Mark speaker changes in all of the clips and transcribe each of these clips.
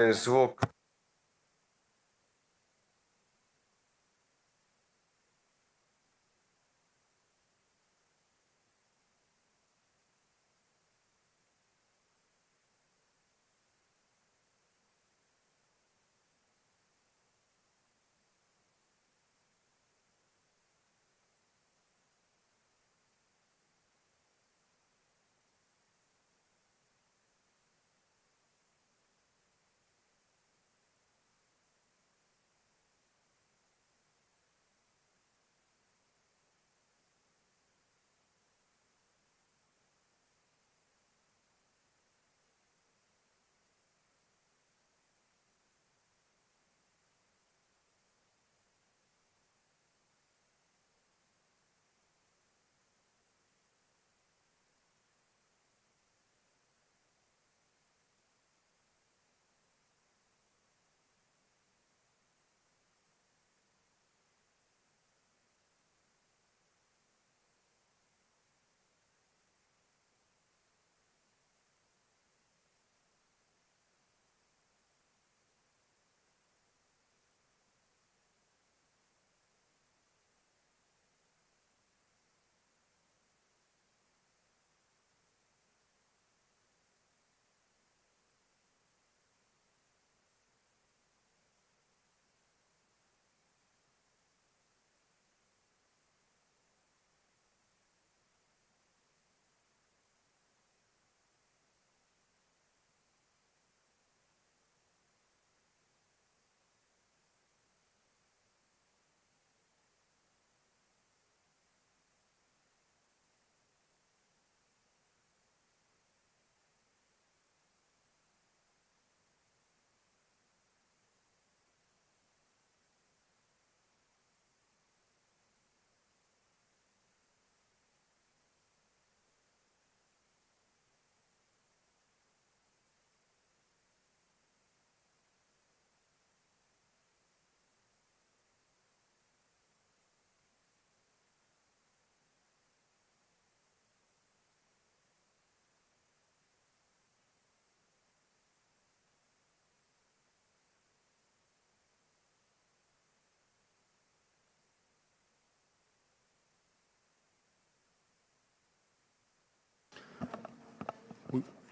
Speaker 1: звук.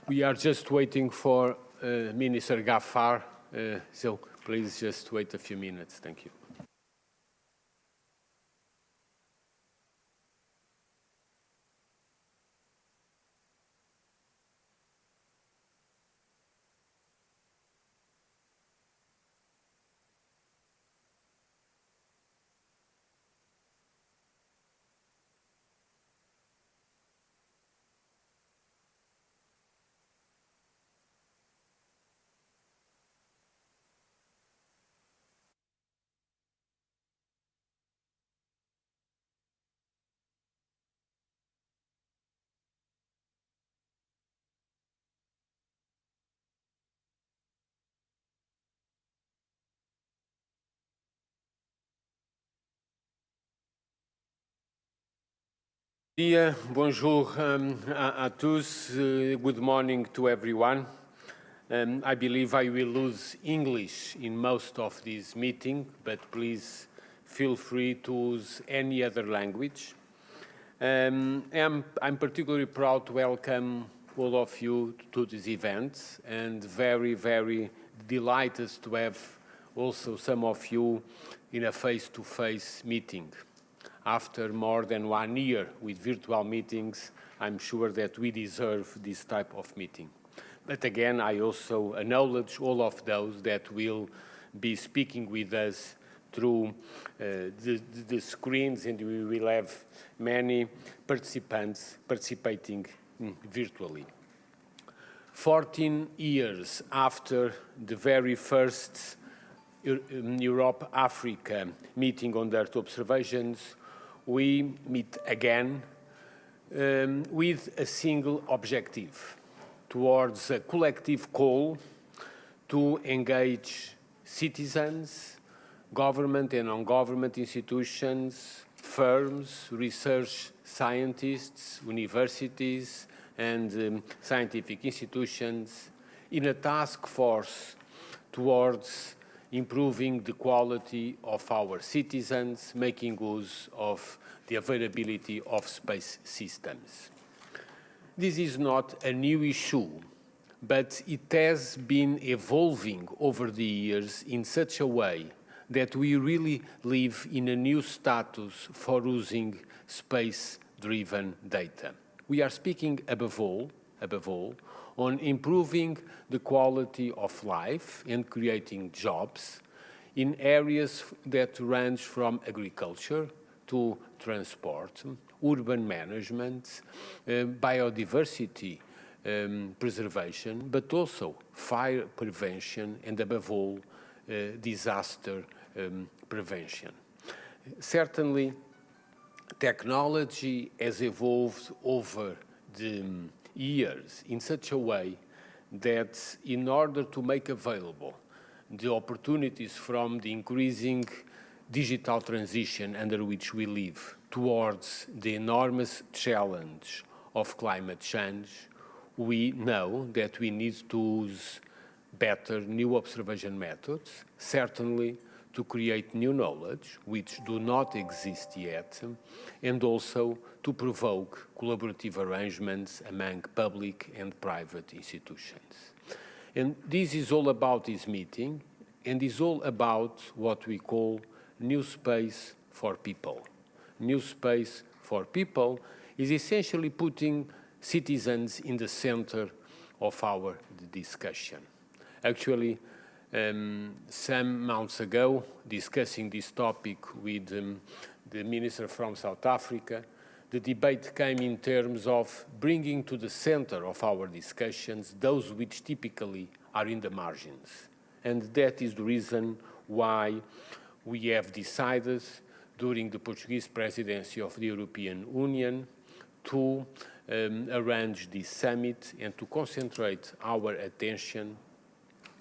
Speaker 2: We are just waiting for Minister Ghaffar, so please just wait a few minutes. Thank you. Bonjour à tous. Good morning to everyone. I believe I will lose English in most of this meeting, but please feel free to use any other language. I'm particularly proud to welcome all of you to this event, and very, very delighted to have also some of you in a face-to-face meeting. After more than 1 year with virtual meetings, I'm sure that we deserve this type of meeting. But again, I also acknowledge all of those that will be speaking with us through the screens, and we will have many participants participating virtually. 14 years after the very first Europa-África meeting on Earth observations, we meet again with a single objective, towards a collective call to engage citizens, government and non-government institutions, firms, research scientists, universities, and scientific institutions in a task force towards improving the quality of our citizens, making use of the availability of space systems. This is not a new issue, but it has been evolving over the years in such a way that we really live in a new status for using space-driven data. We are speaking above all, on improving the quality of life and creating jobs in areas that range from agriculture to transport, urban management, biodiversity preservation, but also fire prevention and, above all, disaster prevention. Certainly, technology has evolved over the years in such a way that in order to make available the opportunities from the increasing digital transition under which we live towards the enormous challenge of climate change, we know that we need to use better new observation methods, certainly to create new knowledge, which do not exist yet, and also to provoke collaborative arrangements among public and private institutions. And this is all about this meeting, and is all about what we call new space for people. New space for people is essentially putting citizens in the center of our discussion. Actually, some months ago, discussing this topic with the minister from South Africa, the debate came in terms of bringing to the center of our discussions those which typically are in the margins. And that is the reason why we have decided during the Portuguese presidency of the European Union to arrange this summit and to concentrate our attention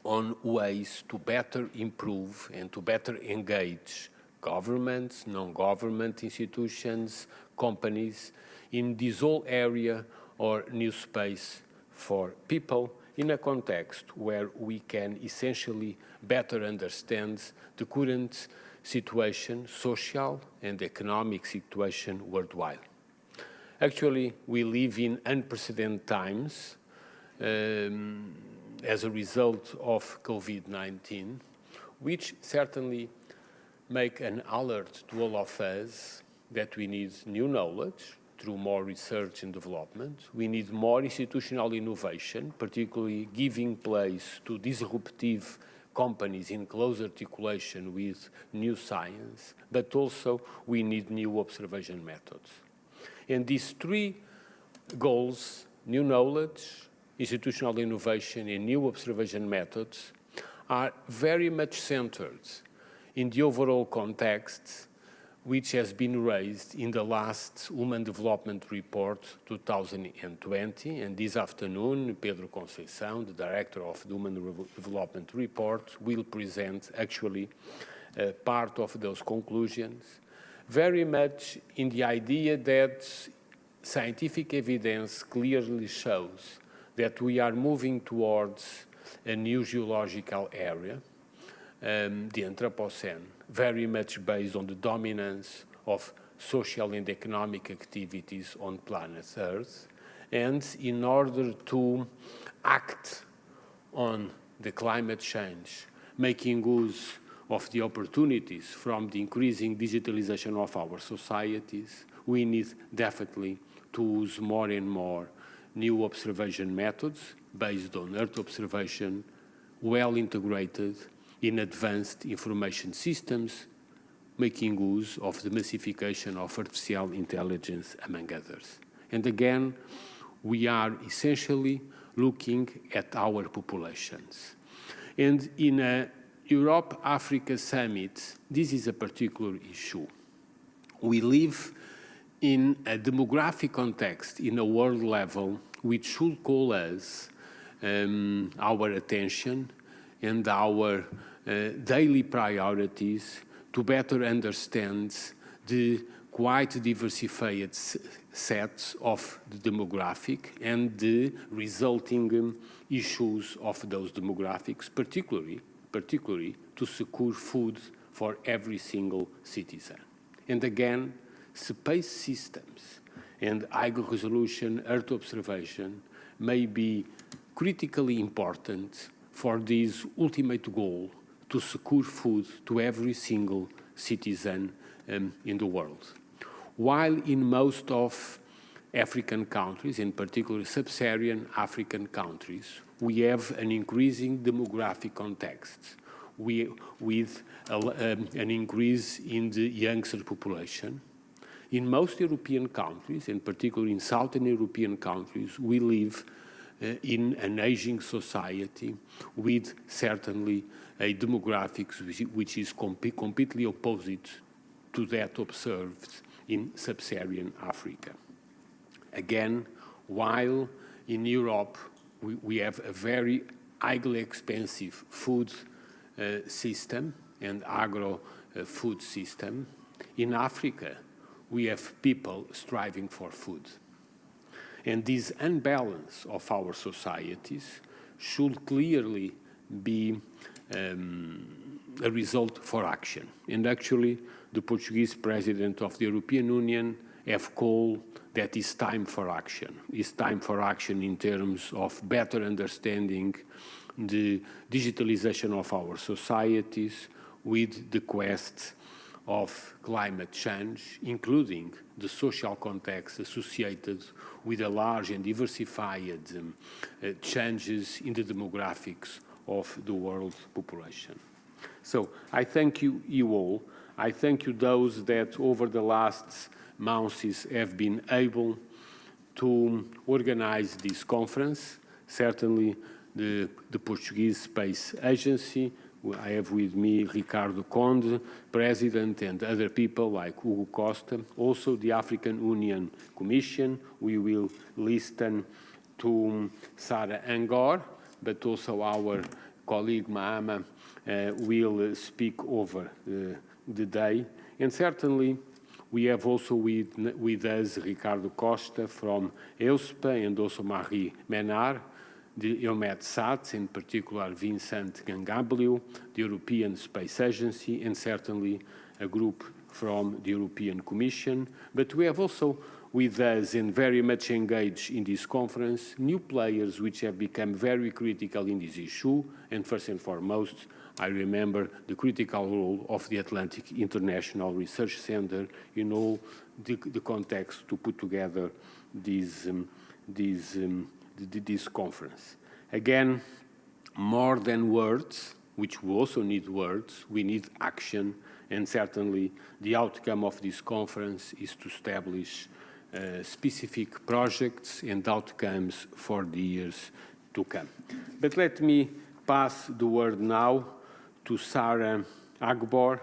Speaker 2: on ways to better improve and to better engage governments, non-government institutions, companies in this whole area or new space for people in a context where we can essentially better understand the current situation, social and economic situation worldwide. Actually, we live in unprecedented times as a result of COVID-19, which certainly make an alert to all of us that we need new knowledge through more research and development. We need more institutional innovation, particularly giving place to disruptive companies in close articulation with new science, but also we need new observation methods. And these three goals, new knowledge, institutional innovation, and new observation methods, are very much centered in the overall context which has been raised in the last Human Development Report 2020. And this afternoon, Pedro Conceição, the director of the Human Development Report, will present actually part of those conclusions, very much in the idea that scientific evidence clearly shows that we are moving towards a new geological area, the Anthropocene, very much based on the dominance of social and economic activities on planet Earth. And in order to act on the climate change, making use of the opportunities from the increasing digitalization of our societies, we need definitely to use more and more new observation methods based on Earth observation, well integrated in advanced information systems, making use of the massification of artificial intelligence, among others. And again, we are essentially looking at our populations. And in a Europe-Africa summit, this is a particular issue. We live in a demographic context in a world level which should call us our attention and our daily priorities to better understand the quite diversified sets of the demographic and the resulting issues of those demographics, particularly particularly to secure food for every single citizen. And again, space systems and high-resolution Earth observation may be critically important for this ultimate goal to secure food to every single citizen in the world. While in most of African countries, in particular sub-Saharan African countries, we have an increasing demographic context with an increase in the youngster population. In most European countries, in particular in Southern European countries, we live in an aging society with certainly a demographics which is completely opposite to that observed in sub-Saharan Africa. Again, while in Europe we have a very highly expensive food system and agro-food system, in Africa we have people striving for food. And this unbalance of our societies should clearly be a result for action. And actually, the Portuguese President of the European Union have called that it's time for action. It's time for action in terms of better understanding the digitalization of our societies with the quest of climate change, including the social context associated with a large and diversified changes in the demographics of the world population. So I thank you all. I thank you those that over the last months have been able to organize this conference. Certainly the Portuguese Space Agency. I have with me Ricardo Conde, President, and other people like Hugo Costa. Also the African Union Commission. We will listen to Sarah Angor, but also our colleague Mahama will speak over the day. And certainly we have also with us Ricardo Costa from EUSPA and also Marie Menard, the EUMETSAT, in particular Vincent Gangablio, the European Space Agency, and certainly a group from the European Commission. But we have also with us and very much engaged in this conference new players which have become very critical in this issue. And first and foremost, I remember the critical role of the Atlantic International Research Center in all the context to put together this conference. Again, more than words, which we also need words, we need action, and certainly the outcome of this conference is to establish specific projects and outcomes for the years to come. But let me pass the word now to Sarah Agbor,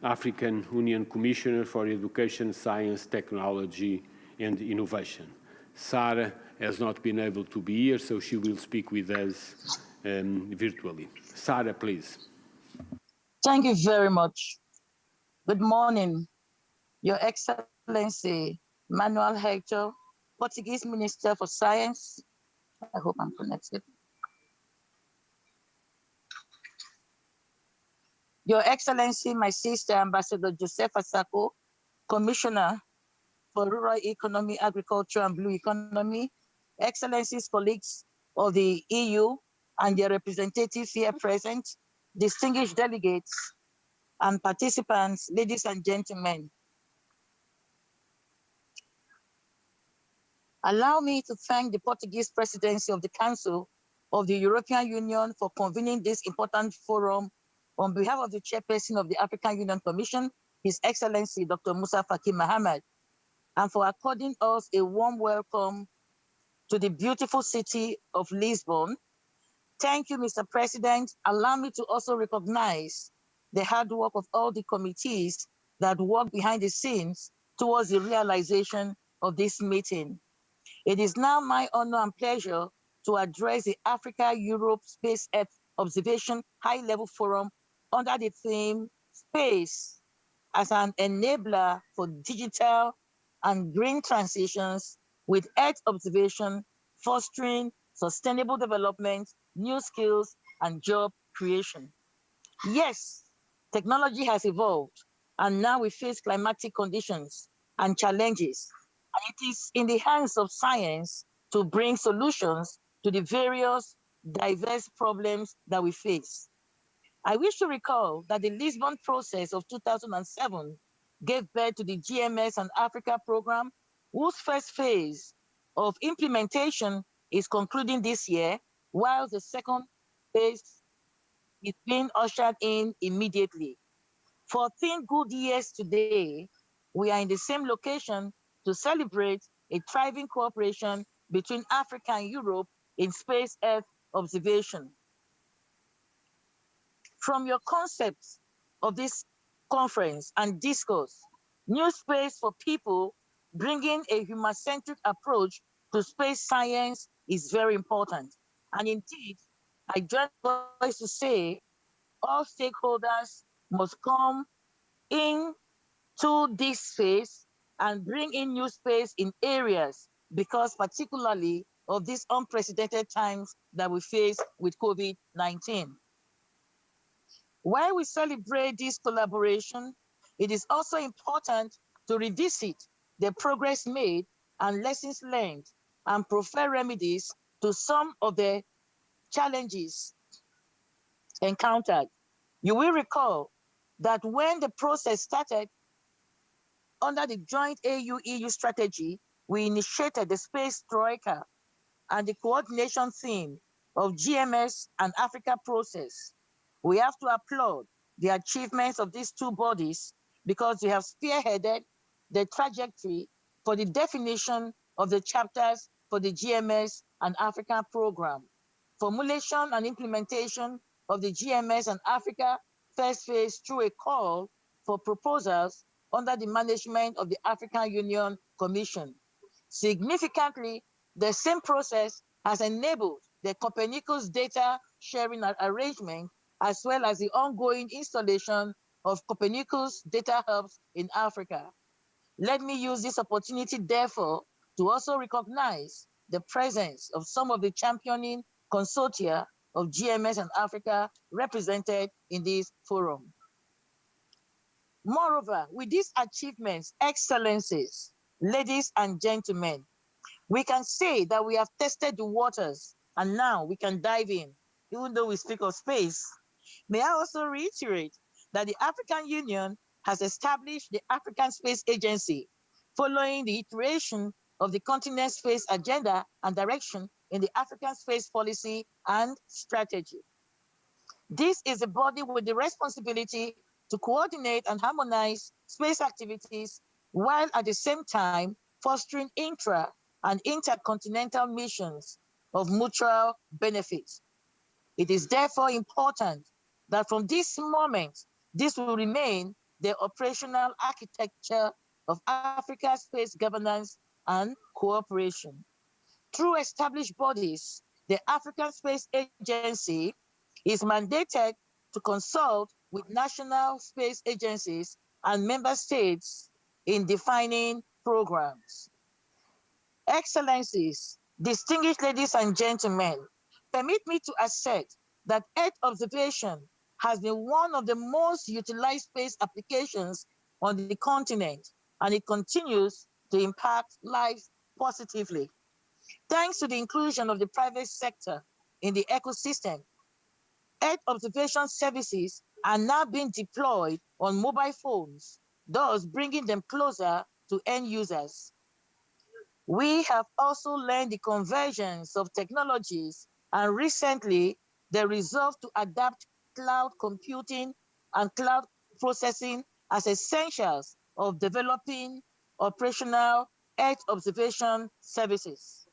Speaker 2: African Union Commissioner for Education, Science, Technology and Innovation. Sarah has not been able to be here, so she will speak with us virtually. Sarah, please.
Speaker 1: Thank you very much. Good morning, Your Excellency Manuel Hector, Portuguese Minister for Science. I hope I'm connected. Your Excellency, my sister, Ambassador Josefa Sako, Commissioner for Rural Economy, Agriculture and Blue Economy, Excellencies, colleagues of the EU and their representatives here present, distinguished delegates and participants, ladies and gentlemen. Allow me to thank the Portuguese Presidency of the Council of the European Union for convening this important forum on behalf of the Chairperson of the African Union Commission, His Excellency Dr. Musa Faki Mohammed, and for according us a warm welcome to the beautiful city of Lisbon. Thank you, Mr. President. Allow me to also recognize the hard work of all the committees that work behind the scenes towards the realization of this meeting. It is now my honor and pleasure to address the Africa-Europe Space Earth Observation High-Level Forum under the theme Space as an Enabler for Digital and Green Transitions with Earth Observation, Fostering Sustainable Development, New Skills, and job creation. Yes, technology has evolved, and now we face climatic conditions and challenges. And it is in the hands of science to bring solutions to the various diverse problems that we face. I wish to recall that the Lisbon process of 2007 gave birth to the GMS and Africa program, whose first phase of implementation is concluding this year, while the second phase is being ushered in immediately. 14 good years today, we are in the same location to celebrate a thriving cooperation between Africa and Europe in space Earth observation. From your concepts of this conference and discourse, New Space for People bringing a human-centric approach to space science is very important. And indeed, I join voice to say all stakeholders must come into this space and bring in new space in areas, because particularly of these unprecedented times that we face with COVID-19. While we celebrate this collaboration, it is also important to revisit the progress made and lessons learned and prefer remedies to some of the challenges encountered. You will recall that when the process started under the joint AU-EU strategy, we initiated the Space Troika and the coordination theme of GMS and Africa process. We have to applaud the achievements of these two bodies because they have spearheaded the trajectory for the definition of the chapters for the GMS and Africa program, formulation and implementation of the GMS and Africa first phase through a call for proposals under the management of the African Union Commission. Significantly, the same process has enabled the Copernicus data sharing arrangement, as well as the ongoing installation of Copernicus data hubs in Africa. Let me use this opportunity, therefore, to also recognize the presence of some of the championing consortia of GMS and Africa represented in this forum. Moreover, with these achievements, excellencies, ladies and gentlemen, we can say that we have tested the waters and now we can dive in, even though we speak of space. May I also reiterate that the African Union has established the African Space Agency following the iteration of the continent space agenda and direction in the African space policy and strategy. This is a body with the responsibility to coordinate and harmonize space activities while at the same time fostering intra and intercontinental missions of mutual benefit. It is therefore important that from this moment, this will remain the operational architecture of Africa's space governance and cooperation. Through established bodies, the African Space Agency is mandated to consult with national space agencies and member states in defining programs. Excellencies, distinguished ladies and gentlemen, permit me to assert that Earth observation has been one of the most utilized space applications on the continent, and it continues to impact lives positively. Thanks to the inclusion of the private sector in the ecosystem, Earth observation services are now being deployed on mobile phones, thus bringing them closer to end users. We have also learned the convergence of technologies and recently the resolve to adapt cloud computing and cloud processing as essentials of developing operational Earth observation services.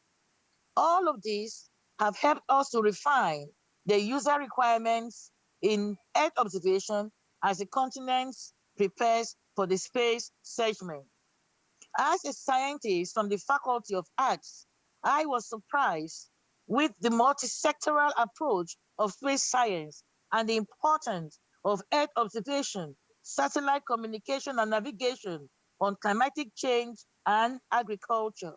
Speaker 1: All of these have helped us to refine the user requirements in Earth observation as the continent prepares for the space segment. As a scientist from the Faculty of Arts, I was surprised with the multi-sectoral approach of space science and the importance of Earth observation, satellite communication and navigation on climatic change and agriculture.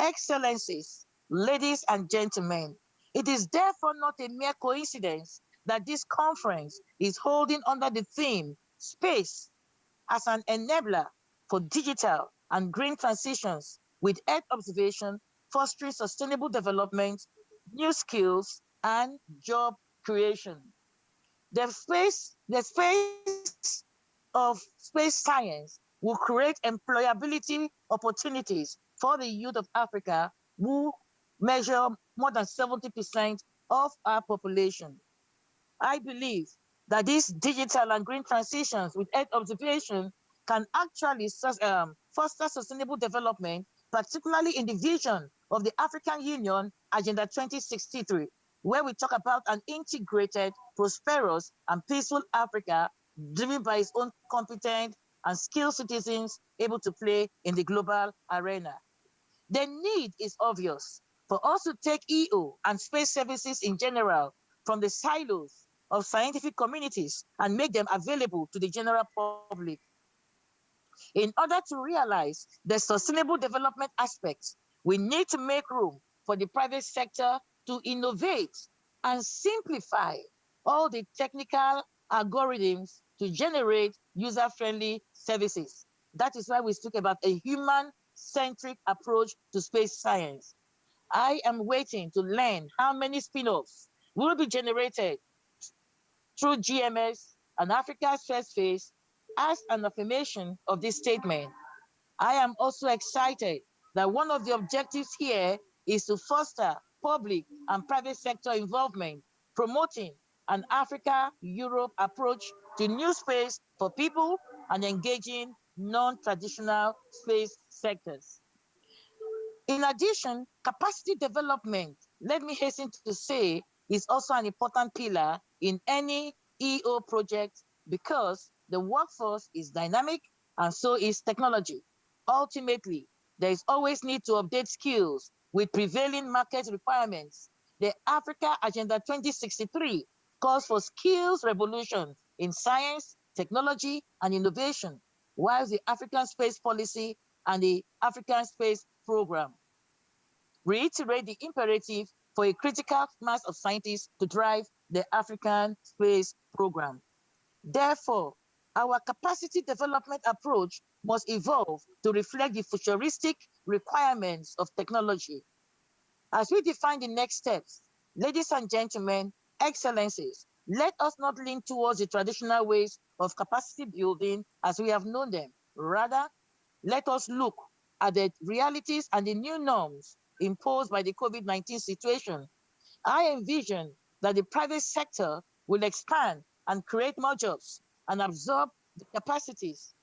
Speaker 1: Excellencies, ladies and gentlemen, It is therefore not a mere coincidence that this conference is holding under the theme Space as an enabler for digital and green transitions with Earth observation, fostering sustainable development, new skills, and job creation. The space of space science will create employability opportunities for the youth of Africa who measure more than 70% of our population. I believe that these digital and green transitions with Earth observation can actually foster sustainable development, particularly in the vision of the African Union Agenda 2063, where we talk about an integrated, prosperous, and peaceful Africa driven by its own competent and skilled citizens able to play in the global arena. The need is obvious for us to take EO and space services in general from the silos of scientific communities and make them available to the general public. In order to realize the sustainable development aspects, we need to make room for the private sector to innovate and simplify all the technical algorithms to generate user-friendly services. That is why we speak about a human-centric approach to space science. I am waiting to learn how many spin-offs will be generated through GMS and Africa's first phase as an affirmation of this statement. I am also excited that one of the objectives here is to foster public and private sector involvement, promoting an Africa-Europe approach to new space for people and engaging non-traditional space sectors. In addition, capacity development, let me hasten to say, is also an important pillar in any EO project because the workforce is dynamic and so is technology. Ultimately, there is always need to update skills with prevailing market requirements. The Africa Agenda 2063 calls for skills revolution in science, technology, and innovation, while the African Space Policy and the African Space Program reiterate the imperative for a critical mass of scientists to drive the African Space Program. Therefore, our capacity development approach must evolve to reflect the futuristic requirements of technology. As we define the next steps, ladies and gentlemen, excellencies, let us not lean towards the traditional ways of capacity building as we have known them. Rather, let us look at the realities and the new norms imposed by the COVID-19 situation. I envision that the private sector will expand and create more jobs and absorb the capacities.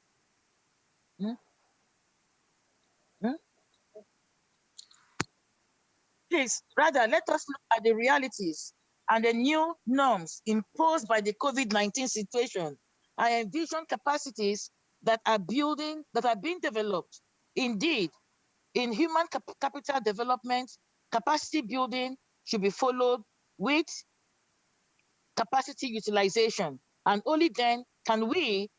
Speaker 1: Please, rather, let us look at the realities and the new norms imposed by the COVID-19 situation. I envision capacities that are being developed. Indeed, in human capital development, capacity building should be followed with capacity utilization. And only then can we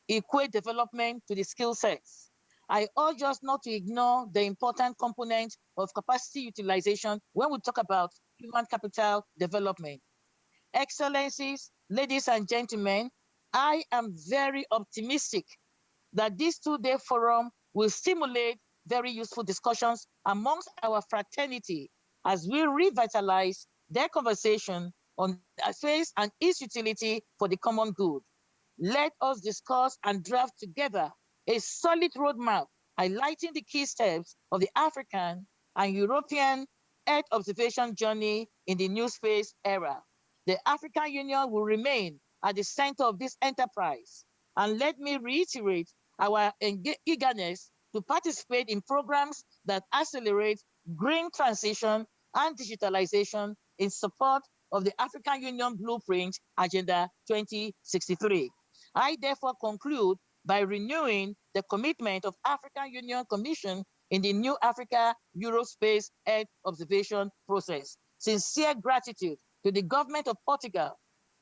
Speaker 1: equate development to the skill sets. I urge us not to ignore the important component of capacity utilization when we talk about human capital development. Excellencies, ladies and gentlemen, I am very optimistic that this two-day forum will stimulate very useful discussions amongst our fraternity as we revitalize their conversation on space and its utility for the common good. Let us discuss and draft together a solid roadmap highlighting the key steps of the African and European Earth observation journey in the new space era. The African Union will remain at the center of this enterprise. And let me reiterate our eagerness to participate in programs that accelerate green transition and digitalization in support of the African Union Blueprint Agenda 2063. I therefore conclude by renewing the commitment of African Union Commission in the new Africa Eurospace Earth observation process. Sincere gratitude to the government of Portugal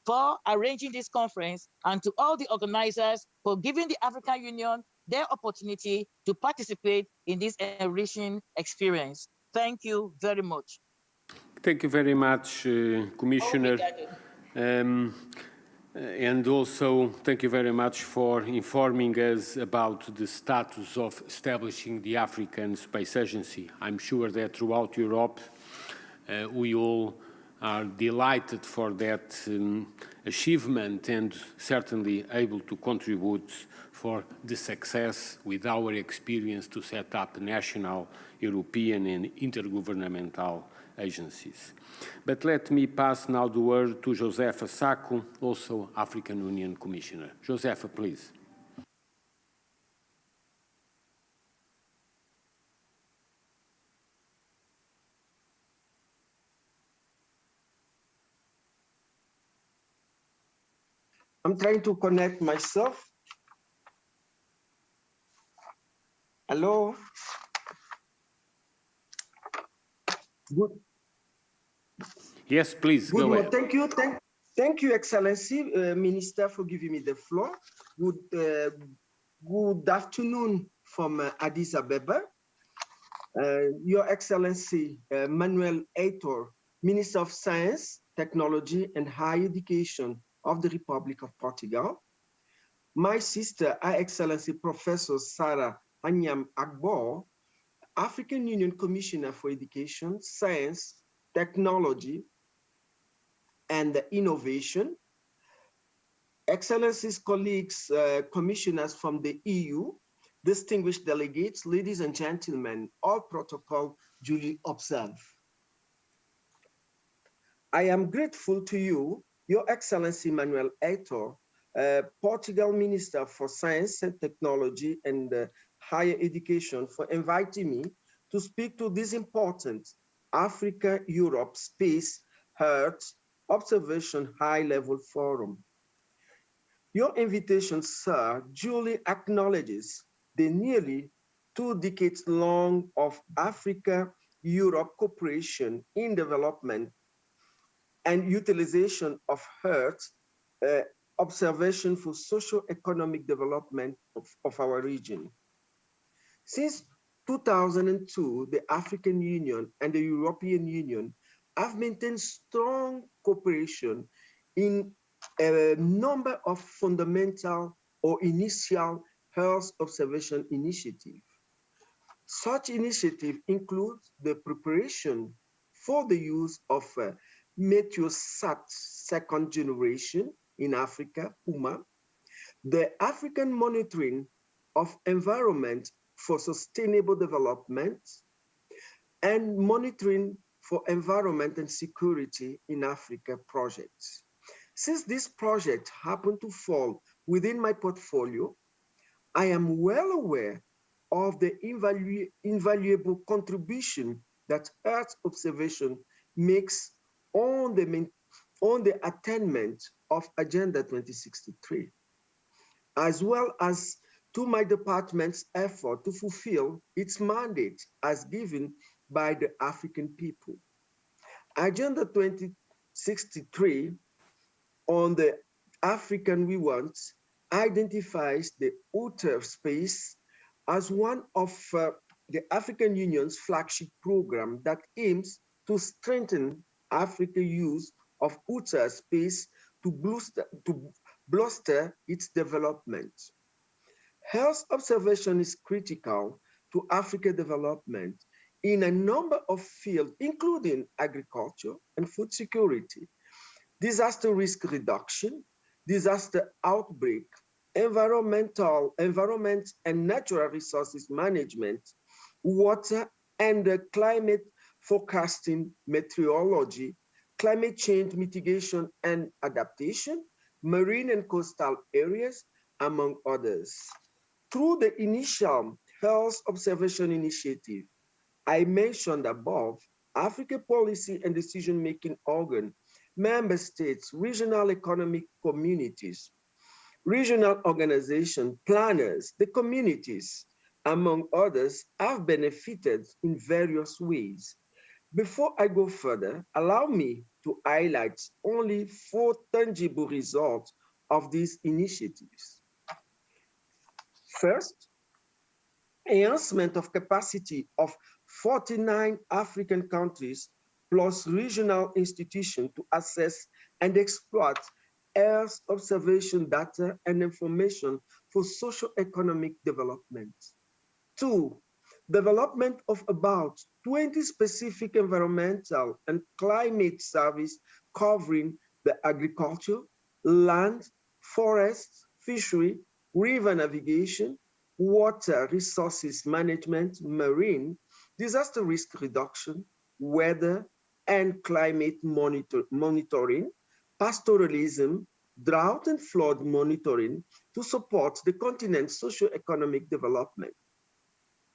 Speaker 1: for arranging this conference and to all the organizers for giving the African Union their opportunity to participate in this enriching experience. Thank you very much.
Speaker 2: Thank you very much, Commissioner. And also, thank you very much for informing us about the status of establishing the African Space Agency. I'm sure that throughout Europe, we all are delighted for that achievement and certainly able to contribute for the success with our experience to set up national, European and intergovernmental agencies. But let me pass now the word to Josefa Sacco, also African Union Commissioner. Josefa, please.
Speaker 3: I'm trying to connect myself. Hello. Good.
Speaker 2: Yes, please, go ahead.
Speaker 3: Thank you. Thank you, Excellency, Minister, for giving me the floor. Good afternoon from Addis Ababa. Your Excellency, Manuel Heitor, Minister of Science, Technology and Higher Education of the Republic of Portugal. My sister, Her Excellency Professor Sarah Anyam Agbo, African Union Commissioner for Education, Science, Technology, and Innovation. Excellencies, colleagues, commissioners from the EU, distinguished delegates, ladies and gentlemen, all protocol duly observed. I am grateful to you, Your Excellency Manuel Heitor, Portugal Minister for Science and Technology and Higher Education, for inviting me to speak to this important Africa-Europe Space Earth Observation High-Level Forum. Your invitation, sir, duly acknowledges the nearly 2 decades long of Africa-Europe cooperation in development and utilization of Earth observation for socio-economic development of our region. Since 2002, the African Union and the European Union have maintained strong cooperation in a number of fundamental or initial Earth observation initiatives. Such initiatives include the preparation for the use of Meteosat second generation in Africa, PUMA, the African monitoring of environment for sustainable development, and monitoring for environment and security in Africa projects. Since this project happened to fall within my portfolio, I am well aware of the invaluable contribution that Earth observation makes on the attainment of Agenda 2063, as well as to my department's effort to fulfill its mandate as given by the African people. Agenda 2063 on the African we want identifies the outer space as one of the African Union's flagship program that aims to strengthen Africa's use of outer space to bolster its development. Health observation is critical to Africa development in a number of fields, including agriculture and food security, disaster risk reduction, disaster outbreak, environment and natural resources management, water and climate forecasting, meteorology, climate change mitigation and adaptation, marine and coastal areas, among others. Through the initial Health Observation Initiative I mentioned above, Africa Policy and Decision-Making Organ, member states, regional economic communities, regional organizations, planners, the communities, among others, have benefited in various ways. Before I go further, allow me to highlight only 4 tangible results of these initiatives. First, enhancement of capacity of 49 African countries plus regional institutions to assess and exploit Earth observation data and information for socio-economic development. 2, development of about 20 specific environmental and climate services covering the agriculture, land, forests, fishery, river navigation, water resources management, marine, disaster risk reduction, weather and climate monitoring, pastoralism, drought and flood monitoring to support the continent's socio-economic development.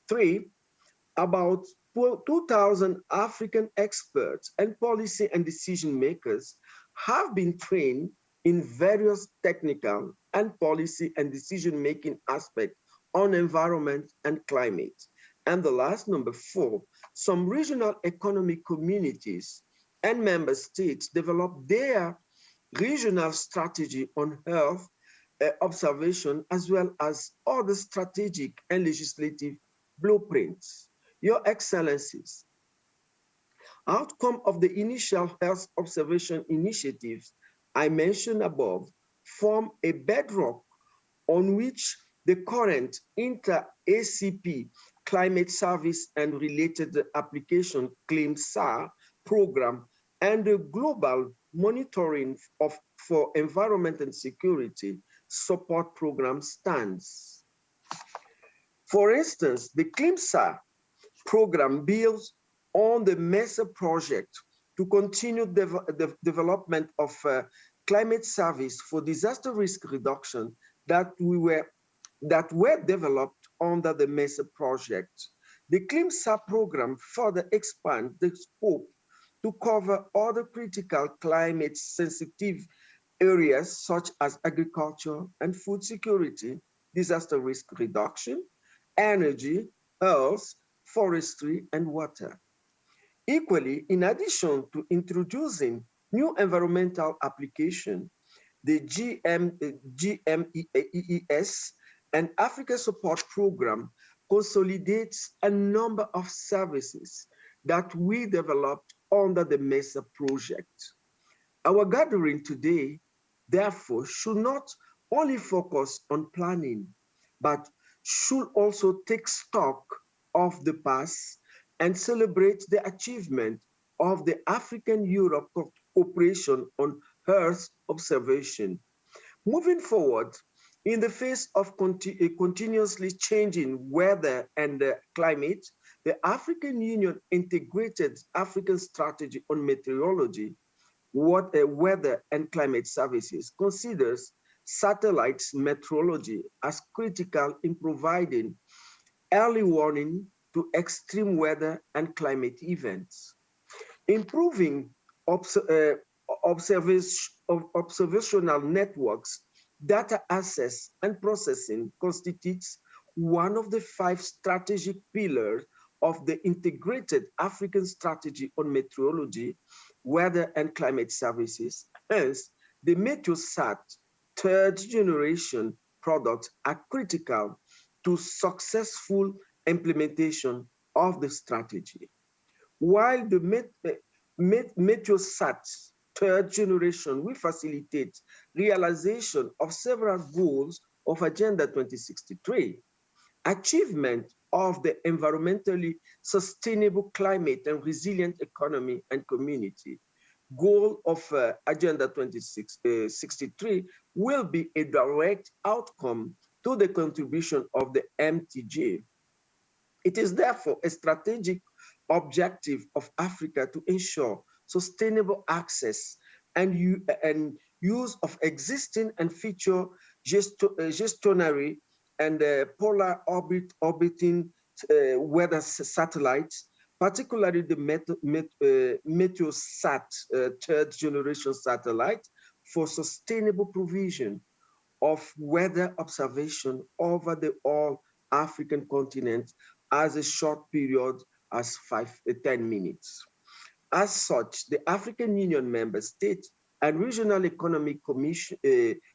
Speaker 3: 3, about 2,000 African experts and policy and decision makers have been trained in various technical and policy and decision-making aspects on environment and climate. And the last, number 4, some regional economic communities and member states develop their regional strategy on Earth observation, as well as other strategic and legislative blueprints. Your Excellencies, outcome of the initial Earth observation initiatives I mentioned above form a bedrock on which the current inter-ACP climate service and related application CLIMSA program and the global monitoring for environment and security support program stands. For instance, the CLIMSA program builds on the MESA project to continue the development of climate service for disaster risk reduction that were developed under the MESA project. The CLIMSA program further expands the scope to cover other critical climate sensitive areas such as agriculture and food security, disaster risk reduction, energy, health, forestry, and water. Equally, in addition to introducing new environmental application, the GMES and Africa Support Program consolidates a number of services that we developed under the MESA project. Our gathering today, therefore, should not only focus on planning, but should also take stock of the past and celebrate the achievement of the African-Europe cooperation on Earth observation. Moving forward, in the face of continuously changing weather and climate, the African Union integrated African strategy on meteorology, weather and climate services considers satellites meteorology as critical in providing early warning to extreme weather and climate events. Improving observational networks, data access and processing constitutes one of the 5 strategic pillars of the integrated African strategy on meteorology, weather and climate services. Hence, the Meteosat 3rd generation products are critical to successful implementation of the strategy. While the Meteosat 3rd generation will facilitate realization of several goals of Agenda 2063, achievement of the environmentally sustainable climate and resilient economy and community goal of Agenda 2063 will be a direct outcome to the contribution of the MTJ. It is therefore a strategic objective of Africa to ensure sustainable access and use of existing and future gestionary and polar orbiting weather satellites, particularly the Meteosat 3rd generation satellite, for sustainable provision of weather observation over the all African continent as a short period as 10 minutes. As such, the African Union member states and regional economic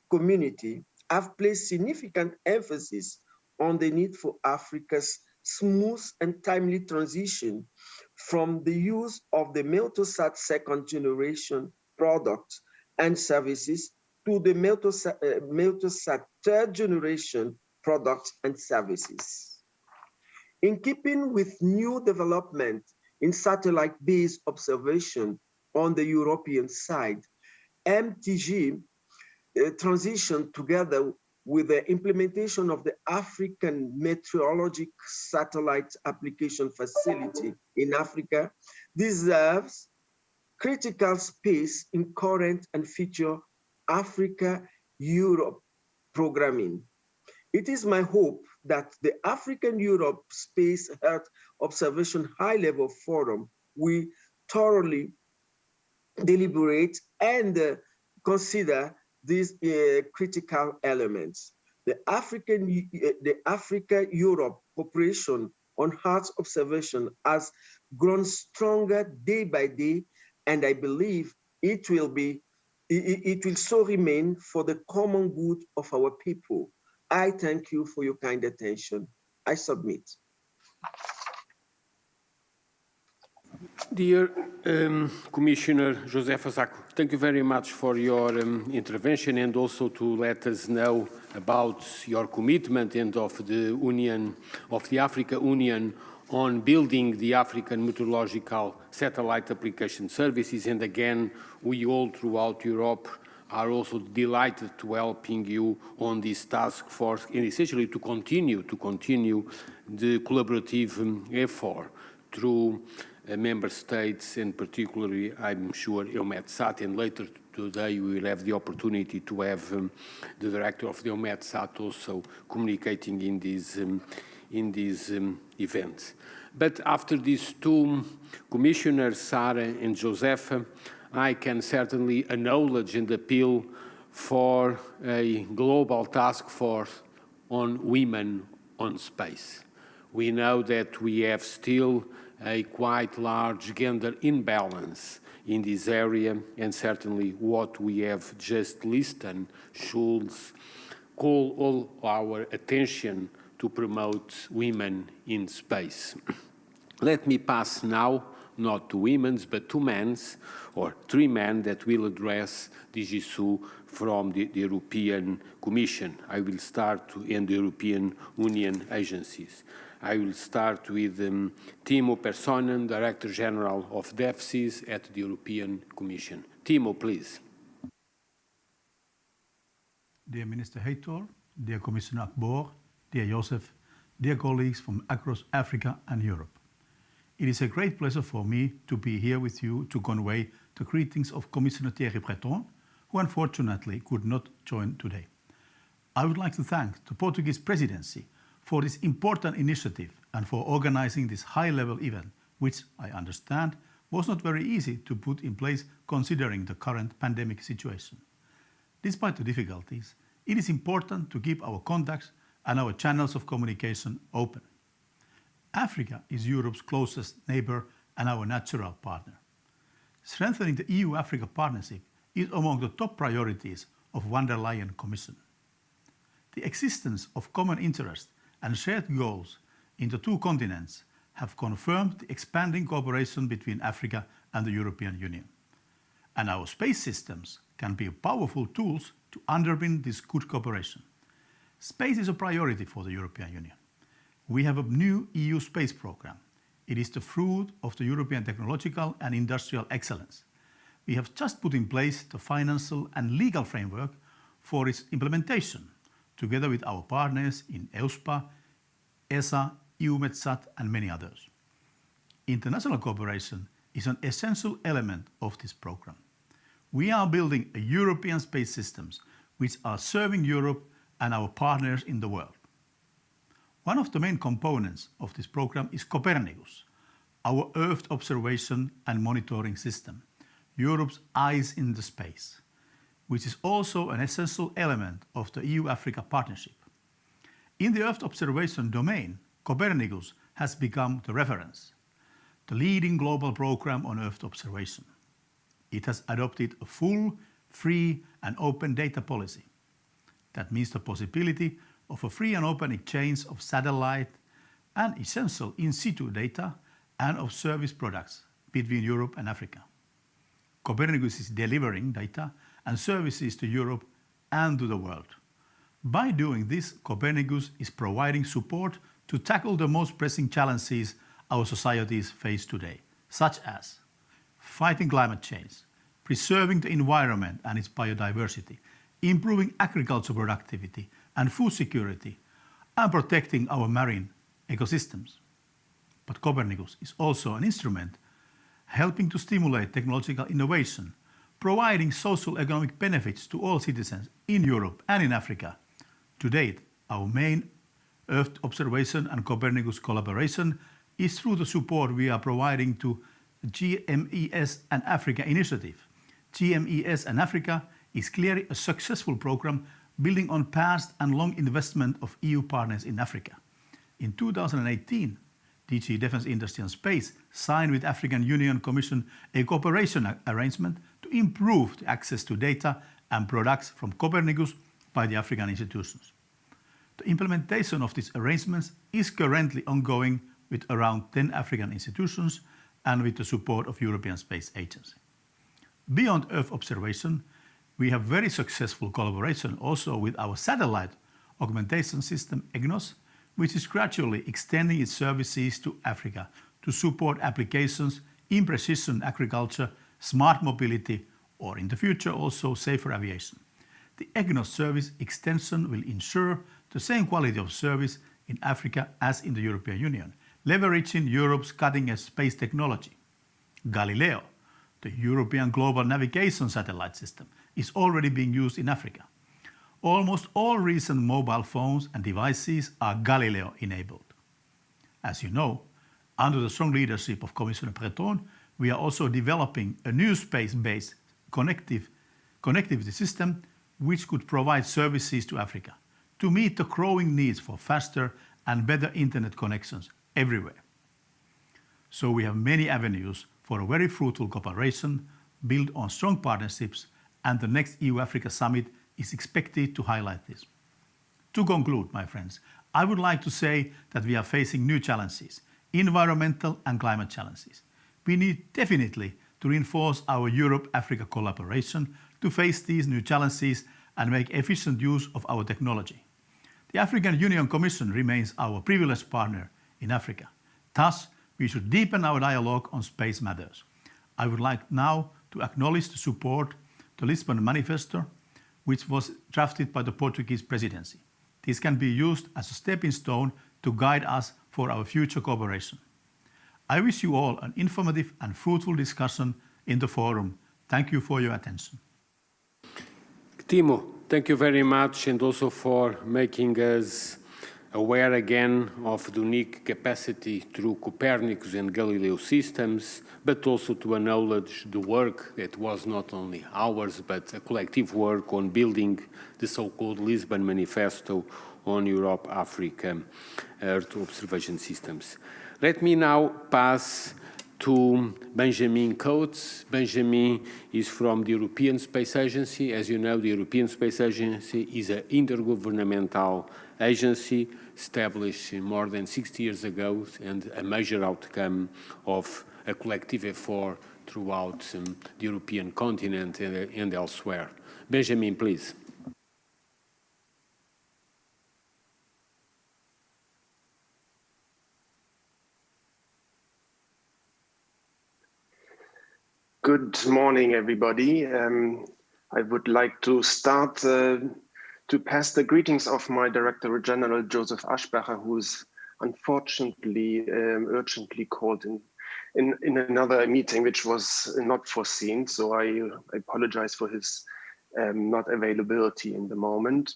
Speaker 3: community have placed significant emphasis on the need for Africa's smooth and timely transition from the use of the Meutosat second generation products and services to the Meutosat third generation products and services. In keeping with new development in satellite-based observation on the European side, MTG transitioned together with the implementation of the African Meteorologic Satellite Application Facility in Africa deserves critical space in current and future Africa-Europe programming. It is my hope that the African-Europe Space Earth Observation High-Level Forum will thoroughly deliberate and consider these critical elements. The Africa-Europe cooperation on Earth observation has grown stronger day by day, and I believe it will so remain for the common good of our people. I thank you for your kind attention. I submit.
Speaker 2: Dear Commissioner José Fazaco, thank you very much for your intervention and also to let us know about your commitment and of the Africa Union on building the African Meteorological Satellite Application Services. And again, we all throughout Europe are also delighted to helping you on this task force and essentially to continue the collaborative effort through member states, and particularly, I'm sure, EUMETSAT, and later today we will have the opportunity to have the director of the EUMETSAT also communicating in these events. But after these two commissioners, Sarah and Joseph, I can certainly acknowledge and appeal for a global task force on women on space. We know that we have still a quite large gender imbalance in this area, and certainly what we have just listed should call all our attention to promote women in space. Let me pass now, not to women's, but to men's, or three men that will address DG SU from the European Commission. I will start in the European Union agencies. I will start with Timo Perssonen, Director General of DEFCIS at the European Commission. Timo, please.
Speaker 4: Dear Minister Heitor, dear Commissioner Akbor, dear Joseph, dear colleagues from across Africa and Europe. It is a great pleasure for me to be here with you to convey the greetings of Commissioner Thierry Breton, who unfortunately could not join today. I would like to thank the Portuguese Presidency for this important initiative and for organizing this high-level event, which I understand was not very easy to put in place considering the current pandemic situation. Despite the difficulties, it is important to keep our contacts and our channels of communication open. Africa is Europe's closest neighbor and our natural partner. Strengthening the EU-Africa partnership is among the top priorities of von der Leyen Commission. The existence of common interest and shared goals in the two continents have confirmed the expanding cooperation between Africa and the European Union. And our space systems can be powerful tools to underpin this good cooperation. Space is a priority for the European Union. We have a new EU space program. It is the fruit of the European technological and industrial excellence. We have just put in place the financial and legal framework for its implementation, together with our partners in EUSPA, ESA, EUMETSAT, and many others. International cooperation is an essential element of this program. We are building a European space systems which are serving Europe and our partners in the world. One of the main components of this program is Copernicus, our Earth observation and monitoring system, Europe's eyes in the space, which is also an essential element of the EU-Africa partnership. In the Earth observation domain, Copernicus has become the reference, the leading global program on Earth observation. It has adopted a full, free and open data policy. That means the possibility of a free and open exchange of satellite and essential in situ data and of service products between Europe and Africa. Copernicus is delivering data and services to Europe and to the world. By doing this, Copernicus is providing support to tackle the most pressing challenges our societies face today, such as fighting climate change, preserving the environment and its biodiversity, improving agricultural productivity and food security, and protecting our marine ecosystems. But Copernicus is also an instrument helping to stimulate technological innovation, providing social economic benefits to all citizens in Europe and in Africa. To date, our main Earth observation and Copernicus collaboration is through the support we are providing to GMES and Africa initiative. GMES and Africa is clearly a successful program building on past and long investment of EU partners in Africa. In 2018, DG Defence Industry and Space signed with African Union Commission a cooperation arrangement to improve the access to data and products from Copernicus by the African institutions. The implementation of these arrangements is currently ongoing with around 10 African institutions and with the support of European Space Agency. Beyond Earth observation, we have very successful collaboration also with our satellite augmentation system EGNOS, which is gradually extending its services to Africa to support applications in precision agriculture, smart mobility, or in the future also safer aviation. The EGNOS service extension will ensure the same quality of service in Africa as in the European Union, leveraging Europe's cutting-edge space technology. Galileo, the European Global Navigation Satellite System, is already being used in Africa. Almost all recent mobile phones and devices are Galileo-enabled. As you know, under the strong leadership of Commissioner Breton, we are also developing a new space-based connectivity system which could provide services to Africa to meet the growing needs for faster and better internet connections everywhere. So we have many avenues for a very fruitful cooperation built on strong partnerships, and the next EU-Africa summit is expected to highlight this. To conclude, my friends, I would like to say that we are facing new challenges, environmental and climate challenges. We need definitely to reinforce our Europe-Africa collaboration to face these new challenges and make efficient use of our technology. The African Union Commission remains our privileged partner in Africa. Thus, we should deepen our dialogue on space matters. I would like now to acknowledge the support to the Lisbon Manifesto, which was drafted by the Portuguese presidency. This can be used as a stepping stone to guide us for our future cooperation. I wish you all an informative and fruitful discussion in the forum. Thank you for your attention.
Speaker 2: Timo, thank you very much, and also for making us aware again of the unique capacity through Copernicus and Galileo systems, but also to acknowledge the work that was not only ours, but a collective work on building the so-called Lisbon Manifesto on Europe-Africa Earth observation systems. Let me now pass to Benjamin Coates. Benjamin is from the European Space Agency. As you know, the European Space Agency is an intergovernmental agency established more than 60 years ago and a major outcome of a collective effort throughout the European continent and elsewhere. Benjamin, please.
Speaker 5: Good morning, everybody. I would like to start to pass the greetings of my Director General, Joseph Aschbacher, who is unfortunately urgently called in another meeting, which was not foreseen. So I apologize for his not availability in the moment.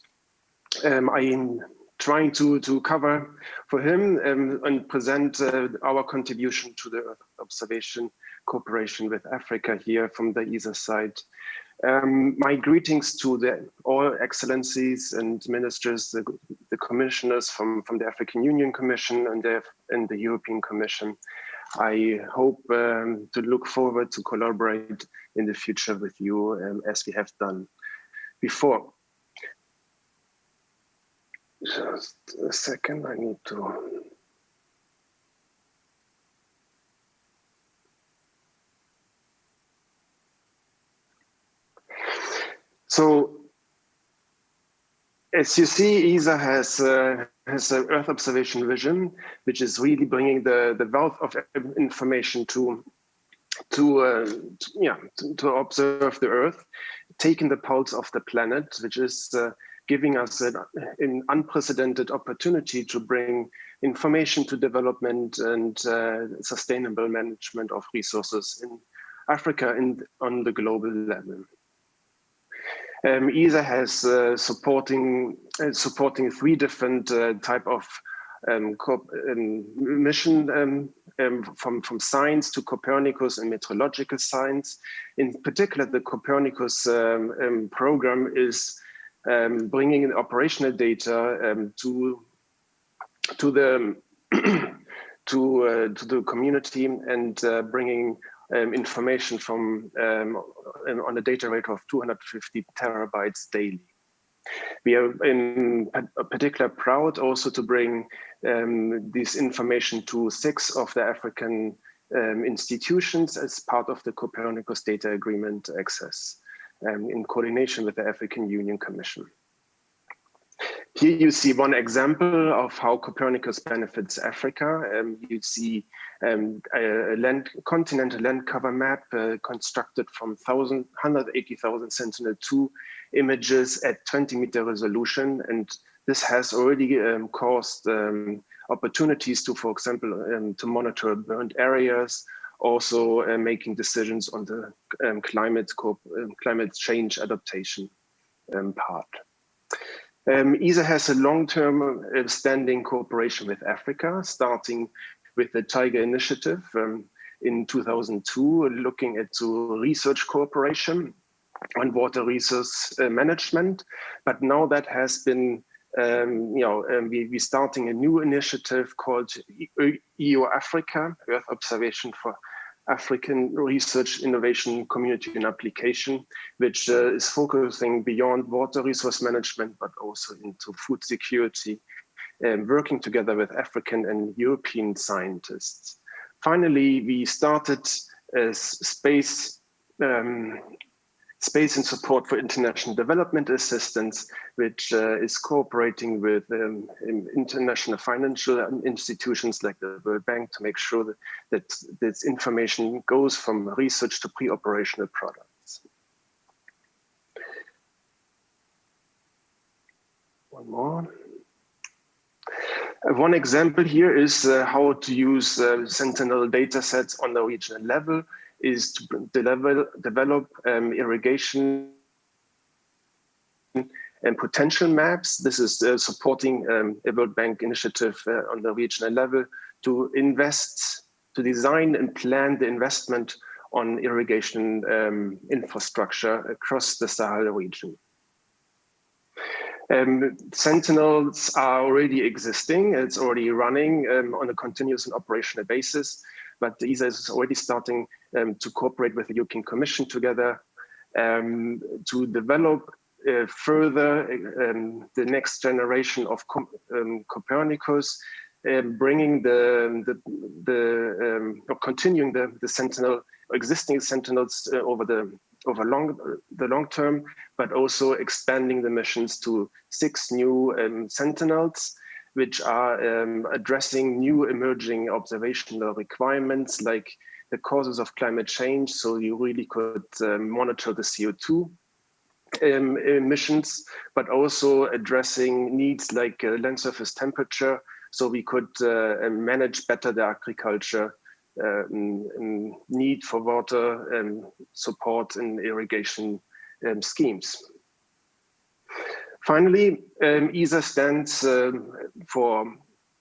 Speaker 5: I am trying to cover for him and present our contribution to the Earth observation cooperation with Africa here from the ESA side. My greetings to all excellencies and ministers, the commissioners from the African Union Commission and the European Commission. I hope to look forward to collaborate in the future with you as we have done before. Just a second, I need to. So, as you see, ESA has an Earth observation vision, which is really bringing the wealth of information to observe the Earth, taking the pulse of the planet, which is giving us an unprecedented opportunity to bring information to development and sustainable management of resources in Africa and on the global level. ESA has supporting 3 different type of mission from science to Copernicus and meteorological science. In particular, the Copernicus program is bringing in operational data to the community and bringing information from on a data rate of 250 terabytes daily. We are in particular proud also to bring this information to 6 of the African institutions as part of the Copernicus Data Agreement access in coordination with the African Union Commission. Here you see one example of how Copernicus benefits Africa. You see a continental land cover map constructed from 180,000 Sentinel-2 images at 20-meter resolution. And this has already caused opportunities to, for example, to monitor burned areas, also making decisions on the climate change adaptation part. ESA has a long-term standing cooperation with Africa, starting with the Tiger Initiative in 2002, looking at research cooperation on water resource management. But now that has been, we're starting a new initiative called EU Africa, Earth Observation for African Research, Innovation, Community and Application, which is focusing beyond water resource management, but also into food security, working together with African and European scientists. Finally, we started space and support for international development assistance, which is cooperating with international financial institutions like the World Bank to make sure that this information goes from research to pre-operational products. One more. One example here is how to use Sentinel data sets on the regional level, is to develop irrigation and potential maps. This is supporting a World Bank initiative on the regional level to design and plan the investment on irrigation infrastructure across the Sahel region. Sentinels are already existing. It's already running on a continuous and operational basis. But ESA is already starting to cooperate with the European Commission together to develop further the next generation of Copernicus, bringing continuing the Sentinel, existing Sentinels over the long term, but also expanding the missions to 6 new Sentinels, which are addressing new emerging observational requirements like the causes of climate change. So you really could monitor the CO2 emissions, but also addressing needs like land surface temperature. So we could manage better the agriculture need for water support and irrigation schemes. Finally, ESA stands for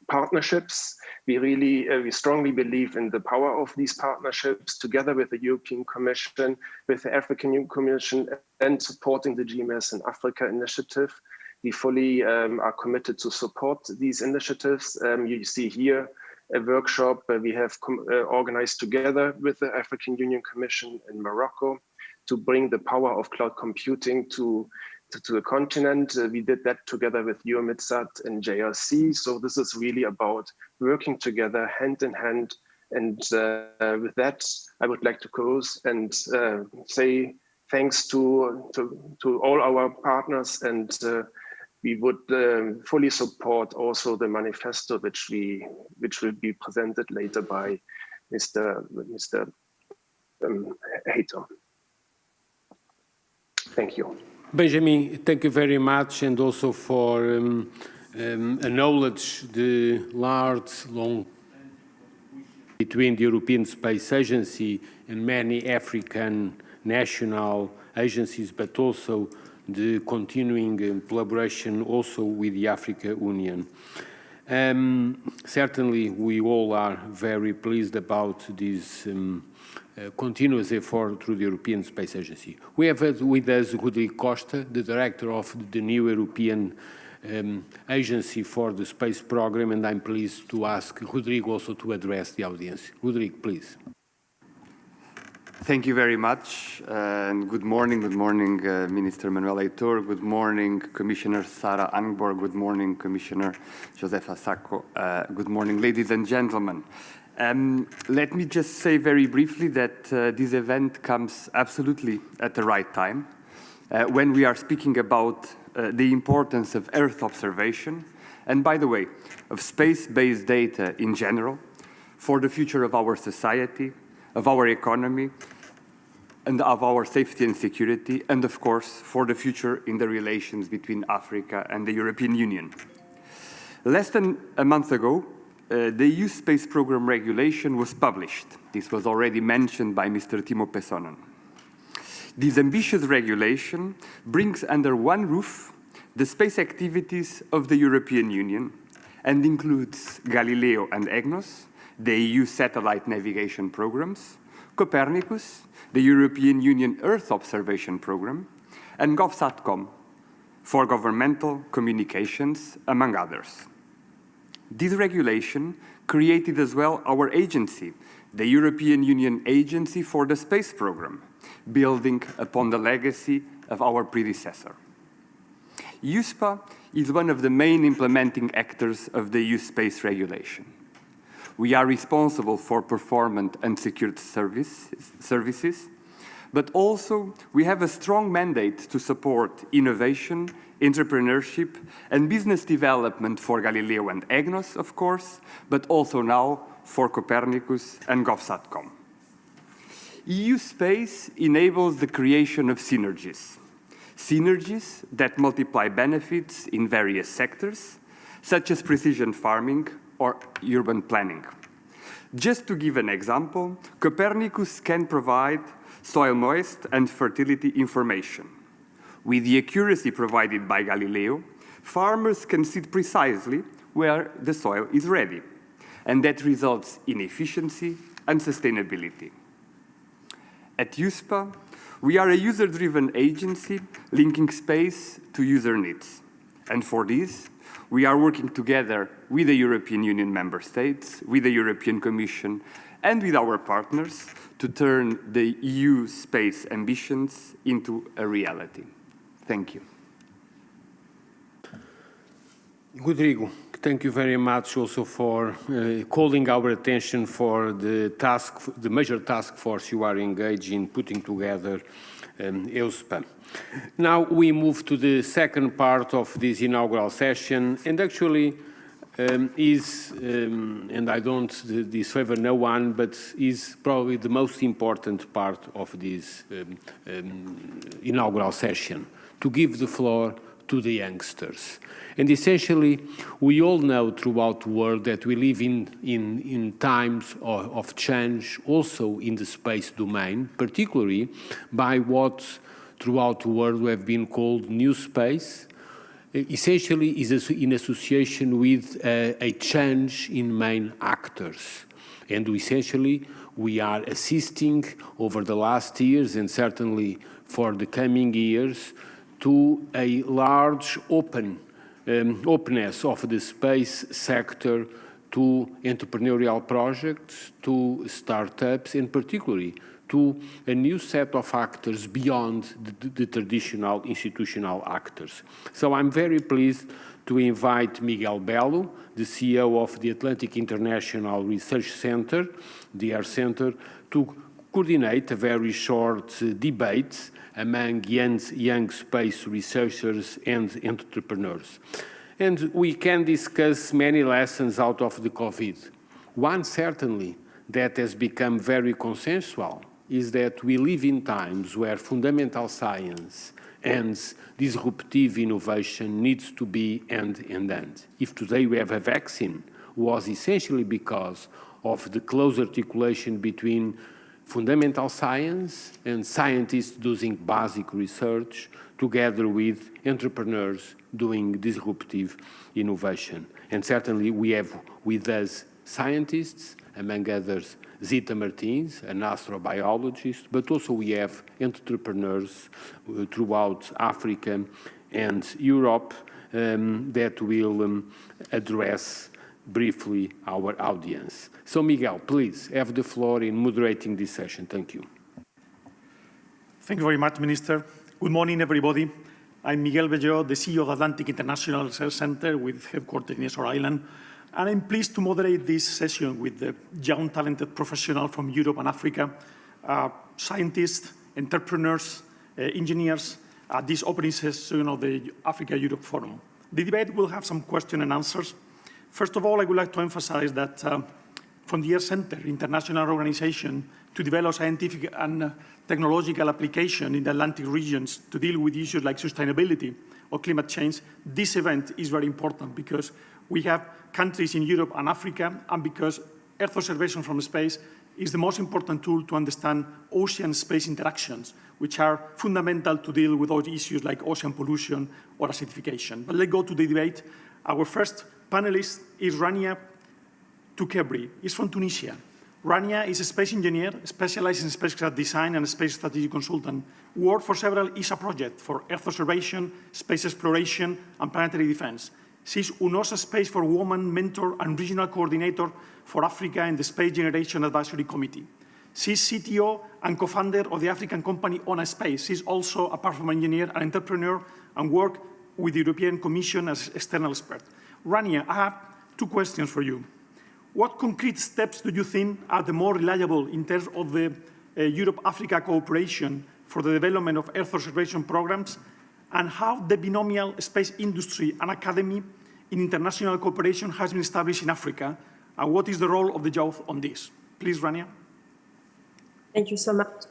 Speaker 5: partnerships. We strongly believe in the power of these partnerships, together with the European Commission, with the African Union Commission, and supporting the GMS in Africa initiative. We fully are committed to support these initiatives. You see here a workshop we have organized together with the African Union Commission in Morocco to bring the power of cloud computing to the continent. We did that together with EUMETSAT and JRC. So this is really about working together hand in hand. And with that, I would like to close and say thanks to all our partners, and we would fully support also the manifesto which will be presented later by Mr. Haytor. Thank you.
Speaker 2: Benjamin, thank you very much, and also for acknowledge the large, long between the European Space Agency and many African national agencies, but also the continuing collaboration also with the African Union. Certainly, we all are very pleased about this continuous effort through the European Space Agency. We have with us Rodrigo Costa, the director of the new European Agency for the Space Program, and I'm pleased to ask Rodrigo also to address the audience. Rodrigo, please.
Speaker 6: Thank you very much, and good morning, Minister Manuel Heitor. Good morning, Commissioner Sarah Angborg. Good morning, Commissioner Josefa Sacco. Good morning, ladies and gentlemen. Let me just say very briefly that this event comes absolutely at the right time when we are speaking about the importance of Earth observation, and by the way, of space-based data in general, for the future of our society, of our economy, and of our safety and security, and of course, for the future in the relations between Africa and the European Union. Less than a month ago, the EU Space Program regulation was published. This was already mentioned by Mr. Timo Pesonen. This ambitious regulation brings under one roof the space activities of the European Union and includes Galileo and EGNOS, the EU satellite navigation programs, Copernicus, the European Union Earth Observation Program, and GovSatcom for governmental communications, among others. This regulation created as well our agency, the European Union Agency for the Space Program, building upon the legacy of our predecessor. EUSPA is one of the main implementing actors of the EU space regulation. We are responsible for performant and secured services, but also we have a strong mandate to support innovation, entrepreneurship, and business development for Galileo and EGNOS, of course, but also now for Copernicus and GovSatcom. EU space enables the creation of synergies that multiply benefits in various sectors, such as precision farming or urban planning. Just to give an example, Copernicus can provide soil moist and fertility information. With the accuracy provided by Galileo, farmers can see precisely where the soil is ready, and that results in efficiency and sustainability. At EUSPA, we are a user-driven agency linking space to user needs. And for this, we are working together with the European Union member states, with the European Commission, and with our partners to turn the EU space ambitions into a reality. Thank you.
Speaker 2: Rodrigo, thank you very much also for calling our attention for the major task force you are engaged in putting together EUSPA. Now we move to the second part of this inaugural session, and actually and I don't disfavor no one, but is probably the most important part of this inaugural session, to give the floor to the youngsters. And essentially, we all know throughout the world that we live in times of change, also in the space domain, particularly by what throughout the world we have been called new space. Essentially is in association with a change in main actors. And essentially, we are assisting over the last years, and certainly for the coming years, to a large openness of the space sector to entrepreneurial projects, to startups, and particularly to a new set of actors beyond the traditional institutional actors. So I'm very pleased to invite Miguel Belo, the CEO of the Atlantic International Research Center, the AIR Center, to coordinate a very short debate among young space researchers and entrepreneurs. And we can discuss many lessons out of the COVID. One certainly that has become very consensual is that we live in times where fundamental science and disruptive innovation needs to be hand in hand. If today we have a vaccine, it was essentially because of the close articulation between fundamental science and scientists doing basic research together with entrepreneurs doing disruptive innovation. And certainly we have with us scientists, among others, Zita Martins, an astrobiologist, but also we have entrepreneurs throughout Africa and Europe that will address briefly our audience. So Miguel, please have the floor in moderating this session. Thank you.
Speaker 7: Thank you very much, Minister. Good morning, everybody. I'm Miguel Bello, the CEO of Atlantic International Research Center with headquarters in Azores Island. And I'm pleased to moderate this session with the young, talented professionals from Europe and Africa, scientists, entrepreneurs, engineers, at this opening session of the Africa-Europe Forum. The debate will have some questions and answers. First of all, I would like to emphasize that from the Earth Center, international organization to develop scientific and technological application in the Atlantic regions to deal with issues like sustainability or climate change, this event is very important because we have countries in Europe and Africa, and because Earth observation from space is the most important tool to understand ocean-space interactions, which are fundamental to deal with all issues like ocean pollution or acidification. But let's go to the debate. Our first panelist is Rania Toukebri. He's from Tunisia. Rania is a space engineer, specialized in spacecraft design and a space strategy consultant. Worked for several ESA projects for Earth observation, space exploration, and planetary defense. She's UNOSA Space for Women mentor and regional coordinator for Africa in the Space Generation Advisory Committee. She's CTO and co-founder of the African company ONA Space. She's also a platform engineer and entrepreneur and work with the European Commission as external expert. Rania, I have two questions for you. What concrete steps do you think are the more reliable in terms of the Europe-Africa cooperation for the development of Earth observation programs, and how the binomial space industry and academy in international cooperation has been established in Africa, and what is the role of the youth on this? Please, Rania.
Speaker 8: Thank you so much.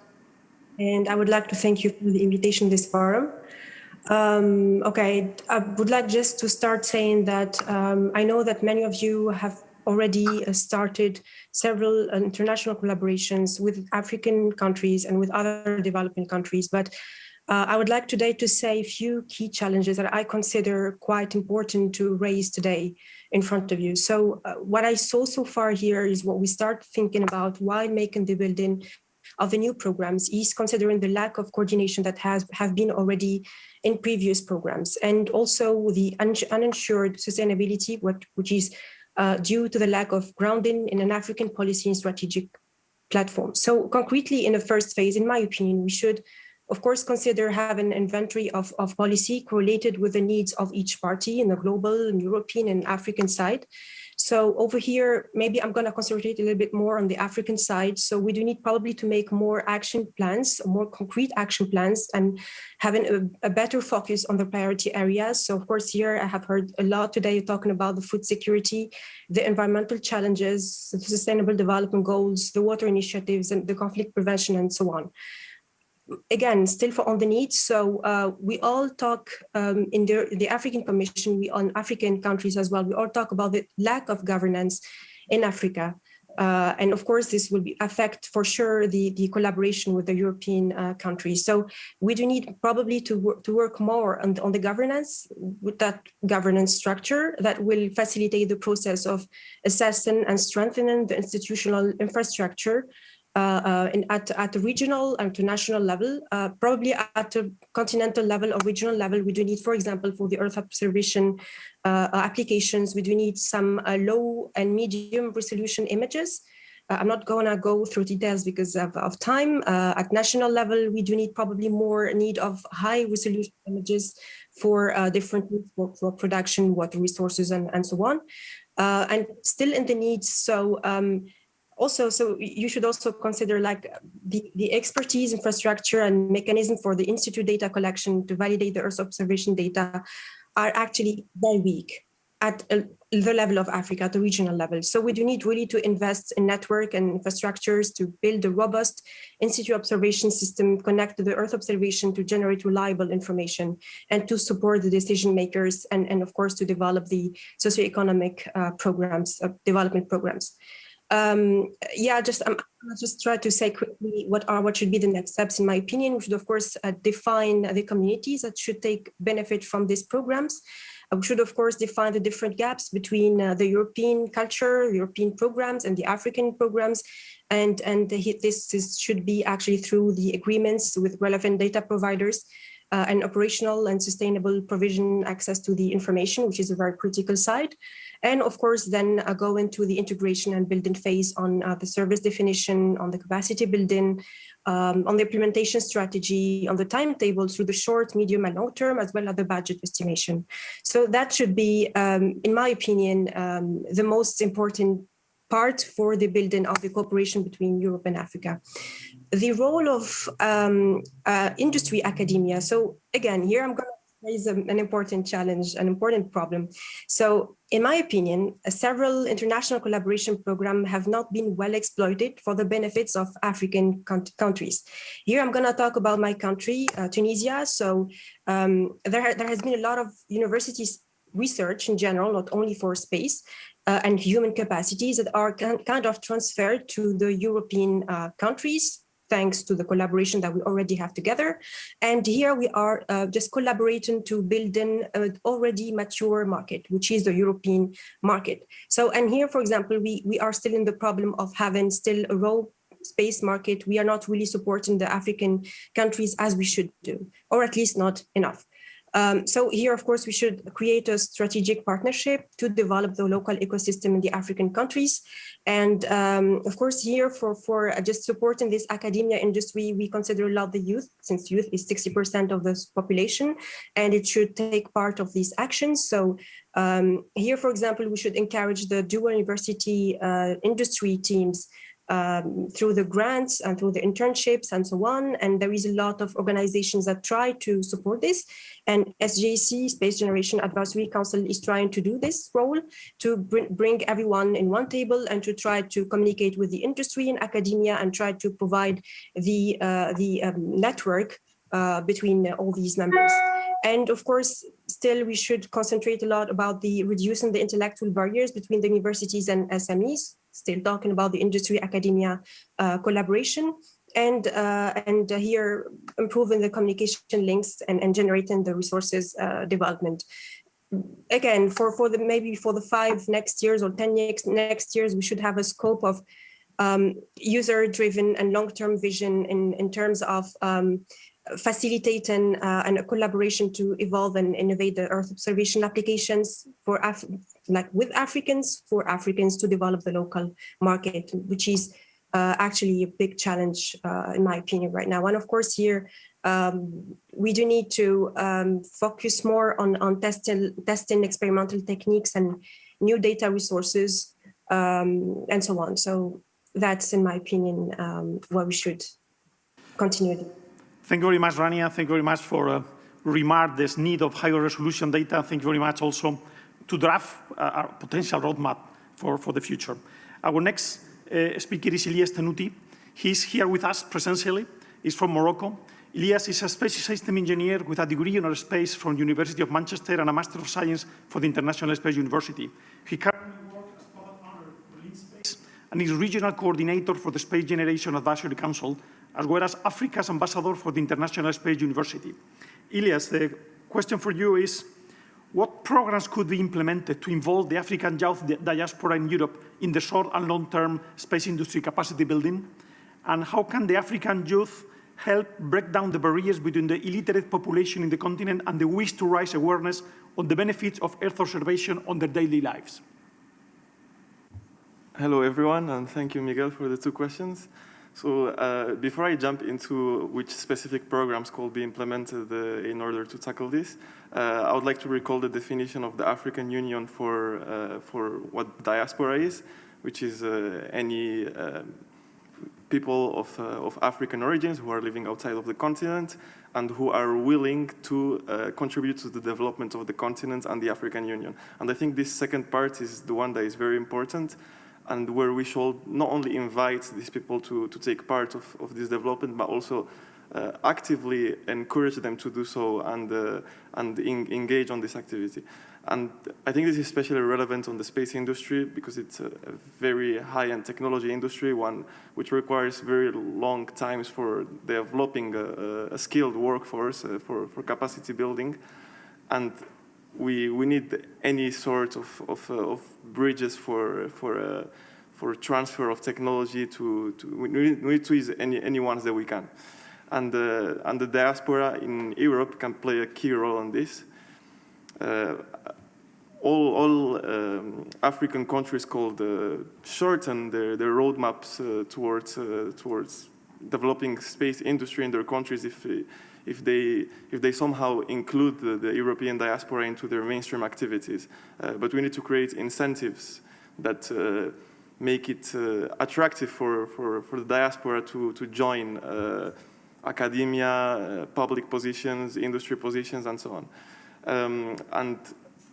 Speaker 8: And I would like to thank you for the invitation to this forum. Okay, I would like just to start saying that I know that many of you have already started several international collaborations with African countries and with other developing countries, but I would like today to say a few key challenges that I consider quite important to raise today in front of you. So what I saw so far here is what we start thinking about while making the building of the new programs is considering the lack of coordination that have been already in previous programs, and also the uninsured sustainability, which is due to the lack of grounding in an African policy and strategic platform. So concretely, in the first phase, in my opinion, we should of course, consider having an inventory of policy correlated with the needs of each party in the global, European, and African side. So over here, maybe I'm going to concentrate a little bit more on the African side. So we do need probably to make more action plans, more concrete action plans, and having a better focus on the priority areas. So of course, here I have heard a lot today talking about the food security, the environmental challenges, the sustainable development goals, the water initiatives, and the conflict prevention, and so on. Again, still for on the needs. So we all talk in the African Commission, we on African countries as well, we all talk about the lack of governance in Africa. And of course, this will affect for sure the collaboration with the European countries. So we do need probably to work more on the governance, with that governance structure that will facilitate the process of assessing and strengthening the institutional infrastructure at the regional and to national level, probably at a continental level or regional level. We do need, for example, for the Earth observation applications, we do need some low and medium resolution images. I'm not going to go through details because of time. At national level, we do need probably more need of high resolution images for different needs for production, water resources, and so on. And still in the needs, so also, so you should also consider like the expertise, infrastructure, and mechanism for the institute data collection to validate the Earth observation data are actually very weak at the level of Africa, at the regional level. So we do need really to invest in network and infrastructures to build a robust in-situ observation system, connect to the Earth observation to generate reliable information, and to support the decision makers, and of course to develop the socioeconomic programs, development programs. I'm just try to say quickly what should be the next steps. In my opinion, we should of course define the communities that should take benefit from these programs. We should of course define the different gaps between the European culture, European programs, and the African programs, and this should be actually through the agreements with relevant data providers. And operational and sustainable provision access to the information, which is a very critical side. And of course, then go into the integration and building phase on the service definition, on the capacity building, on the implementation strategy, on the timetable through the short, medium, and long term, as well as the budget estimation. So that should be, in my opinion, the most important part for the building of the cooperation between Europe and Africa. The role of industry academia. So again, here I'm going to raise an important challenge, an important problem. So in my opinion, several international collaboration programs have not been well exploited for the benefits of African countries. Here I'm going to talk about my country, Tunisia. So there has been a lot of universities research in general, not only for space, and human capacities that are kind of transferred to the European countries, thanks to the collaboration that we already have together. And here we are just collaborating to build an already mature market, which is the European market. So, and here, for example, we are still in the problem of having still a raw space market. We are not really supporting the African countries as we should do, or at least not enough. So here, of course, we should create a strategic partnership to develop the local ecosystem in the African countries. And of course, here for just supporting this academia industry, we consider a lot the youth, since youth is 60% of the population, and it should take part of these actions. So here, for example, we should encourage the dual university industry teams through the grants and through the internships and so on. And there is a lot of organizations that try to support this. And SJC, Space Generation Advisory Council, is trying to do this role to bring everyone in one table and to try to communicate with the industry and academia and try to provide the network between all these members. And of course, still we should concentrate a lot about the reducing the intellectual barriers between the universities and SMEs, still talking about the industry academia collaboration, and here improving the communication links and generating the resources development. Again, for the 5 next years or 10 next years, we should have a scope of user-driven and long-term vision in terms of facilitating and a collaboration to evolve and innovate the Earth observation applications for with Africans, for Africans to develop the local market, which is actually a big challenge in my opinion right now. And of course here, we do need to focus more on testing experimental techniques and new data resources and so on. So that's, in my opinion, what we should continue doing.
Speaker 7: Thank you very much, Rania. Thank you very much for remark this need of higher resolution data. Thank you very much also to draft our potential roadmap for the future. Our next speaker is Elias Tenuti. He's here with us presentially. He's from Morocco. Elias is a space system engineer with a degree in aerospace from the University of Manchester and a Master of Science for the International Space University. He currently works as product owner for Lean Space and is regional coordinator for the Space Generation Advisory Council, as well as Africa's ambassador for the International Space University. Elias, the question for you is, what programs could be implemented to involve the African youth diaspora in Europe in the short and long-term space industry capacity building? And how can the African youth help break down the barriers between the illiterate population in the continent and the wish to raise awareness on the benefits of Earth observation on their daily lives?
Speaker 9: Hello, everyone, and thank you, Miguel, for the 2 questions. So before I jump into which specific programs could be implemented in order to tackle this, I would like to recall the definition of the African Union for what diaspora is, which is any people of African origins who are living outside of the continent and who are willing to contribute to the development of the continent and the African Union. And I think this second part is the one that is very important, and where we should not only invite these people to take part of this development, but also actively encourage them to do so and engage on this activity. And I think this is especially relevant on the space industry because it's a very high-end technology industry, one which requires very long times for developing a skilled workforce for capacity building. And we need any sort of bridges for transfer of technology we need to use any ones that we can. And the diaspora in Europe can play a key role on this. All African countries could shorten their roadmaps towards developing space industry in their countries if they somehow include the European diaspora into their mainstream activities. But we need to create incentives that make it attractive for the diaspora to join academia, public positions, industry positions, and so on. And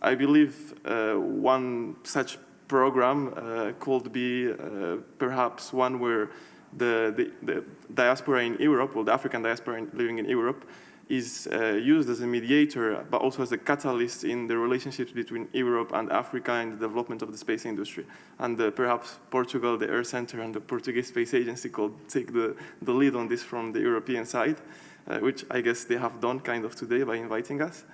Speaker 9: I believe one such program could be perhaps one where the diaspora in Europe, or the African diaspora living in Europe, is used as a mediator, but also as a catalyst in the relationships between Europe and Africa in the development of the space industry. And perhaps Portugal, the Air Center, and the Portuguese Space Agency could take the lead on this from the European side, which I guess they have done kind of today by inviting us.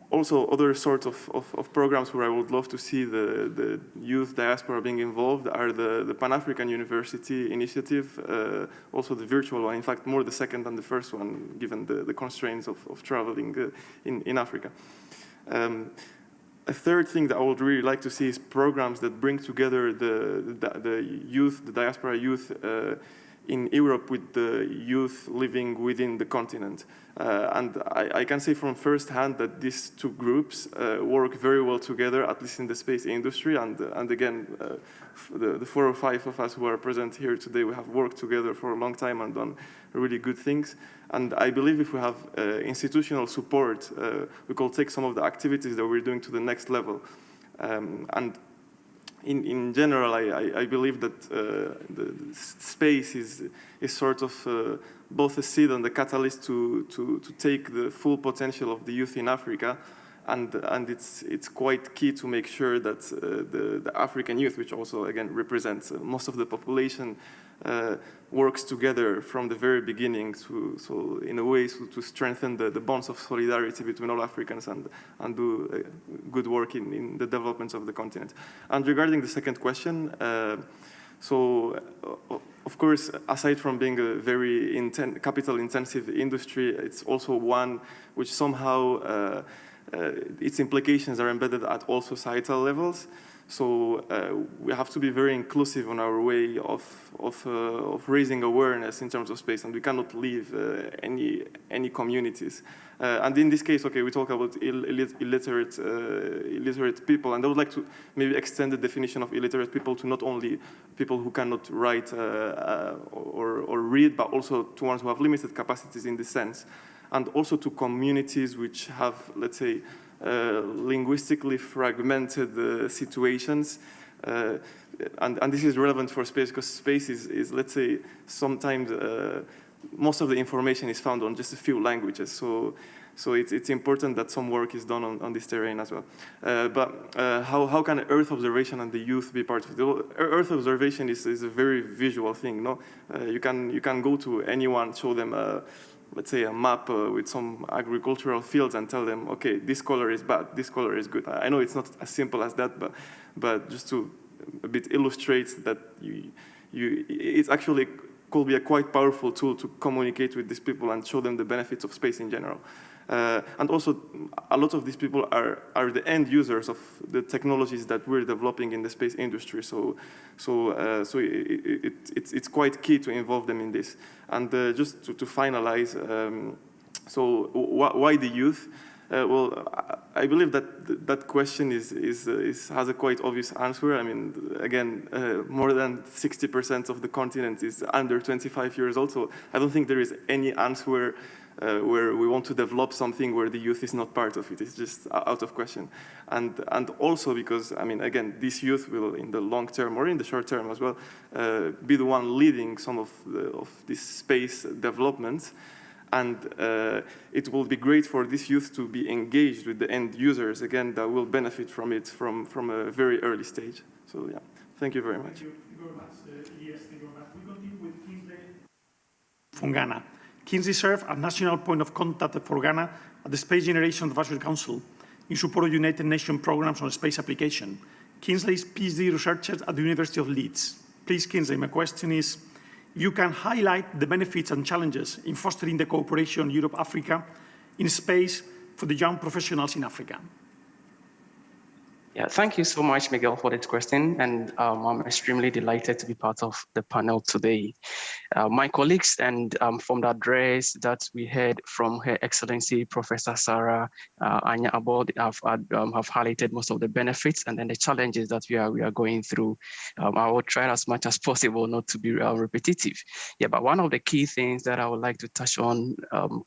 Speaker 9: Also, other sorts of programs where I would love to see the youth diaspora being involved are the Pan-African University Initiative, also the virtual one, in fact, more the second than the first one, given the constraints of traveling in Africa. A third thing that I would really like to see is programs that bring together the youth, the diaspora youth in Europe with the youth living within the continent. And I can say from first hand that these two groups work very well together, at least in the space industry. And again, the 4 or 5 of us who are present here today, we have worked together for a long time and done really good things. And I believe if we have institutional support, we could take some of the activities that we're doing to the next level. And in general, I believe that the space is sort of both a seed and the catalyst to take the full potential of the youth in Africa, and it's quite key to make sure that the African youth, which also again represents most of the population, works together from the very beginning so in a way to strengthen the bonds of solidarity between all Africans and do good work in the development of the continent. And regarding the second question, so of course, aside from being a very capital-intensive industry, it's also one which somehow its implications are embedded at all societal levels. So we have to be very inclusive on our way of raising awareness in terms of space, and we cannot leave any communities. And in this case, okay, we talk about illiterate people, and I would like to maybe extend the definition of illiterate people to not only people who cannot write or read, but also to ones who have limited capacities in this sense, and also to communities which have, let's say, linguistically fragmented situations. And this is relevant for space because space is let's say, sometimes most of the information is found on just a few languages. So it's important that some work is done on this terrain as well. But how can Earth observation and the youth be part of it? Earth observation is a very visual thing. No, you can go to anyone, show them let's say a map with some agricultural fields and tell them, okay, this color is bad, this color is good. I know it's not as simple as that, but just to a bit illustrate that it actually could be a quite powerful tool to communicate with these people and show them the benefits of space in general. And also, a lot of these people are the end users of the technologies that we're developing in the space industry. So it's quite key to involve them in this. And just to finalize, so why the youth? Well, I believe that question has a quite obvious answer. I mean, again, more than 60% of the continent is under 25 years old, so I don't think there is any answer where we want to develop something where the youth is not part of it. It's just out of question. And also because, I mean, again, this youth will, in the long term or in the short term as well, be the one leading some of this space development. And it will be great for this youth to be engaged with the end users, again, that will benefit from it from a very early stage. So yeah, thank you very much.
Speaker 7: Thank you very much, Elias. Thank you very much. We continue with Kingsley from Ghana. Kingsley served as national point of contact for Ghana at the Space Generation Advisory Council in support of United Nations programs on space application. Kingsley is PhD researcher at the University of Leeds. Please, Kingsley, my question is, you can highlight the benefits and challenges in fostering the cooperation Europe-Africa in space for the young professionals in Africa.
Speaker 10: Yeah, thank you so much, Miguel, for this question. And I'm extremely delighted to be part of the panel today. My colleagues and from the address that we heard from Her Excellency, Professor Sarah Anya Abod, have highlighted most of the benefits and then the challenges that we are going through. I will try as much as possible not to be repetitive. Yeah, but one of the key things that I would like to touch on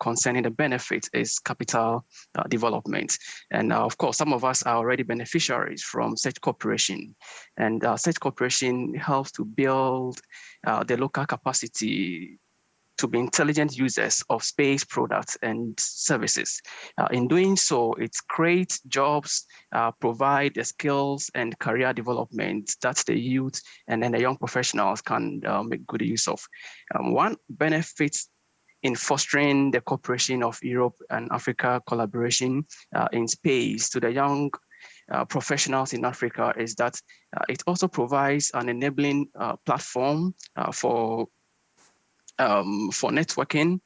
Speaker 10: concerning the benefits is capital development. And of course, some of us are already beneficiaries from such cooperation, and such cooperation helps to build the local capacity to be intelligent users of space products and services. In doing so, it creates jobs, provide the skills and career development that the youth and then the young professionals can make good use of. One benefit in fostering the cooperation of Europe and Africa collaboration in space to the young professionals in Africa is that it also provides an enabling platform for networking,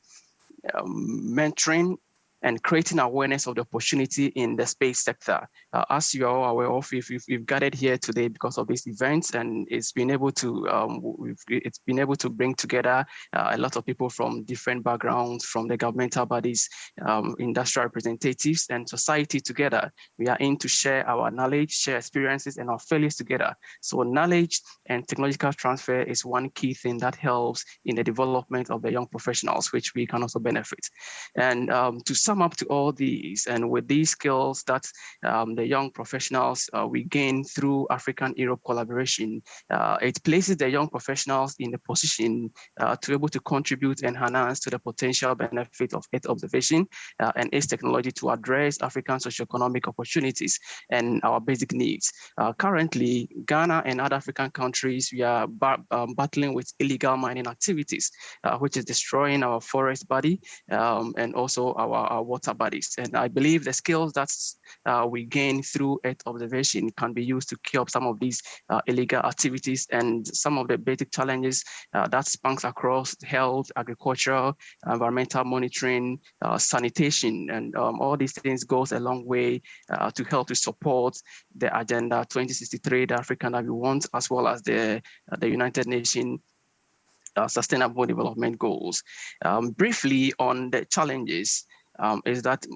Speaker 10: mentoring, and creating awareness of the opportunity in the space sector. As you are all aware of, we've gathered here today because of this event, and it's been able to bring together a lot of people from different backgrounds, from the governmental bodies, industrial representatives, and society together. We are in to share our knowledge, share experiences, and our failures together. So knowledge and technological transfer is one key thing that helps in the development of the young professionals, which we can also benefit. And to sum up to all these, and with these skills that the young professionals we gain through African-Europe collaboration, it places the young professionals in the position to be able to contribute and enhance to the potential benefit of Earth observation and its technology to address African socioeconomic opportunities and our basic needs. Currently, Ghana and other African countries, we are battling with illegal mining activities, which is destroying our forest body and also our water bodies. And I believe the skills that we gain through Earth observation can be used to curb some of these illegal activities and some of the basic challenges that spans across health, agriculture, environmental monitoring, sanitation, and all these things goes a long way to help to support the Agenda 2063, the African that we want, as well as the United Nations Sustainable Development Goals. Briefly on the challenges, is that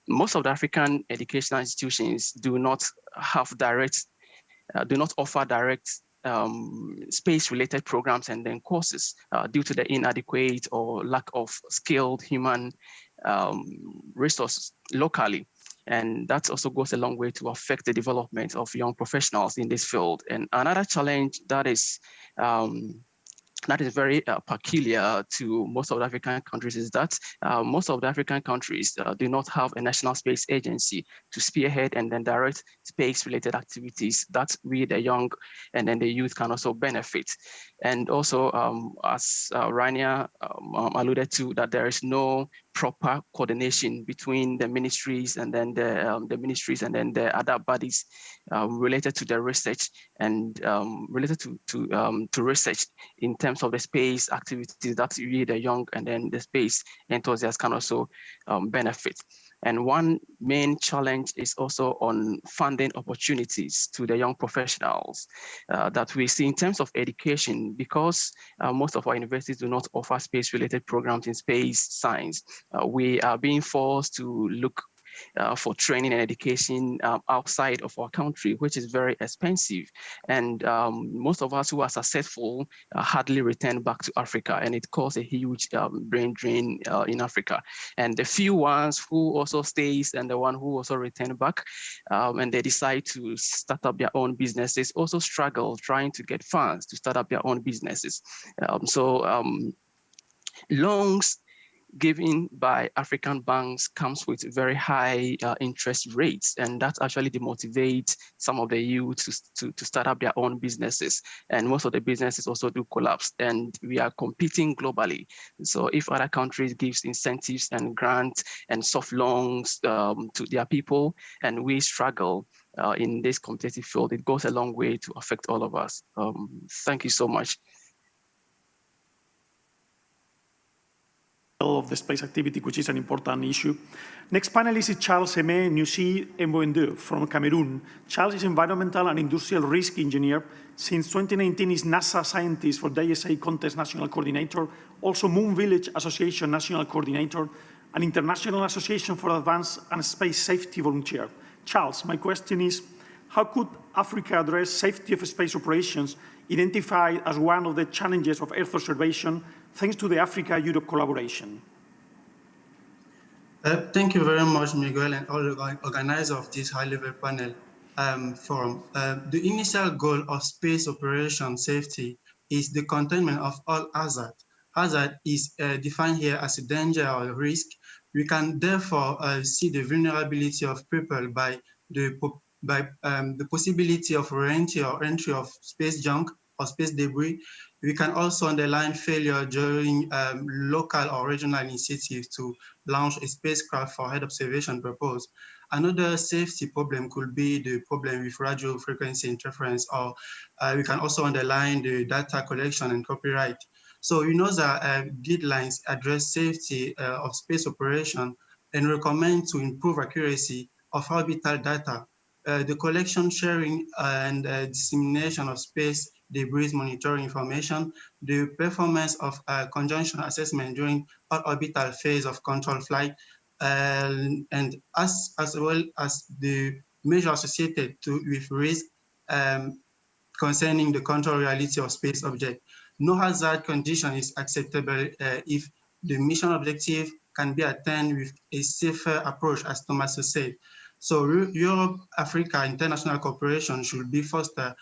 Speaker 10: most of the African educational institutions do not offer direct space-related programs and then courses due to the inadequate or lack of skilled human resources locally. And that also goes a long way to affect the development of young professionals in this field. And another challenge that is very peculiar to most of the African countries is that most of the African countries do not have a national space agency to spearhead and then direct space-related activities that we, the young and then the youth, can also benefit. And also, as Rania alluded to, that there is no proper coordination between the ministries and then the other bodies related to the research and related to research in terms of the space activities that really the young and then the space enthusiasts can also benefit. And one main challenge is also on funding opportunities to the young professionals that we see in terms of education, because most of our universities do not offer space-related programs in space science. We are being forced to look for training and education outside of our country, which is very expensive. And most of us who are successful hardly return back to Africa, and it causes a huge brain drain in Africa. And the few ones who also stays and the one who also return back and they decide to start up their own businesses also struggle trying to get funds to start up their own businesses. Loans given by African banks comes with very high interest rates, and that actually demotivates some of the youth to start up their own businesses. And most of the businesses also do collapse, and we are competing globally. So if other countries gives incentives and grants and soft loans to their people, and we struggle in this competitive field, it goes a long way to affect all of us. Thank you so much.
Speaker 7: Of the space activity, which is an important issue. Next panelist is Charles Aimé Nussi Mboende from Cameroon. Charles is environmental and industrial risk engineer. Since 2019, is NASA scientist for the ISA Contest National Coordinator, also Moon Village Association National Coordinator, and International Association for Advanced and Space Safety Volunteer. Charles, my question is, how could Africa address safety of space operations identified as one of the challenges of Earth observation thanks to the Africa-Europe collaboration?
Speaker 11: Thank you very much, Miguel, and all the organizers of this high-level panel forum. The initial goal of space operation safety is the containment of all hazard. Hazard is defined here as a danger or a risk. We can therefore see the vulnerability of people by the possibility of re-entry or entry of space junk or space debris. We can also underline failure during local or regional initiatives to launch a spacecraft for Earth observation purpose. Another safety problem could be the problem with radio frequency interference, or we can also underline the data collection and copyright. So we know that guidelines address safety of space operation and recommend to improve accuracy of orbital data. The collection, sharing, and dissemination of space debris monitoring information, the performance of conjunction assessment during orbital phase of control flight, and as well as the measure associated with risk concerning the control reality of space object. No hazard condition is acceptable if the mission objective can be attained with a safer approach, as Thomas said. So Europe-Africa international cooperation should be fostered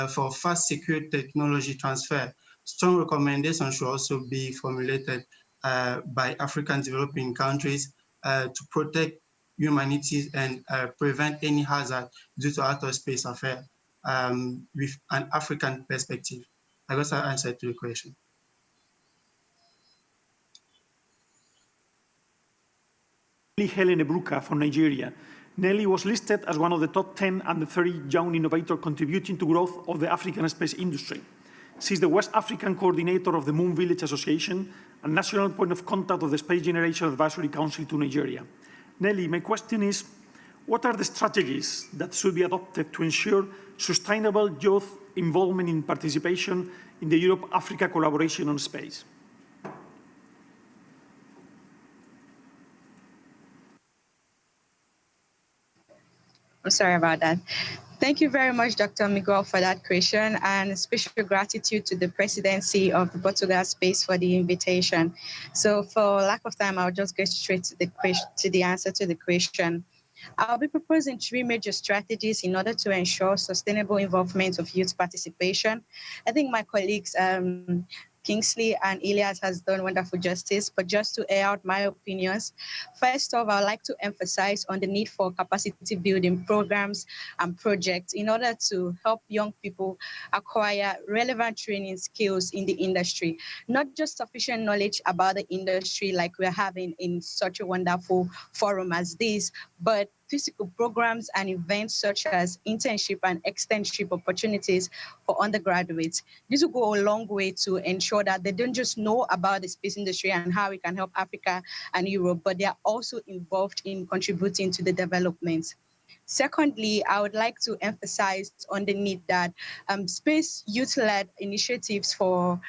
Speaker 11: for fast, secure technology transfer. Strong recommendations should also be formulated by African developing countries to protect humanity and prevent any hazard due to outer space affair with an African perspective. I guess I answered to the question.
Speaker 7: Helen Ebruka from Nigeria. Nelly was listed as one of the top 10 under 30 young innovators contributing to growth of the African space industry. She is the West African coordinator of the Moon Village Association and national point of contact of the Space Generation Advisory Council to Nigeria. Nelly, my question is, what are the strategies that should be adopted to ensure sustainable youth involvement in participation in the Europe-Africa collaboration on space?
Speaker 12: I'm sorry about that. Thank you very much, Dr. Miguel, for that question, and special gratitude to the presidency of the Portugal Space for the invitation. So for lack of time, I'll just get straight to the answer to the question. I'll be proposing 3 major strategies in order to ensure sustainable involvement of youth participation. I think my colleagues Kingsley and Elias has done wonderful justice, but just to air out my opinions, first off, I'd like to emphasize on the need for capacity building programs and projects in order to help young people acquire relevant training skills in the industry, not just sufficient knowledge about the industry like we're having in such a wonderful forum as this, but physical programs and events such as internship and externship opportunities for undergraduates. This will go a long way to ensure that they don't just know about the space industry and how it can help Africa and Europe, but they are also involved in contributing to the development. Secondly, I would like to emphasize on the need that space youth-led initiatives for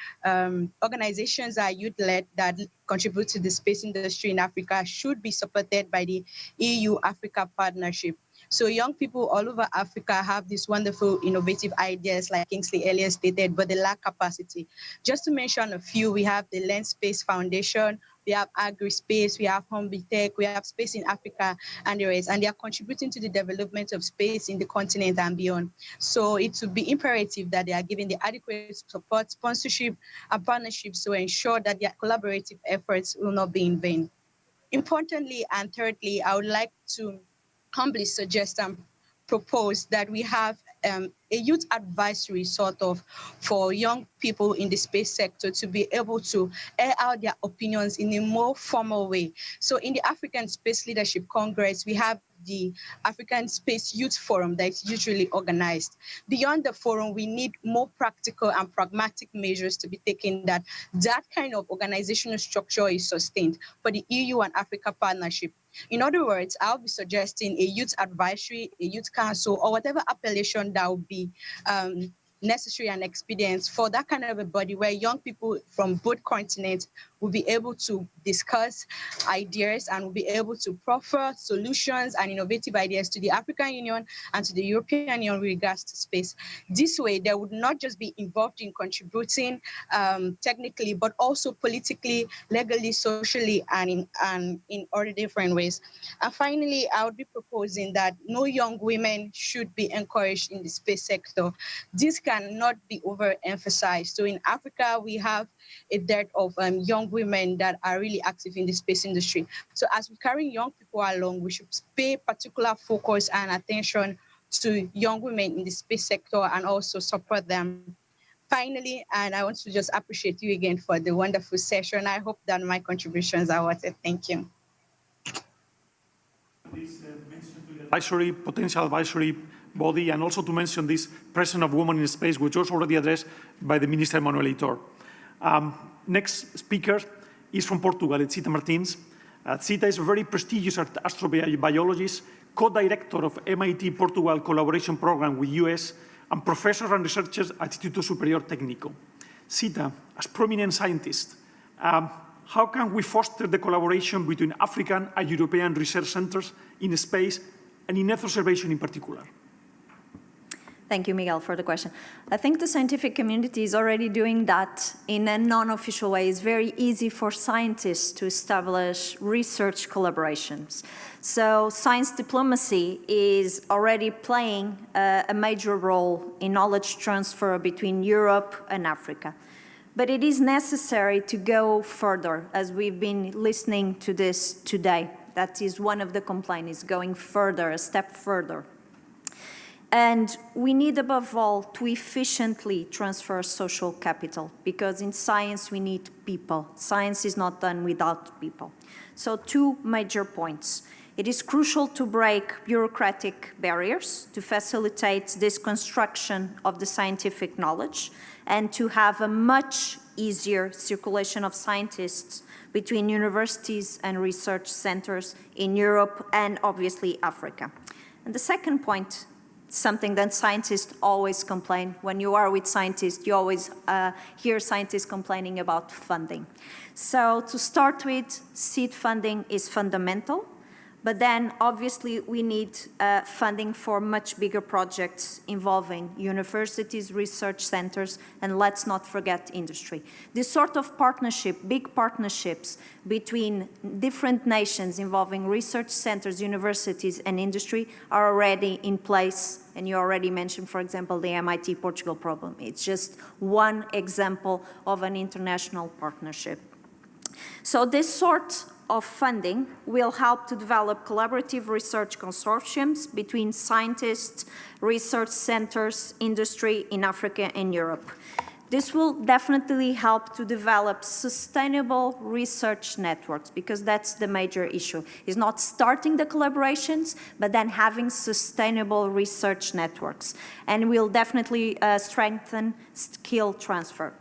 Speaker 12: organizations that are youth-led that contribute to the space industry in Africa should be supported by the EU-Africa partnership. So young people all over Africa have these wonderful, innovative ideas like Kingsley earlier stated, but they lack capacity. Just to mention a few, we have the Land Space Foundation, we have AgriSpace, we have HomeBitech, we have Space in Africa and the rest, and they are contributing to the development of space in the continent and beyond. So it would be imperative that they are given the adequate support, sponsorship, and partnerships to ensure that their collaborative efforts will not be in vain. Importantly, and thirdly, I would like to humbly suggest and propose that we have a youth advisory sort of for young people in the space sector to be able to air out their opinions in a more formal way. So in the African Space Leadership Congress, we have the African Space Youth Forum that is usually organized. Beyond the forum, we need more practical and pragmatic measures to be taken that kind of organizational structure is sustained for the EU and Africa partnership. In other words, I'll be suggesting a youth advisory, a youth council, or whatever appellation that would be necessary and expedient for that kind of a body where young people from both continents will be able to discuss ideas and will be able to proffer solutions and innovative ideas to the African Union and to the European Union with regards to space. This way, they would not just be involved in contributing technically, but also politically, legally, socially, and in other different ways. And finally, I would be proposing that no young women should be encouraged in the space sector. This cannot be overemphasized. So in Africa, we have a dearth of young women that are really active in the space industry. So as we carry young people along, we should pay particular focus and attention to young women in the space sector and also support them. Finally, and I want to just appreciate you again for the wonderful session. I hope that my contributions are worth it. Thank you.
Speaker 7: This mention to the potential advisory body, and also to mention this presence of women in space, which was already addressed by the Minister Manuel Heitor. Next speaker is from Portugal, it's Cita Martins. Cita is a very prestigious astrobiologist, co-director of MIT Portugal collaboration program with US, and professor and researcher at Instituto Superior Técnico. Cita, as prominent scientist, how can we foster the collaboration between African and European research centers in space and in Earth observation in particular?
Speaker 13: Thank you, Miguel, for the question. I think the scientific community is already doing that in a non-official way. It's very easy for scientists to establish research collaborations. So science diplomacy is already playing a major role in knowledge transfer between Europe and Africa. But it is necessary to go further, as we've been listening to this today. That is one of the complaints, going further, a step further. And we need, above all, to efficiently transfer social capital, because in science we need people. Science is not done without people. So 2 major points. It is crucial to break bureaucratic barriers, to facilitate this construction of the scientific knowledge, and to have a much easier circulation of scientists between universities and research centers in Europe and obviously Africa. And the second point, something that scientists always complain. When you are with scientists, you always hear scientists complaining about funding. So to start with, seed funding is fundamental, But then, obviously, we need funding for much bigger projects involving universities, research centers, and let's not forget industry. This sort of partnership, big partnerships between different nations involving research centers, universities, and industry are already in place. And you already mentioned, for example, the MIT Portugal problem. It's just one example of an international partnership. So this sort of funding will help to develop collaborative research consortiums between scientists, research centers, industry in Africa and Europe. This will definitely help to develop sustainable research networks, because that's the major issue. It's not starting the collaborations, but then having sustainable research networks. And will definitely strengthen skill transfer.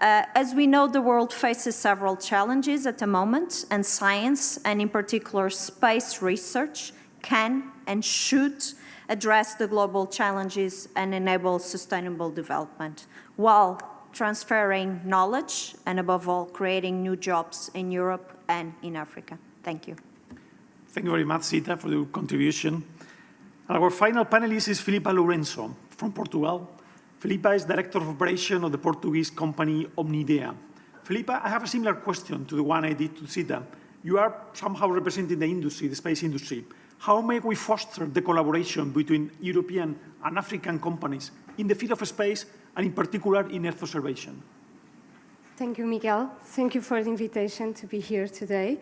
Speaker 13: As we know, the world faces several challenges at the moment, and science, and in particular space research, can and should address the global challenges and enable sustainable development, while transferring knowledge and, above all, creating new jobs in Europe and in Africa. Thank you.
Speaker 7: Thank you very much, Zita, for your contribution. Our final panelist is Filipa Lourenço from Portugal. Filipa is Director of Operation of the Portuguese company Omnidea. Filipa, I have a similar question to the one I did to Zita. You are somehow representing the industry, the space industry. How may we foster the collaboration between European and African companies in the field of space, and in particular in Earth observation?
Speaker 14: Thank you, Miguel. Thank you for the invitation to be here today.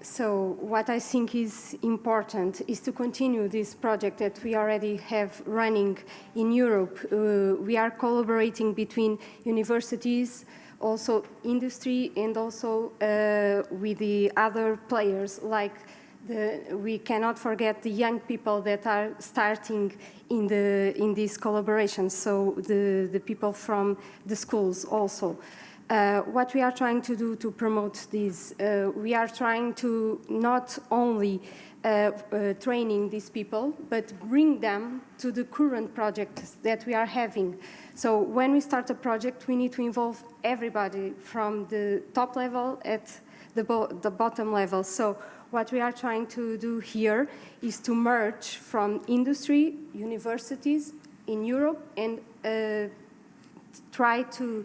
Speaker 14: So what I think is important is to continue this project that we already have running in Europe. We are collaborating between universities, also industry, and also with the other players, like we cannot forget the young people that are starting in this collaboration, so the people from the schools also. What we are trying to do to promote this, we are trying to not only training these people, but bring them to the current projects that we are having. So when we start a project, we need to involve everybody from the top level at the bottom level. So what we are trying to do here is to merge from industry, universities in Europe, and try to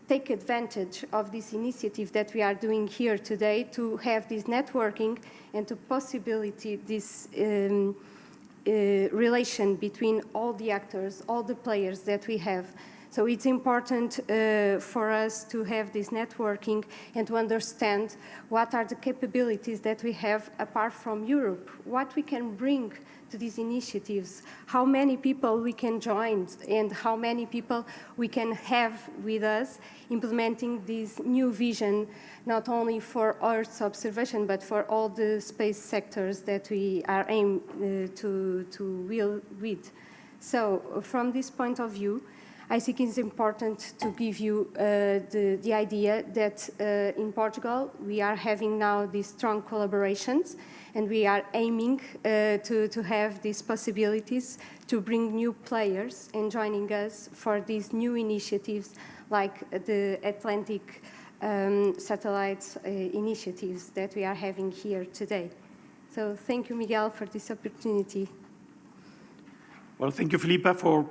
Speaker 14: take advantage of this initiative that we are doing here today to have this networking and to possibility this relation between all the actors, all the players that we have. So it's important for us to have this networking and to understand what are the capabilities that we have apart from Europe, what we can bring to these initiatives, how many people we can join, and how many people we can have with us implementing this new vision, not only for Earth observation, but for all the space sectors that we are aimed to deal with. So from this point of view, I think it's important to give you the idea that in Portugal, we are having now these strong collaborations, and we are aiming to have these possibilities to bring new players and joining us for these new initiatives like the Atlantic satellite initiatives that we are having here today. So thank you, Miguel, for this opportunity.
Speaker 7: Well, thank you, Filipa, for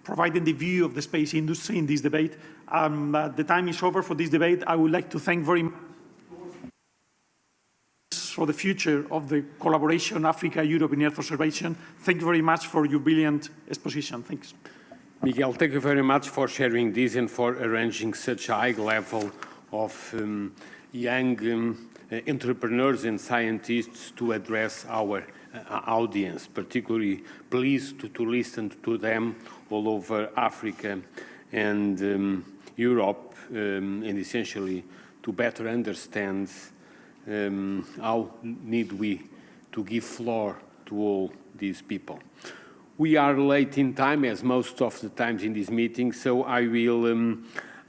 Speaker 7: providing the view of the space industry in this debate. The time is over for this debate. I would like to thank very much for the future of the collaboration Africa-Europe in Earth observation. Thank you very much for your brilliant exposition. Thanks.
Speaker 2: Miguel, thank you very much for sharing this and for arranging such a high level of young entrepreneurs and scientists to address our audience, particularly pleased to listen to them all over Africa and Europe, and essentially to better understand how need we to give floor to all these people. We are late in time, as most of the times in this meeting, so I will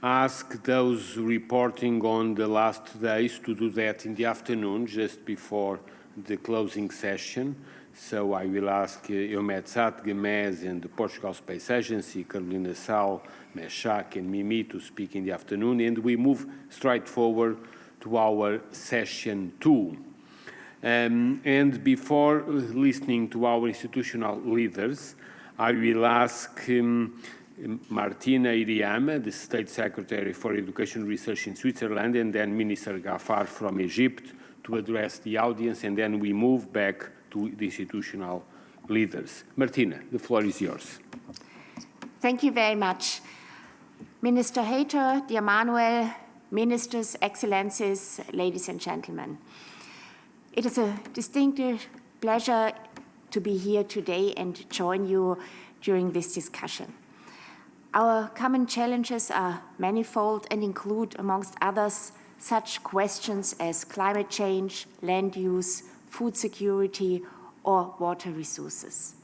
Speaker 2: ask those reporting on the last days to do that in the afternoon, just before the closing session. So I will ask Eumetsat, Gemez, and the Portugal Space Agency, Carolina Sal, Meshach, and Mimi to speak in the afternoon, and we move straight forward to to our session 2. And before listening to our institutional leaders, I will ask Martina Iriama, the State Secretary for Education Research in Switzerland, and then Minister Ghaffar from Egypt to address the audience, and then we move back to the institutional leaders. Martina, the floor is yours.
Speaker 15: Thank you very much. Minister Hayter, dear Manuel, Ministers, Excellencies, ladies and gentlemen. It is a distinct pleasure to be here today and join you during this discussion. Our common challenges are manifold and include, amongst others, such questions as climate change, land use, food security, or water resources.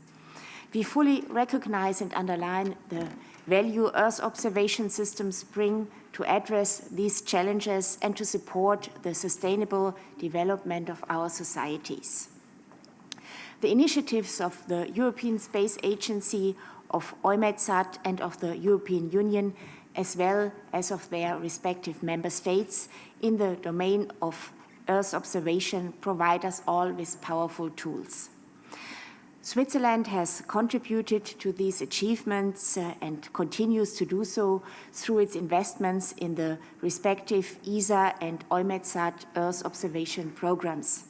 Speaker 15: We fully recognize and underline the value Earth observation systems bring to address these challenges and to support the sustainable development of our societies. The initiatives of the European Space Agency, of EUMETSAT, and of the European Union, as well as of their respective member states in the domain of Earth observation, provide us all with powerful tools. Switzerland has contributed to these achievements and continues to do so through its investments in the respective ESA and EUMETSAT Earth observation programs.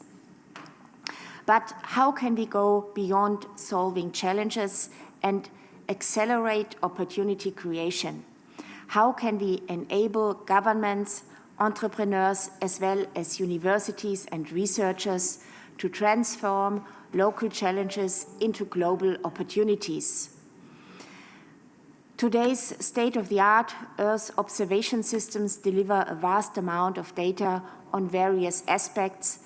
Speaker 15: But how can we go beyond solving challenges and accelerate opportunity creation? How can we enable governments, entrepreneurs, as well as universities and researchers to transform local challenges into global opportunities? Today's state-of-the-art Earth observation systems deliver a vast amount of data on various aspects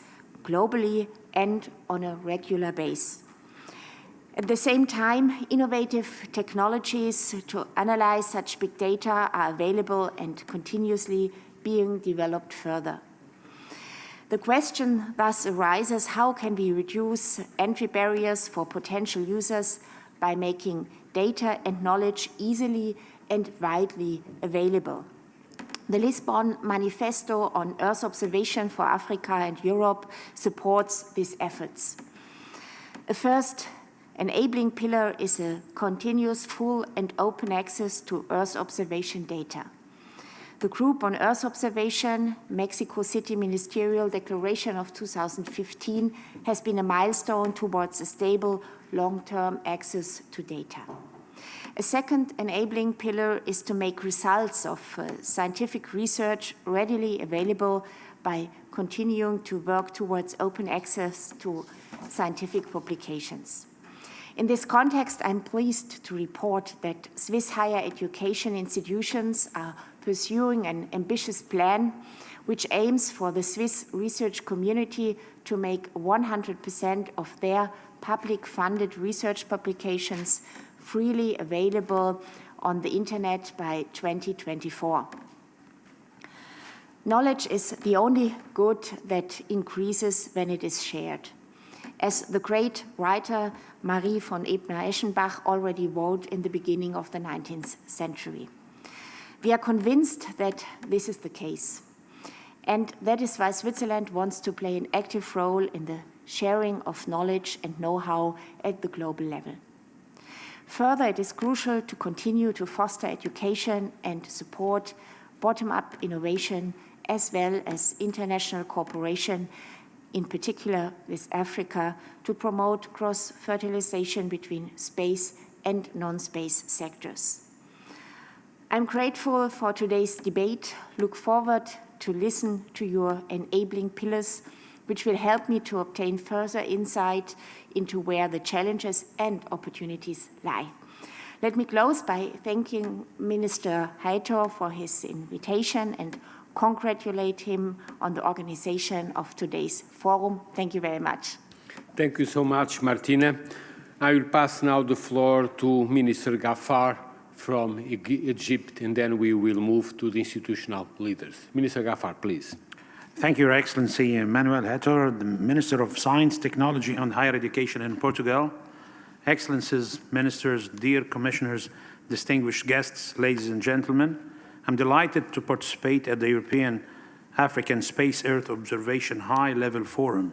Speaker 15: globally and on a regular basis. At the same time, innovative technologies to analyze such big data are available and continuously being developed further. The question thus arises, how can we reduce entry barriers for potential users by making data and knowledge easily and widely available? The Lisbon Manifesto on Earth observation for Africa and Europe supports these efforts. A first enabling pillar is a continuous, full and open access to Earth observation data. The Group on Earth Observation, Mexico City Ministerial Declaration of 2015, has been a milestone towards a stable, long-term access to data. A second enabling pillar is to make results of scientific research readily available by continuing to work towards open access to scientific publications. In this context, I'm pleased to report that Swiss higher education institutions are pursuing an ambitious plan which aims for the Swiss research community to make 100% of their public-funded research publications freely available on the internet by 2024. Knowledge is the only good that increases when it is shared. As the great writer Marie von Ebner-Eschenbach already wrote in the beginning of the 19th century. We are convinced that this is the case. And that is why Switzerland wants to play an active role in the sharing of knowledge and know-how at the global level. Further, it is crucial to continue to foster education and support bottom-up innovation as well as international cooperation, in particular with Africa, to promote cross-fertilization between space and non-space sectors. I'm grateful for today's debate, look forward to listen to your enabling pillars, which will help me to obtain further insight into where the challenges and opportunities lie. Let me close by thanking Minister Hayter for his invitation and congratulate him on the organization of today's forum. Thank you very much.
Speaker 2: Thank you so much, Martina. I will pass now the floor to Minister Ghaffar from Egypt, and then we will move to the institutional leaders. Minister Ghaffar, please.
Speaker 16: Thank you, Your Excellency Manuel Hayter, the Minister of Science, Technology and Higher Education in Portugal. Excellencies, Ministers, dear Commissioners, distinguished guests, ladies and gentlemen, I'm delighted to participate at the European African Space Earth Observation High-Level Forum,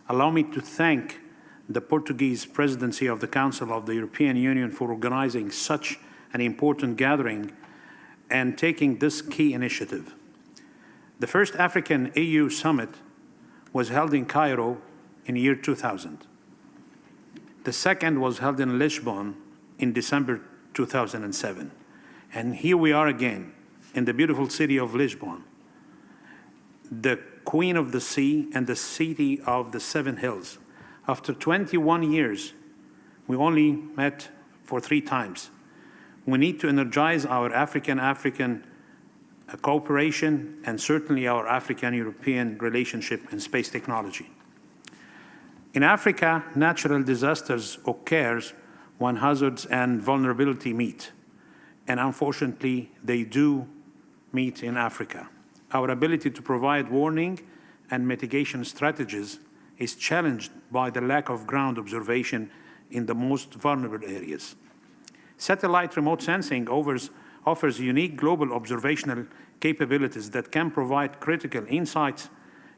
Speaker 16: allow me to thank the Portuguese presidency of the Council of the European Union for organizing such an important gathering and taking this key initiative. The first African-EU summit was held in Cairo in the year 2000. The second was held in Lisbon in December 2007. And here we are again in the beautiful city of Lisbon, the Queen of the Sea and the City of the Seven Hills. After 21 years, we only met for 3 times. We need to energize our African cooperation and certainly our African-European relationship in space technology. In Africa, natural disasters occurs when hazards and vulnerability meet. And unfortunately, they do meet in Africa. Our ability to provide warning and mitigation strategies is challenged by the lack of ground observation in the most vulnerable areas. Satellite remote sensing offers unique global observational capabilities that can provide critical insights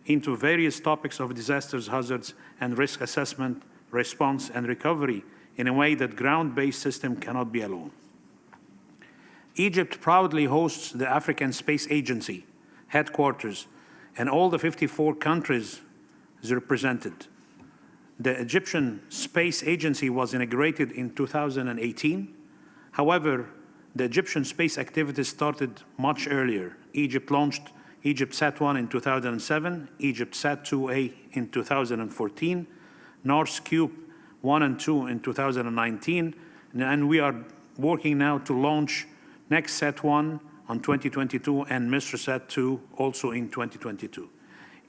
Speaker 16: into various topics of disasters, hazards, and risk assessment, response, and recovery in a way that ground-based system cannot be alone. Egypt proudly hosts the African Space Agency headquarters, and all the 54 countries is represented. The Egyptian Space Agency was inaugurated in 2018. However, the Egyptian space activities started much earlier. Egypt launched EgyptSat-1 in 2007, EgyptSat-2A in 2014, NARS-CUBE 1 and 2 in 2019, and we are working now to launch NextSat-1 on 2022 and MISRSat-2 also in 2022.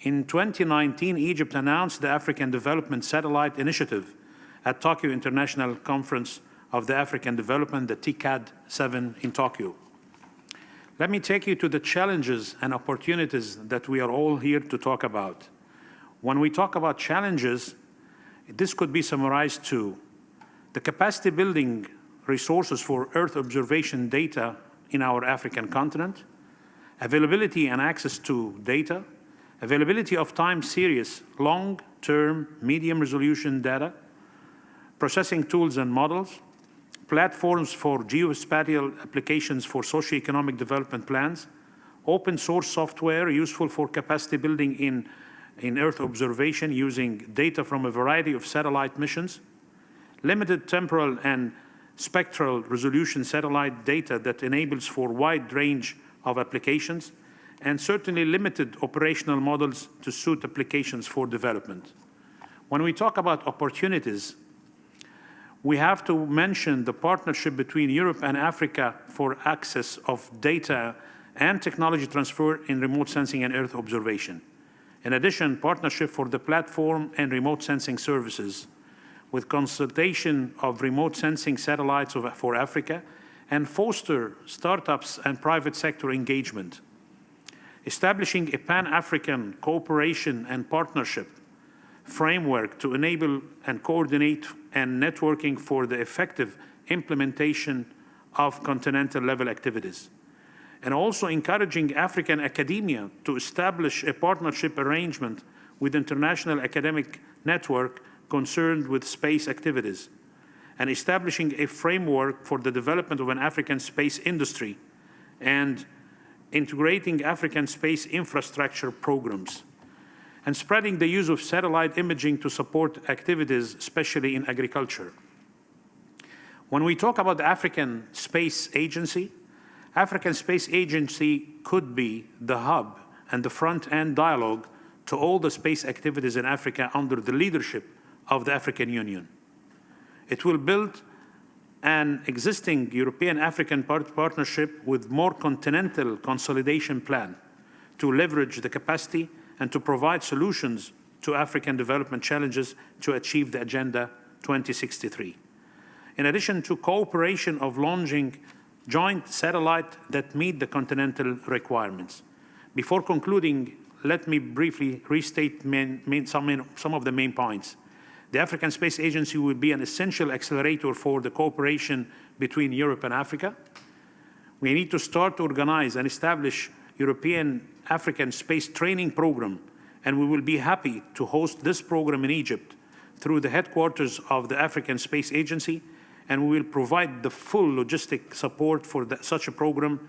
Speaker 16: In 2019, Egypt announced the African Development Satellite Initiative at Tokyo International Conference of the African Development, the TICAD-7 in Tokyo. Let me take you to the challenges and opportunities that we are all here to talk about. When we talk about challenges, this could be summarized to the capacity building resources for Earth observation data in our African continent, availability and access to data, availability of time series, long-term, medium-resolution data, processing tools and models, platforms for geospatial applications for socioeconomic development plans, open source software useful for capacity building in Earth observation using data from a variety of satellite missions, limited temporal and spectral resolution satellite data that enables for wide range of applications, and certainly limited operational models to suit applications for development. When we talk about opportunities, we have to mention the partnership between Europe and Africa for access of data and technology transfer in remote sensing and Earth observation. In addition, partnership for the platform and remote sensing services with consultation of remote sensing satellites for Africa and foster startups and private sector engagement. Establishing a Pan-African cooperation and partnership framework to enable and coordinate and networking for the effective implementation of continental level activities. And also encouraging African academia to establish a partnership arrangement with international academic network concerned with space activities, and establishing a framework for the development of an African space industry and integrating African space infrastructure programs, and spreading the use of satellite imaging to support activities, especially in agriculture. When we talk about the African Space Agency, African Space Agency could be the hub and the front-end dialogue to all the space activities in Africa under the leadership of the African Union. It will build an existing European-African partnership with more continental consolidation plan to leverage the capacity and to provide solutions to African development challenges to achieve the Agenda 2063. In addition to cooperation of launching joint satellite that meet the continental requirements. Before concluding, let me briefly restate some of the main points. The African Space Agency will be an essential accelerator for the cooperation between Europe and Africa. We need to start to organize and establish European African Space Training Program, and we will be happy to host this program in Egypt through the headquarters of the African Space Agency, and we will provide the full logistic support for such a program,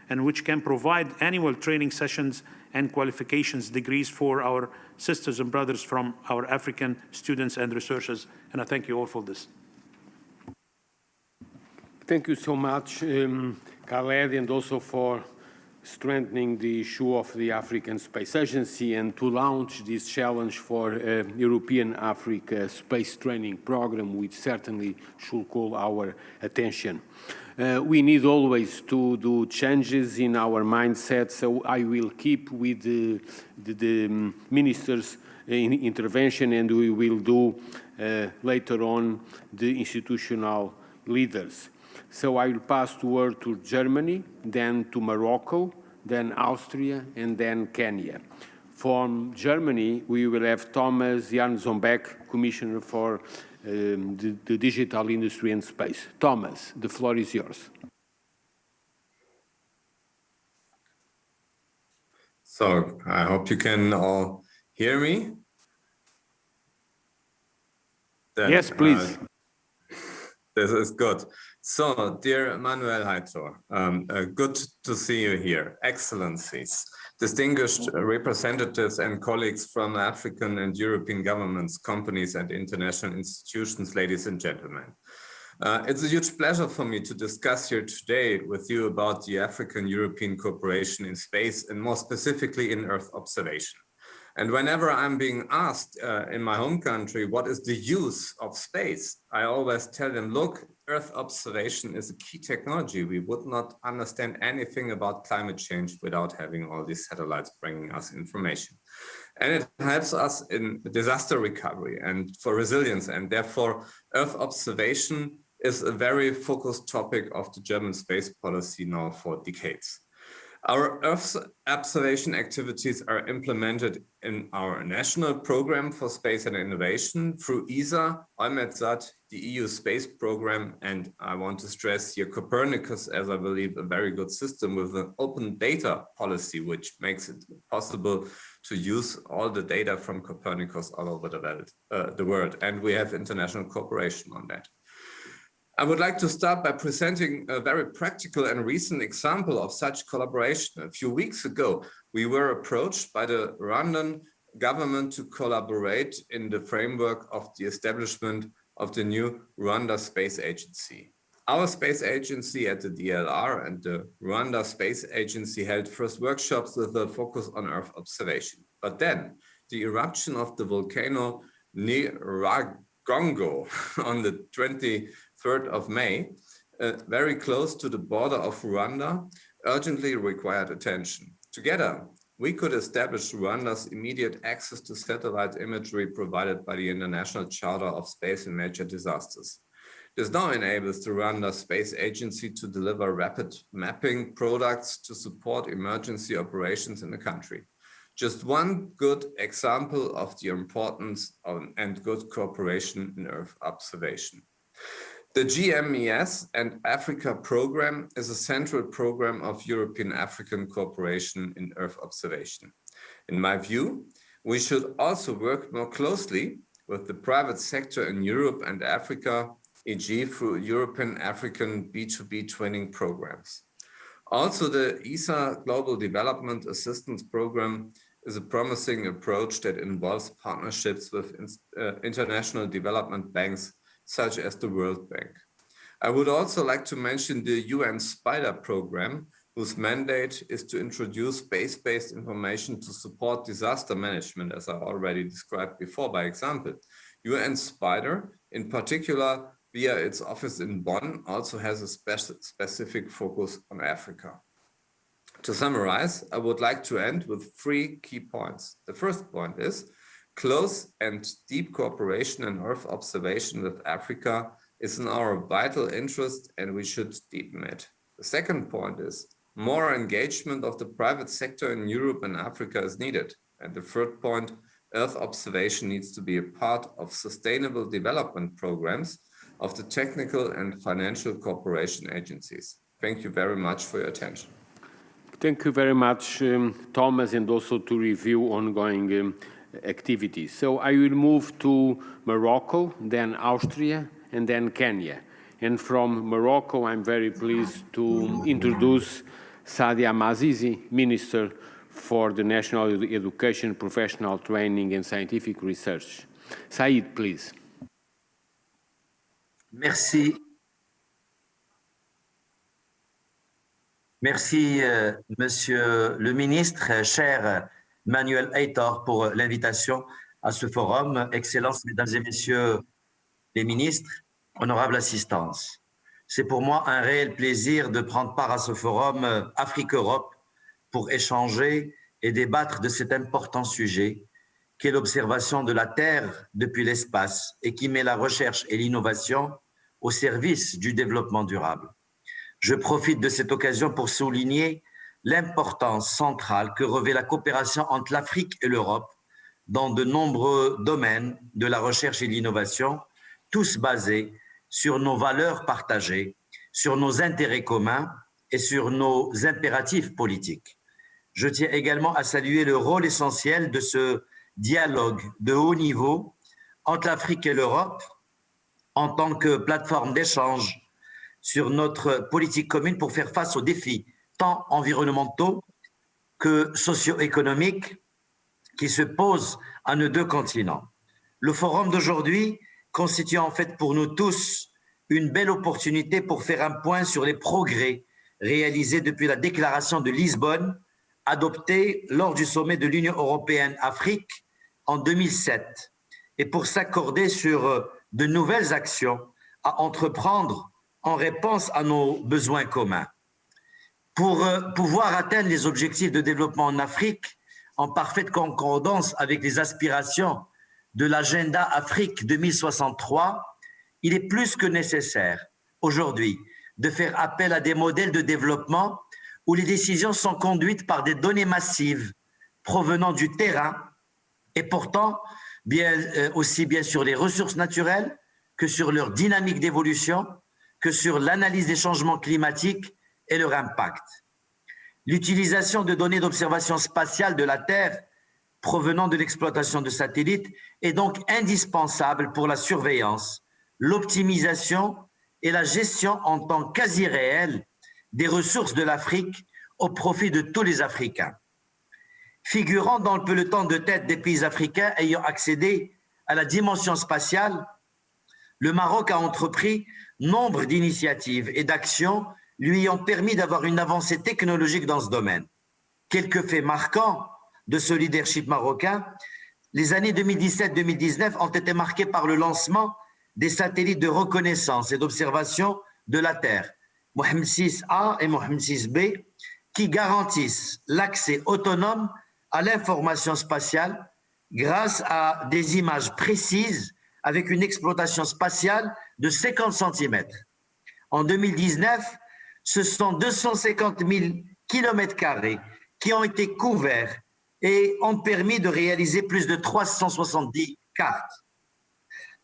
Speaker 16: and which can provide annual training sessions and qualifications degrees for our sisters and brothers from our African students and researchers. And I thank you all for this.
Speaker 2: Thank you so much, Khaled, and also for strengthening the issue of the African Space Agency and to launch this challenge for European Africa Space Training Program, which certainly should call our attention. We need always to do changes in our mindset, so I will keep with the ministers' intervention, and we will do later on the institutional leaders. So I will pass the word to Germany, then to Morocco, then Austria, and then Kenya. From Germany, we will have Thomas Janzonbeck, Commissioner for the Digital Industry and Space. Thomas, the floor is yours.
Speaker 17: So I hope you can all hear me. Then,
Speaker 2: yes, please.
Speaker 17: This is good. So, dear Manuel Heitor, good to see you here. Excellencies, distinguished representatives and colleagues from African and European governments, companies and international institutions, ladies and gentlemen. It's a huge pleasure for me to discuss here today with you about the African-European cooperation in space, and more specifically in Earth observation. And whenever I'm being asked in my home country, what is the use of space? I always tell them, look, Earth observation is a key technology. We would not understand anything about climate change without having all these satellites bringing us information. And it helps us in disaster recovery and for resilience. And therefore, Earth observation is a very focused topic of the German space policy now for decades. Our Earth observation activities are implemented in our national program for space and innovation through ESA, EUMETSAT, the EU space program, and I want to stress here Copernicus as I believe a very good system with an open data policy, which makes it possible to use all the data from Copernicus all over the world. And we have international cooperation on that. I would like to start by presenting a very practical and recent example of such collaboration. A few weeks ago, we were approached by the Rwandan government to collaborate in the framework of the establishment of the new Rwanda Space Agency. Our space agency at the DLR and the Rwanda Space Agency held first workshops with a focus on Earth observation. But then the eruption of the volcano Nyiragongo on the 23rd of May, very close to the border of Rwanda, urgently required attention. Together, we could establish Rwanda's immediate access to satellite imagery provided by the International Charter of Space and Major Disasters. This now enables the Rwanda Space Agency to deliver rapid mapping products to support emergency operations in the country. Just one good example of the importance of and good cooperation in Earth observation. The GMES and Africa program is a central program of European-African cooperation in Earth observation. In my view, we should also work more closely with the private sector in Europe and Africa, e.g. through European-African B2B training programs. Also, the ESA Global Development Assistance Program is a promising approach that involves partnerships with international development banks such as the World Bank. I would also like to mention the UN SPIDER program, whose mandate is to introduce space-based information to support disaster management, as I already described before by example. UN SPIDER, in particular via its office in Bonn, also has a specific focus on Africa. To summarize, I would like to end with 3 key points. The first point is, close and deep cooperation in Earth observation with Africa is in our vital interest and we should deepen it. The second point is more engagement of the private sector in Europe and Africa is needed. And the third point, Earth observation needs to be a part of sustainable development programs of the technical and financial cooperation agencies. Thank you very much for your attention.
Speaker 2: Thank you very much, Thomas, and also to review ongoing activities. So I will move to Morocco, then Austria, and then Kenya. And from Morocco, I'm very pleased to introduce Sadia Mazizi, Minister for the National Education, Professional Training and Scientific Research. Said, please.
Speaker 18: Merci. Merci, Monsieur le Ministre, cher Manuel Heitor, pour l'invitation à ce forum. Excellences, Mesdames et Messieurs les ministres, honorable assistance. C'est pour moi un réel plaisir de prendre part à ce forum Afrique-Europe pour échanger et débattre de cet important sujet qu'est l'observation de la Terre depuis l'espace et qui met la recherche et l'innovation au service du développement durable. Je profite de cette occasion pour souligner l'importance centrale que revêt la coopération entre l'Afrique et l'Europe dans de nombreux domaines de la recherche et de l'innovation, tous basés sur nos valeurs partagées, sur nos intérêts communs et sur nos impératifs politiques. Je tiens également à saluer le rôle essentiel de ce dialogue de haut niveau entre l'Afrique et l'Europe en tant que plateforme d'échange sur notre politique commune pour faire face aux défis tant environnementaux que socio-économiques qui se posent à nos deux continents. Le forum d'aujourd'hui constitue en fait pour nous tous une belle opportunité pour faire un point sur les progrès réalisés depuis la déclaration de Lisbonne adoptée lors du sommet de l'Union européenne-Afrique en 2007 et pour s'accorder sur de nouvelles actions à entreprendre en réponse à nos besoins communs. Pour pouvoir atteindre les objectifs de développement en Afrique, en parfaite concordance avec les aspirations de l'agenda Afrique 2063, il est plus que nécessaire aujourd'hui de faire appel à des modèles de développement où les décisions sont conduites par des données massives provenant du terrain et portant aussi bien sur les ressources naturelles que sur leur dynamique d'évolution, que sur l'analyse des changements climatiques et leur impact. L'utilisation de données d'observation spatiale de la Terre provenant de l'exploitation de satellites est donc indispensable pour la surveillance, l'optimisation et la gestion en temps quasi réel des ressources de l'Afrique au profit de tous les Africains. Figurant dans le peloton de tête des pays africains ayant accédé à la dimension spatiale, le Maroc a entrepris nombre d'initiatives et d'actions lui ayant permis d'avoir une avancée technologique dans ce domaine. Quelques faits marquants de ce leadership marocain, les années 2017-2019 ont été marquées par le lancement des satellites de reconnaissance et d'observation de la Terre, Mohamed 6A et Mohamed 6B, qui garantissent l'accès autonome à l'information spatiale grâce à des images précises avec une exploitation spatiale de 50 cm. En 2019, ce sont 250 000 km² qui ont été couverts et ont permis de réaliser plus de 370 cartes.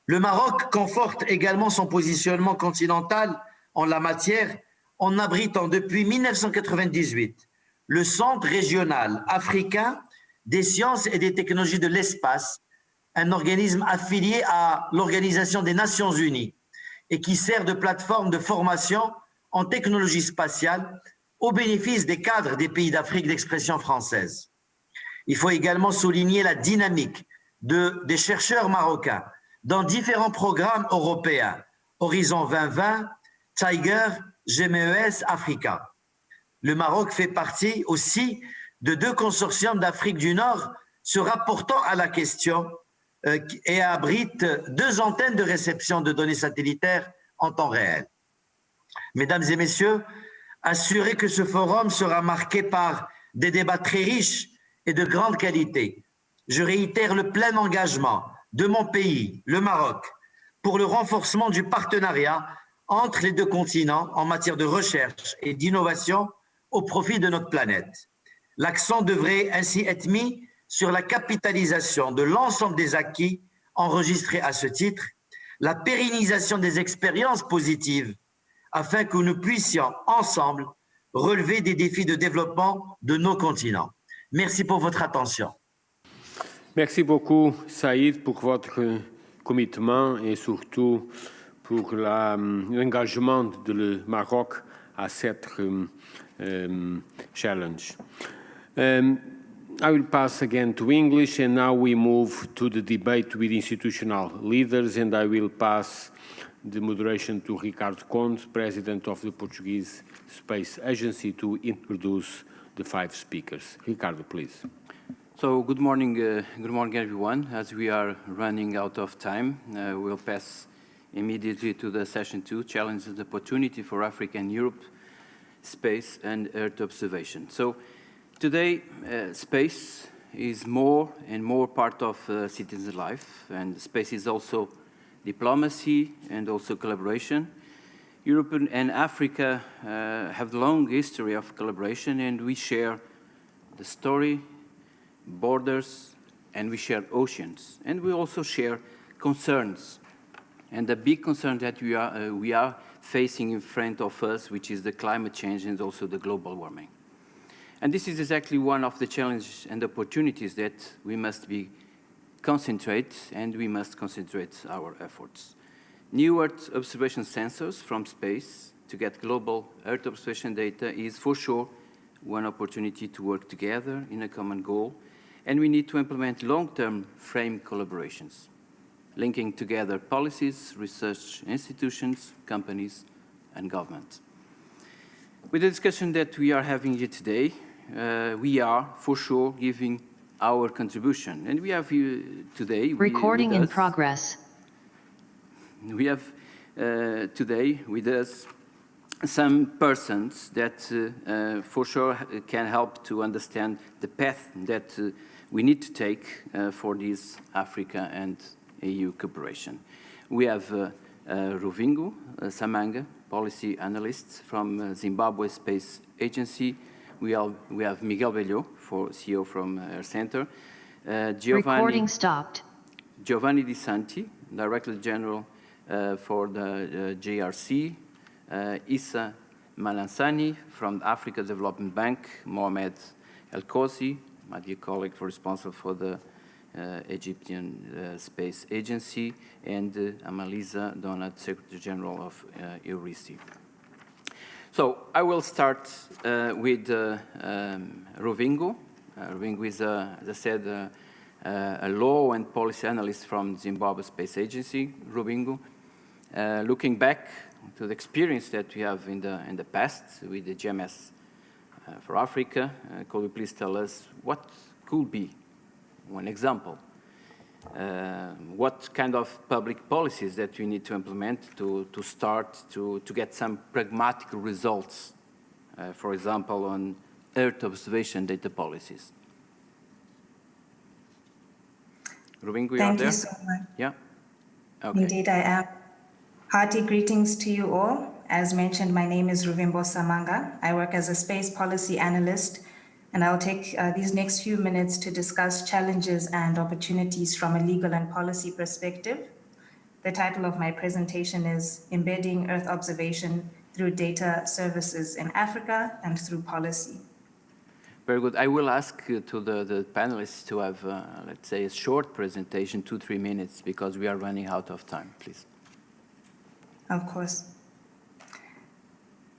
Speaker 18: Le Maroc conforte également son positionnement continental en la matière en abritant depuis 1998 le Centre régional africain des sciences et des technologies de l'espace, un organisme affilié à l'Organisation des Nations Unies et qui sert de plateforme de formation en technologie spatiale au bénéfice des cadres des pays d'Afrique d'expression française. Il faut également souligner la dynamique des chercheurs marocains dans différents programmes européens, Horizon 2020, Tiger, GMES, Africa. Le Maroc fait partie aussi de 2 consortiums d'Afrique du Nord se rapportant à la question et abrite 2 antennes de réception de données satellitaires en temps réel. Mesdames et messieurs, assurez que ce forum sera marqué par des débats très riches et de grande qualité. Je réitère le plein engagement de mon pays, le Maroc, pour le renforcement du partenariat entre les 2 continents en matière de recherche et d'innovation au profit de notre planète. L'accent devrait ainsi être mis sur la capitalisation de l'ensemble des acquis enregistrés à ce titre, la pérennisation des expériences positives afin que nous puissions ensemble relever des défis de développement de nos continents. Merci pour votre attention.
Speaker 2: Merci beaucoup, Saïd, pour votre commitment et surtout pour l'engagement du Maroc à cette challenge. I will pass again to English, and now we move to the debate with institutional leaders, and I will pass the moderation to Ricardo Conde, President of the Portuguese Space Agency, to introduce the 5 speakers. Ricardo, please.
Speaker 19: So good morning everyone. As we are running out of time, we'll pass immediately to the session 2, Challenges and Opportunity for Africa and Europe, Space and Earth Observation. So today, space is more and more part of citizens' life, and space is also diplomacy and also collaboration. Europe and Africa have a long history of collaboration, and we share the story, borders, and we share oceans, and we also share concerns. And the big concern that we are facing in front of us, which is the climate change and also the global warming. And this is exactly one of the challenges and opportunities that we must concentrate our efforts. New Earth observation sensors from space to get global Earth observation data is for sure one opportunity to work together in a common goal, and we need to implement long-term frame collaborations, linking together policies, research institutions, companies, and governments. With the discussion that we are having here today, we are for sure giving our contribution, and we have here today.
Speaker 20: Recording in progress.
Speaker 19: We have today with us some persons that for sure can help to understand the path that we need to take for this Africa and EU cooperation. We have Ruvingo Samanga, policy analyst from Zimbabwe Space Agency. We have Miguel Bello, CEO from our center.
Speaker 20: Recording stopped.
Speaker 19: Giovanni Di Santi, Director General for the JRC. Issa Malansani from the Africa Development Bank. Mohamed El Kosi, my dear colleague responsible for the Egyptian Space Agency, and Amalisa Donat, Secretary General of EURISI. So I will start with Ruvingo. Ruvingo is, as I said, a law and policy analyst from Zimbabwe Space Agency. Ruvingo, looking back to the experience that we have in the past with the GMS for Africa, could you please tell us what could be one example? What kind of public policies that we need to implement to start to get some pragmatic results, for example, on Earth observation data policies? Ruvingo, you are there?
Speaker 21: Thank you so much.
Speaker 19: Yeah? Okay.
Speaker 21: Indeed, I am. Hearty greetings to you all. As mentioned, my name is Ruvimbo Samanga. I work as a space policy analyst, and I'll take these next few minutes to discuss challenges and opportunities from a legal and policy perspective. The title of my presentation is Embedding Earth Observation Through Data Services in Africa and Through Policy.
Speaker 19: Very good. I will ask to the panelists to have, let's say, a short presentation, 2-3 minutes, because we are running out of time, please.
Speaker 21: Of course.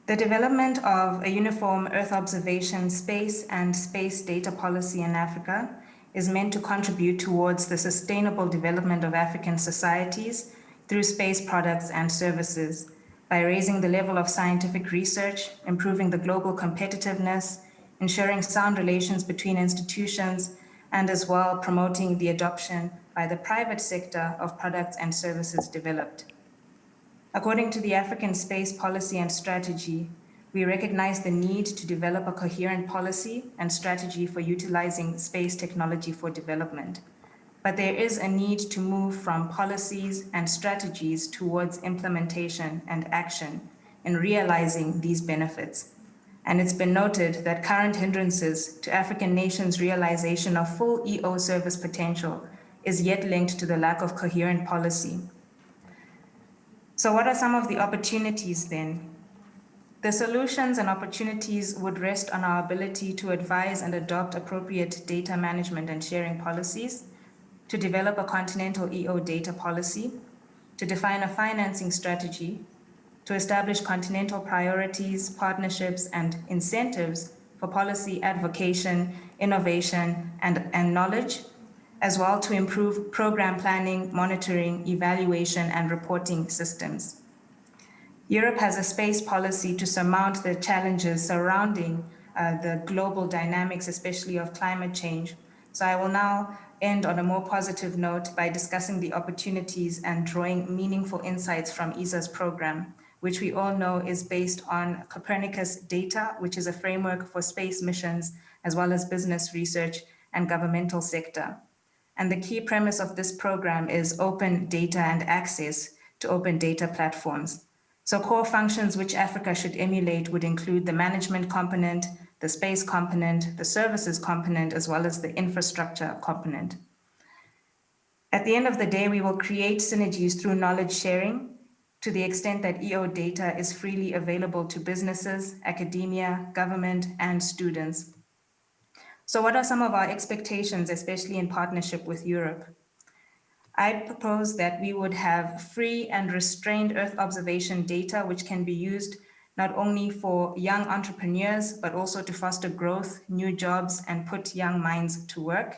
Speaker 21: The development of a uniform Earth observation space and space data policy in Africa is meant to contribute towards the sustainable development of African societies through space products and services by raising the level of scientific research, improving the global competitiveness, ensuring sound relations between institutions, and as well promoting the adoption by the private sector of products and services developed. According to the African Space Policy and Strategy, we recognize the need to develop a coherent policy and strategy for utilizing space technology for development. But there is a need to move from policies and strategies towards implementation and action in realizing these benefits. And it's been noted that current hindrances to African nations' realization of full EO service potential is yet linked to the lack of coherent policy. So what are some of the opportunities then? The solutions and opportunities would rest on our ability to advise and adopt appropriate data management and sharing policies, to develop a continental EO data policy, to define a financing strategy, to establish continental priorities, partnerships, and incentives for policy advocation, innovation, and knowledge, as well to improve program planning, monitoring, evaluation, and reporting systems. Europe has a space policy to surmount the challenges surrounding the global dynamics, especially of climate change. So I will now end on a more positive note by discussing the opportunities and drawing meaningful insights from ESA's program, which we all know is based on Copernicus data, which is a framework for space missions, as well as business research and governmental sector. And the key premise of this program is open data and access to open data platforms. So core functions which Africa should emulate would include the management component, the space component, the services component, as well as the infrastructure component. At the end of the day, we will create synergies through knowledge sharing to the extent that EO data is freely available to businesses, academia, government, and students. So what are some of our expectations, especially in partnership with Europe? I propose that we would have free and restrained Earth observation data, which can be used not only for young entrepreneurs, but also to foster growth, new jobs, and put young minds to work.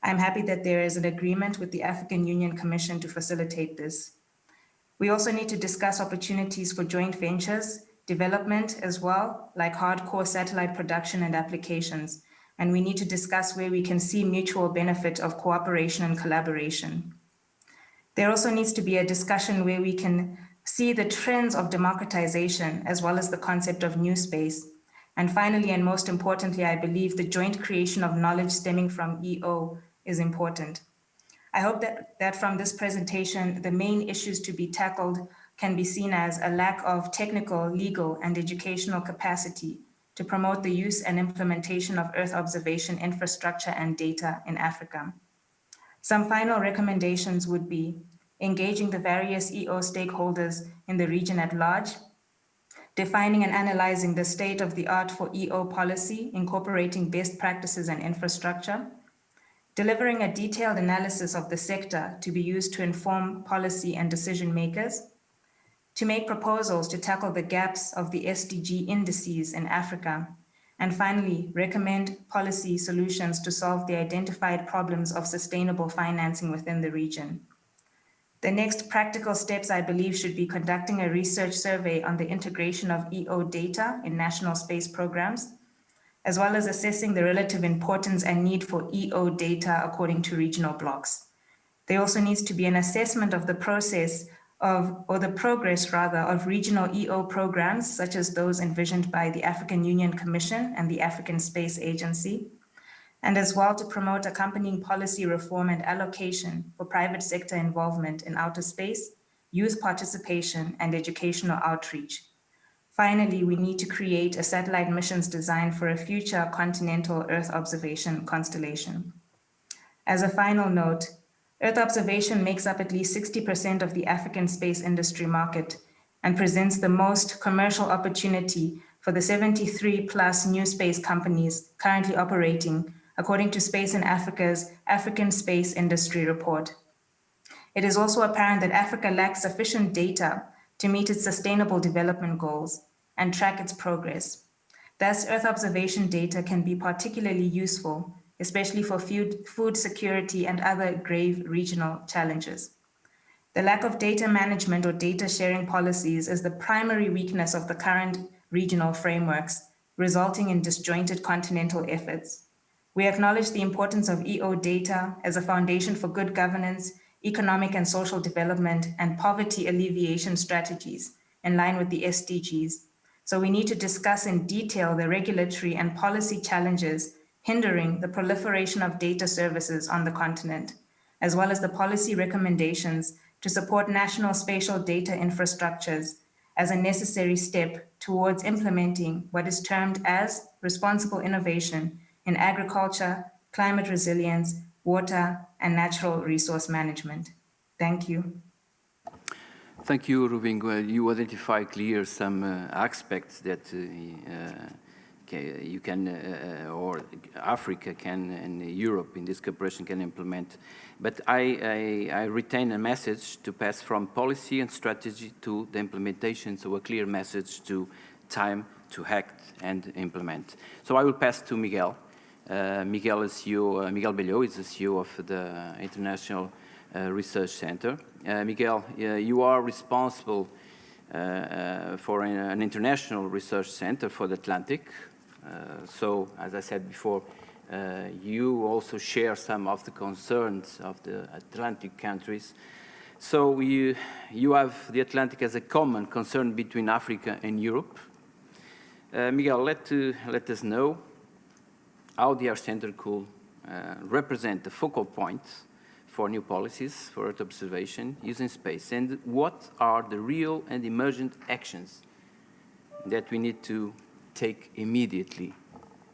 Speaker 21: I'm happy that there is an agreement with the African Union Commission to facilitate this. We also need to discuss opportunities for joint ventures, development as well, like hardcore satellite production and applications. And we need to discuss where we can see mutual benefit of cooperation and collaboration. There also needs to be a discussion where we can see the trends of democratization as well as the concept of new space. And finally, and most importantly, I believe the joint creation of knowledge stemming from EO is important. I hope that from this presentation, the main issues to be tackled can be seen as a lack of technical, legal, and educational capacity to promote the use and implementation of Earth observation infrastructure and data in Africa. Some final recommendations would be engaging the various EO stakeholders in the region at large, defining and analyzing the state of the art for EO policy, incorporating best practices and infrastructure, delivering a detailed analysis of the sector to be used to inform policy and decision makers, to make proposals to tackle the gaps of the SDG indices in Africa, and finally, recommend policy solutions to solve the identified problems of sustainable financing within the region. The next practical steps, I believe, should be conducting a research survey on the integration of EO data in national space programs, as well as assessing the relative importance and need for EO data according to regional blocks. There also needs to be an assessment of the process or the progress rather of regional EO programs, such as those envisioned by the African Union Commission and the African Space Agency, and as well to promote accompanying policy reform and allocation for private sector involvement in outer space, youth participation, and educational outreach. Finally, we need to create a satellite missions design for a future continental Earth observation constellation. As a final note, Earth observation makes up at least 60% of the African space industry market and presents the most commercial opportunity for the 73 plus new space companies currently operating, according to Space in Africa's African Space Industry Report. It is also apparent that Africa lacks sufficient data to meet its sustainable development goals and track its progress. Thus, Earth observation data can be particularly useful, especially for food security and other grave regional challenges. The lack of data management or data sharing policies is the primary weakness of the current regional frameworks, resulting in disjointed continental efforts. We acknowledge the importance of EO data as a foundation for good governance, economic and social development, and poverty alleviation strategies in line with the SDGs. So we need to discuss in detail the regulatory and policy challenges hindering the proliferation of data services on the continent, as well as the policy recommendations to support national spatial data infrastructures as a necessary step towards implementing what is termed as responsible innovation in agriculture, climate resilience, water, and natural resource management. Thank you.
Speaker 19: Thank you, Rubin. Well, you identify clear some aspects that you can, or Africa can, and Europe in this cooperation can implement. But I retain a message to pass from policy and strategy to the implementation, so a clear message to time to act and implement. So I will pass to Miguel. Miguel is CEO, Miguel Bello is the CEO of the International Research Center. Miguel, you are responsible for an international research center for the Atlantic. So, as I said before, you also share some of the concerns of the Atlantic countries. So you have the Atlantic as a common concern between Africa and Europe. Miguel, let us know how the Earth Center could represent the focal point for new policies for Earth observation using space, and what are the real and emergent actions that we need to take immediately,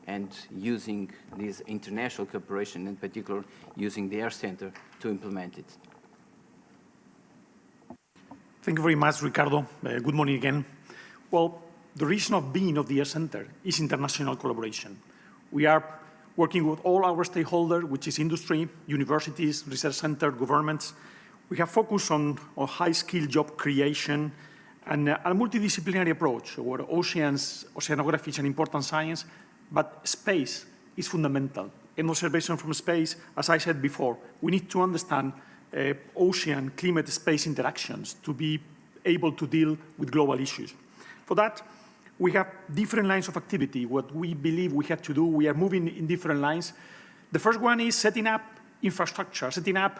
Speaker 19: and using this international cooperation, in particular using the Earth Center to implement it.
Speaker 7: Thank you very much, Ricardo. Good morning again. Well, the reason of being of the Earth Center is international collaboration. We are working with all our stakeholders, which is industry, universities, research centers, governments. We have focused on high-skill job creation and a multidisciplinary approach where oceanography is an important science, but space is fundamental. In observation from space, as I said before, we need to understand ocean, climate, space interactions to be able to deal with global issues. For that, we have different lines of activity. What we believe we have to do, we are moving in different lines. The first one is setting up infrastructure, setting up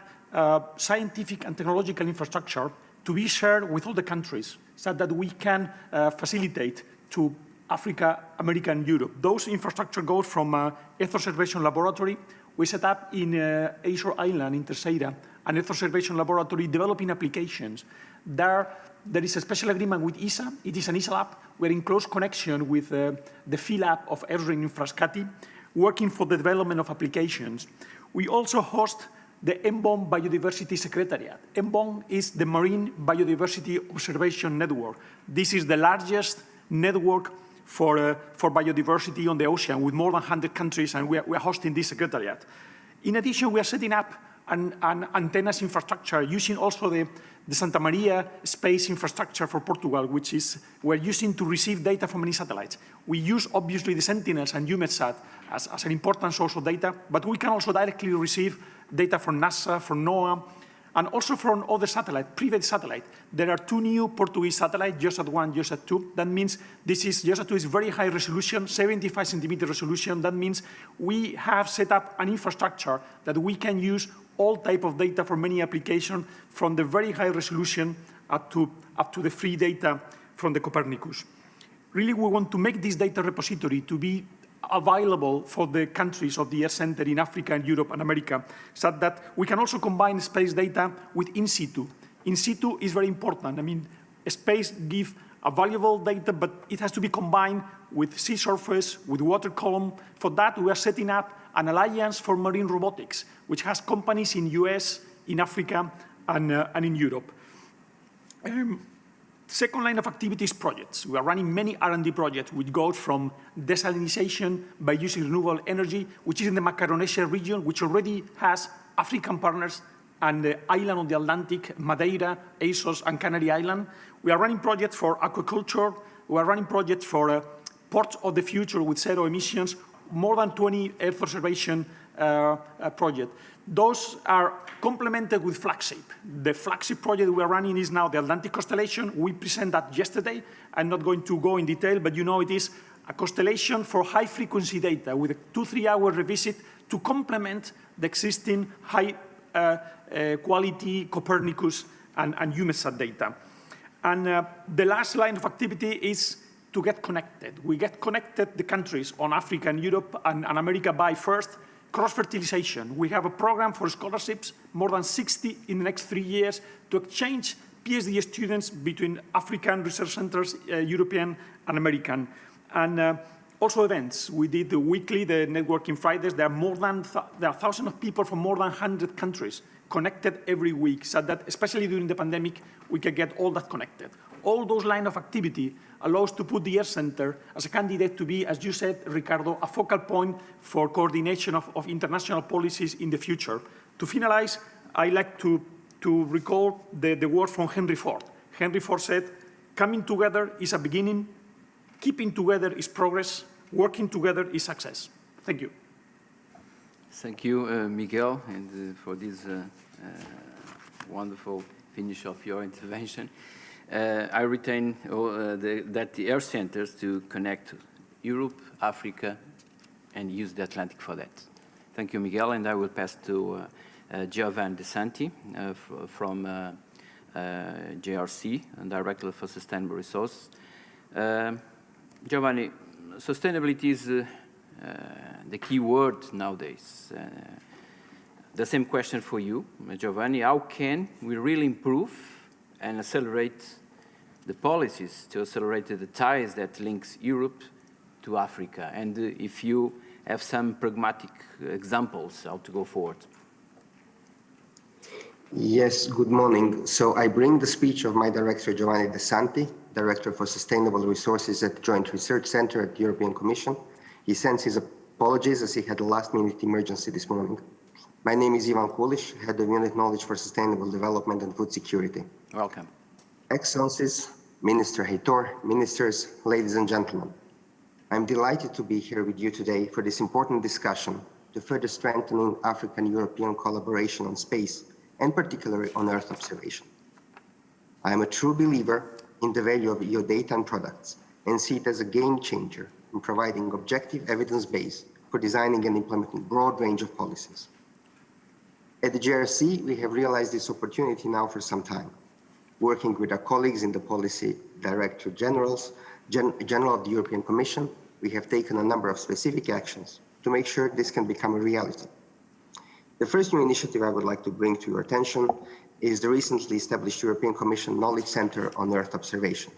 Speaker 7: scientific and technological infrastructure to be shared with all the countries so that we can facilitate to Africa, America, and Europe. Those infrastructure goes from Earth Observation Laboratory. We set up in Azure Island in Terceira an Earth Observation Laboratory developing applications. There is a special agreement with ESA. It is an ESA lab. We're in close connection with the FEE lab of ERSRIN in Frascati, working for the development of applications. We also host the MBOM Biodiversity Secretariat. MBOM is the Marine Biodiversity Observation Network. This is the largest network for biodiversity on the ocean with more than 100 countries, and we are hosting this secretariat. In addition, we are setting up an antennas infrastructure using also the Santa Maria space infrastructure for Portugal, which is we're using to receive data from many satellites. We use obviously the Sentinels and EUMETSAT as an important source of data, but we can also directly receive data from NASA, from NOAA, and also from other satellites, private satellites. There are 2 new Portuguese satellites, GeoSat-1, GeoSat-2. That means GeoSat-2 is very high resolution, 75 centimeter resolution. That means we have set up an infrastructure that we can use all type of data for many applications, from the very high resolution up to the free data from the Copernicus. Really, we want to make this data repository to be available for the countries of the Earth Center in Africa and Europe and America, so that we can also combine space data with in situ. In situ is very important. I mean, space gives a valuable data, but it has to be combined with sea surface, with water column. For that, we are setting up an alliance for marine robotics, which has companies in US, in Africa, and in Europe. Second line of activity is projects. We are running many R&D projects, which go from desalination by using renewable energy, which is in the Macaronesia region, which already has African partners, and the island on the Atlantic, Madeira, Azores, and Canary Island. We are running projects for aquaculture. We are running projects for ports of the future with zero emissions, more than 20 Earth observation projects. Those are complemented with flagship. The flagship project we are running is now the Atlantic Constellation. We presented that yesterday. I'm not going to go in detail, but you know it is a constellation for high-frequency data with a 2-3 hour revisit to complement the existing high-quality Copernicus and EUMETSAT data. And the last line of activity is to get connected. We get connected, the countries on Africa and Europe and America by first cross-fertilization. We have a program for scholarships, more than 60 in the next 3 years, to exchange PhD students between African research centers, European and American. And Also events. We did weekly the Networking Fridays. There are thousands of people from more than 100 countries connected every week, so that especially during the pandemic, we can get all that connected. All those lines of activity allows to put the Air Center as a candidate to be, as you said, Ricardo, a focal point for coordination of international policies in the future. To finalize, I like to recall the words from Henry Ford. Henry Ford said, "Coming together is a beginning, keeping together is progress, working together is success." Thank you.
Speaker 19: Thank you, Miguel, and for this wonderful finish of your intervention. I retain that the air centers to connect Europe, Africa, and use the Atlantic for that. Thank you, Miguel, and I will pass to Giovanni De Santi from JRC, Director for Sustainable Resources. Giovanni, sustainability is the key word nowadays. The same question for you, Giovanni. How can we really improve and accelerate the policies to accelerate the ties that links Europe to Africa? And if you have some pragmatic examples how to go forward.
Speaker 1: Yes, good morning. So I bring the speech of my director, Giovanni De Santi, Director for Sustainable Resources at the Joint Research Center at the European Commission. He sends his apologies as he had a last-minute emergency this morning. My name is Ivan Kulish, Head of Unit Knowledge for Sustainable Development and Food Security.
Speaker 19: Welcome.
Speaker 1: Excellencies, Minister Heitor, Ministers, ladies and gentlemen. I'm delighted to be here with you today for this important discussion to further strengthening African-European collaboration on space, and particularly on Earth observation. I am a true believer in the value of EO data and products and see it as a game changer in providing objective evidence base for designing and implementing a broad range of policies. At the JRC, we have realized this opportunity now for some time. Working with our colleagues in the Policy Director General of the European Commission, we have taken a number of specific actions to make sure this can become a reality. The first new initiative I would like to bring to your attention is the recently established European Commission Knowledge Center on Earth Observation.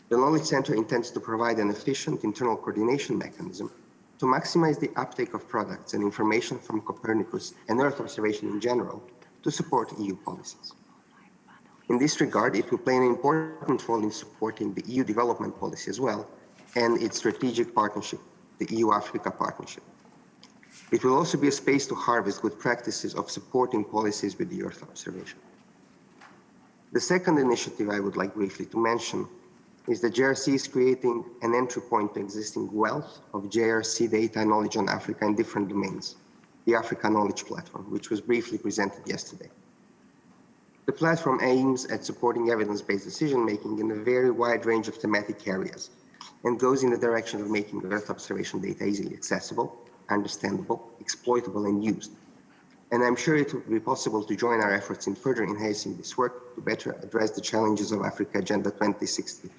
Speaker 1: The Knowledge Center intends to provide an efficient internal coordination mechanism to maximize the uptake of products and information from Copernicus and Earth observation in general to support EU policies. In this regard, it will play an important role in supporting the EU development policy as well and its strategic partnership, the EU-Africa partnership. It will also be a space to harvest good practices of supporting policies with the Earth observation. The second initiative I would like briefly to mention is that JRC is creating an entry point to existing wealth of JRC data and knowledge on Africa in different domains, the Africa Knowledge Platform, which was briefly presented yesterday. The platform aims at supporting evidence-based decision-making in a very wide range of thematic areas and goes in the direction of making Earth observation data easily accessible, understandable, exploitable, and used. And I'm sure it will be possible to join our efforts in further enhancing this work to better address the challenges of Africa Agenda 2063.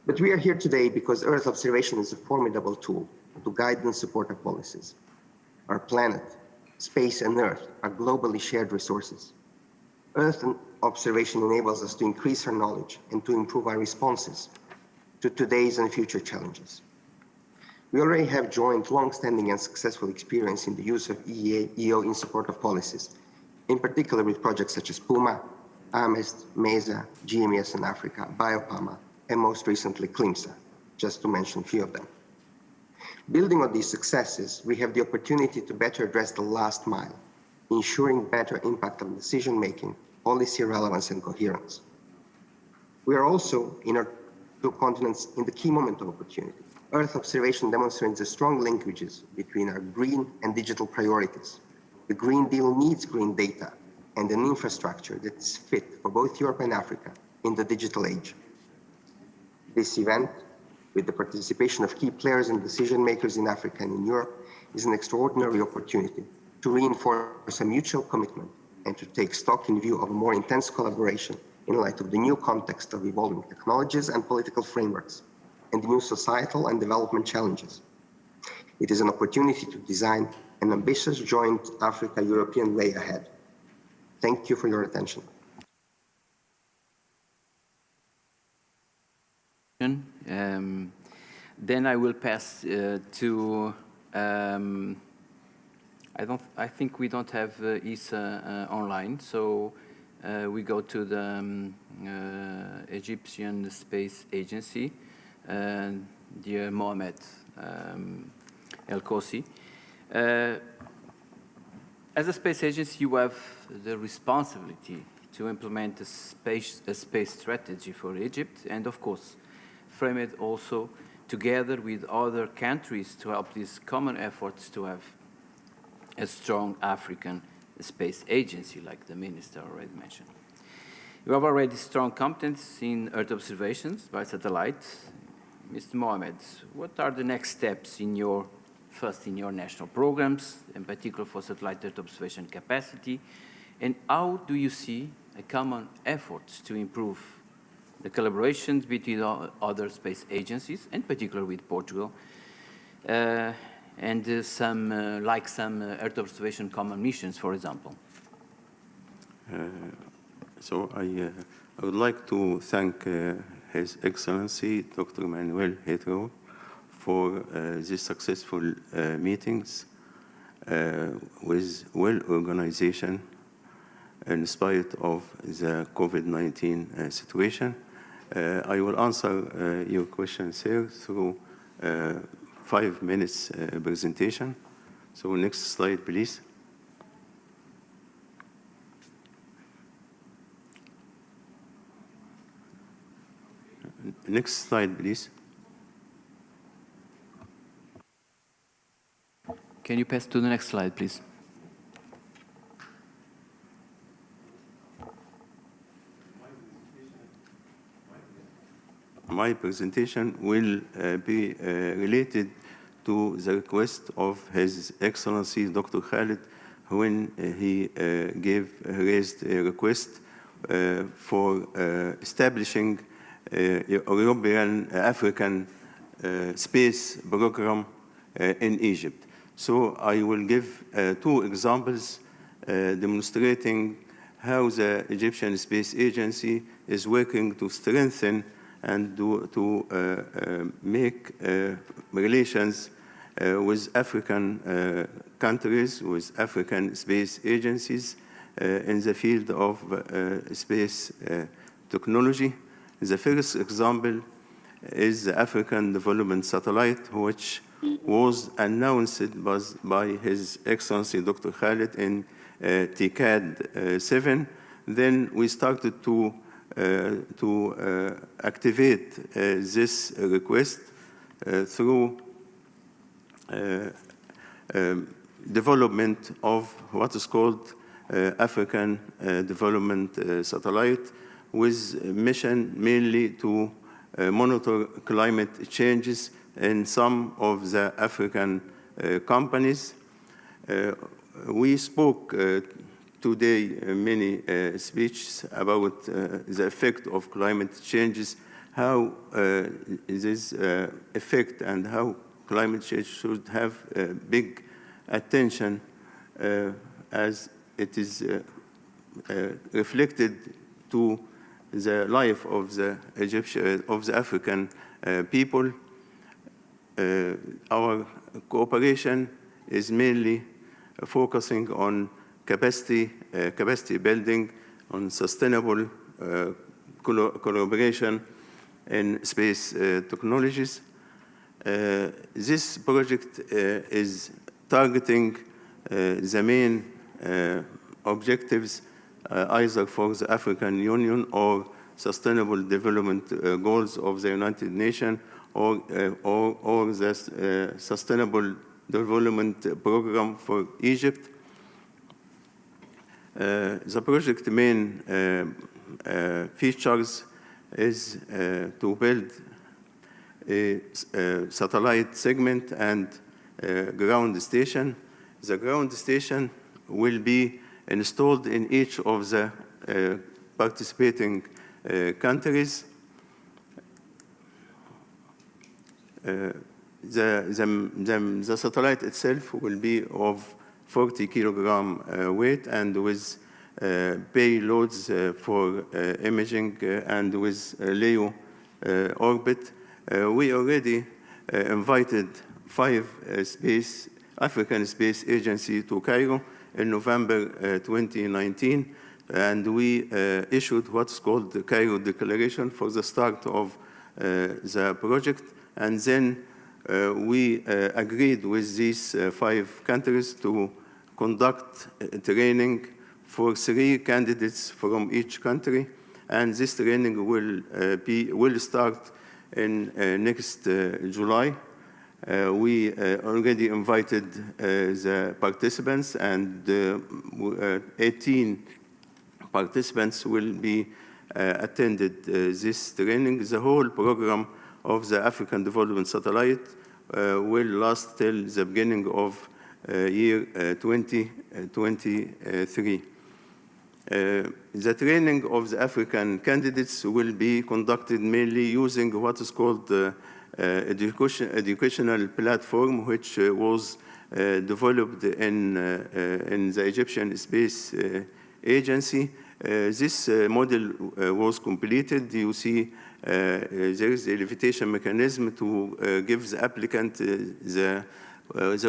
Speaker 1: But we are here today because Earth observation is a formidable tool to guide and support our policies. Our planet, space, and Earth are globally shared resources. Earth observation enables us to increase our knowledge and to improve our responses to today's and future challenges. We already have joint, long-standing and successful experience in the use of EO in support of policies, in particular with projects such as PUMA, AMEST, MESA, GMES in Africa, BioPAMA, and most recently CLIMSA, just to mention a few of them. Building on these successes, we have the opportunity to better address the last mile, ensuring better impact on decision-making, policy relevance, and coherence. We are also, in our two continents, in the key moment of opportunity. Earth observation demonstrates the strong linkages between our green and digital priorities. The Green Deal needs green data and an infrastructure that is fit for both Europe and Africa in the digital age. This event, with the participation of key players and decision makers in Africa and in Europe, is an extraordinary opportunity to reinforce a mutual commitment and to take stock in view of a more intense collaboration in light of the new context of evolving technologies and political frameworks and the new societal and development challenges. It is an opportunity to design an ambitious joint Africa-European way ahead. Thank you for your attention.
Speaker 19: Then I will pass to, I think we don't have Isa online, so we go to the Egyptian Space Agency, dear Mohamed El Kosi. As a space agency, you have the responsibility to implement a space strategy for Egypt, and of course, frame it also together with other countries to help these common efforts to have a strong African space agency, like the minister already mentioned. You have already strong competence in Earth observations by satellite. Mr. Mohamed, what are the next steps in your national programs, in particular for satellite Earth observation capacity, and how do you see a common effort to improve the collaborations between other space agencies, in particular with Portugal, and some Earth observation common missions, for example?
Speaker 3: So I would like to thank His Excellency Dr. Manuel Hetero for these successful meetings with well-organization in spite of the COVID-19 situation. I will answer your questions here through 5 minutes presentation. So next slide, please. Next slide, please.
Speaker 19: Can you pass to the next slide, please?
Speaker 3: My presentation will be related to the request of His Excellency Dr. Khalid when he raised a request for establishing a European African space program in Egypt. So I will give 2 examples demonstrating how the Egyptian Space Agency is working to strengthen and to make relations with African countries, with African space agencies in the field of space technology. The first example is the African Development Satellite, which was announced by His Excellency Dr. Khalid in TCAD 7. Then we started to activate this request through development of what is called African Development Satellite, with mission mainly to monitor climate changes in some of the African companies. We spoke today many speeches about the effect of climate changes, how this effect and how climate change should have big attention as it is reflected to the life of the African people. Our cooperation is mainly focusing on capacity building, on sustainable collaboration in space technologies. This project is targeting the main objectives either for the African Union or Sustainable Development Goals of the United Nations or the Sustainable Development Program for Egypt. The project main features is to build a satellite segment and ground station. The ground station will be installed in each of the participating countries. The satellite itself will be of 40 kilogram weight and with payloads for imaging and with LEO orbit. We already invited 5 African space agencies to Cairo in November 2019, and we issued what's called the Cairo Declaration for the start of the project. And then we agreed with these 5 countries to conduct training for 3 candidates from each country, and this training will start in next July. We already invited the participants, and 18 participants will be attended this training. The whole program of the African Development Satellite will last till the beginning of year 2023. The training of the African candidates will be conducted mainly using what is called educational platform, which was developed in the Egyptian Space Agency. This model was completed. You see there is a levitation mechanism to give the applicant the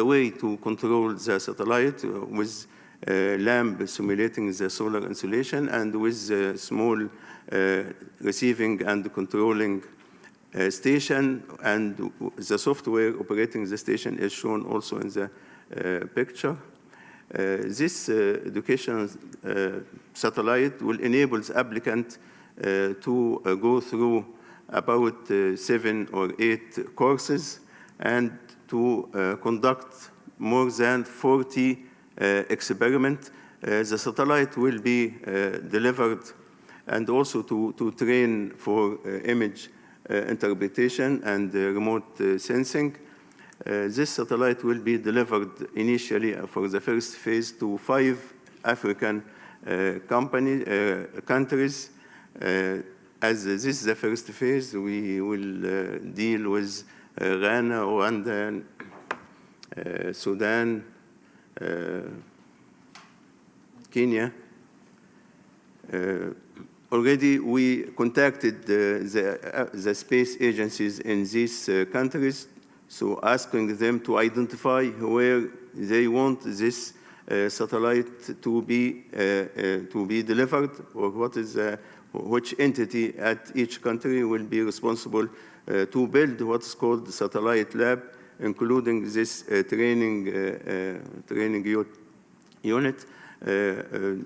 Speaker 3: way to control the satellite with lamp simulating the solar insolation, and with a small receiving and controlling station, and the software operating the station is shown also in the picture. This education satellite will enable the applicant to go through about 7 or 8 courses and to conduct more than 40 experiments. The satellite will be delivered, and also to train for image interpretation and remote sensing. This satellite will be delivered initially for the first phase to 5 African countries. As this is the first phase, we will deal with Ghana, Rwanda, Sudan, Kenya. Already we contacted the space agencies in these countries, so asking them to identify where they want this satellite to be delivered, or which entity at each country will be responsible to build what's called the satellite lab, including this training unit.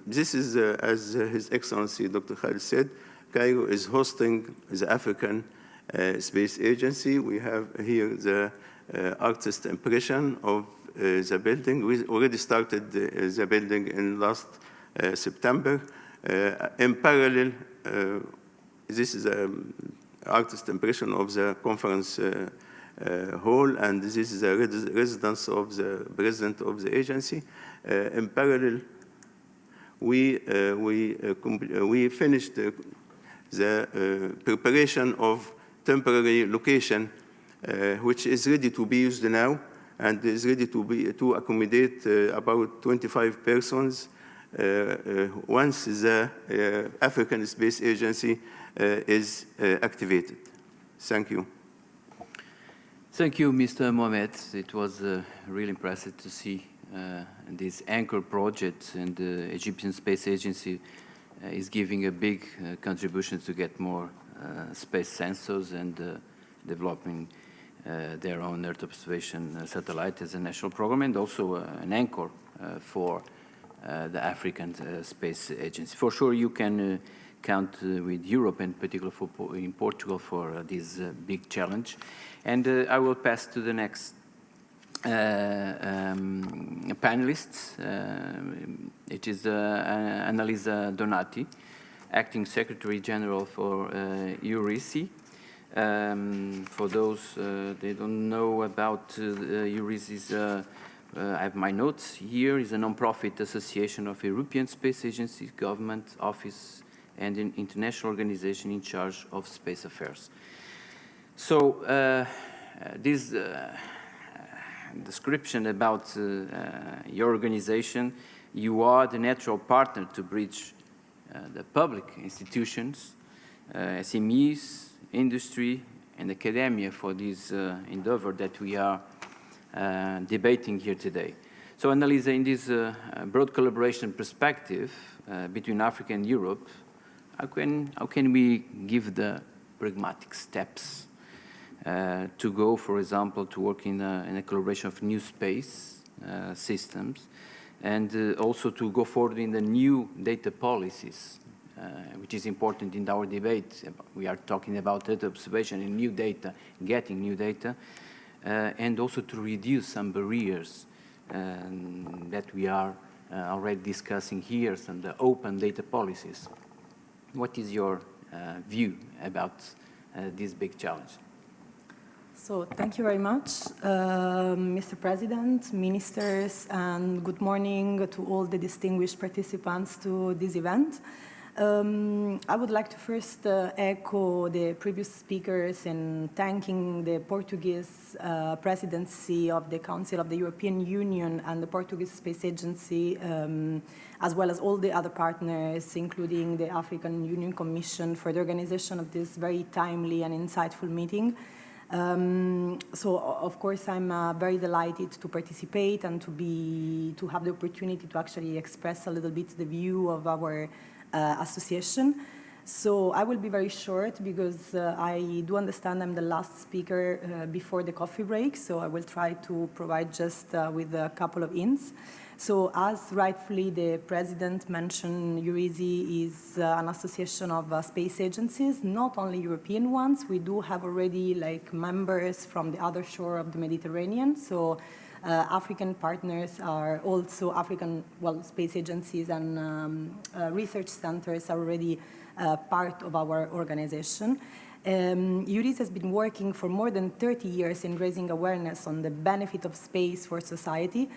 Speaker 3: This is, as His Excellency Dr. Khalid said, Cairo is hosting the African Space Agency. We have here the artist impression of the building. We already started the building in last September. In parallel, this is an artist impression of the conference hall, and this is the residence of the president of the agency. In parallel, we finished the preparation of temporary location, which is ready to be used now, and is ready to accommodate about 25 persons once the African Space Agency is activated. Thank you.
Speaker 19: Thank you, Mr. Mohamed. It was really impressive to see this anchor project, and the Egyptian Space Agency is giving a big contribution to get more space sensors and developing their own Earth observation satellite as a national program, and also an anchor for the African Space Agency. For sure, you can count with Europe, and particularly in Portugal, for this big challenge. And I will pass to the next panelists. It is Annalisa Donati, Acting Secretary General for EURISI. For those they don't know about EURISI, I have my notes here. Is a non-profit association of European Space Agencies, government office, and an international organization in charge of space affairs. So this description about your organization, you are the natural partner to bridge the public institutions, SMEs, industry, and academia for this endeavor that we are debating here today. So, Annalisa, in this broad collaboration perspective between Africa and Europe, how can we give the pragmatic steps to go, for example, to work in a collaboration of new space systems, and also to go forward in the new data policies, which is important in our debate. We are talking about data observation and new data, getting new data, and also to reduce some barriers that we are already discussing here, some the open data policies. What is your view about this big challenge?
Speaker 4: So thank you very much, Mr. President, ministers, and good morning to all the distinguished participants to this event. I would like to first echo the previous speakers in thanking the Portuguese presidency of the Council of the European Union and the Portuguese Space Agency, as well as all the other partners, including the African Union Commission, for the organization of this very timely and insightful meeting. So, of course, I'm very delighted to participate and to have the opportunity to actually express a little bit the view of our association. So I will be very short because I do understand I'm the last speaker before the coffee break, so I will try to provide just with a couple of hints. So as rightfully the President mentioned, EURISI is an association of space agencies, not only European ones. We do have already members from the other shore of the Mediterranean. So African partners are also African, space agencies and research centers are already part of our organization. EURISI has been working for more than 30 years in raising awareness on the benefit of space for society,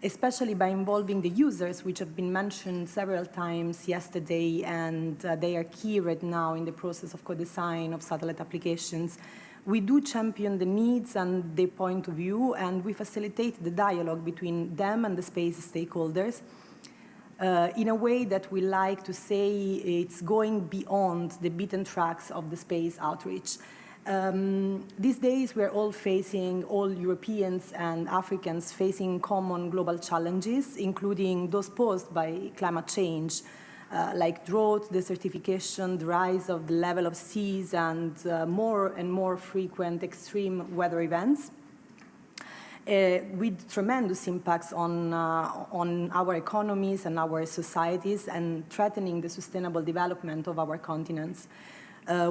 Speaker 4: especially by involving the users, which have been mentioned several times yesterday, and they are key right now in the process of co-design of satellite applications. We do champion the needs and the point of view, and we facilitate the dialogue between them and the space stakeholders in a way that we like to say it's going beyond the beaten tracks of the space outreach. These days, we're all facing, all Europeans and Africans facing common global challenges, including those posed by climate change, like drought, desertification, the rise of the level of seas, and more frequent extreme weather events, with tremendous impacts on our economies and our societies, and threatening the sustainable development of our continents.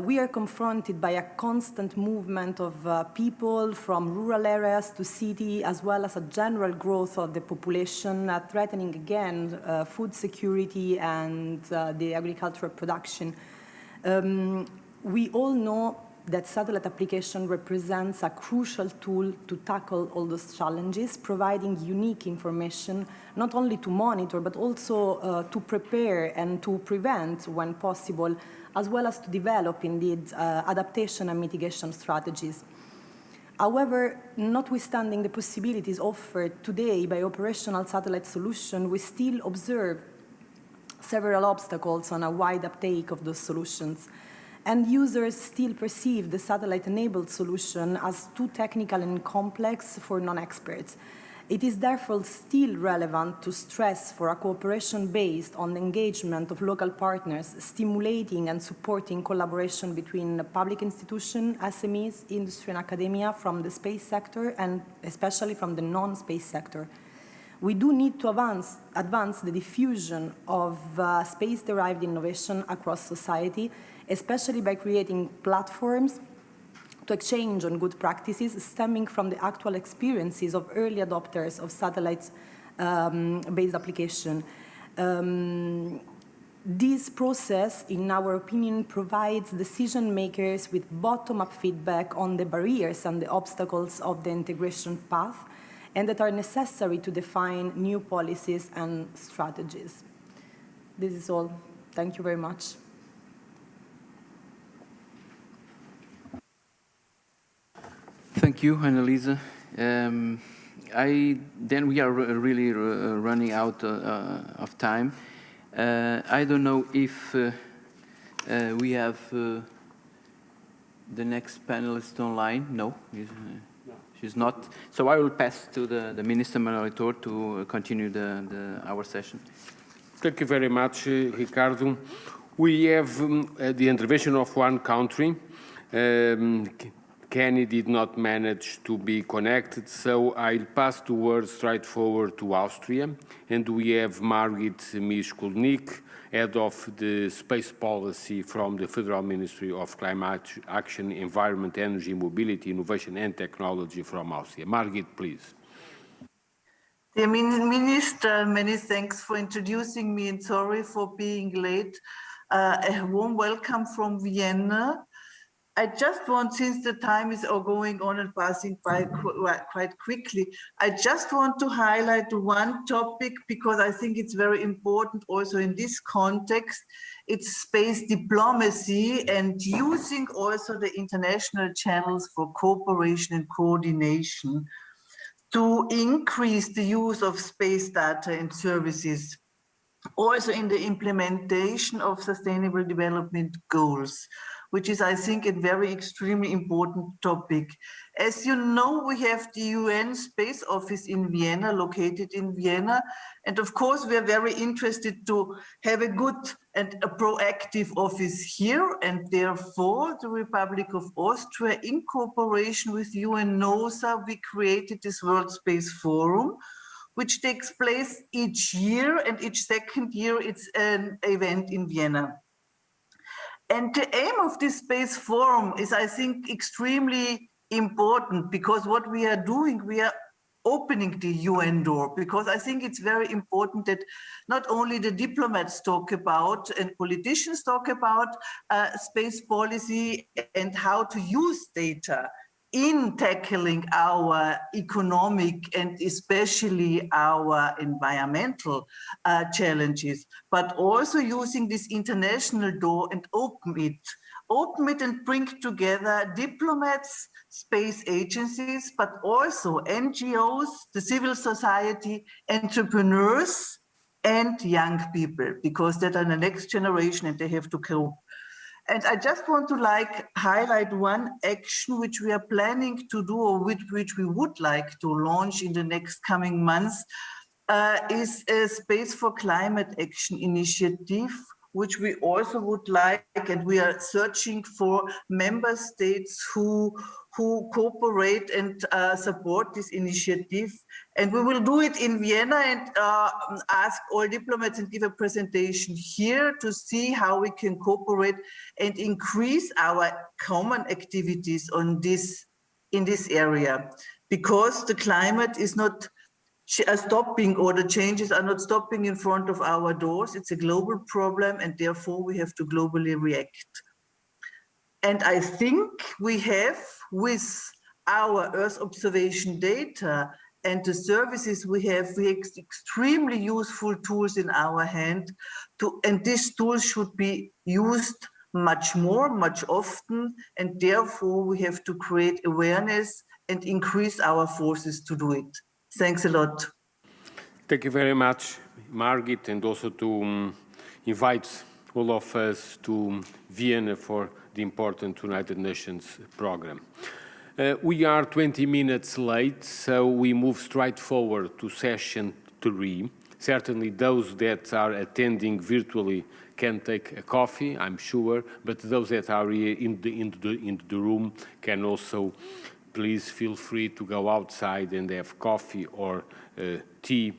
Speaker 4: We are confronted by a constant movement of people from rural areas to city, as well as a general growth of the population, threatening again food security and the agricultural production. We all know that satellite application represents a crucial tool to tackle all those challenges, providing unique information, not only to monitor, but also to prepare and to prevent when possible, as well as to develop, indeed, adaptation and mitigation strategies. However, notwithstanding the possibilities offered today by operational satellite solutions, we still observe several obstacles on a wide uptake of those solutions. And users still perceive the satellite-enabled solution as too technical and complex for non-experts. It is therefore still relevant to stress for a cooperation based on the engagement of local partners, stimulating and supporting collaboration between public institutions, SMEs, industry and academia from the space sector, and especially from the non-space sector. We do need to advance the diffusion of space-derived innovation across society, especially by creating platforms to exchange on good practices stemming from the actual experiences of early adopters of satellite-based application. This process, in our opinion, provides decision makers with bottom-up feedback on the barriers and the obstacles of the integration path, and that are necessary to define new policies and strategies. This is all. Thank you very much.
Speaker 19: Thank you, Annalisa. Then we are really running out of time. I don't know if we have the next panelist online? No, she's not. So I will pass to the Minister Manuel Aitor to continue our session.
Speaker 2: Thank you very much, Ricardo. We have the intervention of one country. Kenny did not manage to be connected, so I'll pass the word straight forward to Austria. And we have Margit Misch-Kulnik, Head of the Space Policy from the Federal Ministry of Climate Action, Environment, Energy, Mobility, Innovation and Technology from Austria. Margit, please.
Speaker 5: Dear Minister, many thanks for introducing me and sorry for being late. A warm welcome from Vienna. I just want, since the time is all going on and passing by quite quickly, I just want to highlight one topic because I think it's very important also in this context. It's space diplomacy and using also the international channels for cooperation and coordination to increase the use of space data and services, also in the implementation of Sustainable Development Goals, which is, I think, a very extremely important topic. As you know, we have the UN Space Office in Vienna, located in Vienna. And of course, we are very interested to have a good and a proactive office here. And therefore, the Republic of Austria, in cooperation with UN NOSA, we created this World Space Forum, which takes place each year, and each second year it's an event in Vienna. And the aim of this Space Forum is, I think, extremely important because what we are doing, we are opening the UN door, because I think it's very important that not only the diplomats talk about and politicians talk about space policy and how to use data in tackling our economic and especially our environmental challenges, but also using this international door and open it and bring together diplomats, space agencies, but also NGOs, the civil society, entrepreneurs, and young people, because they are the next generation and they have to cope. And I just want to highlight one action which we are planning to do, or which we would like to launch in the next coming months, is a Space for Climate Action initiative, which we also would like, and we are searching for member states who cooperate and support this initiative. And we will do it in Vienna and ask all diplomats and give a presentation here to see how we can cooperate and increase our common activities on in this area. Because the climate is not stopping, or the changes are not stopping in front of our doors. It's a global problem, and therefore we have to globally react. And I think we have, with our Earth observation data and the services we have extremely useful tools in our hand, and these tools should be used much more, much often, and therefore we have to create awareness and increase our forces to do it. Thanks a lot.
Speaker 2: Thank you very much, Margit, and also to invite all of us to Vienna for the important United Nations program. We are 20 minutes late, so we move straight forward to session 3. Certainly those that are attending virtually can take a coffee, I'm sure, but those that are here in the room can also, please feel free to go outside and have coffee or tea,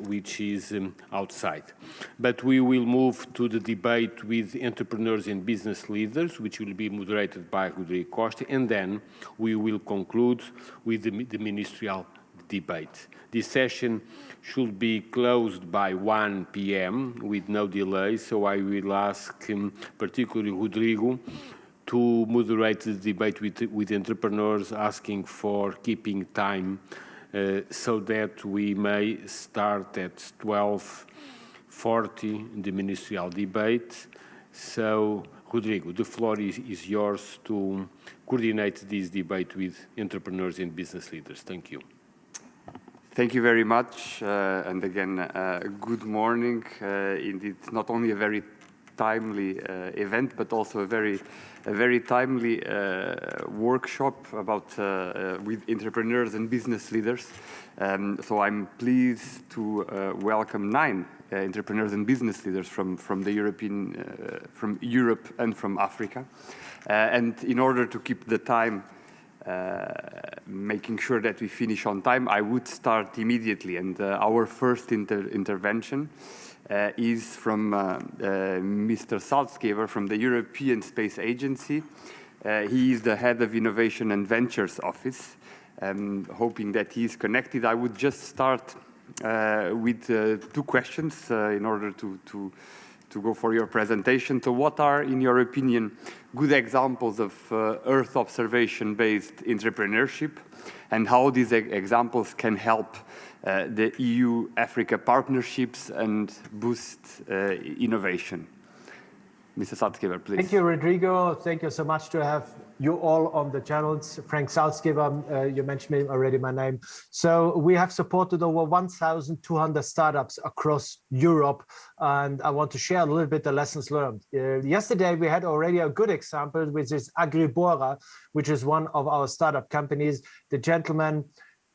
Speaker 2: which is outside. But we will move to the debate with entrepreneurs and business leaders, which will be moderated by Rodrigo Costa, and then we will conclude with the ministerial debate. This session should be closed by 1 p.m. with no delay, so I will ask particularly Rodrigo to moderate the debate with entrepreneurs, asking for keeping time so that we may start at 12:40 the ministerial debate. So, Rodrigo, the floor is yours to coordinate this debate with entrepreneurs and business leaders. Thank you.
Speaker 6: Thank you very much. And again, good morning. Indeed, not only a very timely event, but also a very timely workshop about with entrepreneurs and business leaders. So I'm pleased to welcome 9 entrepreneurs and business leaders from Europe and from Africa. And in order to keep the time, making sure that we finish on time, I would start immediately. And our first intervention is from Mr. Salzgeber from the European Space Agency. He is the head of Innovation and Ventures Office. Hoping that he is connected, I would just start with 2 questions in order to go for your presentation. So what are, in your opinion, good examples of Earth observation-based entrepreneurship, and how these examples can help the EU-Africa partnerships and boost innovation? Mr. Salzgeber, please.
Speaker 8: Thank you, Rodrigo. Thank you so much to have you all on the channels. Frank Salzgeber, you mentioned already my name. So we have supported over 1,200 startups across Europe, and I want to share a little bit the lessons learned. Yesterday, we had already a good example, which is Agribora, which is one of our startup companies. The gentleman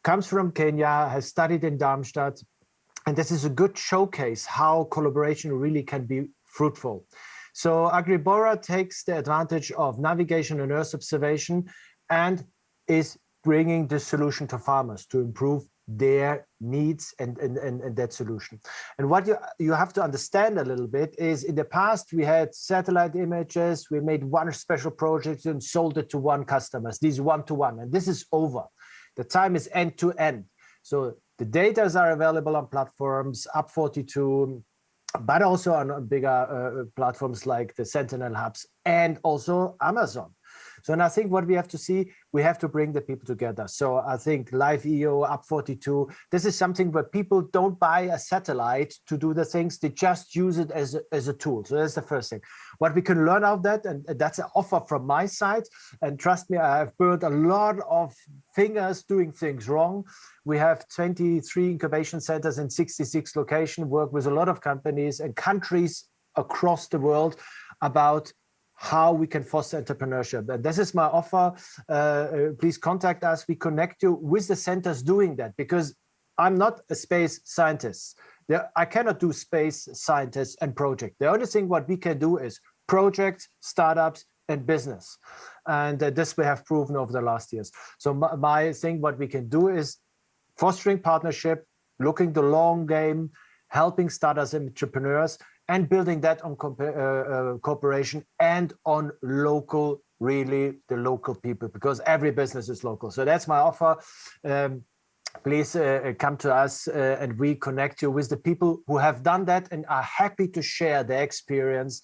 Speaker 8: comes from Kenya, has studied in Darmstadt, and this is a good showcase how collaboration really can be fruitful. So Agribora takes the advantage of navigation and Earth observation and is bringing the solution to farmers to improve their needs and that solution. And what you have to understand a little bit is, in the past, we had satellite images, we made one special project and sold it to one customer, these one-to-one, and this is over. The time is end-to-end. So the data are available on platforms, Up42, but also on bigger platforms like the Sentinel hubs and also Amazon. So, and I think what we have to see, we have to bring the people together. So I think Live.io, Up42, this is something where people don't buy a satellite to do the things, they just use it as a tool. So that's the first thing. What we can learn out of that, and that's an offer from my side, and trust me, I have burned a lot of fingers doing things wrong. We have 23 incubation centers in 66 locations, work with a lot of companies and countries across the world about how we can foster entrepreneurship. And this is my offer. Please contact us. We connect you with the centers doing that, because I'm not a space scientist. I cannot do space scientists and project. The only thing what we can do is projects, startups, and business. And this we have proven over the last years. So my thing, what we can do is fostering partnership, looking the long game, helping startups and entrepreneurs, and building that on cooperation and on local, really the local people, because every business is local. So that's my offer. Please come to us and we connect you with the people who have done that and are happy to share their experience.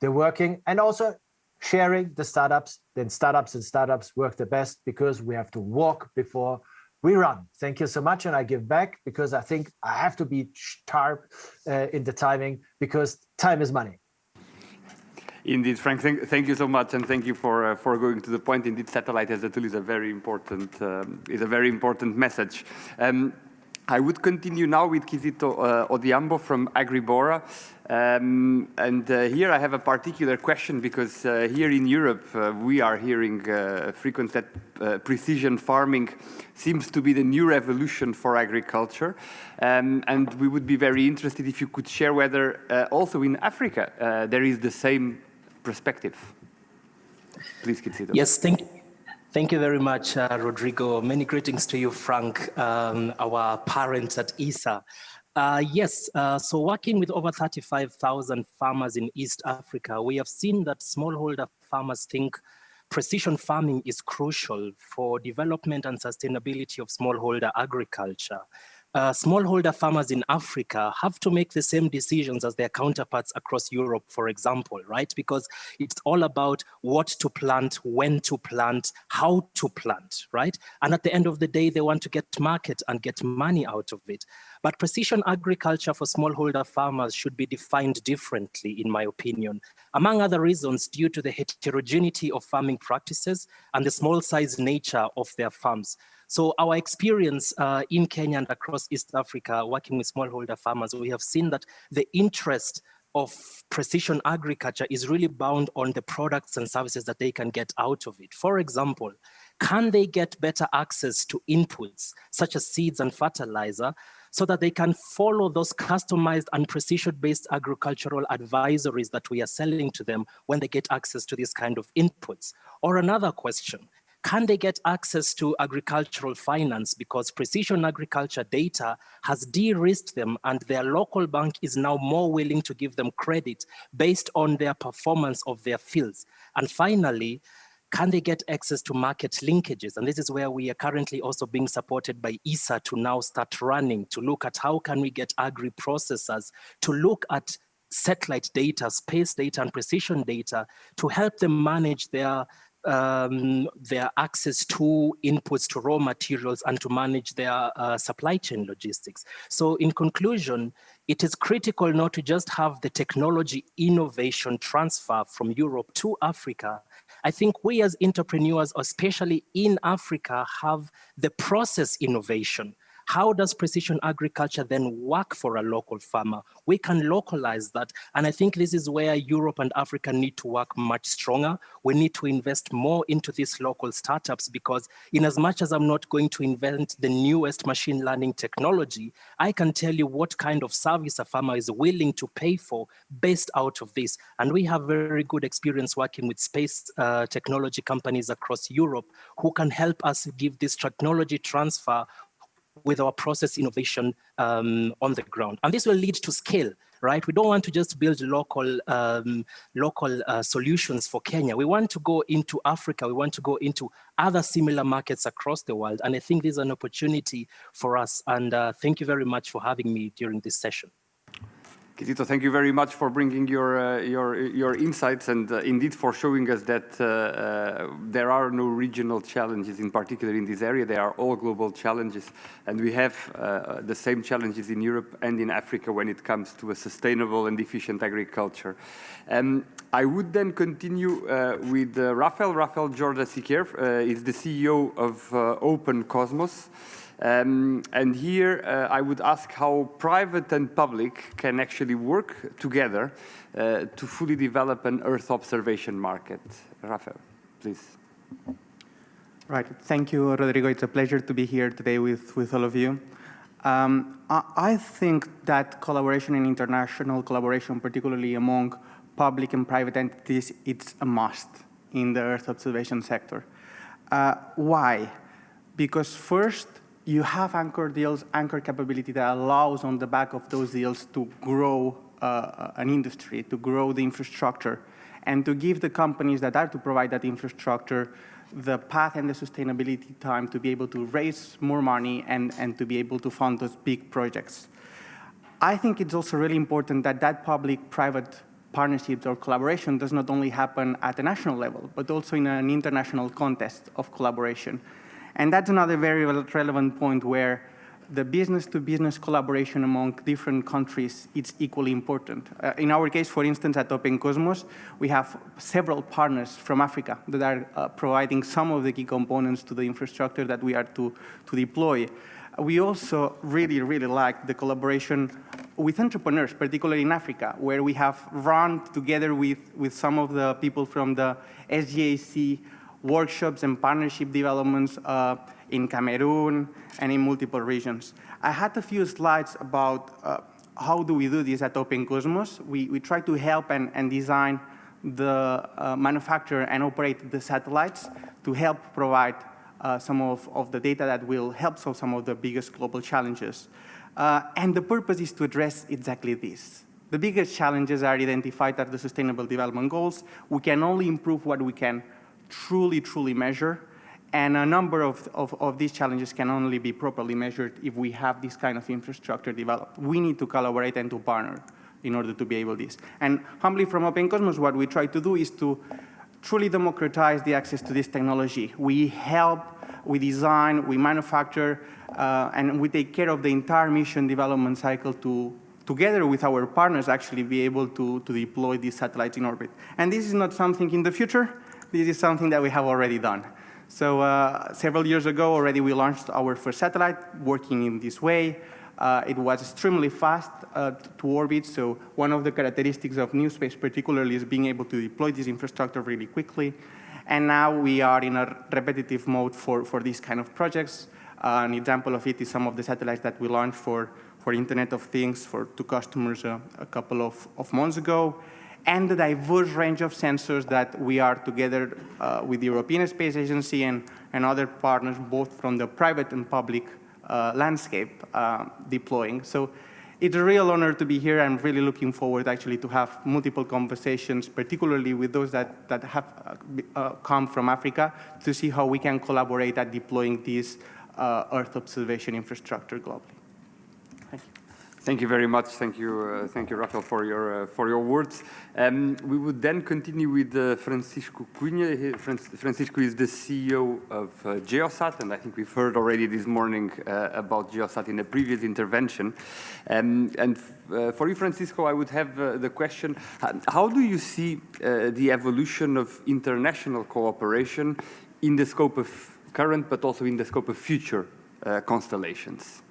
Speaker 8: They're working and also sharing the startups. Then startups and startups work the best, because we have to walk before we run. Thank you so much. And I give back, because I think I have to be sharp in the timing, because time is money.
Speaker 6: Indeed, Frank, thank you so much, and thank you for going to the point. Indeed, satellite as a tool is a very important message. I would continue now with Kizito Odiambo from Agribora. And here I have a particular question, because here in Europe, we are hearing frequently that precision farming seems to be the new revolution for agriculture. And we would be very interested if you could share whether also in Africa there is the same perspective. Please, Kizito.
Speaker 22: Yes, thank you very much, Rodrigo. Many greetings to you, Frank, our parents at ESA. Yes, so working with over 35,000 farmers in East Africa, we have seen that smallholder farmers think precision farming is crucial for development and sustainability of smallholder agriculture. Smallholder farmers in Africa have to make the same decisions as their counterparts across Europe, for example, right? Because it's all about what to plant, when to plant, how to plant, right? And at the end of the day, they want to get market and get money out of it. But precision agriculture for smallholder farmers should be defined differently, in my opinion, among other reasons, due to the heterogeneity of farming practices and the small size nature of their farms. So our experience in Kenya and across East Africa, working with smallholder farmers, we have seen that the interest of precision agriculture is really bound on the products and services that they can get out of it. For example, can they get better access to inputs such as seeds and fertilizer so that they can follow those customized and precision-based agricultural advisories that we are selling to them when they get access to this kind of inputs? Or another question, can they get access to agricultural finance because precision agriculture data has de-risked them and their local bank is now more willing to give them credit based on their performance of their fields? And finally, can they get access to market linkages? And this is where we are currently also being supported by ESA to now start running, to look at how can we get agri-processors to look at satellite data, space data, and precision data to help them manage their access to inputs, to raw materials, and to manage their supply chain logistics. So in conclusion, it is critical not to just have the technology innovation transfer from Europe to Africa. I think we as entrepreneurs, especially in Africa, have the process innovation. How does precision agriculture then work for a local farmer? We can localize that. And I think this is where Europe and Africa need to work much stronger. We need to invest more into these local startups because in as much as I'm not going to invent the newest machine learning technology, I can tell you what kind of service a farmer is willing to pay for based out of this. And we have very good experience working with space technology companies across Europe who can help us give this technology transfer with our process innovation on the ground. And this will lead to scale, right? We don't want to just build local solutions for Kenya. We want to go into Africa. We want to go into other similar markets across the world. And I think this is an opportunity for us. And thank you very much for having me during this session.
Speaker 6: Kitito, thank you very much for bringing your insights and indeed for showing us that there are no regional challenges, in particular in this area. They are all global challenges, and we have the same challenges in Europe and in Africa when it comes to a sustainable and efficient agriculture. I would then continue with Rafael. Rafael Jorda Siqueira is the CEO of Open Cosmos. And here I would ask how private and public can actually work together to fully develop an Earth observation market. Rafael, please.
Speaker 9: Right. Thank you, Rodrigo. It's a pleasure to be here today with all of you. I think that collaboration and international collaboration, particularly among public and private entities, it's a must in the Earth observation sector. Why? Because first, you have anchor deals, anchor capability that allows on the back of those deals to grow an industry, to grow the infrastructure, and to give the companies that are to provide that infrastructure the path and the sustainability time to be able to raise more money and to be able to fund those big projects. I think it's also really important that that public-private partnerships or collaboration does not only happen at a national level, but also in an international context of collaboration. And that's another very relevant point where the business-to-business collaboration among different countries is equally important. In our case, for instance, at Open Cosmos, we have several partners from Africa that are providing some of the key components to the infrastructure that we are to deploy. We also really like the collaboration with entrepreneurs, particularly in Africa, where we have run together with some of the people from the SGAC workshops and partnership developments in Cameroon and in multiple regions. I had a few slides about how do we do this at Open Cosmos. We try to help and design the manufacture and operate the satellites to help provide some of the data that will help solve some of the biggest global challenges. And the purpose is to address exactly this. The biggest challenges are identified as the Sustainable Development Goals. We can only improve what we can truly measure, and a number of these challenges can only be properly measured if we have this kind of infrastructure developed. We need to collaborate and to partner in order to be able to do this. And humbly from Open Cosmos, what we try to do is to truly democratize the access to this technology. We help, we design, we manufacture, and we take care of the entire mission development cycle to, together with our partners, actually be able to deploy these satellites in orbit. And this is not something in the future. This is something that we have already done. So several years ago already we launched our first satellite working in this way. It was extremely fast to orbit, so one of the characteristics of new space particularly is being able to deploy this infrastructure really quickly. And now we are in a repetitive mode for these kind of projects. An example of it is some of the satellites that we launched for Internet of Things to customers a couple of months ago, and the diverse range of sensors that we are together with the European Space Agency and other partners, both from the private and public landscape deploying. So it's a real honor to be here. I'm really looking forward actually to have multiple conversations, particularly with those that have come from Africa, to see how we can collaborate at deploying this Earth observation infrastructure globally. Thank you.
Speaker 6: Thank you very much. Thank you, Rafael, for your words. We would then continue with Francisco Cunha. Francisco is the CEO of Geosat, and I think we've heard already this morning about Geosat in a previous intervention. For you, Francisco, I would have the question: how do you see the evolution of international cooperation in the scope of current, but also in the scope of future constellations?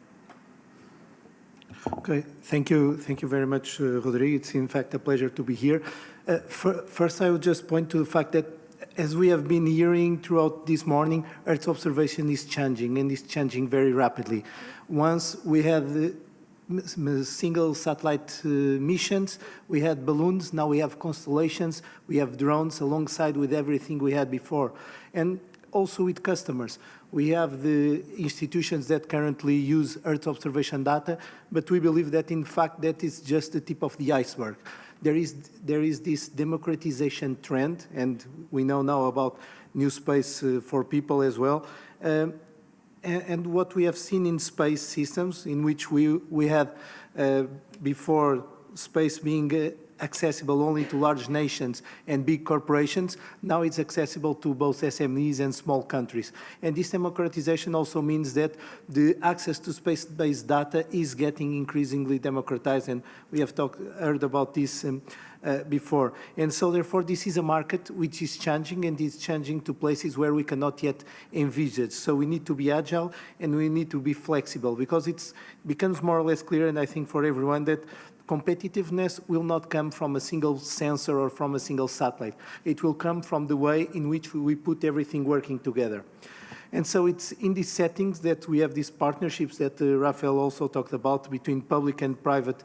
Speaker 10: Okay, thank you very much, Rodrigo. It's in fact a pleasure to be here. First, I would just point to the fact that, as we have been hearing throughout this morning, Earth observation is changing, and is changing very rapidly. Once we had the single satellite missions, we had balloons, now we have constellations, we have drones alongside with everything we had before. And also with customers. We have the institutions that currently use Earth observation data, but we believe that in fact that is just the tip of the iceberg. There is this democratization trend, and we know now about new space for people as well. And what we have seen in space systems, in which we had before space being accessible only to large nations and big corporations, now it's accessible to both SMEs and small countries. And this democratization also means that the access to space-based data is getting increasingly democratized, and we have heard about this before. And so therefore this is a market which is changing, and is changing to places where we cannot yet envisage. So we need to be agile and we need to be flexible, because it becomes more or less clear, and I think for everyone, that competitiveness will not come from a single sensor or from a single satellite. It will come from the way in which we put everything working together. And so it's in these settings that we have these partnerships that Rafael also talked about between public and private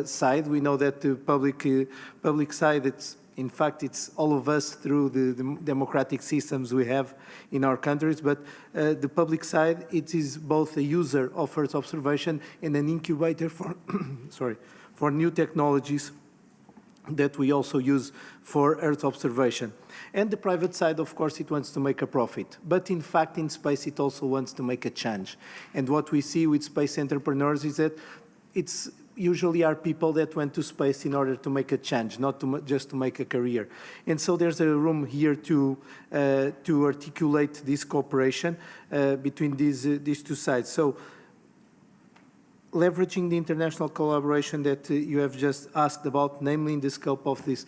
Speaker 10: side. We know that the public side, in fact, it's all of us through the democratic systems we have in our countries, but the public side, it is both a user of Earth observation and an incubator for, for new technologies that we also use for Earth observation. And the private side, of course, it wants to make a profit. But in fact, in space, it also wants to make a change. And what we see with space entrepreneurs is that it's usually are people that went to space in order to make a change, not just to make a career. And so there's a room here to articulate this cooperation between these two sides. So leveraging the international collaboration that you have just asked about, namely in the scope of this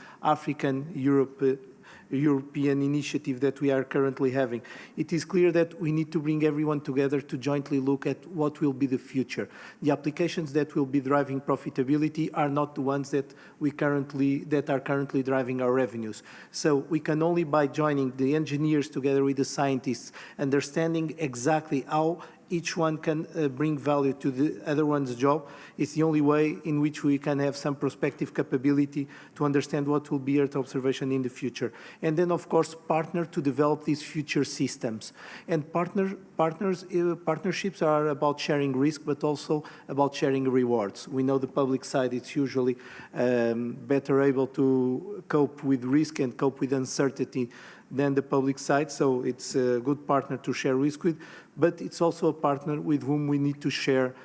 Speaker 10: European initiative that we are currently having, it is clear that we need to bring everyone together to jointly look at what will be the future. The applications that will be driving profitability are not the ones that are currently driving our revenues. So we can only by joining the engineers together with the scientists, understanding exactly how each one can bring value to the other one's job. It's the only way in which we can have some prospective capability to understand what will be Earth observation in the future. And then, of course, partner to develop these future systems. And partnerships are about sharing risk, but also about sharing rewards. We know the public side is usually better able to cope with risk and cope with uncertainty than the public side, so it's a good partner to share risk with, but it's also a partner with whom we need to share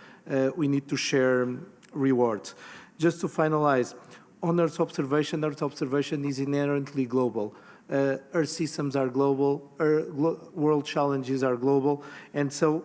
Speaker 10: rewards. Just to finalize, on Earth observation is inherently global. Earth systems are global, world challenges are global, and so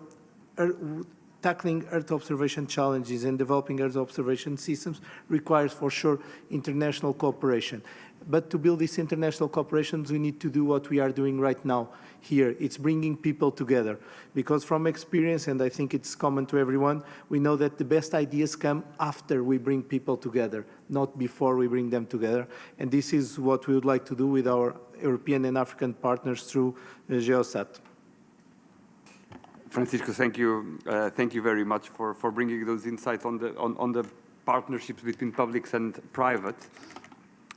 Speaker 10: tackling Earth observation challenges and developing Earth observation systems requires, for sure, international cooperation. But to build these international cooperations, we need to do what we are doing right now here. It's bringing people together. Because from experience, and I think it's common to everyone, we know that the best ideas come after we bring people together, not before we bring them together. And this is what we would like to do with our European and African partners through GeoSat.
Speaker 11: Francisco, thank you. Thank you very much for bringing those insights on the partnerships between publics and private.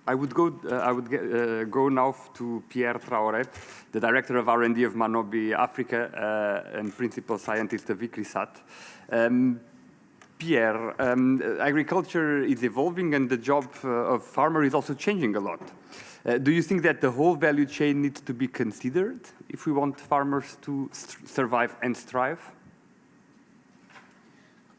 Speaker 11: I would go now to Pierre Traoré, the Director of R&D of Manobi Africa and Principal Scientist of ICRISAT. Pierre, agriculture is evolving and the job of farmer is also changing a lot. Do you think that the whole value chain needs to be considered if we want farmers to survive and thrive?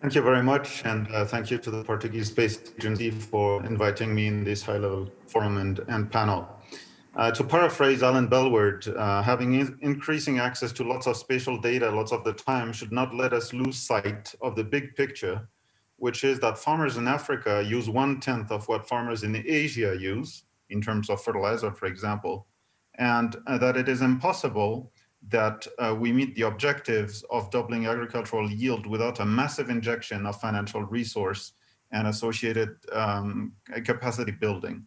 Speaker 12: Thank you very much, and thank you to the Portuguese Space Agency for inviting me in this high-level forum and panel. To paraphrase Alan Bellward, having increasing access to lots of spatial data lots of the time should not let us lose sight of the big picture, which is that farmers in Africa use 1/10 of what farmers in Asia use, in terms of fertilizer, for example, and that it is impossible that we meet the objectives of doubling agricultural yield without a massive injection of financial resource and associated capacity building.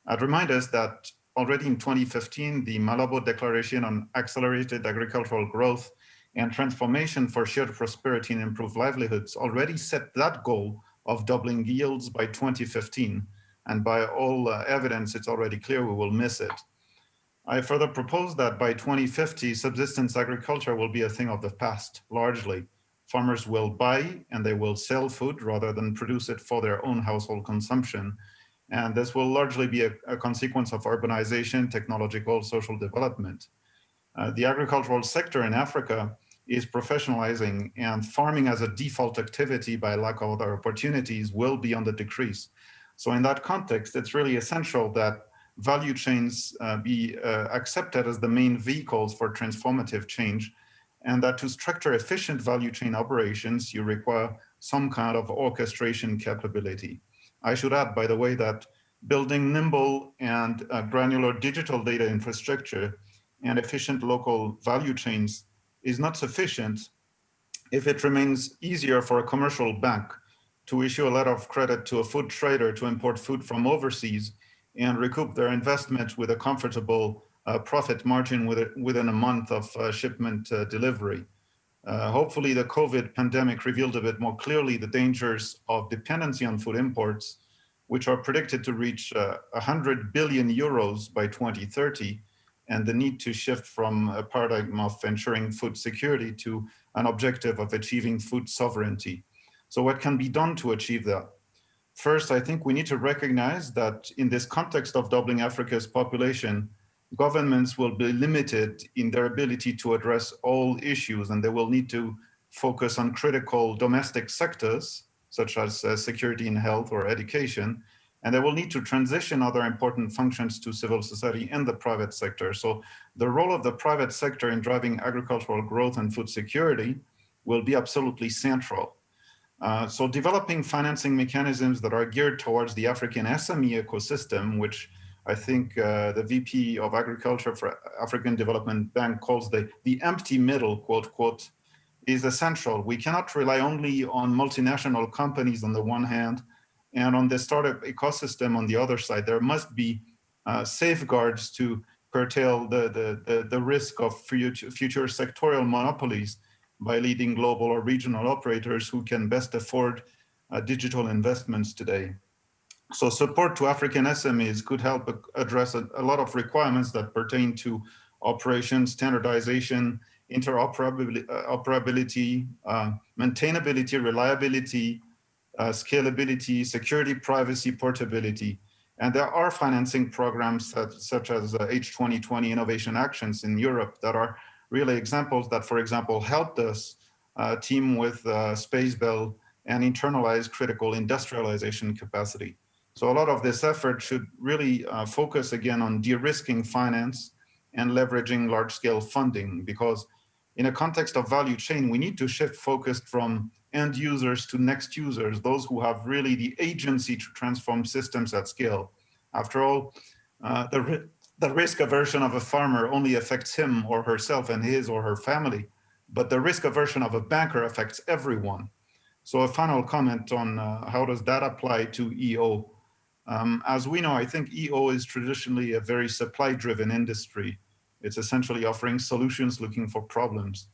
Speaker 12: I'd remind us that already in 2015, the Malabo Declaration on Accelerated Agricultural Growth and Transformation for Shared Prosperity and Improved Livelihoods already set that goal of doubling yields by 2015. And by all evidence, it's already clear we will miss it. I further propose that by 2050, subsistence agriculture will be a thing of the past, largely. Farmers will buy and they will sell food rather than produce it for their own household consumption. And this will largely be a consequence of urbanization, technological, social development. The agricultural sector in Africa is professionalizing, and farming as a default activity by lack of other opportunities will be on the decrease. So in that context, it's really essential that value chains be accepted as the main vehicles for transformative change, and that to structure efficient value chain operations, you require some kind of orchestration capability. I should add, by the way, that building nimble and granular digital data infrastructure and efficient local value chains is not sufficient if it remains easier for a commercial bank to issue a letter of credit to a food trader to import food from overseas and recoup their investment with a comfortable profit margin within a month of shipment delivery. Hopefully the COVID pandemic revealed a bit more clearly the dangers of dependency on food imports, which are predicted to reach 100 billion euros by 2030, and the need to shift from a paradigm of ensuring food security to an objective of achieving food sovereignty. So what can be done to achieve that? First, I think we need to recognize that in this context of doubling Africa's population, governments will be limited in their ability to address all issues, and they will need to focus on critical domestic sectors, such as security and health or education, and they will need to transition other important functions to civil society and the private sector. So the role of the private sector in driving agricultural growth and food security will be absolutely central. So developing financing mechanisms that are geared towards the African SME ecosystem, which I think the VP of Agriculture for African Development Bank calls the empty middle, quote, quote, is essential. We cannot rely only on multinational companies on the one hand, and on the startup ecosystem on the other side. There must be safeguards to curtail the risk of future sectorial monopolies by leading global or regional operators who can best afford digital investments today. So support to African SMEs could help address a lot of requirements that pertain to operations, standardization, interoperability, maintainability, reliability, scalability, security, privacy, portability. And there are financing programs such as H2020 Innovation Actions in Europe that are really examples that, for example, helped us team with Spacebell and internalize critical industrialization capacity. So a lot of this effort should really focus again on de-risking finance and leveraging large-scale funding, because in a context of value chain, we need to shift focus from end users to next users, those who have really the agency to transform systems at scale. After all, The risk aversion of a farmer only affects him or herself and his or her family, but the risk aversion of a banker affects everyone. So a final comment on how does that apply to EO? As we know, I think EO is traditionally a very supply-driven industry. It's essentially offering solutions looking for problems.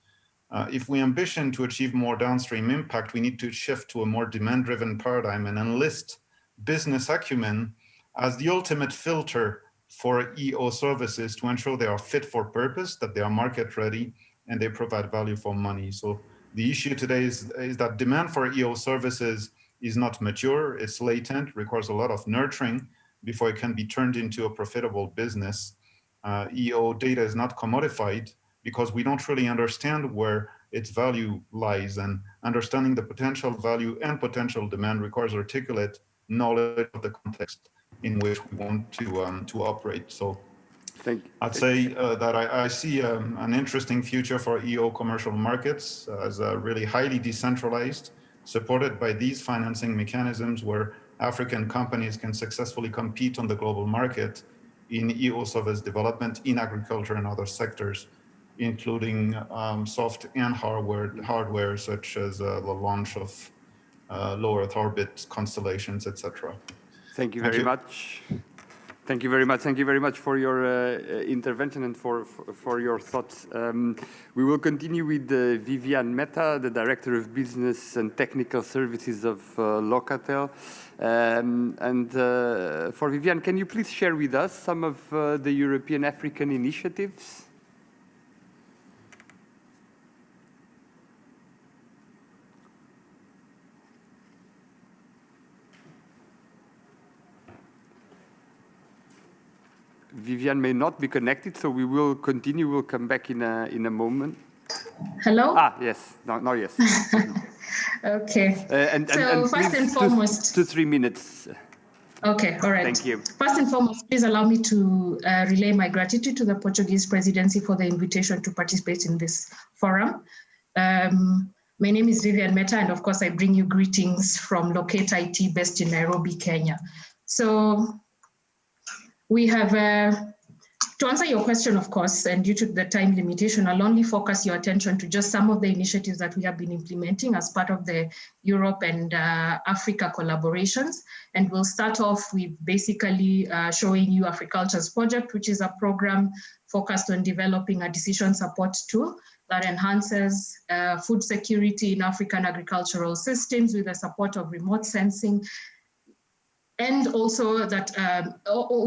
Speaker 12: If we ambition to achieve more downstream impact, we need to shift to a more demand-driven paradigm and enlist business acumen as the ultimate filter for EO services to ensure they are fit for purpose, that they are market ready, and they provide value for money. So the issue today is that demand for EO services is not mature, it's latent, requires a lot of nurturing before it can be turned into a profitable business. EO data is not commodified because we don't really understand where its value lies, and understanding the potential value and potential demand requires articulate knowledge of the context in which we want to operate. So I'd say that I see an interesting future for EO commercial markets as really highly decentralized, supported by these financing mechanisms where African companies can successfully compete on the global market in EO service development in agriculture and other sectors, including soft and hardware such as the launch of low Earth orbit constellations, etc.
Speaker 11: Thank you very much. Thank you very much. Thank you very much for your intervention and for your thoughts. We will continue with Viviane Mehta, the Director of Business and Technical Services of Locatel. For Viviane, can you please share with us some of the European African initiatives? Viviane may not be connected, so we will continue. We'll come back in a moment.
Speaker 13: Hello?
Speaker 11: Ah, yes. No, yes.
Speaker 13: Okay.
Speaker 11: And
Speaker 13: first and foremost,
Speaker 11: 2-3 minutes.
Speaker 13: Okay, all right.
Speaker 11: Thank you.
Speaker 13: First and foremost, please allow me to relay my gratitude to the Portuguese presidency for the invitation to participate in this forum. My name is Viviane Mehta, and of course, I bring you greetings from Locate IT based in Nairobi, Kenya. So we have, to answer your question, of course, and due to the time limitation, I'll only focus your attention to just some of the initiatives that we have been implementing as part of the Europe and Africa collaborations. And we'll start off with basically showing you Africulture's project, which is a program focused on developing a decision support tool that enhances food security in African agricultural systems with the support of remote sensing, and also that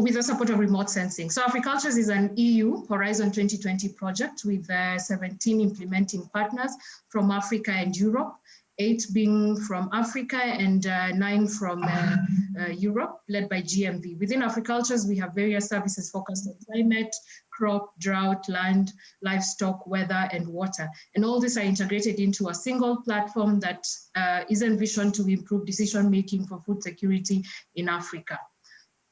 Speaker 13: with the support of remote sensing. So Africulture is an EU Horizon 2020 project with 17 implementing partners from Africa and Europe, 8 being from Africa and 9 from Europe, led by GMV. Within Africulture, we have various services focused on climate, crop, drought, land, livestock, weather, and water. And all these are integrated into a single platform that is envisioned to improve decision-making for food security in Africa.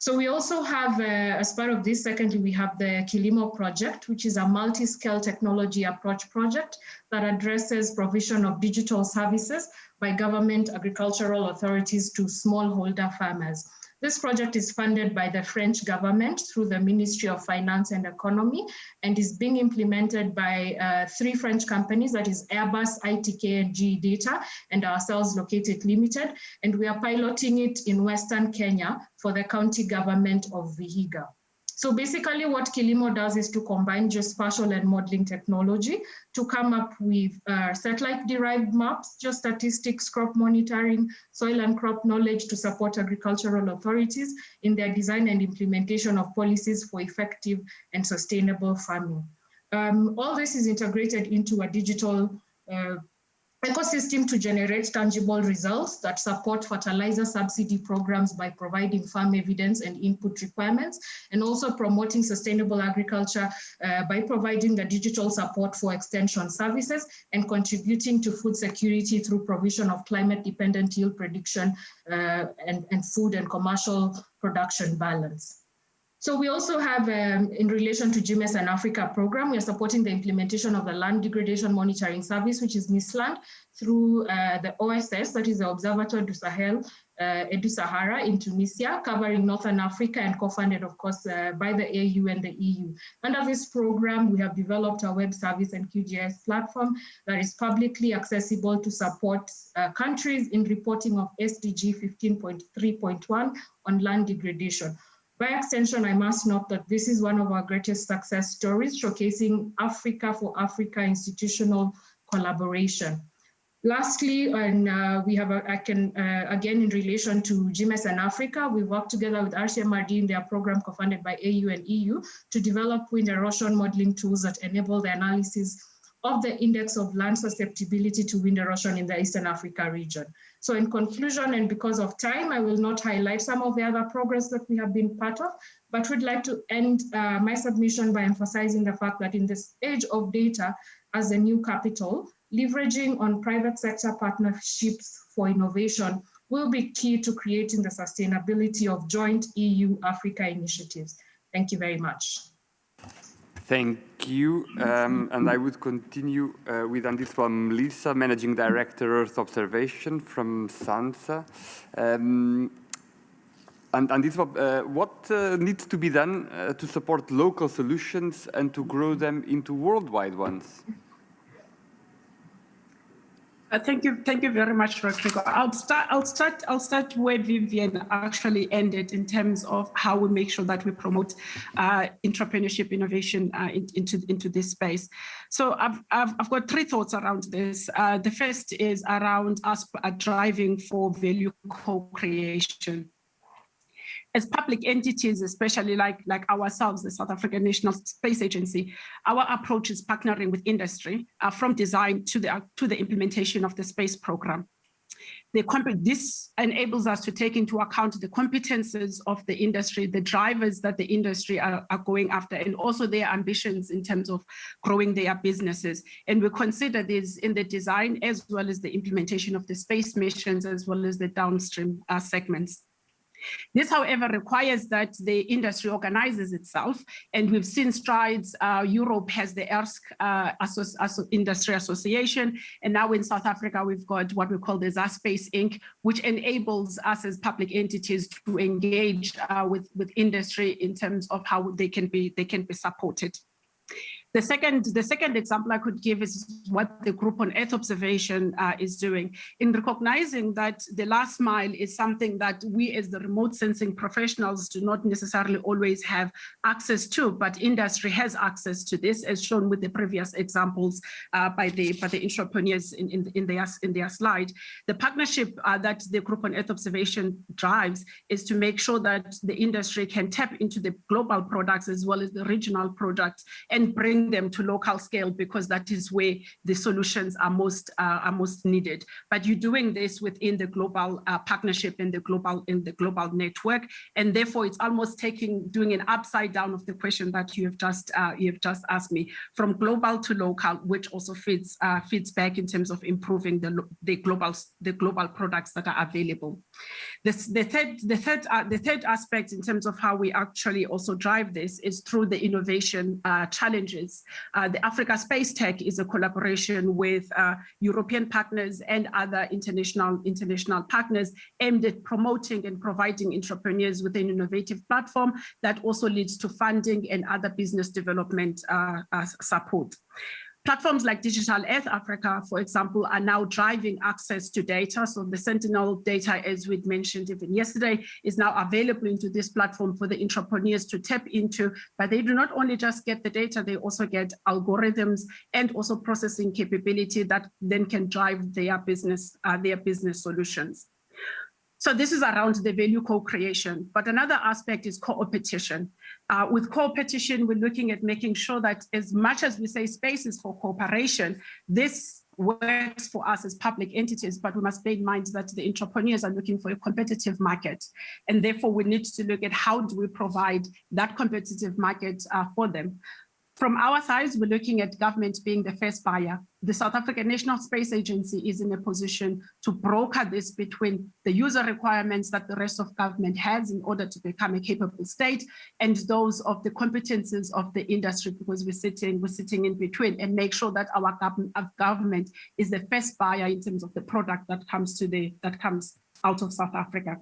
Speaker 13: So we also have, as part of this, secondly, we have the Kilimo project, which is a multi-scale technology approach project that addresses provision of digital services by government agricultural authorities to smallholder farmers. This project is funded by the French government through the Ministry of Finance and Economy and is being implemented by 3 French companies, that is Airbus, ITK, and GE Data, and ourselves Located Limited. And we are piloting it in Western Kenya for the county government of Vihiga. So basically what Kilimo does is to combine geospatial and modeling technology to come up with satellite-derived maps, geostatistics, crop monitoring, soil and crop knowledge to support agricultural authorities in their design and implementation of policies for effective and sustainable farming. All this is integrated into a digital ecosystem to generate tangible results that support fertilizer subsidy programs by providing farm evidence and input requirements, and also promoting sustainable agriculture by providing the digital support for extension services and contributing to food security through provision of climate-dependent yield prediction and food and commercial production balance. So we also have, in relation to GMES and Africa program, we are supporting the implementation of the Land Degradation Monitoring Service, which is NISLAND, through the OSS, that is the Observatoire du Sahel et du Sahara in Tunisia, covering Northern Africa and co-funded, of course, by the AU and the EU. Under this program, we have developed a web service and QGIS platform that is publicly accessible to support countries in reporting of SDG 15.3.1 on land degradation. By extension, I must note that this is one of our greatest success stories, showcasing Africa for Africa institutional collaboration. Lastly, and we have, again, in relation to GMES and Africa, we work together with RCMRD in their program co-funded by AU and EU to develop wind erosion modeling tools that enable the analysis of the index of land susceptibility to wind erosion in the Eastern Africa region. So in conclusion, and because of time, I will not highlight some of the other progress that we have been part of, but would like to end my submission by emphasizing the fact that in this age of data as a new capital, leveraging on private sector partnerships for innovation will be key to creating the sustainability of joint EU-Africa initiatives. Thank you very much.
Speaker 11: Thank you. And I would continue with Andiswa Mlisa, Managing Director, Earth Observation from SANSA. And Andiswa, what needs to be done to support local solutions and to grow them into worldwide ones?
Speaker 14: Thank you very much, Rodrigo. I'll start where Vivian actually ended in terms of how we make sure that we promote entrepreneurship innovation into this space. So I've got three thoughts around this. The first is around us driving for value co-creation. As public entities, especially like ourselves, the South African National Space Agency, our approach is partnering with industry from design to the implementation of the space program. This enables us to take into account the competences of the industry, the drivers that the industry are going after, and also their ambitions in terms of growing their businesses. And we consider this in the design as well as the implementation of the space missions, as well as the downstream segments. This, however, requires that the industry organizes itself, and we've seen strides. Europe has the ERSC Industry Association, and now in South Africa, we've got what we call the ZASpace Inc., which enables us as public entities to engage with industry in terms of how they can be supported. The second example I could give is what the Group on Earth Observation is doing in recognizing that the last mile is something that we as the remote sensing professionals do not necessarily always have access to, but industry has access to this, as shown with the previous examples by the entrepreneurs in their slide. The partnership that the Group on Earth Observation drives is to make sure that the industry can tap into the global products as well as the regional products and bring them to local scale, because that is where the solutions are most needed. But you're doing this within the global partnership in the global network, and therefore it's almost doing an upside down of the question that you have just asked me, from global to local, which also feeds back in terms of improving the global products that are available. The third aspect in terms of how we actually also drive this is through the innovation challenges. The Africa Space Tech is a collaboration with European partners and other international partners aimed at promoting and providing entrepreneurs with an innovative platform that also leads to funding and other business development support. Platforms like Digital Earth Africa, for example, are now driving access to data. So the Sentinel data, as we'd mentioned even yesterday, is now available into this platform for the entrepreneurs to tap into. But they do not only just get the data, they also get algorithms and also processing capability that then can drive their business solutions. So this is around the value co-creation. But another aspect is co-opetition. With co-opetition, we're looking at making sure that as much as we say space is for cooperation, this works for us as public entities, but we must bear in mind that the entrepreneurs are looking for a competitive market. And therefore, we need to look at how do we provide that competitive market for them. From our side, we're looking at government being the first buyer. the South African National Space Agency is in a position to broker this between the user requirements that the rest of government has in order to become a capable state and those of the competences of the industry, because we're sitting in between, and make sure that our government is the first buyer in terms of the product that comes out of South Africa.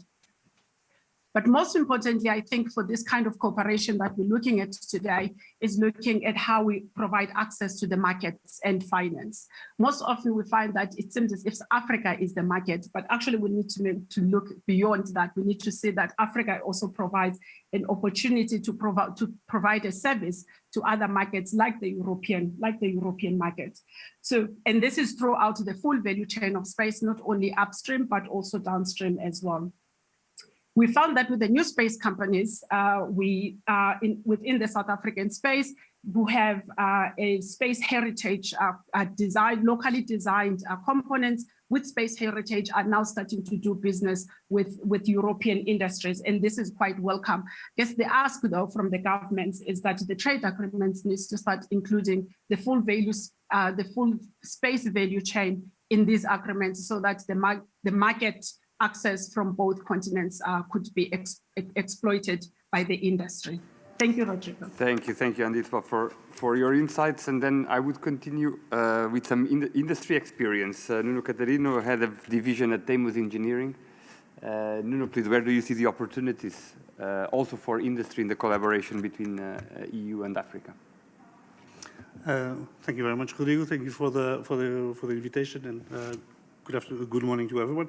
Speaker 14: But most importantly, I think for this kind of cooperation that we're looking at today is looking at how we provide access to the markets and finance. Most often we find that it seems as if Africa is the market, but actually we need to look beyond that. We need to see that Africa also provides an opportunity to provide a service to other markets like the European market. So, and this is throughout the full value chain of space, not only upstream, but also downstream as well. We found that with the new space companies, within the South African space, who have a space heritage locally designed components with space heritage are now starting to do business with European industries, and this is quite welcome. Yes, the ask though from the governments is that the trade agreements needs to start including the full values, the full space value chain in these agreements, so that the market access from both continents could be exploited by the industry. Thank you, Rodrigo.
Speaker 11: Thank you, Anditva, for your insights. And then I would continue with some industry experience. Nuno Catarino, head of division at Deimos Engineering. Nuno, please, where do you see the opportunities also for industry in the collaboration between EU and Africa?
Speaker 15: Thank you very much, Rodrigo. Thank you for the invitation, and good morning to everyone.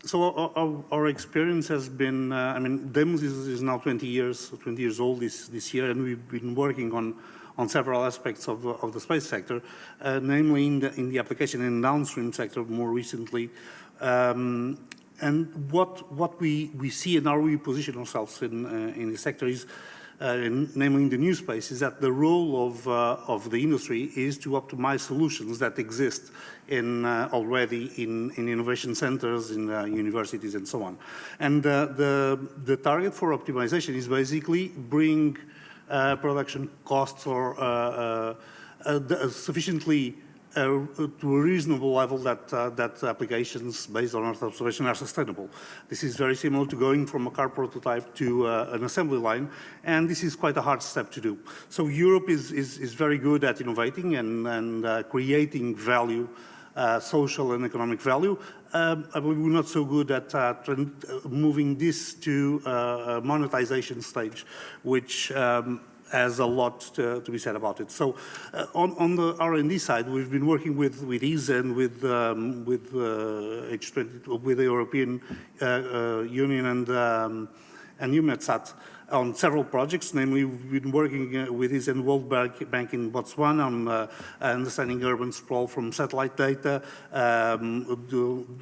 Speaker 15: So our experience has been, I mean, Deimos is now 20 years old this year, and we've been working on several aspects of the space sector, namely in the application and downstream sector more recently. And what we see and how we position ourselves in the sector is, namely in the new space, is that the role of the industry is to optimize solutions that exist already in innovation centers, in universities, and so on. And the target for optimization is basically bring production costs or sufficiently to a reasonable level that applications based on Earth observation are sustainable. This is very similar to going from a car prototype to an assembly line, and this is quite a hard step to do. So Europe is very good at innovating and creating value, social and economic value. I believe we're not so good at moving this to a monetization stage, which has a lot to be said about it. So on the R&D side, we've been working with ESA and with H20, with the European Union and EUMETSAT on several projects. Namely, we've been working with ESA and World Bank in Botswana on understanding urban sprawl from satellite data,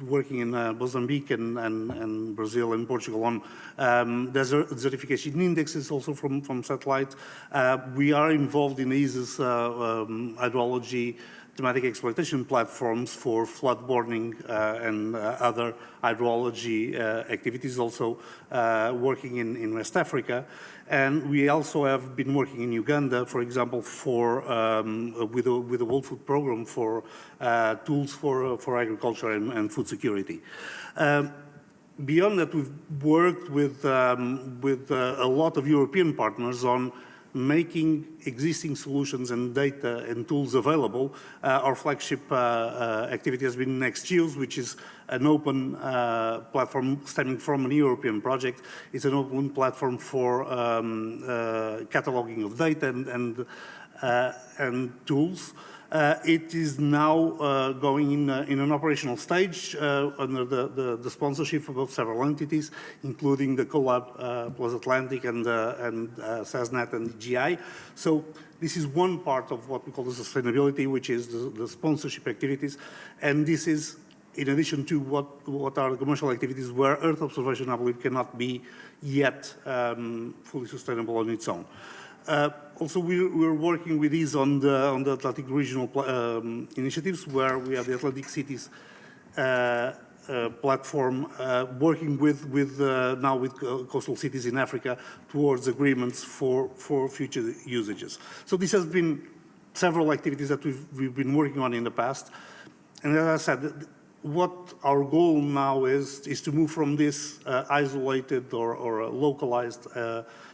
Speaker 15: working in Mozambique and Brazil and Portugal on desertification indexes also from satellite. We are involved in ESA's hydrology thematic exploitation platforms for flood warning and other hydrology activities, also working in West Africa. And we also have been working in Uganda, for example, with the World Food Program for tools for agriculture and food security. Beyond that, we've worked with a lot of European partners on making existing solutions and data and tools available. Our flagship activity has been NextGeos, which is an open platform stemming from a European project. It's an open platform for cataloging of data and tools. It is now going in an operational stage under the sponsorship of several entities, including the CoLab Plus Atlantic and SASNet and GI. So this is one part of what we call the sustainability, which is the sponsorship activities. And this is in addition to what are the commercial activities where Earth observation, I believe, cannot be yet fully sustainable on its own. Also, we're working with these on the Atlantic regional initiatives, where we have the Atlantic Cities platform, working now with coastal cities in Africa towards agreements for future usages. So this has been several activities that we've been working on in the past. And as I said, what our goal now is to move from this isolated or localized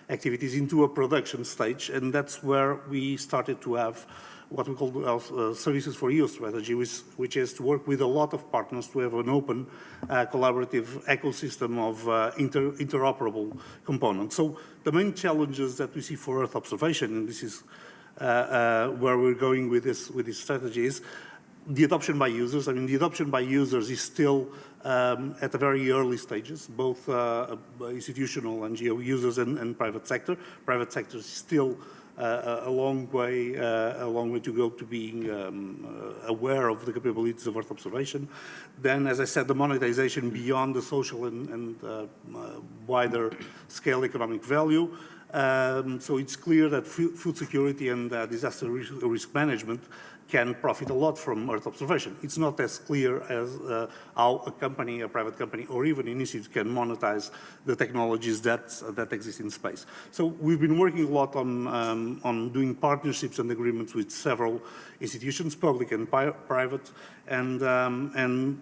Speaker 15: activities into a production stage, and that's where we started to have what we call our Services for EU strategy, which is to work with a lot of partners to have an open, collaborative ecosystem of interoperable components. So the main challenges that we see for Earth observation, and this is where we're going with this strategy, is the adoption by users. I mean, the adoption by users is still at the very early stages, both institutional and NGO users and private sector. Private sector is still a long way to go to being aware of the capabilities of Earth observation. Then, as I said, the monetization beyond the social and wider scale economic value. So it's clear that food security and disaster risk management can profit a lot from Earth observation. It's not as clear as how a company, a private company, or even an institute can monetize the technologies that exist in space. So we've been working a lot on doing partnerships and agreements with several institutions, public and private, and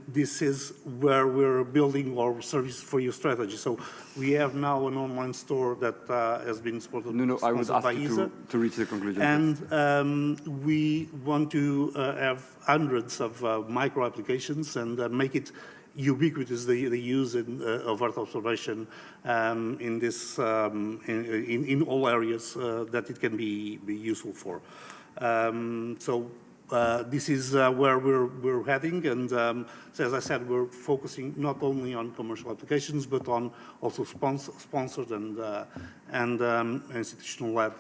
Speaker 15: this is where we're building our Service for You strategy. So we have now an online store that has been sponsored
Speaker 11: I would ask
Speaker 15: by
Speaker 11: you
Speaker 15: ESA.
Speaker 11: to reach the conclusion.
Speaker 15: And we want to have hundreds of micro applications and make it ubiquitous, the use of Earth observation in this in all areas that it can be useful for. So this is where we're heading, and so as I said, we're focusing not only on commercial applications but on also sponsored and institutional-led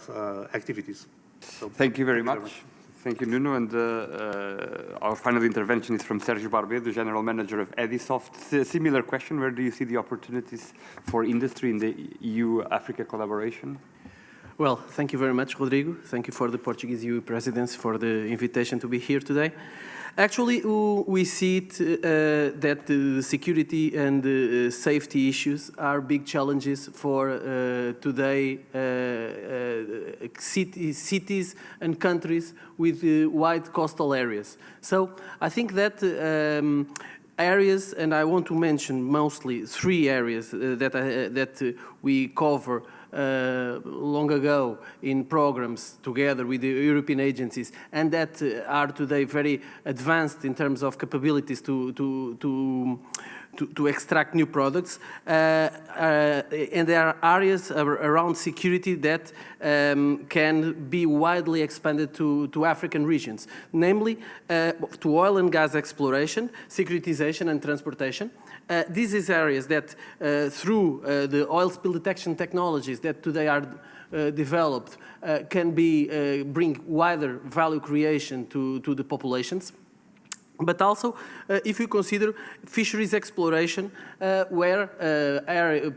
Speaker 15: activities. So,
Speaker 11: thank you very much. Thank you, Nuno. And our final intervention is from Sergio Barbe, the General Manager of Edisoft. A similar question: where do you see the opportunities for industry in the EU-Africa collaboration?
Speaker 16: Well, thank you very much, Rodrigo. Thank you for the Portuguese EU presidency for the invitation to be here today. Actually, we see it that the security and safety issues are big challenges for today cities and countries with wide coastal areas. So I think that areas, and I want to mention mostly 3 areas that we cover long ago in programs together with the European agencies, and that are today very advanced in terms of capabilities to extract new products. And there are areas around security that can be widely expanded to African regions, namely to oil and gas exploration, securitization and transportation. These is areas that through the oil spill detection technologies that today are developed can bring wider value creation to the populations. But also, if you consider fisheries exploration, where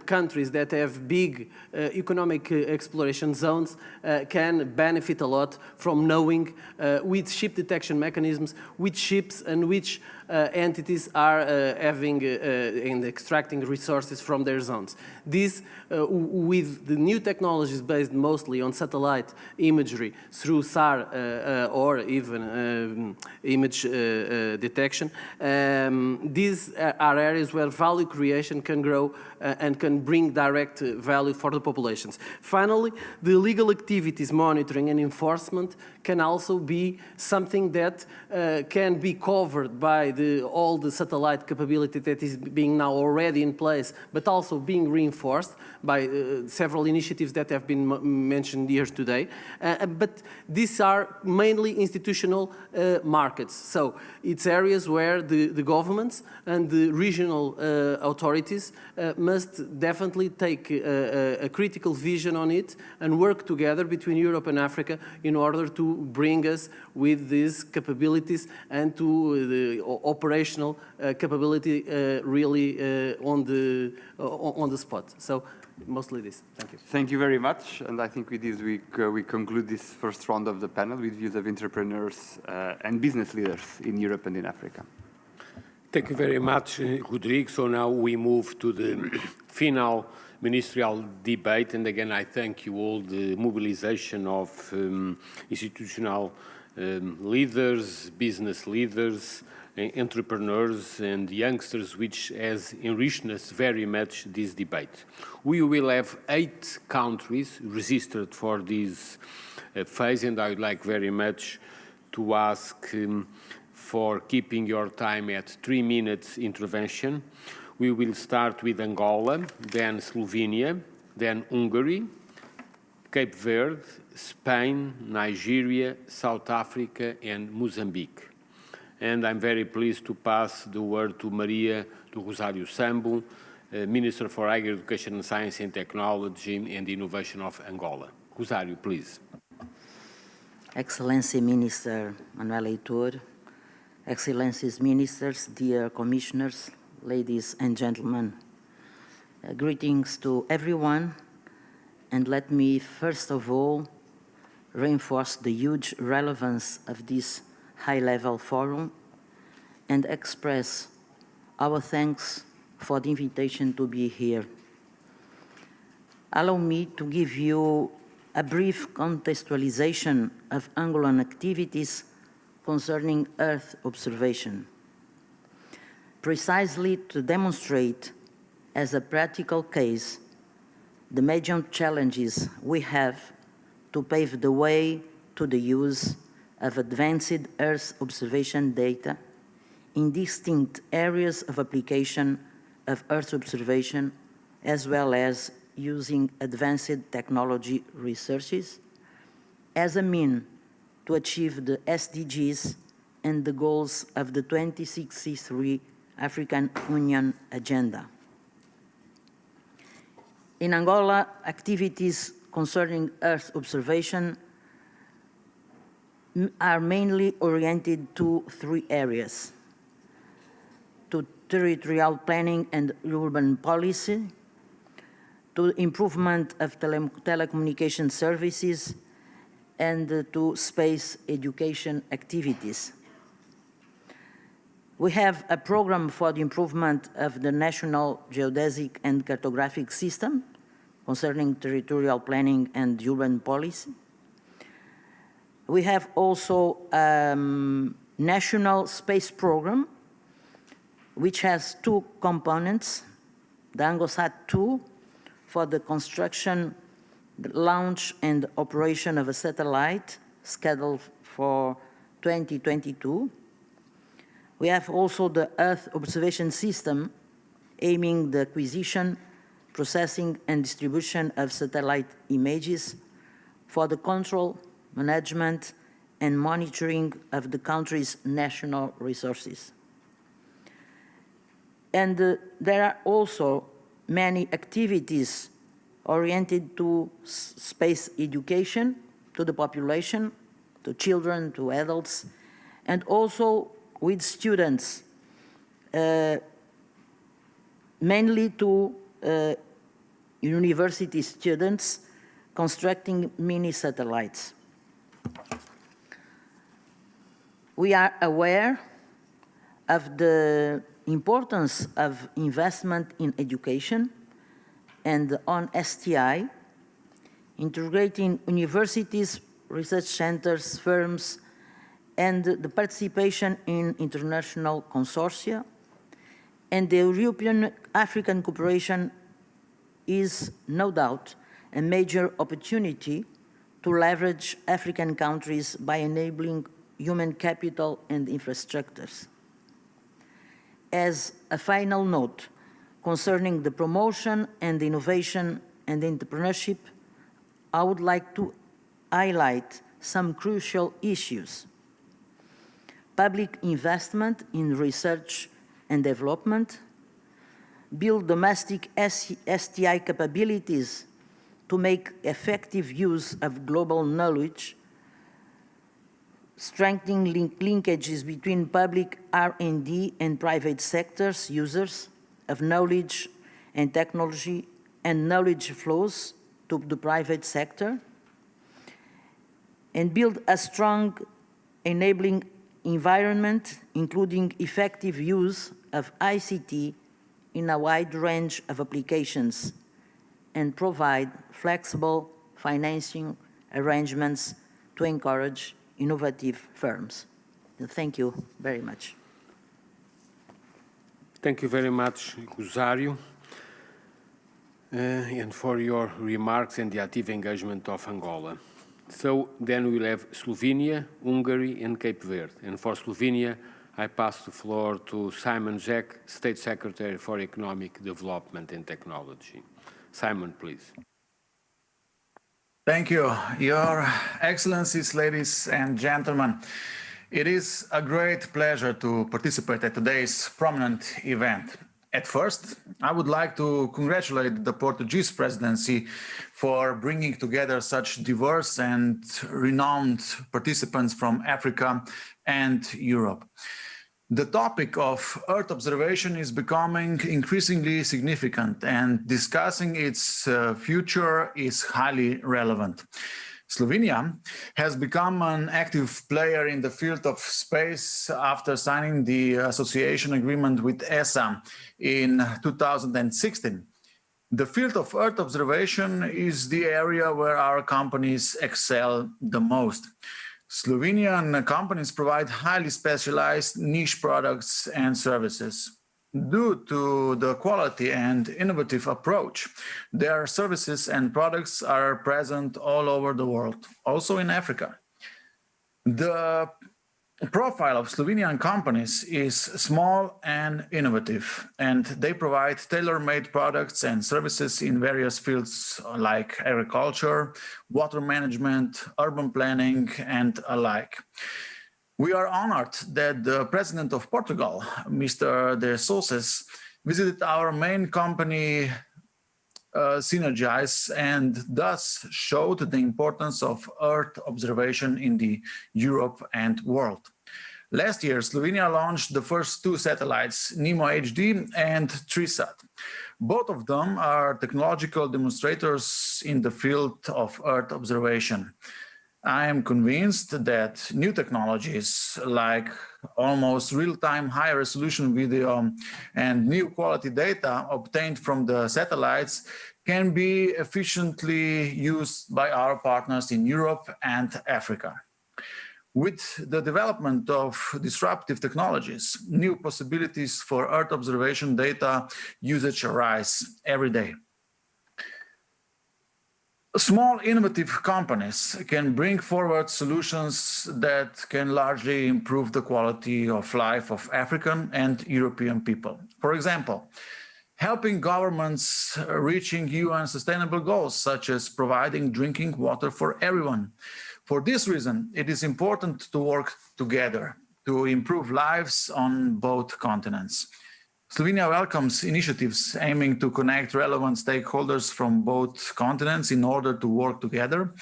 Speaker 16: countries that have big economic exploration zones can benefit a lot from knowing which ship detection mechanisms, which ships and which entities are having and extracting resources from their zones. This, with the new technologies based mostly on satellite imagery through SAR or even image detection, these are areas where value creation can grow and can bring direct value for the populations. Finally, the legal activities monitoring and enforcement can also be something that can be covered by all the satellite capability that is being now already in place, but also being reinforced by several initiatives that have been mentioned here today. But these are mainly institutional markets. So it's areas where the governments and the regional authorities must definitely take a critical vision on it and work together between Europe and Africa in order to bring us with these capabilities and to the operational capability really on the spot. So mostly this. Thank you.
Speaker 11: Thank you very much. And I think with this we conclude this first round of the panel with views of entrepreneurs and business leaders in Europe and in Africa.
Speaker 2: Thank you very much, Rodrigo. So now we move to the final ministerial debate. And again, I thank you all the mobilization of institutional leaders, business leaders, entrepreneurs and youngsters, which has enriched us very much this debate. We will have 8 countries registered for this phase, and I would like very much to ask for keeping your time at 3 minutes intervention. We will start with Angola, then Slovenia, then Hungary, Cape Verde, Spain, Nigeria, South Africa, and Mozambique. And I'm very pleased to pass the word to Maria do Rosário Sambo, Minister for Higher Education and Science and Technology and Innovation of Angola. Rosário, please.
Speaker 17: Excellency Minister Manuel Heitor, Excellencies Ministers, dear Commissioners, ladies and gentlemen. Greetings to everyone, and let me first of all reinforce the huge relevance of this high-level forum and express our thanks for the invitation to be here. Allow me to give you a brief contextualization of Angolan activities concerning Earth observation, precisely to demonstrate as a practical case the major challenges we have to pave the way to the use of advanced Earth observation data in distinct areas of application of Earth observation, as well as using advanced technology researches as a means to achieve the SDGs and the goals of the 2063 African Union Agenda. In Angola, activities concerning Earth observation are mainly oriented to 3 areas: to territorial planning and urban policy, to improvement of telecommunication services, and to space education activities. We have a program for the improvement of the national geodesic and cartographic system concerning territorial planning and urban policy. We have also a national space program, which has 2 components: the ANGOSAT-2 for the construction, the launch and operation of a satellite scheduled for 2022. We have also the Earth observation system aiming the acquisition, processing and distribution of satellite images for the control, management and monitoring of the country's national resources. And there are also many activities oriented to space education, to the population, to children, to adults, and also with students, mainly to university students constructing mini satellites. We are aware of the importance of investment in education and on STI, integrating universities, research centers, firms, and the participation in international consortia. And the European-African cooperation is, no doubt, a major opportunity to leverage African countries by enabling human capital and infrastructures. As a final note concerning the promotion and innovation and entrepreneurship, I would like to highlight some crucial issues. Public investment in research and development, build domestic STI capabilities to make effective use of global knowledge, strengthening linkages between public R&D and private sectors users of knowledge and technology and knowledge flows to the private sector, and build a strong enabling environment, including effective use of ICT in a wide range of applications, and provide flexible financing arrangements to encourage innovative firms. Thank you very much.
Speaker 2: Thank you very much, Rosario, and for your remarks and the active engagement of Angola. So then we'll have Slovenia, Hungary, and Cape Verde. And for Slovenia, I pass the floor to Simon Zek, State Secretary for Economic Development and Technology. Simon, please.
Speaker 18: Thank you, Your Excellencies, ladies and gentlemen. It is a great pleasure to participate at today's prominent event. At first, I would like to congratulate the Portuguese presidency for bringing together such diverse and renowned participants from Africa and Europe. The topic of Earth observation is becoming increasingly significant, and discussing its future is highly relevant. Slovenia has become an active player in the field of space after signing the association agreement with ESA in 2016. The field of Earth observation is the area where our companies excel the most. Slovenian companies provide highly specialized niche products and services. Due to the quality and innovative approach, their services and products are present all over the world, also in Africa. The profile of Slovenian companies is small and innovative, and they provide tailor-made products and services in various fields like agriculture, water management, urban planning, and alike. We are honored that the President of Portugal, Mr. de Sousa, visited our main company, Synergize, and thus showed the importance of Earth observation in the Europe and world. Last year, Slovenia launched the first two satellites, Nemo HD and TriSat. Both of them are technological demonstrators in the field of Earth observation. I am convinced that new technologies like almost real-time high-resolution video and new quality data obtained from the satellites can be efficiently used by our partners in Europe and Africa. With the development of disruptive technologies, new possibilities for Earth observation data usage arise every day. Small innovative companies can bring forward solutions that can largely improve the quality of life of African and European people. For example, helping governments reaching UN sustainable goals, such as providing drinking water for everyone. For this reason, it is important to work together to improve lives on both continents. Slovenia welcomes initiatives aiming to connect relevant stakeholders from both continents in order to work together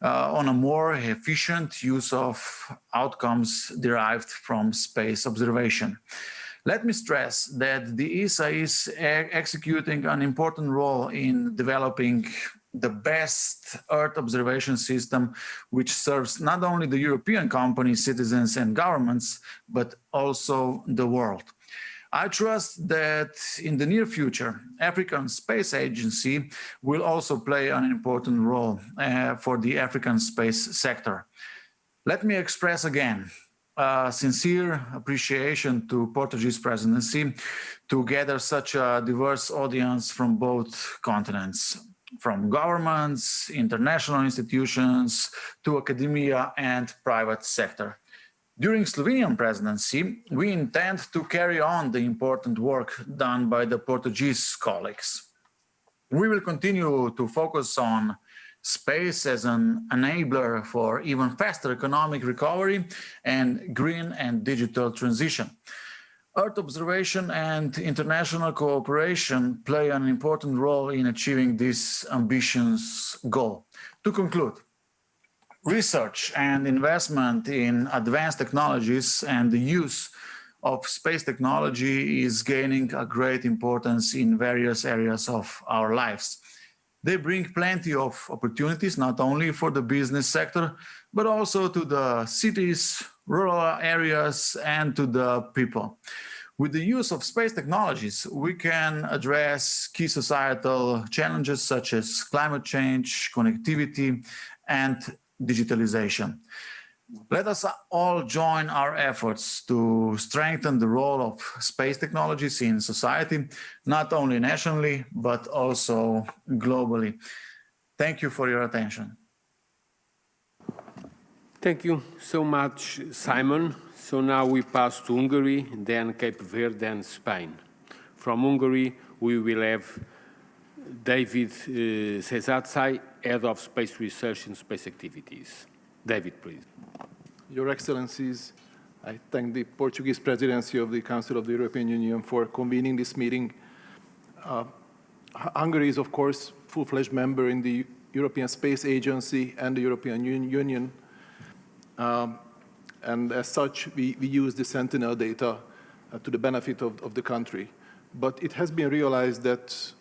Speaker 18: on a more efficient use of outcomes derived from space observation. Let me stress that the ESA is executing an important role in developing the best Earth observation system, which serves not only the European companies, citizens, and governments, but also the world. I trust that in the near future, African Space Agency will also play an important role for the African space sector. Let me express again sincere appreciation to Portuguese presidency to gather such a diverse audience from both continents, from governments, international institutions, to academia and private sector. During Slovenian presidency, we intend to carry on the important work done by the Portuguese colleagues. We will continue to focus on space as an enabler for even faster economic recovery and green and digital transition. Earth observation and international cooperation play an important role in achieving this ambitious goal. To conclude, research and investment in advanced technologies and the use of space technology is gaining a great importance in various areas of our lives. They bring plenty of opportunities, not only for the business sector, but also to the cities, rural areas, and to the people. With the use of space technologies, we can address key societal challenges such as climate change, connectivity, and digitalization. Let us all join our efforts to strengthen the role of space technologies in society, not only nationally, but also globally. Thank you for your attention.
Speaker 2: Thank you so much, Simon. So now we pass to Hungary, then Cape Verde, then Spain. From Hungary, we will have David Szezacaj, Head of Space Research and Space Activities. David, please.
Speaker 20: Your Excellencies, I thank the Portuguese Presidency of the Council of the European Union for convening this meeting. Hungary is, of course, full-fledged member in the European Space Agency and the European Union. And as such, we use the Sentinel data to the benefit of the country. But it has been realized that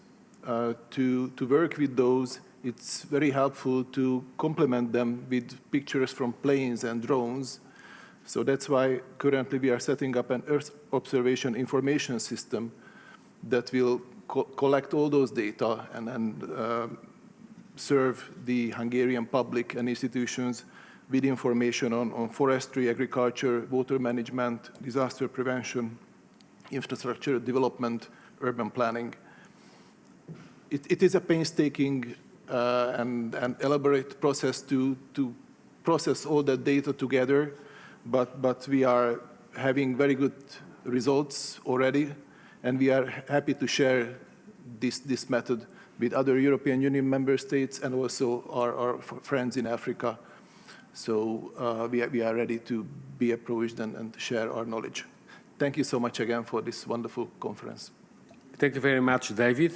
Speaker 20: to work with those, it's very helpful to complement them with pictures from planes and drones. So that's why currently we are setting up an Earth observation information system that will collect all those data and serve the Hungarian public and institutions with information on forestry, agriculture, water management, disaster prevention, infrastructure development, urban planning. It is a painstaking and elaborate process to process all that data together, but we are having very good results already, and we are happy to share this method with other European Union member states and also our friends in Africa. So we are ready to be approached and share our knowledge. Thank you so much again for this wonderful conference.
Speaker 2: Thank you very much, David.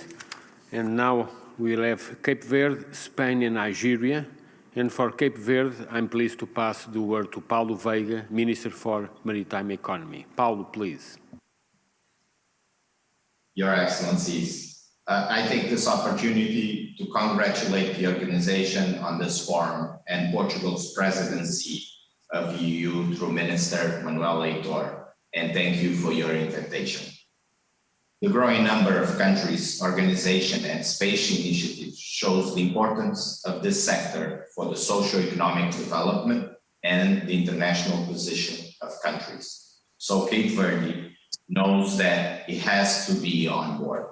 Speaker 2: And now we'll have Cape Verde, Spain, and Nigeria. And for Cape Verde, I'm pleased to pass the word to Paulo Veiga, Minister for Maritime Economy. Paulo, please.
Speaker 21: Your Excellencies, I take this opportunity to congratulate the organization on this forum and Portugal's presidency of the EU through Minister Manuel Leitor, and thank you for your invitation. The growing number of countries, organizations, and space initiatives shows the importance of this sector for the socio-economic development and the international position of countries. So Cape Verde knows that it has to be on board.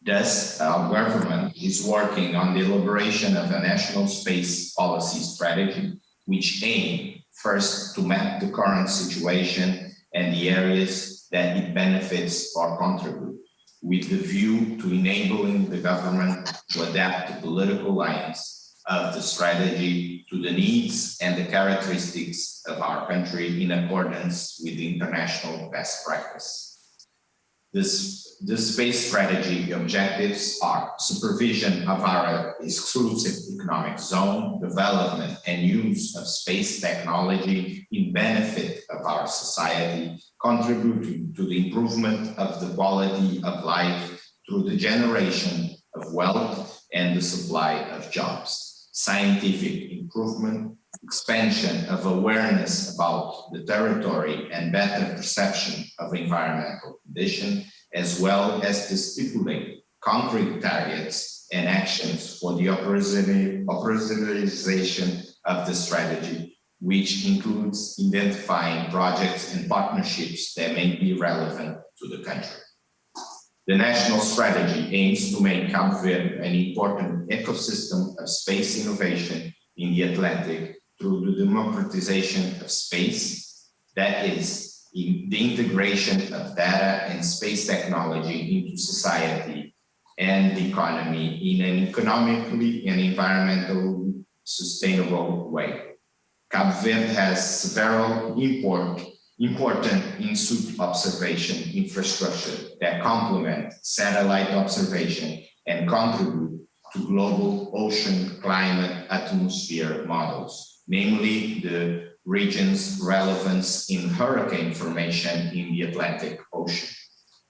Speaker 21: Thus, our government is working on the elaboration of a national space policy strategy, which aim first to map the current situation and the areas that it benefits or contribute, with the view to enabling the government to adapt the political lines of the strategy to the needs and the characteristics of our country in accordance with the international best practice. This space strategy objectives are supervision of our exclusive economic zone, development and use of space technology in benefit of our society, contributing to the improvement of the quality of life through the generation of wealth and the supply of jobs, scientific improvement, expansion of awareness about the territory and better perception of environmental conditions, as well as to stipulate concrete targets and actions for the operationalization of the strategy, which includes identifying projects and partnerships that may be relevant to the country. The national strategy aims to make Cape Verde an important ecosystem of space innovation in the Atlantic through the democratization of space, that is, in the integration of data and space technology into society and the economy in an economically and environmentally sustainable way. Cape Verde has several important in-situ observation infrastructure that complement satellite observation and contribute to global ocean climate atmosphere models, namely the region's relevance in hurricane formation in the Atlantic Ocean,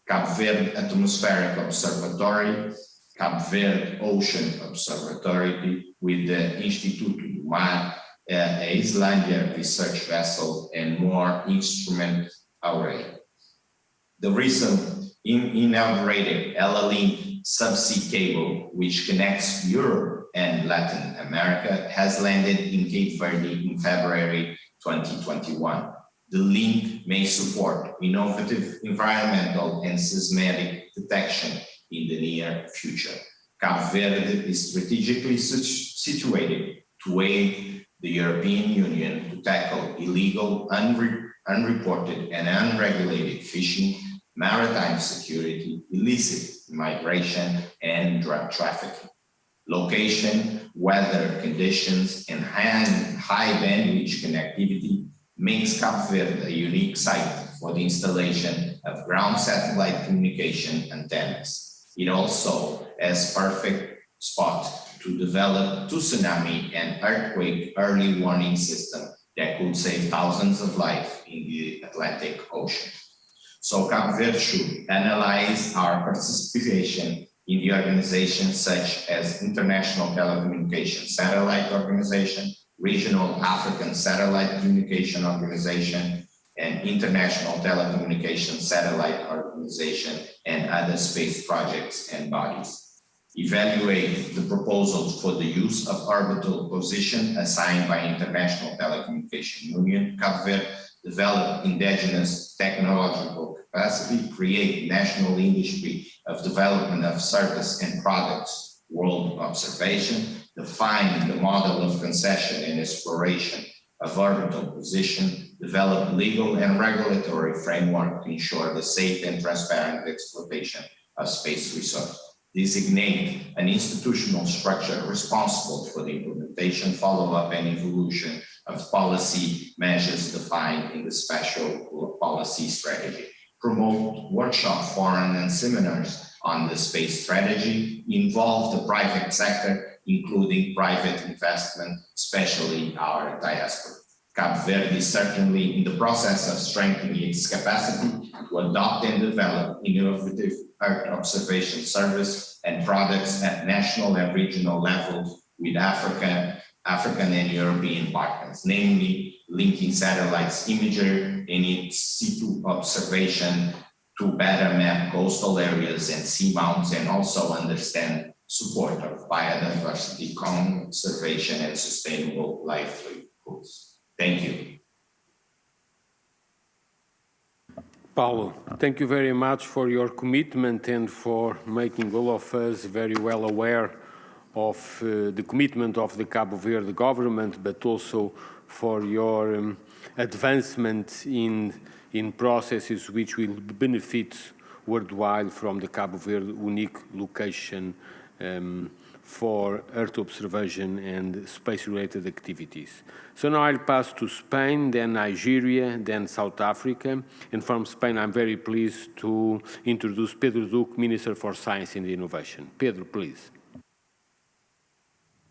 Speaker 21: Cape Verde Atmospheric Observatory, Cape Verde Ocean Observatory with the Instituto do Mar, a Icelandic research vessel, and more instrument array. The recent inaugurated LLink subsea cable, which connects Europe and Latin America, has landed in Cape Verde in February 2021. The link may support innovative environmental and seismic detection in the near future. Cabo Verde is strategically situated to aid the European Union to tackle illegal, unreported and unregulated fishing, maritime security, illicit migration, and drug trafficking. Location, weather conditions, and high bandwidth connectivity makes Cabo Verde a unique site for the installation of ground satellite communication antennas. It also has perfect spot to develop tsunami and earthquake early warning system that could save thousands of lives in the Atlantic Ocean. So Cabo Verde should analyze our participation in the organizations such as International Telecommunication Satellite Organization, Regional African Satellite Communication Organization, and International Telecommunication Satellite Organization, and other space projects and bodies. Evaluate the proposals for the use of orbital position assigned by International Telecommunication Union, Cabo Verde, develop indigenous technological capacity, create national industry of development of service and products, world observation, define the model of concession and exploration of orbital position, develop legal and regulatory framework to ensure the safe and transparent exploitation of space resources. Designate an institutional structure responsible for the implementation, follow-up, and evolution of policy measures defined in the special policy strategy. Promote workshop, forums, and seminars on the space strategy. Involve the private sector, including private investment, especially our diaspora. Cabo Verde is certainly in the process of strengthening its capacity to adopt and develop innovative Earth observation service and products at national and regional levels with African and European partners, namely linking satellites imagery in its situ observation to better map coastal areas and seamounts, and also understand support of biodiversity conservation and sustainable livelihoods. Thank you.
Speaker 2: Paulo, thank you very much for your commitment and for making all of us very well aware of the commitment of the Cabo Verde government, but also for your advancement in processes which will benefit worldwide from the Cabo Verde unique location for Earth observation and space-related activities. So now I'll pass to Spain, then Nigeria, then South Africa. And from Spain, I'm very pleased to introduce Pedro Duque, Minister for Science and Innovation. Pedro, please.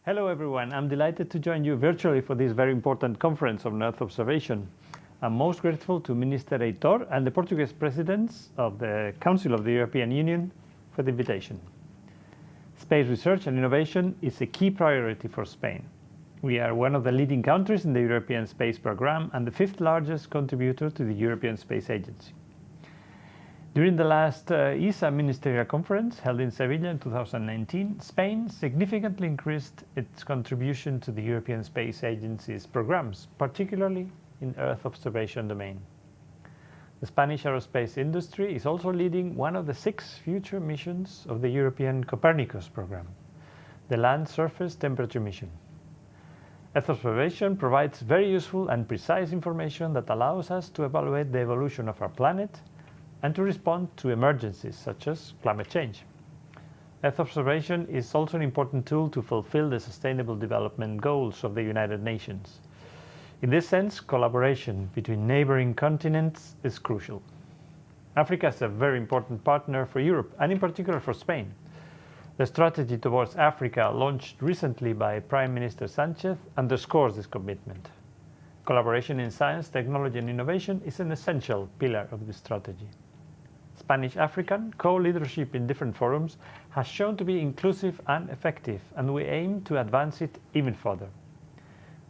Speaker 1: Hello, everyone. I'm delighted to join you virtually for this very important conference on Earth observation. I'm most grateful to Minister Heitor and the Portuguese presidents of the Council of the European Union for the invitation. Space research and innovation is a key priority for Spain. We are one of the leading countries in the European Space Programme and the 5th largest contributor to the European Space Agency. During the last ESA Ministerial Conference held in Seville in 2019, Spain significantly increased its contribution to the European Space Agency's programs, particularly in Earth observation domain. The Spanish aerospace industry is also leading one of the 6 future missions of the European Copernicus program, the Land Surface Temperature Mission. Earth observation provides very useful and precise information that allows us to evaluate the evolution of our planet and to respond to emergencies such as climate change. Earth observation is also an important tool to fulfill the Sustainable Development Goals of the United Nations. In this sense, collaboration between neighboring continents is crucial. Africa is a very important partner for Europe, and in particular for Spain. The strategy towards Africa, launched recently by Prime Minister Sanchez, underscores this commitment. Collaboration in science, technology, and innovation is an essential pillar of this strategy. Spanish-African co-leadership in different forums has shown to be inclusive and effective, and we aim to advance it even further.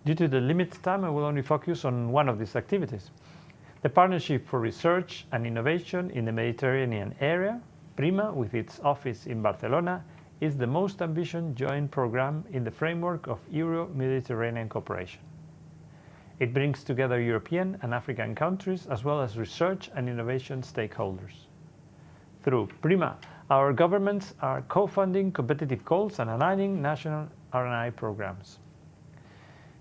Speaker 1: Due to the limited time, I will only focus on one of these activities. The Partnership for Research and Innovation in the Mediterranean Area, PRIMA, with its office in Barcelona, is the most ambitious joint program in the framework of Euro-Mediterranean cooperation. It brings together European and African countries as well as research and innovation stakeholders. Through PRIMA, our governments are co-funding competitive goals and aligning national R&I programs.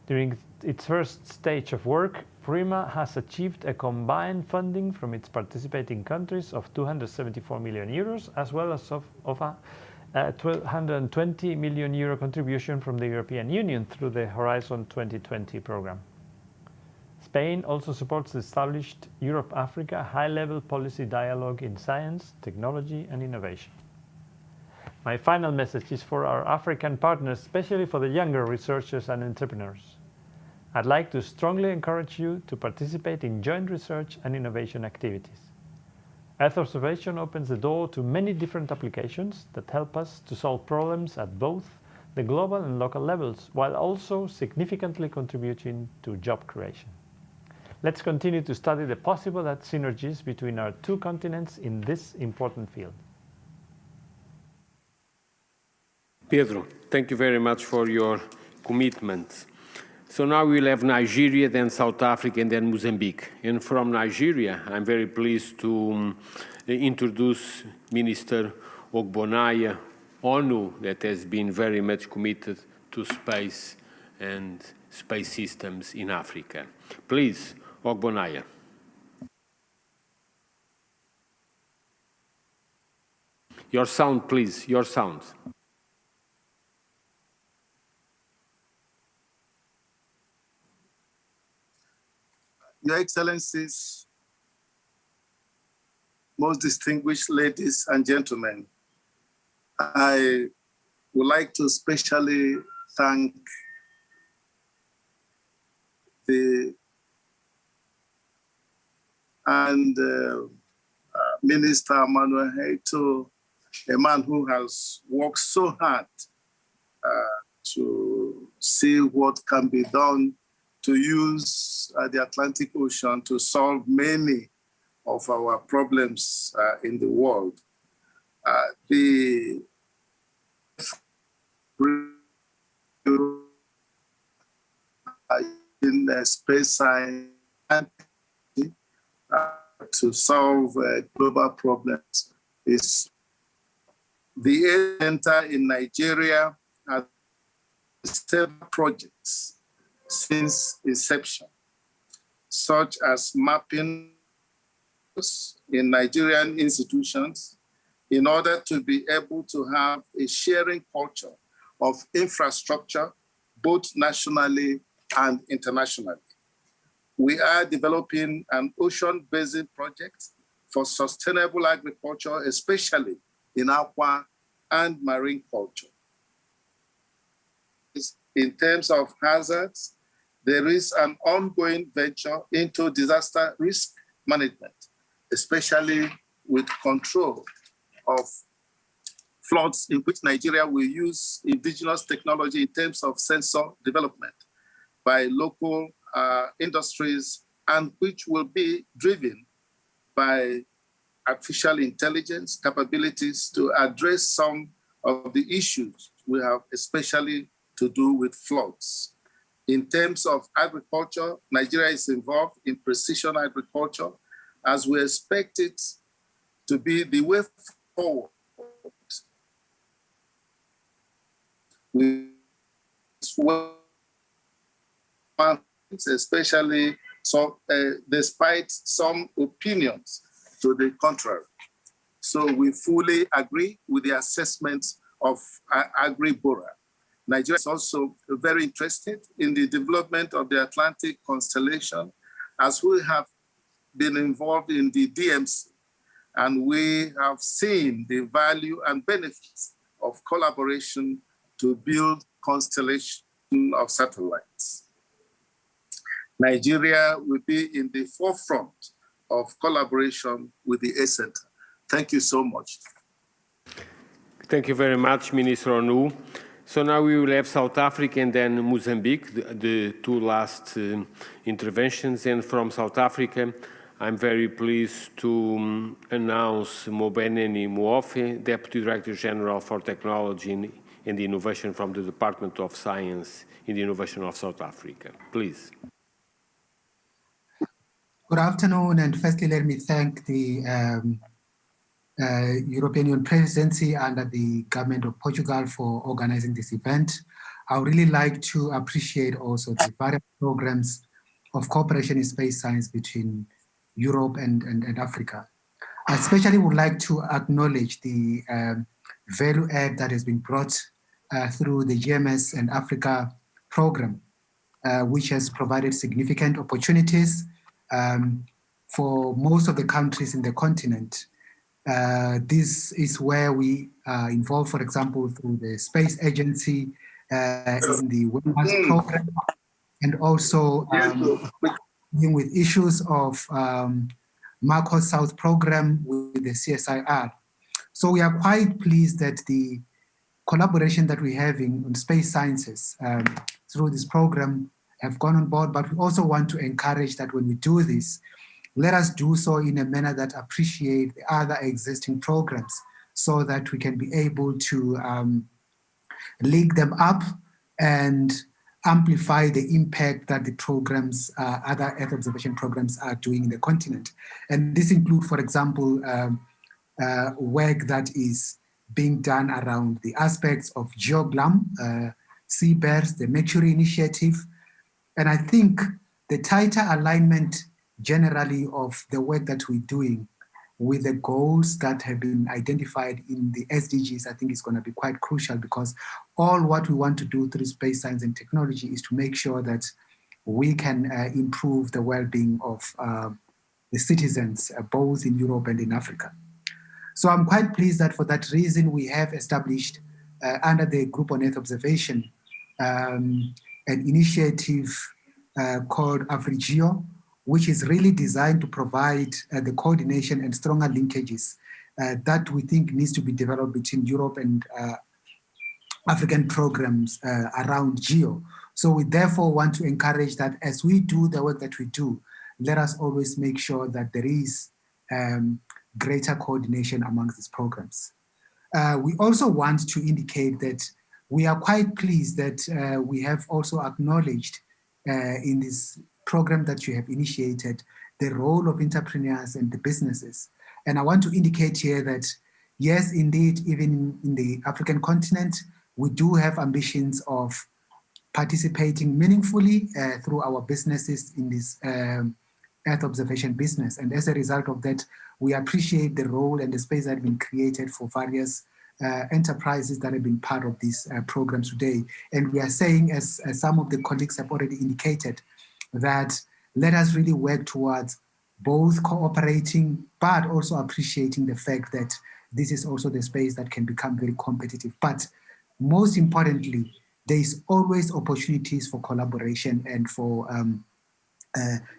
Speaker 1: During its first stage of work, PRIMA has achieved a combined funding from its participating countries of 274 million euros, as well as of a 120 million euro contribution from the European Union through the Horizon 2020 program. Spain also supports the established Europe-Africa high-level policy dialogue in science, technology and innovation. My final message is for our African partners, especially for the younger researchers and entrepreneurs. I'd like to strongly encourage you to participate in joint research and innovation activities. Earth observation opens the door to many different applications that help us to solve problems at both the global and local levels, while also significantly contributing to job creation. Let's continue to study the possible synergies between our two continents in this important field.
Speaker 2: Pedro, thank you very much for your commitment. So now we'll have Nigeria, then South Africa, and then Mozambique. And from Nigeria, I'm very pleased to introduce Minister Ogbonnaya Onu, that has been very much committed to space and space systems in Africa. Please, Ogbonnaya. Your sound, please, your sound.
Speaker 3: Your Excellencies, most distinguished ladies and gentlemen, I would like to especially thank Minister Manuel Heito, a man who has worked so hard to see what can be done to use the Atlantic Ocean to solve many of our problems in the world. The in space science to solve global problems is the center in Nigeria has several projects since inception, such as mapping in Nigerian institutions in order to be able to have a sharing culture of infrastructure, both nationally and internationally. We are developing an ocean basin project for sustainable agriculture, especially in aqua and marine culture. In terms of hazards, there is an ongoing venture into disaster risk management, especially with control of floods, in which Nigeria will use indigenous technology in terms of sensor development by local industries, and which will be driven by artificial intelligence capabilities to address some of the issues we have, especially to do with floods. In terms of agriculture, Nigeria is involved in precision agriculture, as we expect it to be the way forward. Especially despite some opinions to the contrary. So we fully agree with the assessments of Agri-Bora. Nigeria is also very interested in the development of the Atlantic constellation, as we have been involved in the DMC, and we have seen the value and benefits of collaboration to build constellation of satellites. Nigeria will be in the forefront of collaboration with the A Center. Thank you so much.
Speaker 2: Thank you very much, Minister Onu. So now we will have South Africa and then Mozambique, the two last interventions. And from South Africa, I'm very pleased to announce Mobeneni Muofe, Deputy Director General for Technology and Innovation from the Department of Science and Innovation of South Africa. Please.
Speaker 4: Good afternoon, and firstly, let me thank the European Union Presidency under the government of Portugal for organizing this event. I would really like to appreciate also the various programs of cooperation in space science between Europe and Africa. I especially would like to acknowledge the value add that has been brought through the GMS and Africa program, which has provided significant opportunities for most of the countries in the continent. This is where we are involved, for example, through the Space Agency in the Wellness program, and also dealing with issues of Marco South program with the CSIR. So we are quite pleased that the collaboration that we're having on space sciences through this program have gone on board, but we also want to encourage that when we do this, let us do so in a manner that appreciate the other existing programs so that we can be able to link them up and amplify the impact that the programs, other Earth observation programs are doing in the continent. And this includes, for example, work that is being done around the aspects of GeoGLAM, CBERS, the Mercury Initiative. And I think the tighter alignment generally of the work that we're doing with the goals that have been identified in the SDGs, I think is going to be quite crucial, because all what we want to do through space science and technology is to make sure that we can improve the well-being of the citizens, both in Europe and in Africa. So I'm quite pleased that for that reason, we have established under the Group on Earth Observation an initiative called AfriGeo, which is really designed to provide the coordination and stronger linkages that we think needs to be developed between Europe and African programs around GEO. So we therefore want to encourage that as we do the work that we do, let us always make sure that there is greater coordination amongst these programs. We also want to indicate that we are quite pleased that we have also acknowledged in this program that you have initiated the role of entrepreneurs and the businesses. And I want to indicate here that, yes, indeed, even in the African continent, we do have ambitions of participating meaningfully through our businesses in this Earth observation business. And as a result of that, we appreciate the role and the space that has been created for various enterprises that have been part of these programs today. And we are saying, as some of the colleagues have already indicated, that let us really work towards both cooperating, but also appreciating the fact that this is also the space that can become very competitive. But most importantly, there is always opportunities for collaboration and for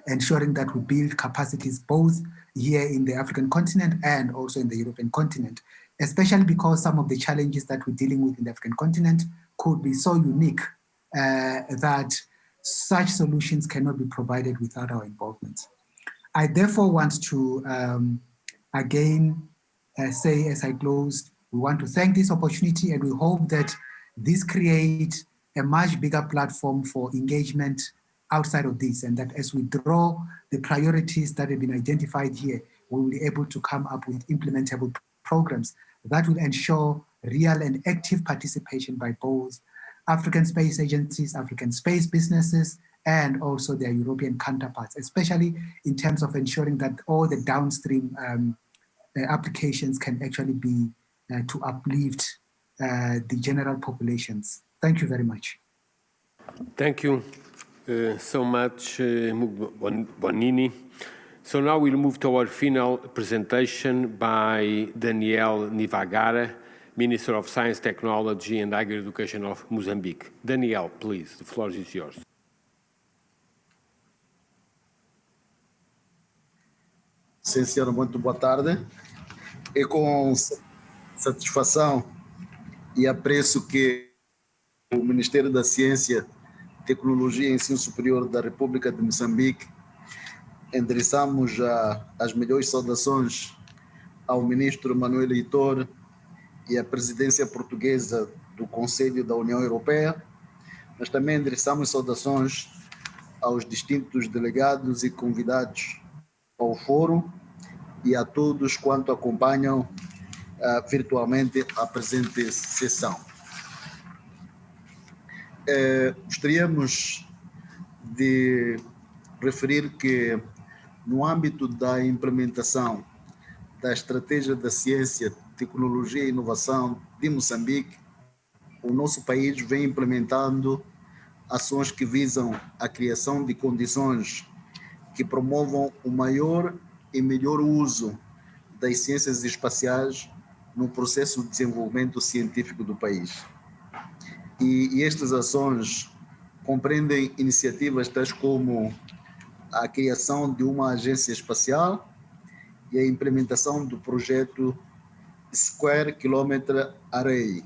Speaker 4: ensuring that we build capacities both here in the African continent and also in the European continent, especially because some of the challenges that we're dealing with in the African continent could be so unique that such solutions cannot be provided without our involvement. I therefore want to again say as I close, we want to thank this opportunity, and we hope that this creates a much bigger platform for engagement outside of this, and that as we draw the priorities that have been identified here, we will be able to come up with implementable programs that will ensure real and active participation by both African space agencies, African space businesses, and also their European counterparts, especially in terms of ensuring that all the downstream applications can actually be to uplift the general populations. Thank you very much.
Speaker 2: Thank you so much, Bonini. So now we'll move to our final presentation by Daniel Nivagara, Minister of Science, Technology and Agri-Education of Mozambique. Daniel, please, the floor is yours.
Speaker 7: Sim, senhora, muito boa tarde. É com satisfação e apreço que o Ministério da Ciência, Tecnologia e Ensino Superior da República de Moçambique endereçamos as melhores saudações ao Ministro Manuel Heitor e à Presidência Portuguesa do Conselho da União Europeia. Mas também endereçamos saudações aos distintos delegados e convidados ao fórum e a todos quanto acompanham virtualmente a presente sessão. Gostaríamos de referir que, no âmbito da implementação da Estratégia da Ciência, Tecnologia e Inovação de Moçambique, o nosso país vem implementando ações que visam a criação de condições que promovam o maior e melhor uso das ciências espaciais no processo de desenvolvimento científico do país. E estas ações compreendem iniciativas tais como a criação de uma agência espacial e a implementação do projeto Square Kilometre Array.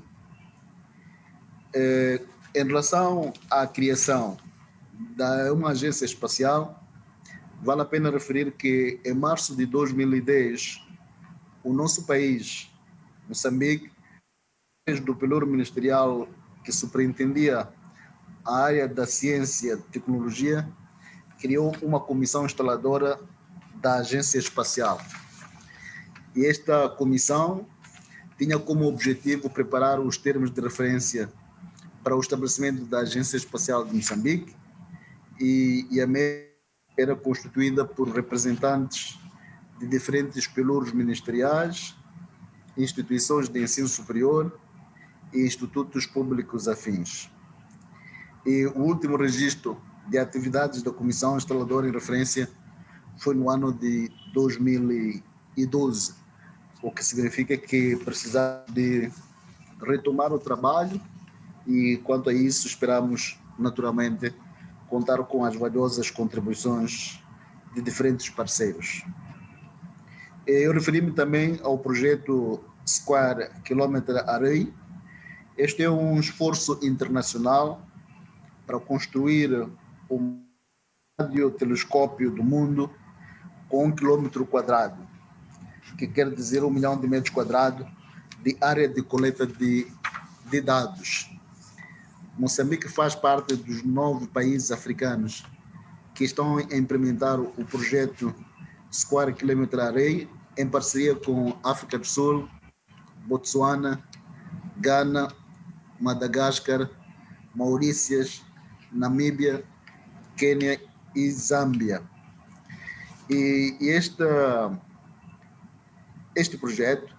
Speaker 7: Em relação à criação de uma agência espacial, vale a pena referir que em março de 2010, o nosso país, Moçambique, do pelouro ministerial que superintendia a área da ciência e tecnologia, criou uma comissão instaladora da agência espacial. E esta comissão tinha como objetivo preparar os termos de referência para o estabelecimento da Agência Espacial de Moçambique, e a mesa era constituída por representantes de diferentes pelouros ministeriais, instituições de ensino superior e institutos públicos afins. E o último registro de atividades da Comissão Instaladora em Referência foi no ano de 2012, o que significa que precisamos de retomar o trabalho e, quanto a isso, esperamos, naturalmente, contar com as valiosas contribuições de diferentes parceiros. Eu referi-me também ao projeto Square Kilometre Array. Este é um esforço internacional para construir o radiotelescópio do mundo com 1 quilômetro quadrado, que quer dizer 1 milhão de metros quadrados de área de coleta de dados. Moçambique faz parte dos 9 países africanos que estão a implementar o projeto Square Kilometre Array em parceria com África do Sul, Botsuana, Ghana, Madagascar, Maurícias, Namíbia, Quênia e Zâmbia. E este projeto,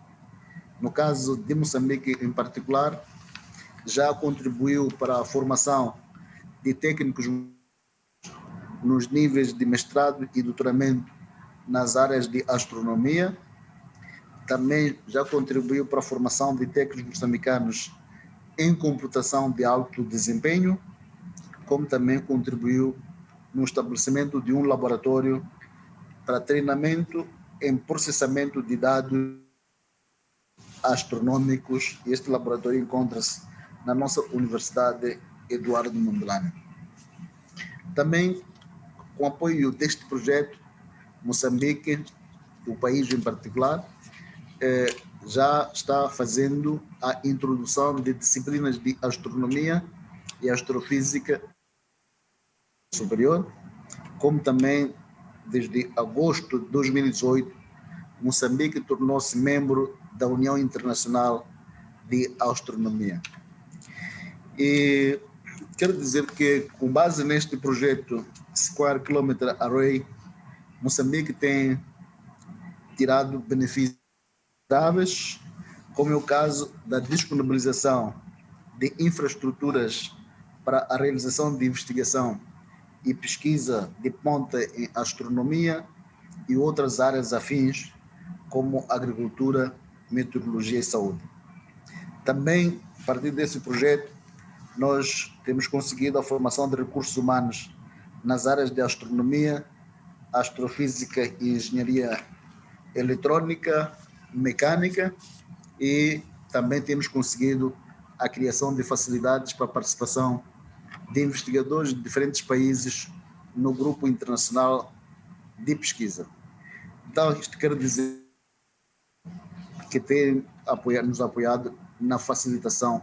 Speaker 7: no caso de Moçambique em particular, já contribuiu para a formação de técnicos nos níveis de mestrado e doutoramento nas áreas de astronomia. Também já contribuiu para a formação de técnicos moçambicanos em computação de alto desempenho, como também contribuiu no estabelecimento de um laboratório para treinamento em processamento de dados astronômicos. Este laboratório encontra-se na nossa Universidade Eduardo Mondlane. Também, com apoio deste projeto, Moçambique, o país em particular, já está fazendo a introdução de disciplinas de astronomia e astrofísica superior, como também, desde agosto de 2018, Moçambique tornou-se membro da União Internacional de Astronomia. E quero dizer que, com base neste projeto Square Kilometre Array, Moçambique tem tirado benefícios graves, como é o caso da disponibilização de infraestruturas para a realização de investigação e pesquisa de ponta em astronomia e outras áreas afins, como agricultura, meteorologia e saúde. Também, a partir desse projeto, nós temos conseguido a formação de recursos humanos nas áreas de astronomia, astrofísica e engenharia eletrônica, mecânica, e também temos conseguido a criação de facilidades para a participação de investigadores de diferentes países no grupo internacional de pesquisa. Então, isto quer dizer que tem nos apoiado na facilitação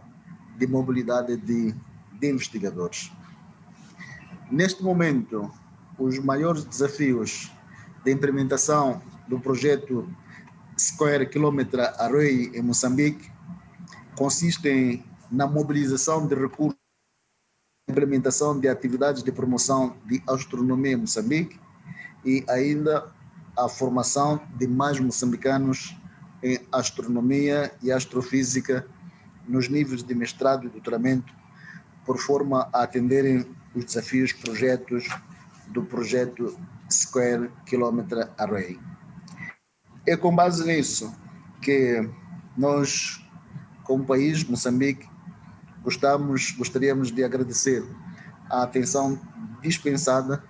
Speaker 7: de mobilidade de investigadores. Neste momento, os maiores desafios da implementação do projeto Square Kilometre Array em Moçambique consistem na mobilização de recursos, implementação de atividades de promoção de astronomia em Moçambique e ainda a formação de mais moçambicanos em astronomia e astrofísica nos níveis de mestrado e doutoramento, por forma a atenderem os desafios projetos do projeto Square Kilometre Array. É com base nisso que nós, como país, Moçambique, gostaríamos de agradecer a atenção dispensada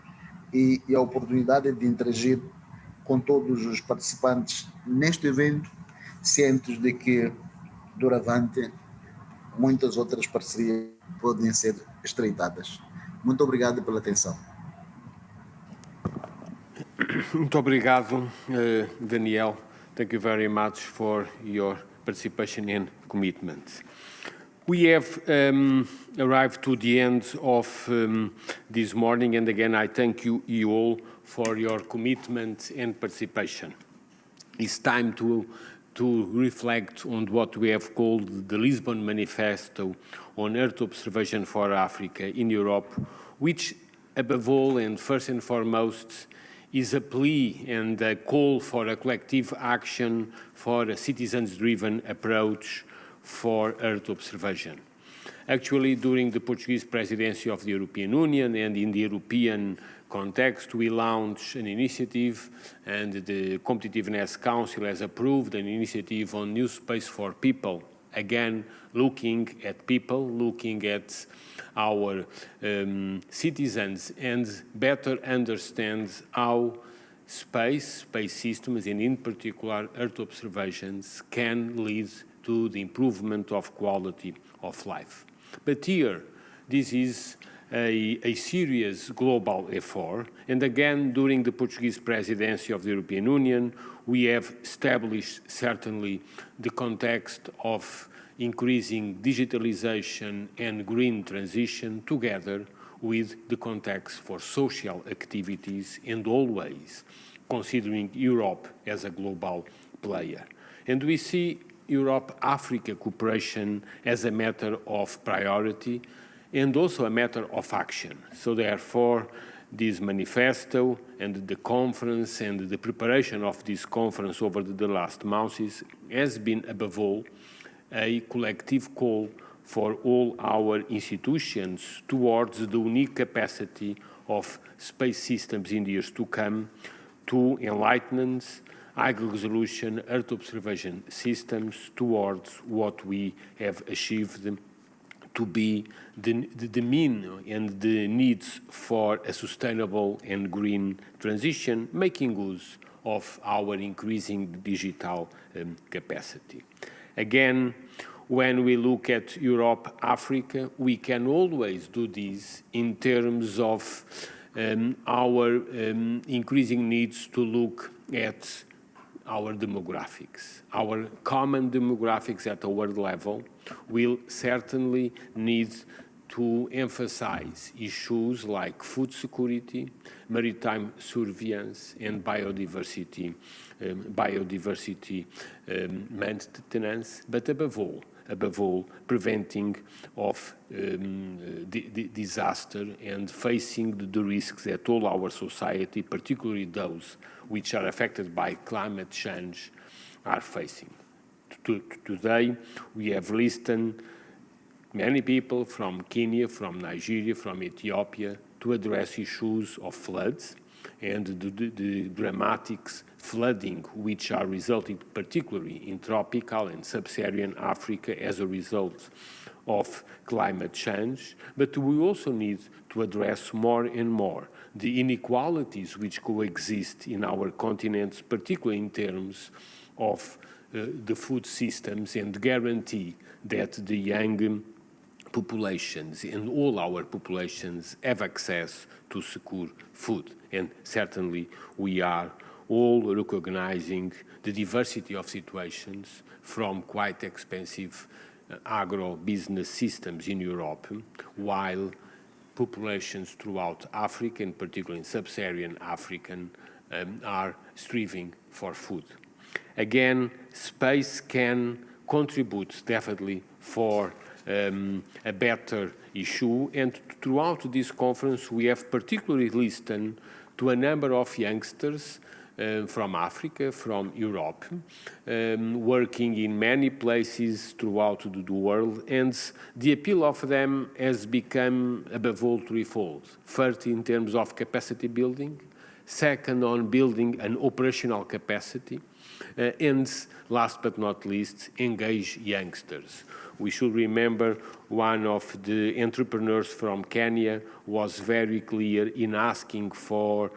Speaker 7: e a oportunidade de interagir com todos os participantes neste evento, cientes de que, doravante, muitas outras parcerias podem ser estreitadas. Muito obrigado pela atenção.
Speaker 2: Muito obrigado, Daniel. Thank you very much for your participation and commitment. We have arrived to the end of this morning, and again I thank you all for your commitment and participation. It's time to reflect on what we have called the Lisbon Manifesto on Earth Observation for Africa in Europe, which above all and first and foremost is a plea and a call for a collective action for a citizens-driven approach for Earth observation. Actually, during the Portuguese presidency of the European Union and in the European context, we launched an initiative, and the Competitiveness Council has approved an initiative on new space for people. Again, looking at people, looking at our citizens, and better understand how space systems, and in particular Earth observations, can lead to the improvement of quality of life. But here, this is a serious global effort, and again, during the Portuguese presidency of the European Union, we have established certainly the context of increasing digitalization and green transition together with the context for social activities, and always considering Europe as a global player. And we see Europe-Africa cooperation as a matter of priority and also a matter of action. So therefore, this manifesto and the conference and the preparation of this conference over the last months has been, above all, a collective call for all our institutions towards the unique capacity of space systems in the years to come to enlighten high-resolution Earth observation systems towards what we have achieved to be the mean and the needs for a sustainable and green transition, making use of our increasing digital capacity. Again, when we look at Europe-Africa, we can always do this in terms of our increasing needs to look at our demographics. Our common demographics at a world level will certainly need to emphasize issues like food security, maritime surveillance, and biodiversity maintenance, but above all, preventing of disaster and facing the risks that all our society, particularly those which are affected by climate change, are facing. Today, we have listened many people from Kenya, from Nigeria, from Ethiopia to address issues of floods and the dramatic flooding which are resulting particularly in tropical and sub-Saharan Africa as a result of climate change. But we also need to address more and more the inequalities which coexist in our continents, particularly in terms of the food systems, and guarantee that the young populations and all our populations have access to secure food. And certainly we are all recognizing the diversity of situations, from quite expensive agro-business systems in Europe, while populations throughout Africa, and particularly in sub-Saharan African are striving for food. Again, space can contribute definitely for a better issue, and throughout this conference we have particularly listened to a number of youngsters from Africa, from Europe, working in many places throughout the world, and the appeal of them has become above all threefold. First, in terms of capacity building, second, on building an operational capacity, and last but not least, engage youngsters. We should remember one of the entrepreneurs from Kenya was very clear in asking for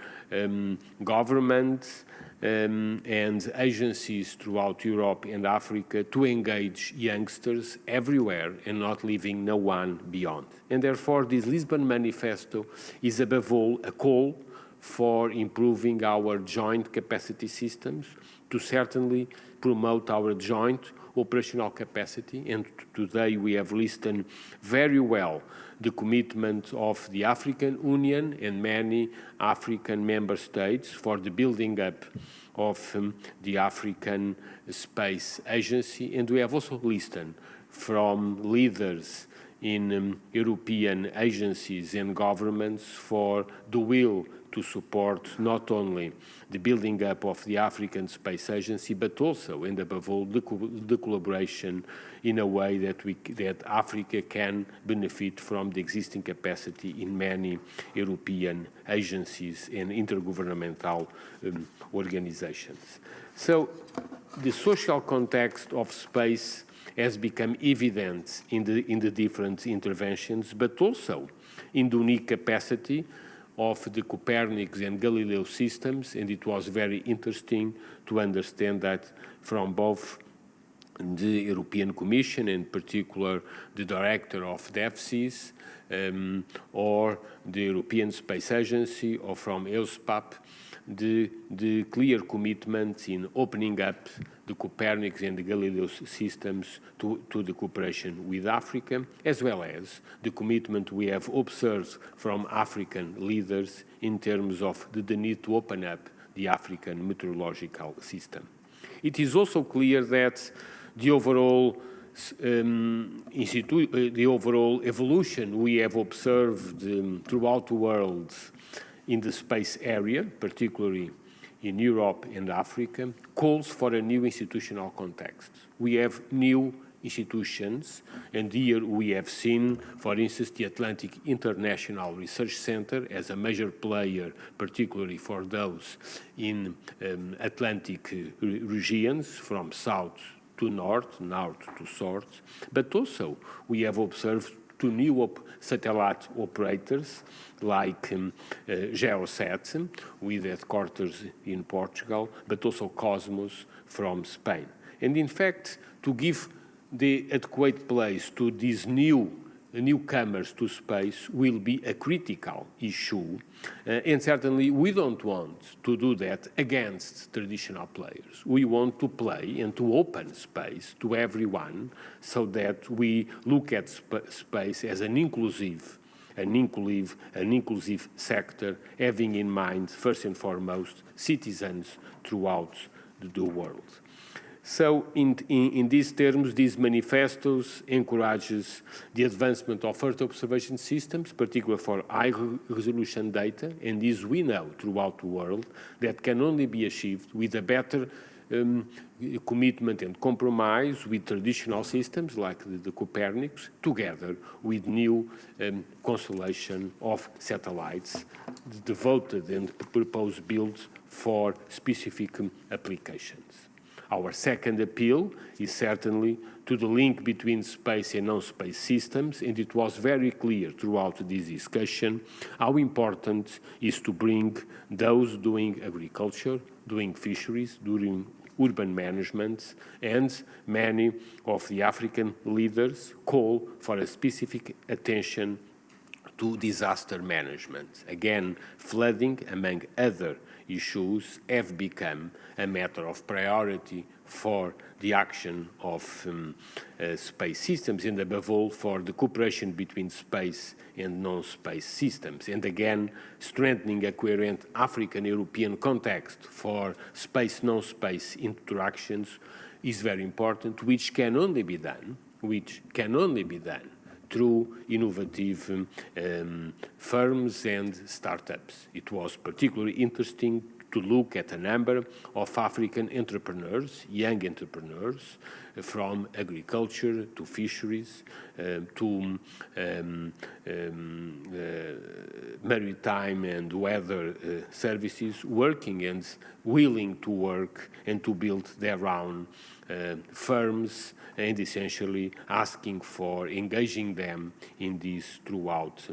Speaker 2: governments and agencies throughout Europe and Africa to engage youngsters everywhere and not leaving no one beyond. And therefore, this Lisbon Manifesto is above all a call for improving our joint capacity systems, to certainly promote our joint operational capacity. And today we have listened very well the commitment of the African Union and many African member states for the building up of the African Space Agency. And we have also listened from leaders in European agencies and governments for the will to support not only the building up of the African Space Agency, but also, and above all, the collaboration in a way that Africa can benefit from the existing capacity in many European agencies and intergovernmental organizations. So the social context of space has become evident in the different interventions, but also in the unique capacity of the Copernicus and Galileo systems, and it was very interesting to understand that from both the European Commission, in particular the director of DEFCIS, or the European Space Agency, or from EUSPAP, the clear commitment in opening up the Copernicus and the Galileo systems to the cooperation with Africa, as well as the commitment we have observed from African leaders in terms of the need to open up the African meteorological system. It is also clear that the overall evolution we have observed throughout the world in the space area, particularly in Europe and Africa, calls for a new institutional context. We have new institutions, and here we have seen, for instance, the Atlantic International Research Center as a major player, particularly for those in Atlantic regions, from south to north to south, but also we have observed two new satellite operators like Geosat, with headquarters in Portugal, but also Cosmos from Spain. And in fact, to give the adequate place to these newcomers to space will be a critical issue, and certainly we don't want to do that against traditional players. We want to play and to open space to everyone so that we look at space as an inclusive sector, having in mind, first and foremost, citizens throughout the world. So in these terms, these manifestos encourages the advancement of Earth observation systems, particularly for high-resolution data, and this we know throughout the world that can only be achieved with a better commitment and compromise with traditional systems like the Copernicus, together with new constellation of satellites devoted and proposed builds for specific applications. Our second appeal is certainly to the link between space and non-space systems, and it was very clear throughout this discussion how important is to bring those doing agriculture, doing fisheries, doing urban management, and many of the African leaders call for a specific attention to disaster management. Again, flooding, among other issues, have become a matter of priority for the action of space systems, and above all for the cooperation between space and non-space systems. And again, strengthening a coherent African-European context for space-non-space interactions is very important, which can only be done through innovative firms and startups. It was particularly interesting to look at a number of African entrepreneurs, young entrepreneurs, from agriculture to fisheries to maritime and weather services, working and willing to work and to build their own firms, and essentially asking for engaging them in this throughout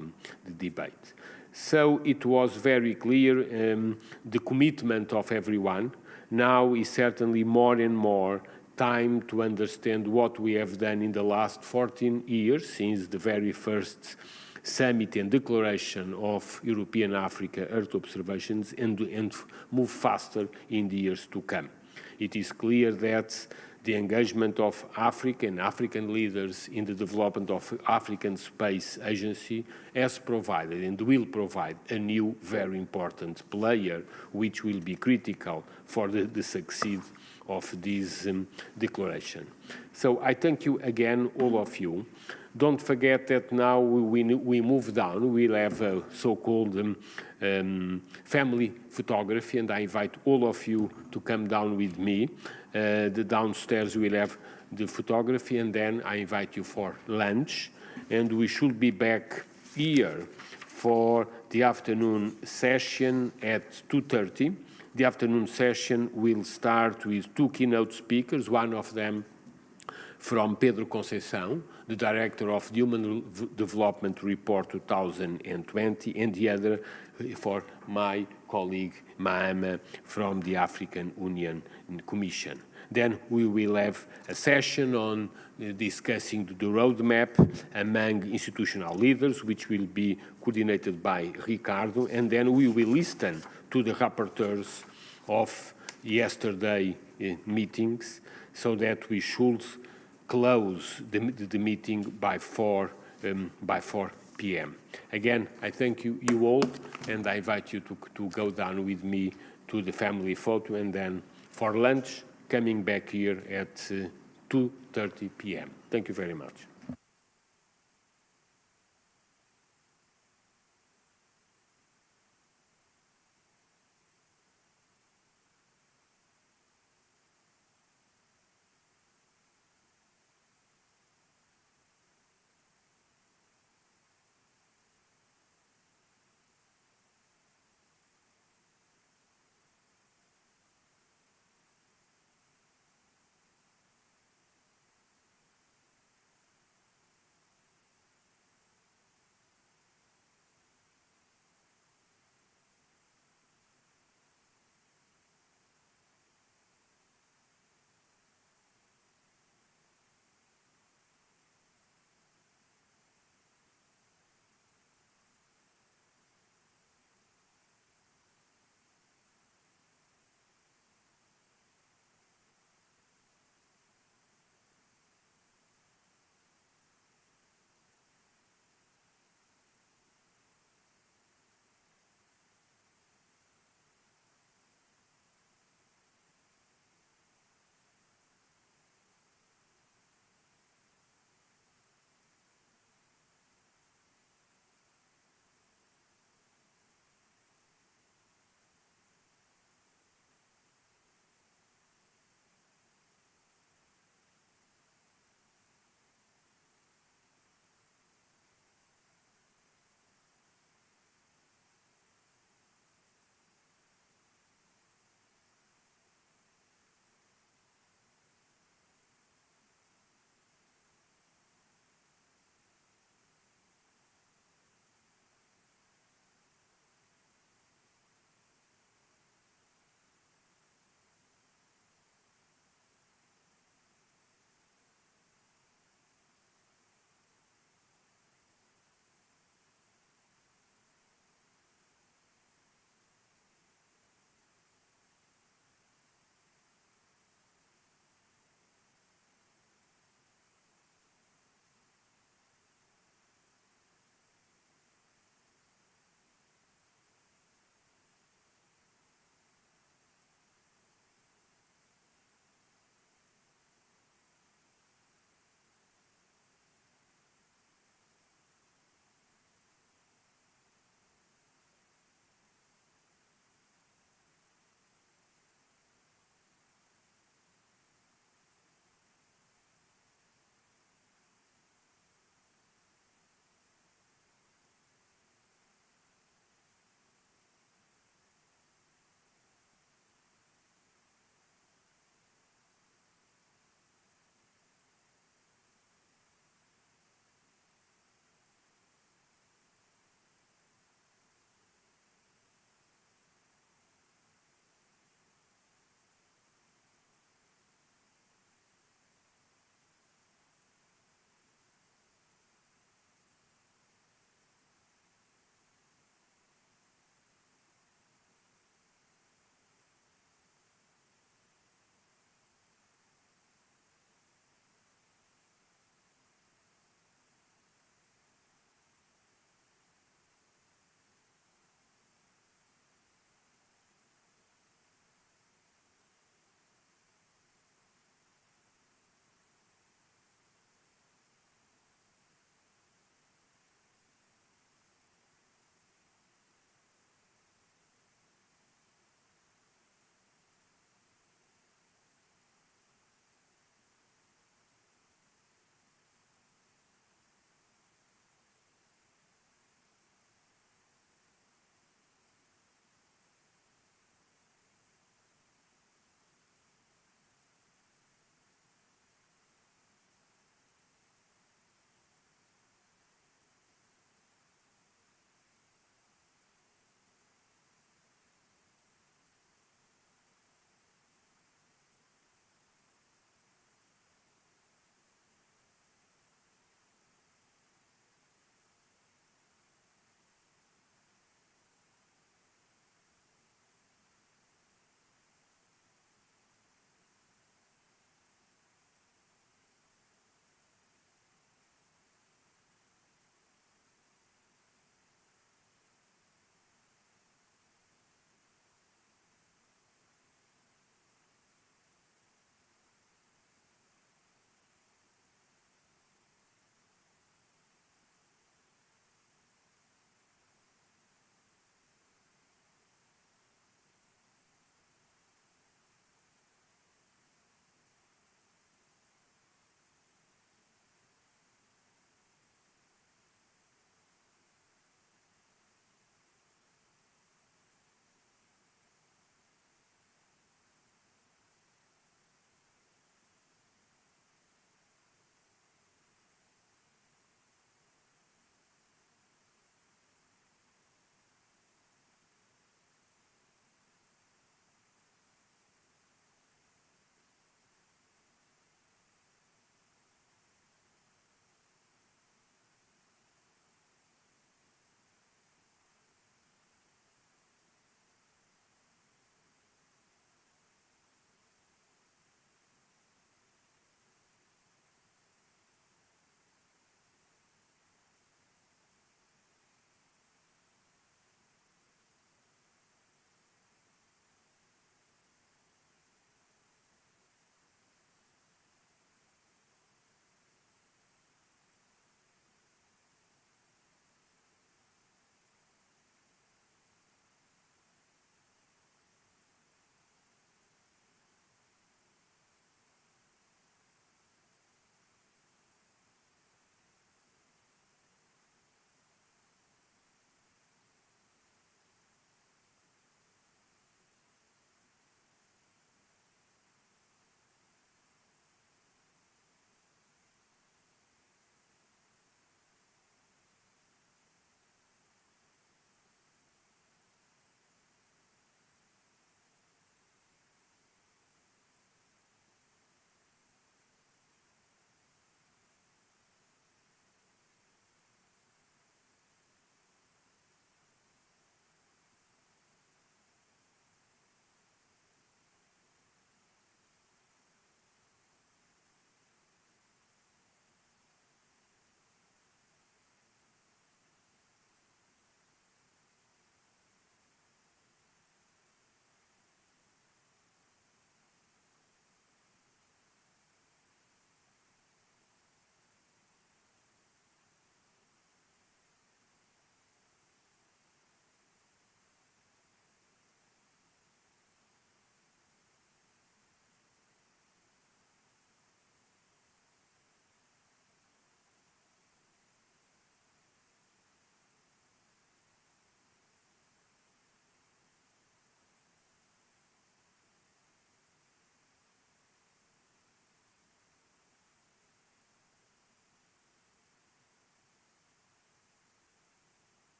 Speaker 2: the debate. So it was very clear the commitment of everyone. Now is certainly more and more time to understand what we have done in the last 14 years since the very first summit and declaration of European-Africa Earth observations and move faster in the years to come. It is clear that the engagement of Africa and African leaders in the development of African Space Agency has provided and will provide a new, very important player, which will be critical for the succeed of this declaration. So I thank you again, all of you. Don't forget that now we move down. We'll have a so-called family photography, and I invite all of you to come down with me. The downstairs we'll have the photography, and then I invite you for lunch. And we should be back here for the afternoon session at 2:30. The afternoon session will start with two keynote speakers, one of them from Pedro Conceição, the director of the Human Development Report 2020, and the other for my colleague Mahama from the African Union Commission. Then we will have a session on discussing the roadmap among institutional leaders, which will be coordinated by Ricardo, and then we will listen to the rapporteurs of yesterday meetings, so that we should close the meeting by 4 p.m. Again, I thank you all, and I invite you to go down with me to the family photo, and then for lunch, coming back here at 2:30 p.m. Thank you very much.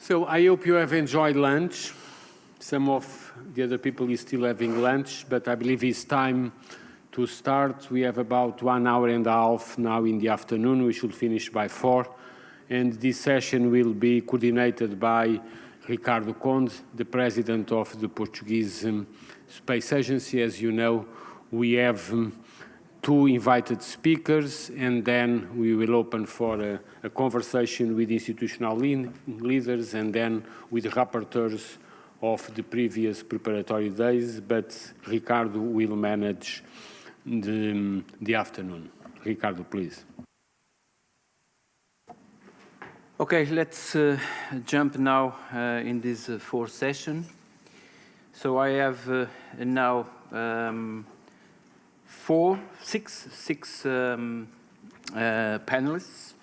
Speaker 2: So I hope you have enjoyed lunch. Some of the other people is still having lunch, but I believe it's time to start. We have about 1 hour and a half now in the afternoon. We should finish by 4. And this session will be coordinated by Ricardo Conde, the president of the Portuguese Space Agency. As you know, we have 2 invited speakers, and then we will open for a conversation with institutional leaders and then with rapporteurs of the previous preparatory days, but Ricardo will manage the afternoon. Ricardo, please.
Speaker 5: Okay, let's jump now in this 4th session. So I have now 6 panelists.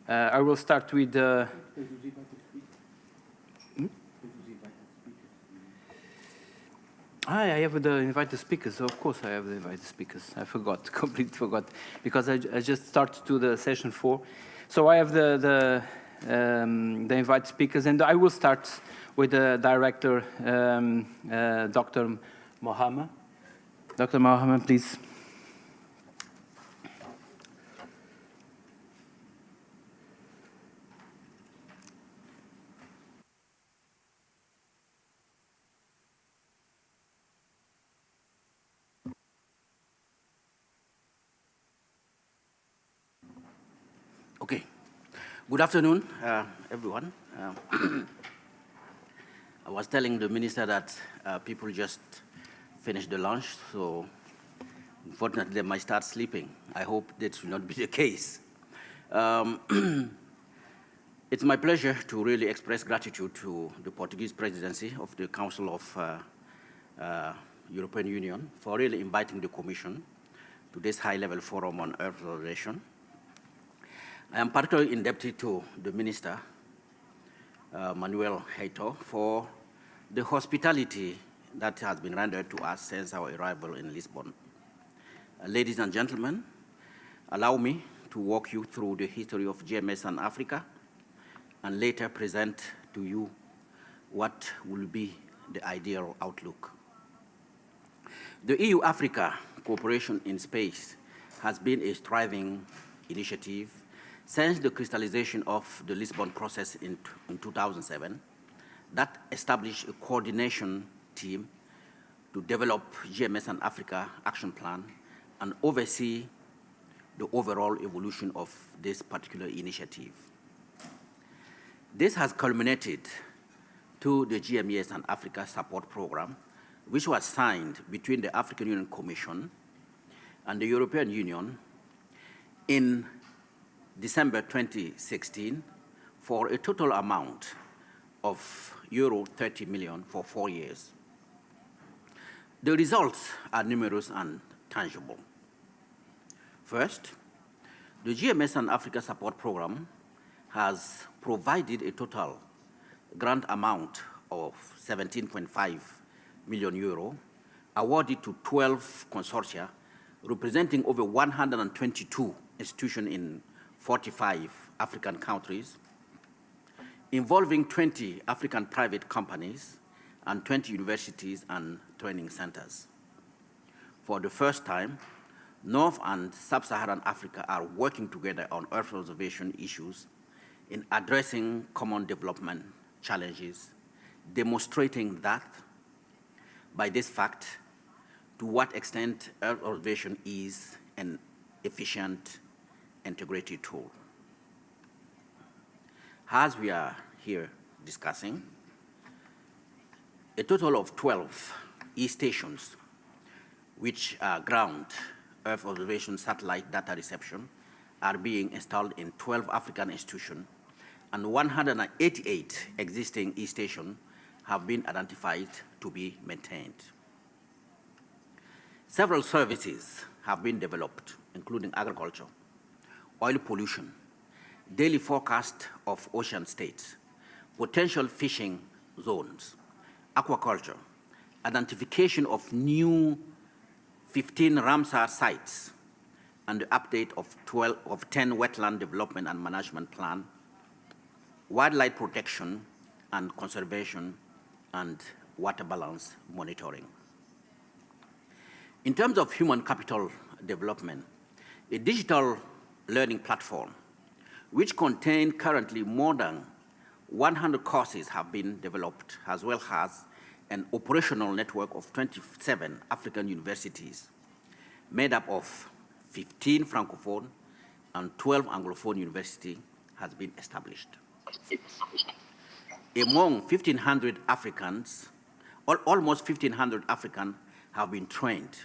Speaker 5: I will start with I have the invited speakers. Of course, I have the invited speakers. I forgot, completely forgot, because I just started to the session 4. So I have the invited speakers, and I will start with the director, Dr. Mohammed. Dr. Mohammed, please.
Speaker 19: Okay. Good afternoon, everyone. I was telling the minister that people just finished the lunch, so unfortunately they might start sleeping. I hope that will not be the case. It's my pleasure to really express gratitude to the Portuguese presidency of the Council of European Union for really inviting the Commission to this high-level forum on Earth observation. I am particularly indebted to the Minister, Manuel Heitor, for the hospitality that has been rendered to us since our arrival in Lisbon. Ladies and gentlemen, allow me to walk you through the history of GMS and Africa, and later present to you what will be the ideal outlook. The EU-Africa cooperation in space has been a thriving initiative since the crystallization of the Lisbon process in 2007 that established a coordination team to develop GMS and Africa action plan and oversee the overall evolution of this particular initiative. This has culminated to the GMES and Africa Support Program, which was signed between the African Union Commission and the European Union in December 2016 for a total amount of euro 30 million for 4 years. The results are numerous and tangible. First, the GMS and Africa Support Program has provided a total grant amount of 17.5 million euro awarded to 12 consortia representing over 122 institutions in 45 African countries, involving 20 African private companies and 20 universities and training centers. For the first time, North and Sub-Saharan Africa are working together on Earth observation issues in addressing common development challenges, demonstrating that, by this fact, to what extent Earth observation is an efficient integrated tool. As we are here discussing, a total of 12 e-stations, which are ground Earth observation satellite data reception, are being installed in 12 African institutions, and 188 existing e-stations have been identified to be maintained. Several services have been developed, including agriculture, oil pollution, daily forecast of ocean states, potential fishing zones, aquaculture, identification of new 15 Ramsar sites, and the update of 10 wetland development and management plan, wildlife protection, and conservation and water balance monitoring. In terms of human capital development, a digital learning platform, which contains currently more than 100 courses have been developed, as well as an operational network of 27 African universities, made up of 15 Francophone and 12 Anglophone universities, has been established. Among 1,500 Africans, almost 1,500 Africans have been trained,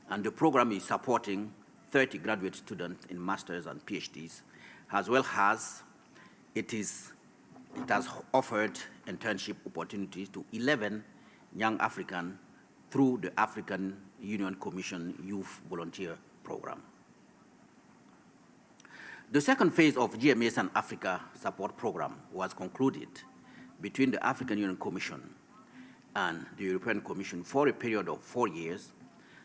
Speaker 19: and the program is supporting 30 graduate students in masters and PhDs, as well as it has offered internship opportunities to 11 young Africans through the African Union Commission Youth Volunteer Program. The second phase of GMAS and Africa support program was concluded between the African Union Commission and the European Commission for a period of 4 years,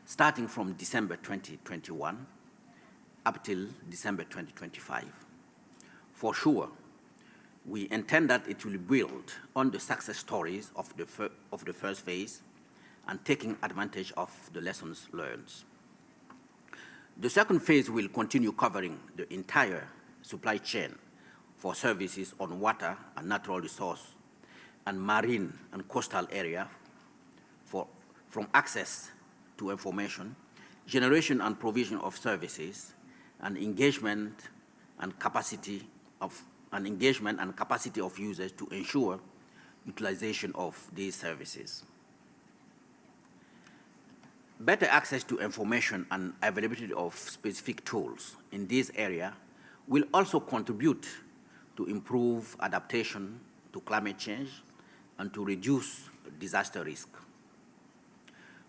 Speaker 19: starting from December 2021 up till December 2025. For sure, we intend that it will build on the success stories of the first phase and taking advantage of the lessons learned. The second phase will continue covering the entire supply chain for services on water and natural resource and marine and coastal area from access to information, generation and provision of services, and engagement and capacity of users to ensure utilization of these services. Better access to information and availability of specific tools in this area will also contribute to improve adaptation to climate change and to reduce disaster risk.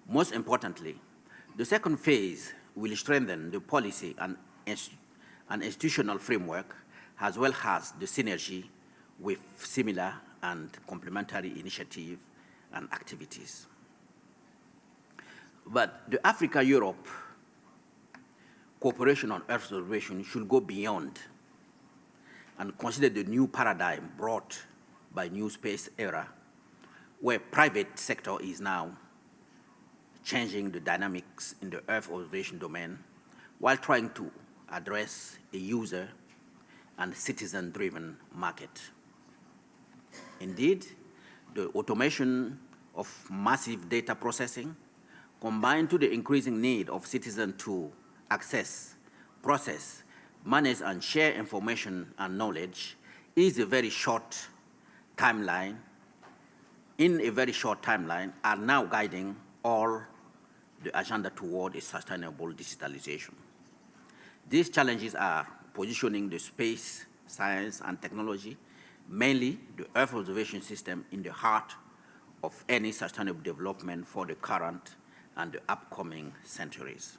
Speaker 19: Most importantly, the second phase will strengthen the policy and institutional framework, as well as the synergy with similar and complementary initiatives and activities. But the Africa-Europe cooperation on Earth observation should go beyond and consider the new paradigm brought by new space era, where private sector is now changing the dynamics in the Earth observation domain while trying to address a user and citizen-driven market. Indeed, the automation of massive data processing, combined to the increasing need of citizens to access, process, manage, and share information and knowledge, is a very short timeline, are now guiding all the agenda toward a sustainable digitalization. These challenges are positioning the space, science, and technology, mainly the Earth observation system, in the heart of any sustainable development for the current and the upcoming centuries.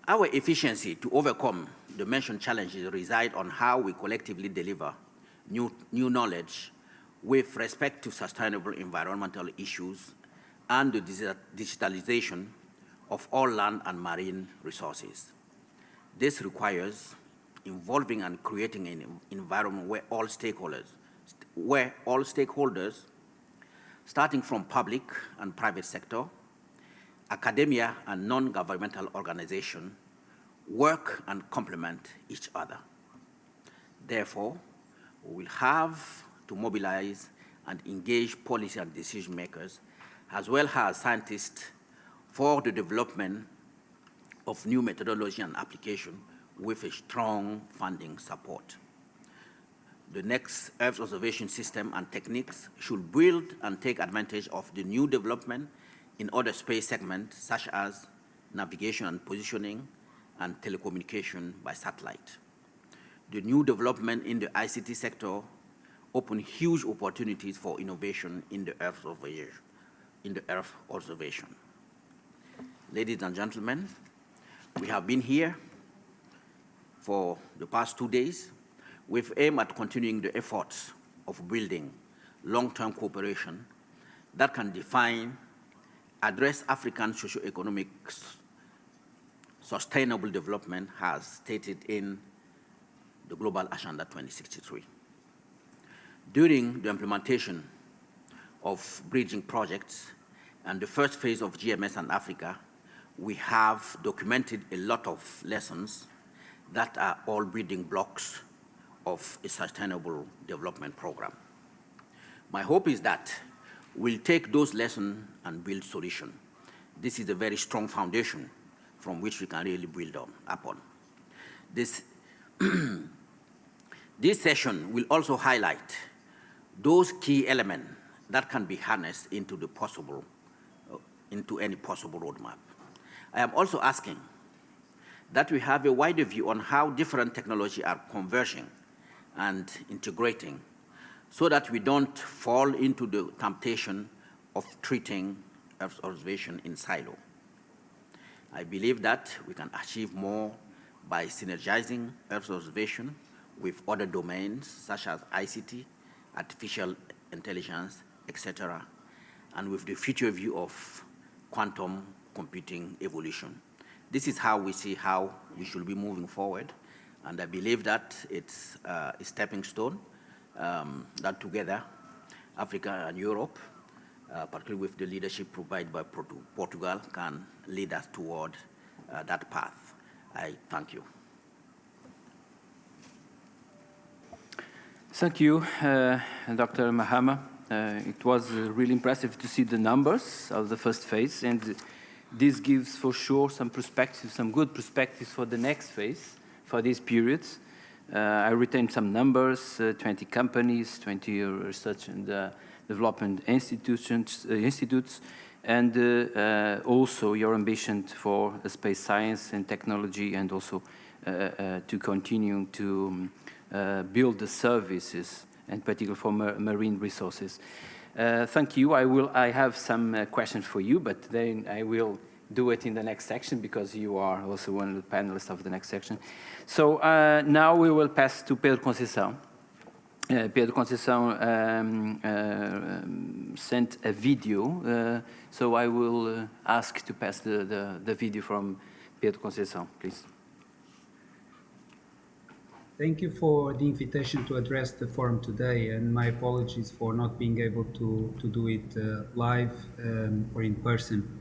Speaker 19: Our efficiency to overcome the mentioned challenges reside on how we collectively deliver new knowledge with respect to sustainable environmental issues and the digitalization of all land and marine resources. This requires involving and creating an environment where all stakeholders, starting from public and private sector, academia and non-governmental organizations, work and complement each other. Therefore, we will have to mobilize and engage policy and decision makers, as well as scientists, for the development of new methodology and application with a strong funding support. The next Earth observation system and techniques should build and take advantage of the new development in other space segments, such as navigation and positioning and telecommunication by satellite. The new development in the ICT sector open huge opportunities for innovation in the Earth observation. Ladies and gentlemen, we have been here for the past 2 days with aim at continuing the efforts of building long-term cooperation that can define, address African socio-economic sustainable development as stated in the Global Agenda 2063. During the implementation of bridging projects and the first phase of GMS and Africa, we have documented a lot of lessons that are all building blocks of a sustainable development program. My hope is that we'll take those lessons and build solutions. This is a very strong foundation from which we can really build upon. This session will also highlight those key elements that can be harnessed into any possible roadmap. I am also asking that we have a wider view on how different technologies are converging and integrating so that we don't fall into the temptation of treating Earth observation in silo. I believe that we can achieve more by synergizing Earth observation with other domains such as ICT, artificial intelligence, etc., and with the future view of quantum computing evolution. This is how we see how we should be moving forward, and I believe that it's a stepping stone that together, Africa and Europe, particularly with the leadership provided by Portugal, can lead us toward that path. I thank you.
Speaker 5: Thank you, Dr. Mahama. It was really impressive to see the numbers of the first phase, and this gives for sure some perspectives, some good perspectives for the next phase, for these periods. I retained some numbers, 20 companies, 20 research and development institutes, and also your ambition for space science and technology, and also to continue to build the services, and particularly for marine resources. Thank you. I have some questions for you, but then I will do it in the next section because you are also one of the panelists of the next section. So now we will pass to Pedro Conceição. Pedro Conceição sent a video, so I will ask to pass the video from Pedro Conceição, please.
Speaker 8: Thank you for the invitation to address the forum today, and my apologies for not being able to do it live or in person.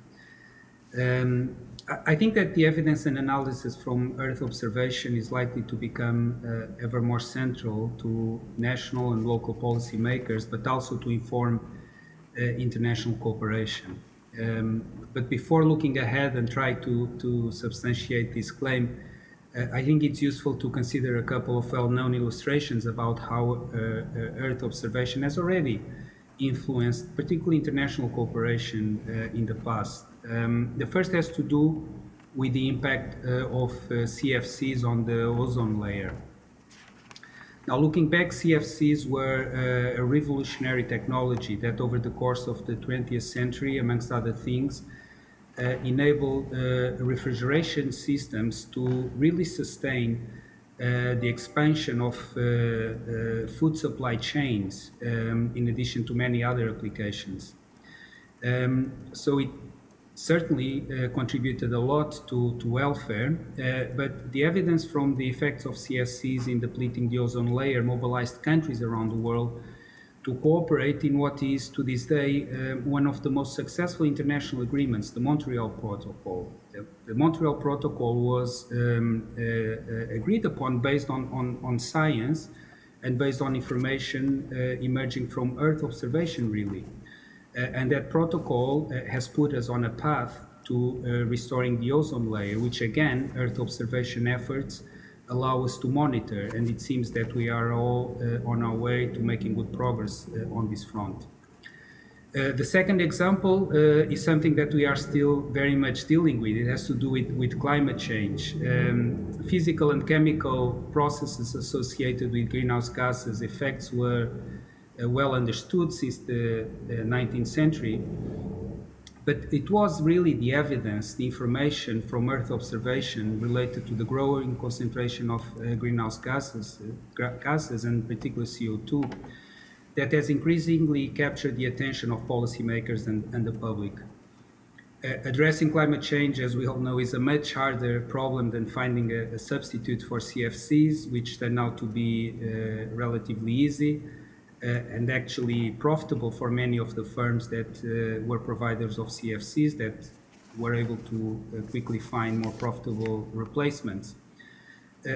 Speaker 8: I think that the evidence and analysis from Earth observation is likely to become ever more central to national and local policy makers, but also to inform international cooperation. But before looking ahead and try to substantiate this claim, I think it's useful to consider a couple of well-known illustrations about how Earth observation has already influenced particularly international cooperation in the past. The first has to do with the impact of CFCs on the ozone layer. Now, looking back, CFCs were a revolutionary technology that over the course of the 20th century, amongst other things, enabled refrigeration systems to really sustain the expansion of food supply chains, in addition to many other applications. So it certainly contributed a lot to welfare, but the evidence from the effects of CFCs in depleting the ozone layer mobilized countries around the world to cooperate in what is, to this day, one of the most successful international agreements, the Montreal Protocol. The Montreal Protocol was agreed upon based on science and based on information emerging from Earth observation, really. And that protocol has put us on a path to restoring the ozone layer, which again, Earth observation efforts allow us to monitor, and it seems that we are all on our way to making good progress on this front. The second example is something that we are still very much dealing with. It has to do with climate change. Physical and chemical processes associated with greenhouse gases effects were well understood since the 19th century. But it was really the evidence, the information from Earth observation related to the growing concentration of greenhouse gases and particularly CO2 that has increasingly captured the attention of policymakers and the public. Addressing climate change, as we all know, is a much harder problem than finding a substitute for CFCs, which turned out to be relatively easy. and actually profitable for many of the firms that were providers of CFCs that were able to quickly find more profitable replacements.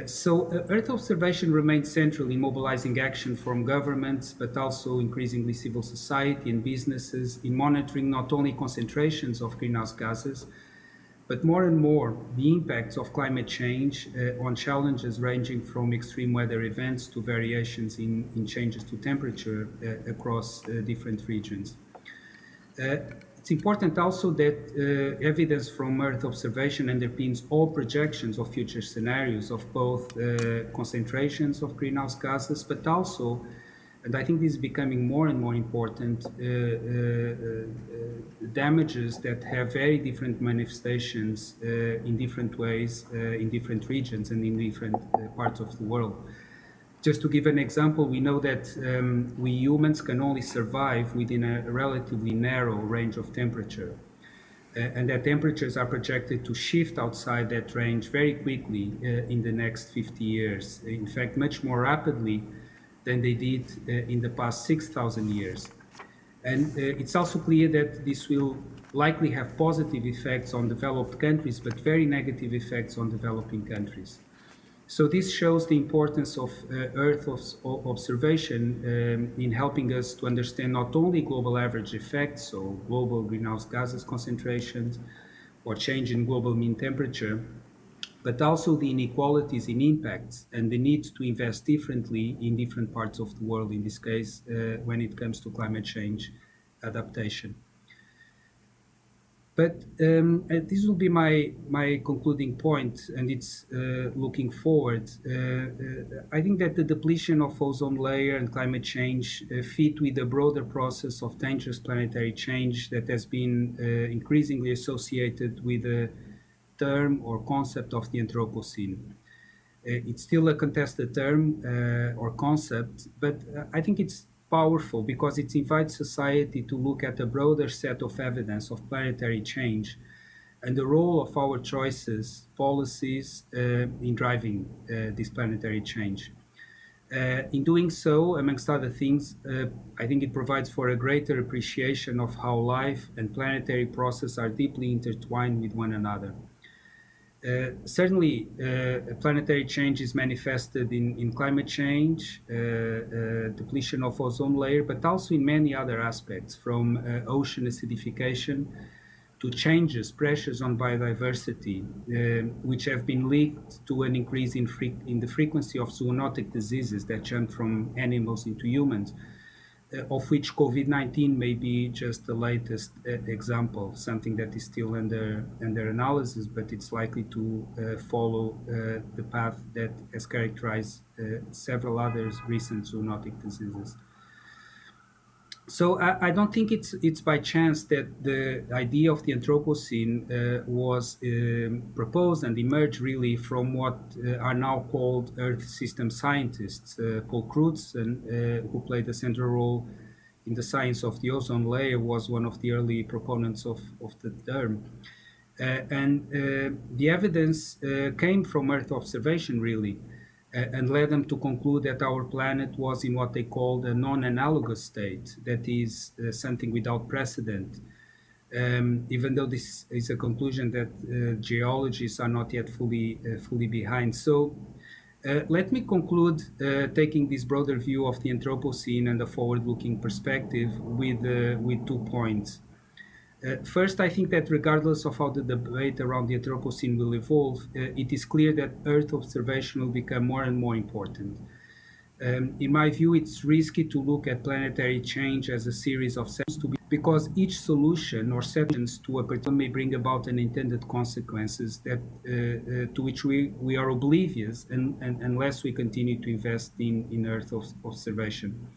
Speaker 8: So Earth observation remains central in mobilizing action from governments, but also increasingly civil society and businesses in monitoring not only concentrations of greenhouse gases, but more and more the impacts of climate change on challenges ranging from extreme weather events to variations in changes to temperature across different regions. It's important also that evidence from Earth observation underpins all projections of future scenarios of both concentrations of greenhouse gases, but also, and I think this is becoming more and more important, damages that have very different manifestations in different ways, in different regions and in different parts of the world. Just to give an example, we know that we humans can only survive within a relatively narrow range of temperature, and that temperatures are projected to shift outside that range very quickly in the next 50 years. In fact, much more rapidly than they did in the past 6,000 years. And it's also clear that this will likely have positive effects on developed countries, but very negative effects on developing countries. So this shows the importance of Earth observation in helping us to understand not only global average effects, so global greenhouse gases concentrations or change in global mean temperature, but also the inequalities in impacts and the need to invest differently in different parts of the world, in this case, when it comes to climate change adaptation. But this will be my concluding point, and it's looking forward. I think that the depletion of ozone layer and climate change fit with the broader process of dangerous planetary change that has been increasingly associated with the term or concept of the Anthropocene. It's still a contested term or concept, but I think it's powerful because it invites society to look at a broader set of evidence of planetary change and the role of our choices, policies in driving this planetary change. In doing so, amongst other things, I think it provides for a greater appreciation of how life and planetary process are deeply intertwined with one another. Certainly, planetary change is manifested in climate change, depletion of ozone layer, but also in many other aspects, from ocean acidification to changes, pressures on biodiversity, which have been linked to an increase in the frequency of zoonotic diseases that jump from animals into humans, of which COVID-19 may be just the latest example, something that is still under analysis, but it's likely to follow the path that has characterized several other recent zoonotic diseases. So I don't think it's by chance that the idea of the Anthropocene was proposed and emerged really from what are now called Earth system scientists. Paul Crutzen, who played a central role in the science of the ozone layer, was one of the early proponents of the term. And the evidence came from Earth observation, really, and led them to conclude that our planet was in what they called a non-analogous state, that is something without precedent, even though this is a conclusion that geologists are not yet fully behind. So let me conclude taking this broader view of the Anthropocene and a forward-looking perspective with 2 points. First, I think that regardless of how the debate around the Anthropocene will evolve, it is clear that Earth observation will become more and more important. In my view, it's risky to look at planetary change as a series of steps because each solution or solutions to a particular may bring about unintended consequences that to which we are oblivious unless we continue to invest in Earth observation.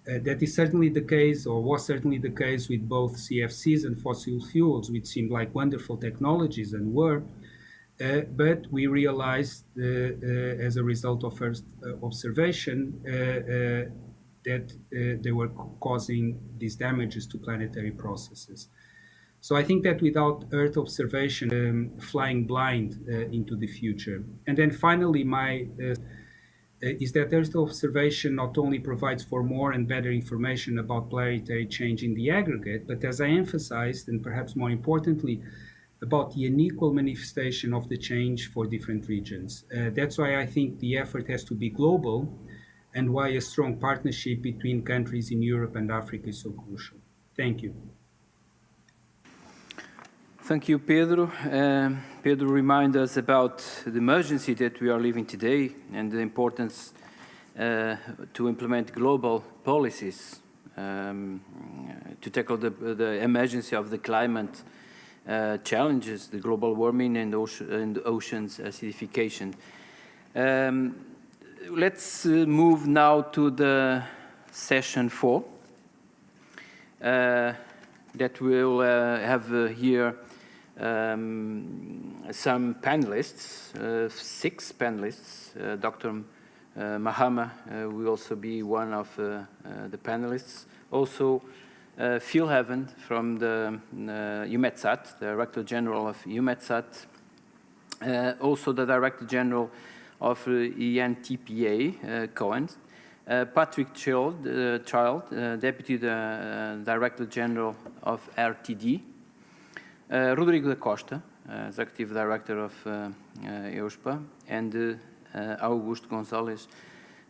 Speaker 8: That is certainly the case, or was certainly the case, with both CFCs and fossil fuels, which seemed like wonderful technologies and were, but we realized as a result of Earth observation that they were causing these damages to planetary processes. So I think that without Earth observation, flying blind into the future. And then finally, is that Earth observation not only provides for more and better information about planetary change in the aggregate, but as I emphasized, and perhaps more importantly, about the unequal manifestation of the change for different regions. That's why I think the effort has to be global, and why a strong partnership between countries in Europe and Africa is so crucial. Thank you.
Speaker 5: Thank you, Pedro. Pedro reminded us about the emergency that we are living today and the importance to implement global policies to tackle the emergency of the climate challenges, the global warming and oceans acidification. Let's move now to the session 4 that will have here some panelists, 6 panelists. Dr. Mahama will also be one of the panelists. Also, Phil Heaven from the EUMETSAT, the Director General of EUMETSAT. Also the Director General of ENTPA, Cohen. Patrick Child, Deputy Director General of RTD. Rodrigo da Costa, Executive Director of EUSPA, and Augusto Gonzalez,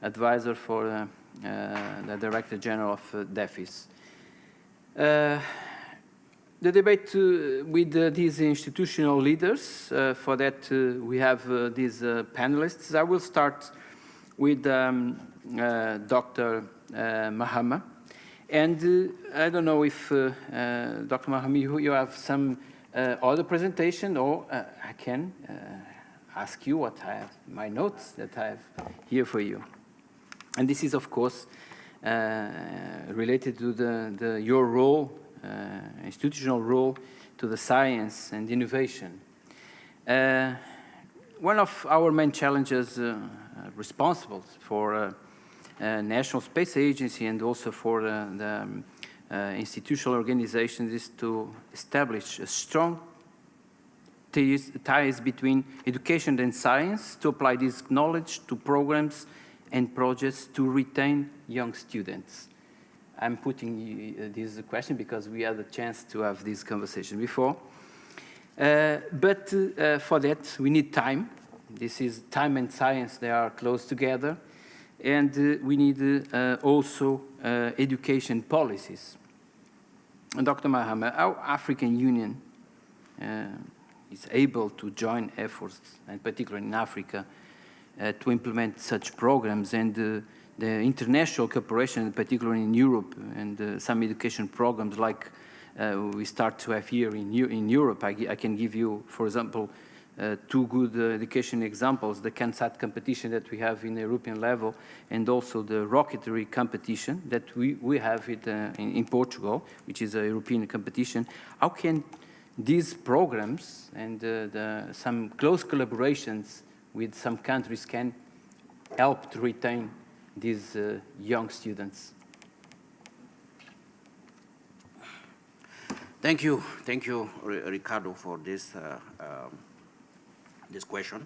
Speaker 5: Advisor for the Director General of DEFIS. The debate with these institutional leaders, for that we have these panelists. I will start with Dr. Mahama. And I don't know if, Dr. Mahama, you have some other presentation, or I can ask you what I have, my notes that I have here for you. And this is, of course, related to your role, institutional role, to the science and innovation. One of our main challenges responsible for National Space Agency and also for the institutional organizations is to establish a strong ties between education and science, to apply this knowledge to programs and projects to retain young students. I'm putting this question because we had a chance to have this conversation before. But for that, we need time. This is time and science, they are close together. And we need also education policies. And Dr. Mahama, our African Union is able to join efforts, and particularly in Africa, to implement such programs, and the international cooperation, particularly in Europe, and some education programs like we start to have here in Europe. I can give you, for example, 2 good education examples: the CANSAT competition that we have in the European level, and also the rocketry competition that we have it in Portugal, which is a European competition. How can these programs and some close collaborations with some countries can help to retain these young students?
Speaker 19: Thank you, Ricardo, for this this question.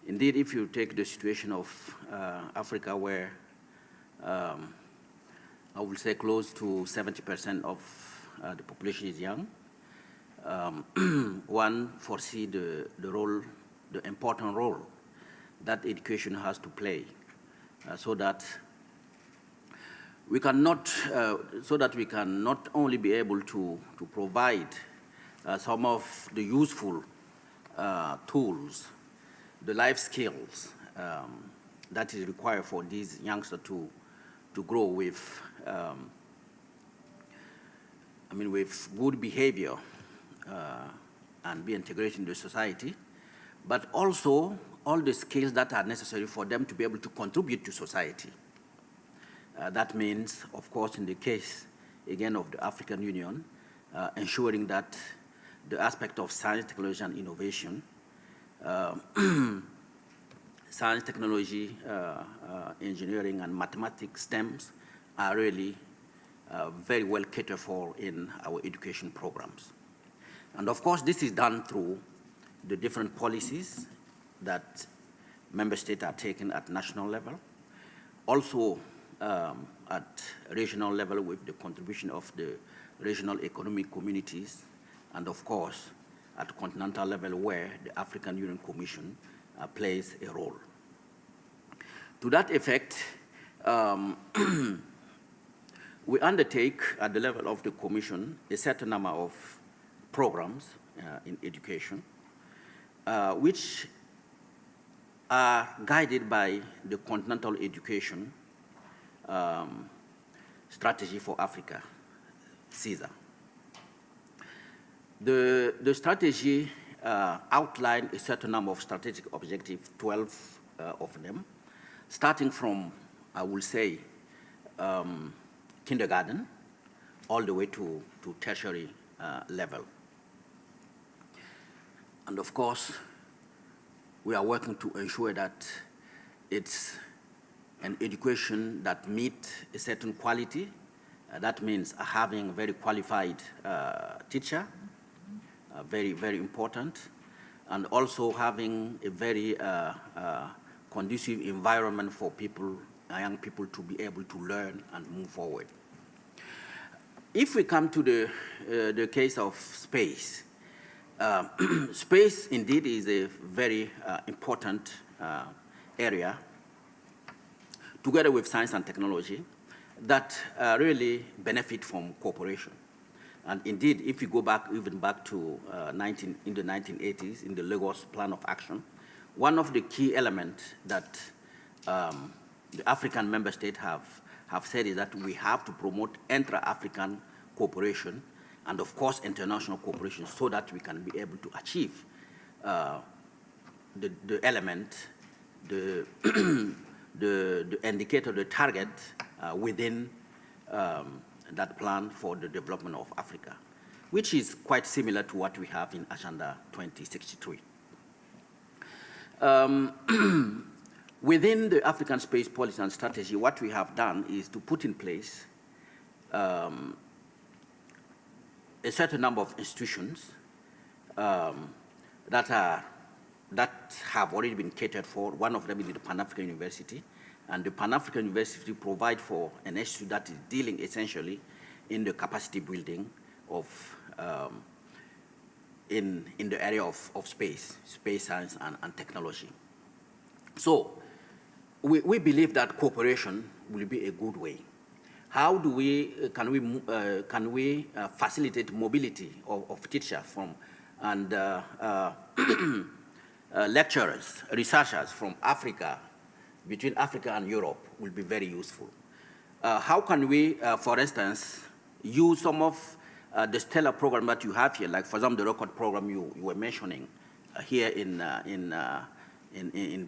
Speaker 19: Indeed, if you take the situation of Africa, where I would say close to 70% of the population is young, one foresee the important role that education has to play, so that we can not only be able to provide some of the useful tools, the life skills that is required for these youngsters to grow with, with good behavior and be integrated into society, but also all the skills that are necessary for them to be able to contribute to society. That means, of course, in the case, again, of the African Union, ensuring that the aspect of science, technology, and innovation, science, technology, engineering, and mathematics, STEMs, are really very well catered for in our education programs. And of course, this is done through the different policies that member states are taking at national level. Also at regional level with the contribution of the regional economic communities, and of course at continental level where the African Union Commission plays a role. To that effect, we undertake at the level of the Commission a certain number of programs in education, which are guided by the Continental Education Strategy for Africa, CESA. The strategy outlined a certain number of strategic objectives, 12 of them, starting from, I will say, kindergarten all the way to tertiary level. And of course, we are working to ensure that it's an education that meets a certain quality. That means having a very qualified teacher, very, very important, and also having a very conducive environment for people, young people, to be able to learn and move forward. If we come to the case of space, space indeed is a very important area, together with science and technology, that really benefit from cooperation. And indeed, if you go back, even back to in the 1980s, in the Lagos Plan of Action, one of the key elements that the African member states have said is that we have to promote intra-African cooperation and, of course, international cooperation so that we can be able to achieve the element, the indicator, the target within that plan for the development of Africa, which is quite similar to what we have in Agenda 2063. Within the African space policy and strategy, what we have done is to put in place a certain number of institutions that have already been catered for. One of them is the Pan-African University, and the Pan-African University provides for an institute that is dealing essentially in the capacity building of in the area of space science and technology. So we believe that cooperation will be a good way. How do can we facilitate mobility of teachers from and lecturers, researchers from Africa, between Africa and Europe will be very useful. How can we, for instance, use some of the stellar program that you have here, like for example the record program you were mentioning here in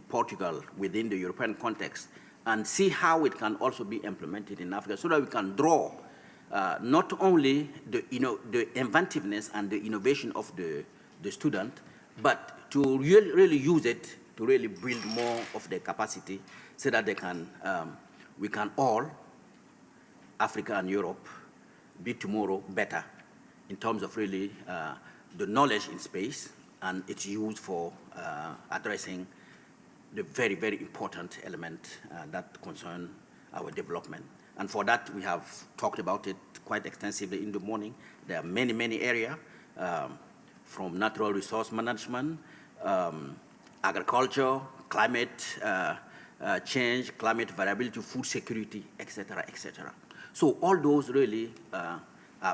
Speaker 19: Portugal within the European context, and see how it can also be implemented in Africa, so that we can draw not only the inventiveness and the innovation of the student, but to really use it to really build more of their capacity, so that they can, we can all, Africa and Europe, be tomorrow better in terms of really the knowledge in space and its use for addressing the very, very important element that concern our development. And for that, we have talked about it quite extensively in the morning. There are many, many areas, from natural resource management, agriculture, climate change, climate variability, food security, etc., etc. So all those really are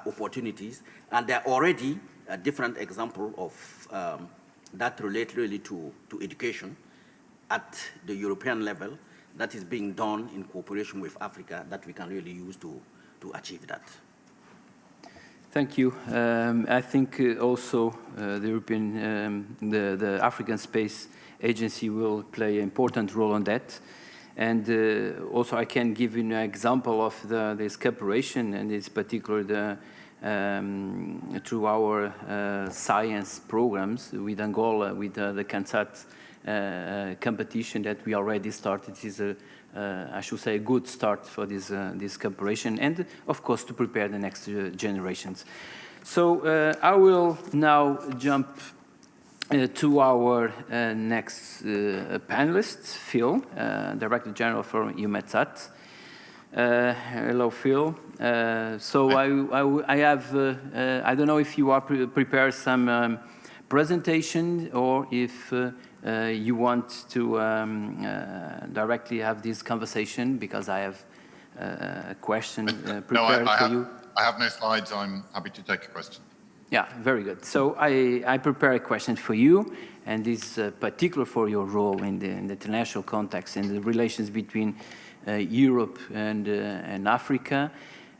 Speaker 19: opportunities, and there are already a different example of that relate really to education at the European level that is being done in cooperation with Africa that we can really use to achieve that.
Speaker 5: Thank you. I think also the European, the African Space Agency will play an important role on that. And also I can give you an example of this cooperation, and it's particular through our science programs with Angola, with the CANSAT competition that we already started. Is I should say, a good start for this cooperation, and of course to prepare the next generations. So I will now jump to our next panelist, Phil, Director General for EUMETSAT. Hello, Phil. I have, I don't know if you are prepared some presentation or if you want to directly have this conversation, because I have a question prepared for you.
Speaker 9: I have no slides. I'm happy to take a question.
Speaker 5: Yeah, very good. So I prepare a question for you, and this is particular for your role in the international context and the relations between Europe and Africa.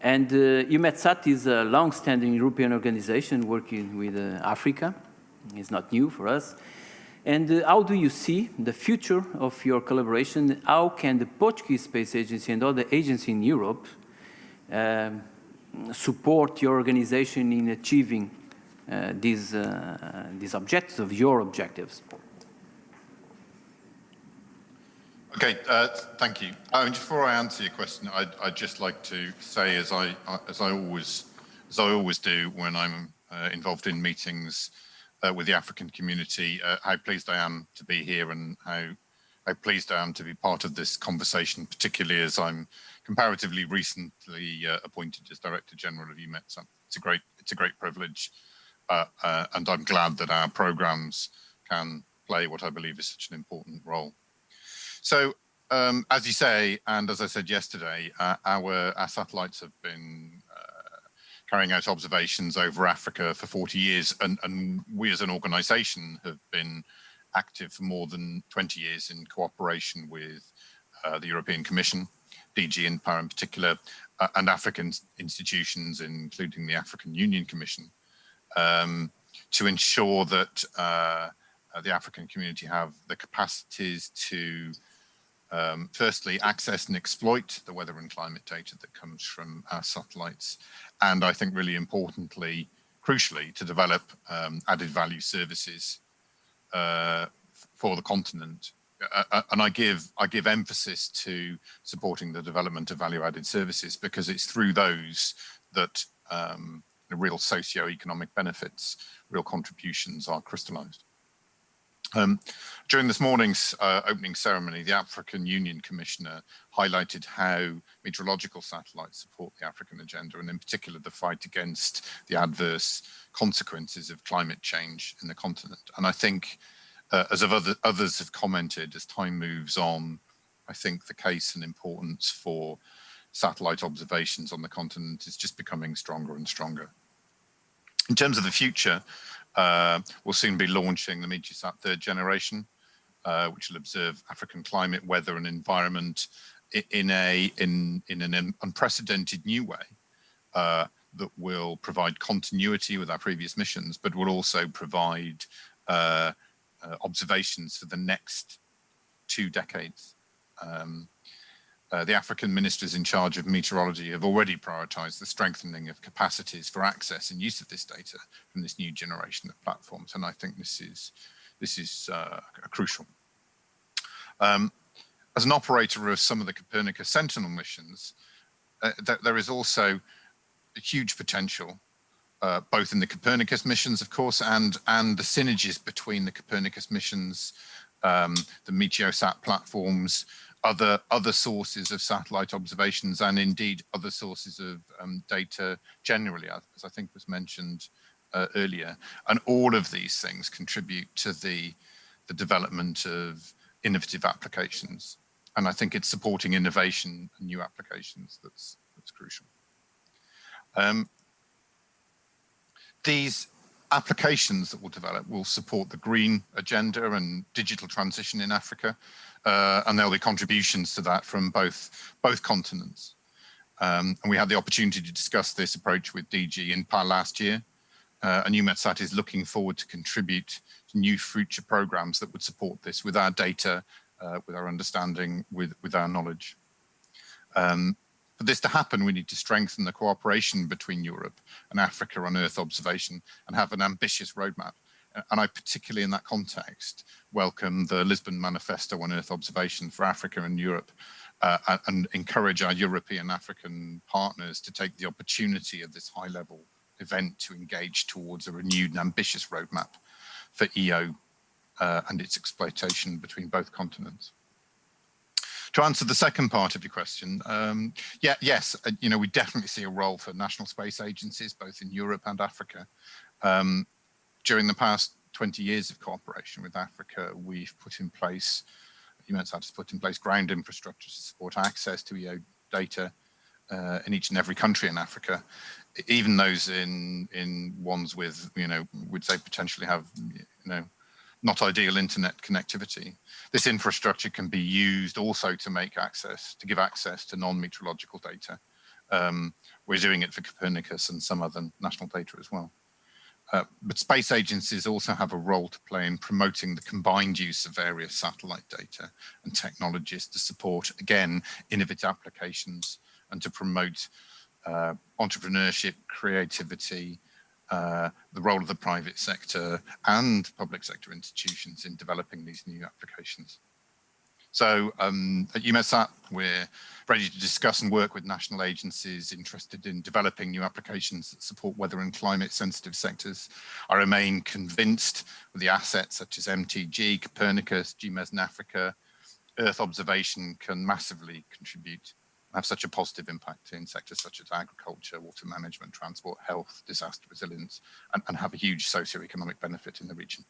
Speaker 5: And EUMETSAT is a long-standing European organization working with Africa. It's not new for us. And how do you see the future of your collaboration? How can the Portuguese Space Agency and other agencies in Europe support your organization in achieving these objectives, of your objectives?
Speaker 9: Okay, thank you. Just before I answer your question, I'd just like to say, as I always do when I'm involved in meetings with the African community, how pleased I am to be here and how pleased I am to be part of this conversation, particularly as I'm comparatively recently appointed as Director General of EUMETSAT. It's a great privilege, and I'm glad that our programs can play what I believe is such an important role. So, as you say, and as I said yesterday, our satellites have been carrying out observations over Africa for 40 years, and we as an organization have been active for more than 20 years in cooperation with the European Commission, DG INPAR in particular, and African institutions, including the African Union Commission, to ensure that the African community have the capacities to firstly access and exploit the weather and climate data that comes from our satellites, and I think really importantly, crucially, to develop added value services for the continent. And I give emphasis to supporting the development of value-added services, because it's through those that the real socio-economic benefits, real contributions are crystallized. During this morning's opening ceremony, the African Union Commissioner highlighted how meteorological satellites support the African agenda, and in particular the fight against the adverse consequences of climate change in the continent. And I think, as others have commented, as time moves on, I think the case and importance for satellite observations on the continent is just becoming stronger and stronger. In terms of the future, we'll soon be launching the Meteosat third generation, which will observe African climate, weather, and environment in an unprecedented new way that will provide continuity with our previous missions, but will also provide observations for the next 2 decades. The African ministers in charge of meteorology have already prioritized the strengthening of capacities for access and use of this data from this new generation of platforms, and I think this is crucial. As an operator of some of the Copernicus Sentinel missions, there is also a huge potential, both in the Copernicus missions, of course, and the synergies between the Copernicus missions, the Meteosat platforms, other sources of satellite observations, and indeed other sources of data generally, as I think was mentioned earlier. And all of these things contribute to the development of innovative applications. And I think it's supporting innovation and new applications that's crucial. These applications that will develop will support the green agenda and digital transition in Africa, and there'll be contributions to that from both continents. And we had the opportunity to discuss this approach with DG INPAR last year, and EUMETSAT is looking forward to contribute to new future programs that would support this with our data, with our understanding, with our knowledge. For this to happen, we need to strengthen the cooperation between Europe and Africa on Earth observation and have an ambitious roadmap. And I particularly in that context welcome the Lisbon Manifesto on Earth observation for Africa and Europe, and encourage our European African partners to take the opportunity of this high-level event to engage towards a renewed and ambitious roadmap for EO and its exploitation between both continents. To answer the second part of your question, yes, we definitely see a role for national space agencies, both in Europe and Africa. During the past 20 years of cooperation with Africa, we've put in place, EUMETSAT has put in place ground infrastructure to support access to EO data in each and every country in Africa, even those in ones with, we'd say potentially have, not ideal internet connectivity. This infrastructure can be used also to give access to non-meteorological data. We're doing it for Copernicus and some other national data as well. But space agencies also have a role to play in promoting the combined use of various satellite data and technologies to support, again, innovative applications and to promote entrepreneurship, creativity, the role of the private sector and public sector institutions in developing these new applications. So at EUMETSAT, we're ready to discuss and work with national agencies interested in developing new applications that support weather and climate sensitive sectors. I remain convinced with the assets such as MTG, Copernicus, GMES in Africa, Earth observation can massively contribute, have such a positive impact in sectors such as agriculture, water management, transport, health, disaster resilience, and have a huge socio-economic benefit in the region.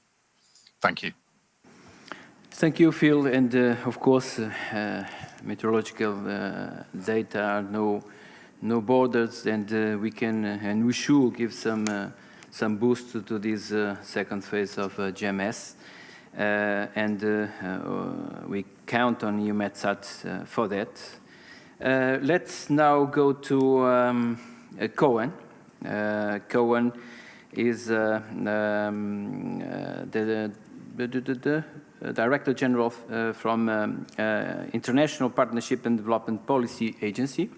Speaker 9: Thank you.
Speaker 5: Thank you, Phil. And of course, meteorological data are no borders, and we can and we should give some boost to this second phase of GMS. And we count on EUMETSAT for that. Let's now go to Cohen. Cohen is the Director General from International Partnership and Development Policy Agency,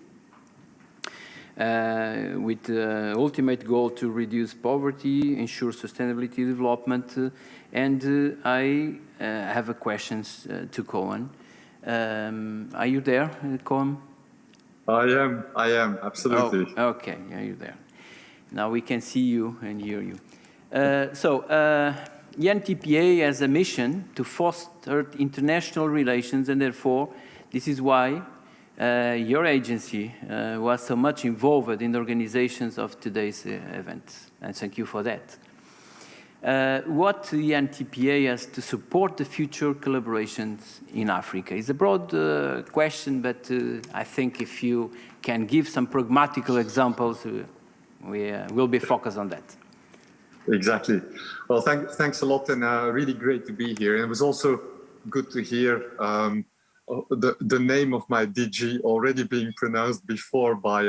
Speaker 5: with the ultimate goal to reduce poverty, ensure sustainability development, and I have a questions to Cohen. Are you there, Cohen?
Speaker 6: I am, absolutely.
Speaker 5: Oh, okay, yeah, you're there. Now we can see you and hear you. UNTPA has a mission to foster international relations, and therefore, this is why your agency was so much involved in the organizations of today's event, and thank you for that. What the UNTPA has to support the future collaborations in Africa? It's a broad question, but I think if you can give some pragmatical examples, we will be focused on that.
Speaker 6: Exactly. Well, thanks a lot, and really great to be here. And it was also good to hear the name of my DG already being pronounced before by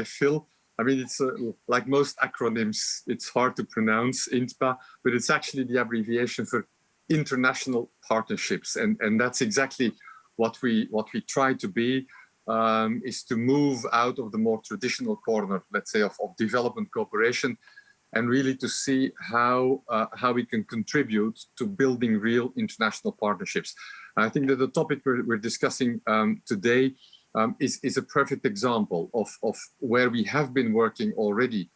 Speaker 6: Phil. I mean, it's like most acronyms, it's hard to pronounce, INTPA, but it's actually the abbreviation for International Partnerships, and that's exactly what we try to be. Is to move out of the more traditional corner, let's say, of development cooperation, and really to see how we can contribute to building real international partnerships. And I think that the topic we're discussing today is a perfect example of where we have been working already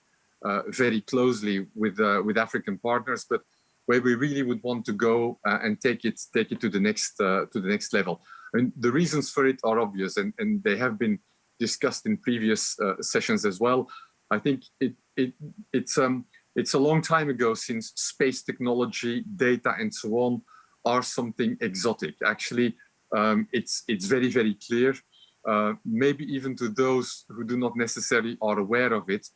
Speaker 6: very closely with African partners, but where we really would want to go and take it to the next level. And the reasons for it are obvious, and they have been discussed in previous sessions as well. I think it's a long time ago since space technology, data, and so on are something exotic. Actually, it's very, very clear, maybe even to those who do not necessarily are aware of it,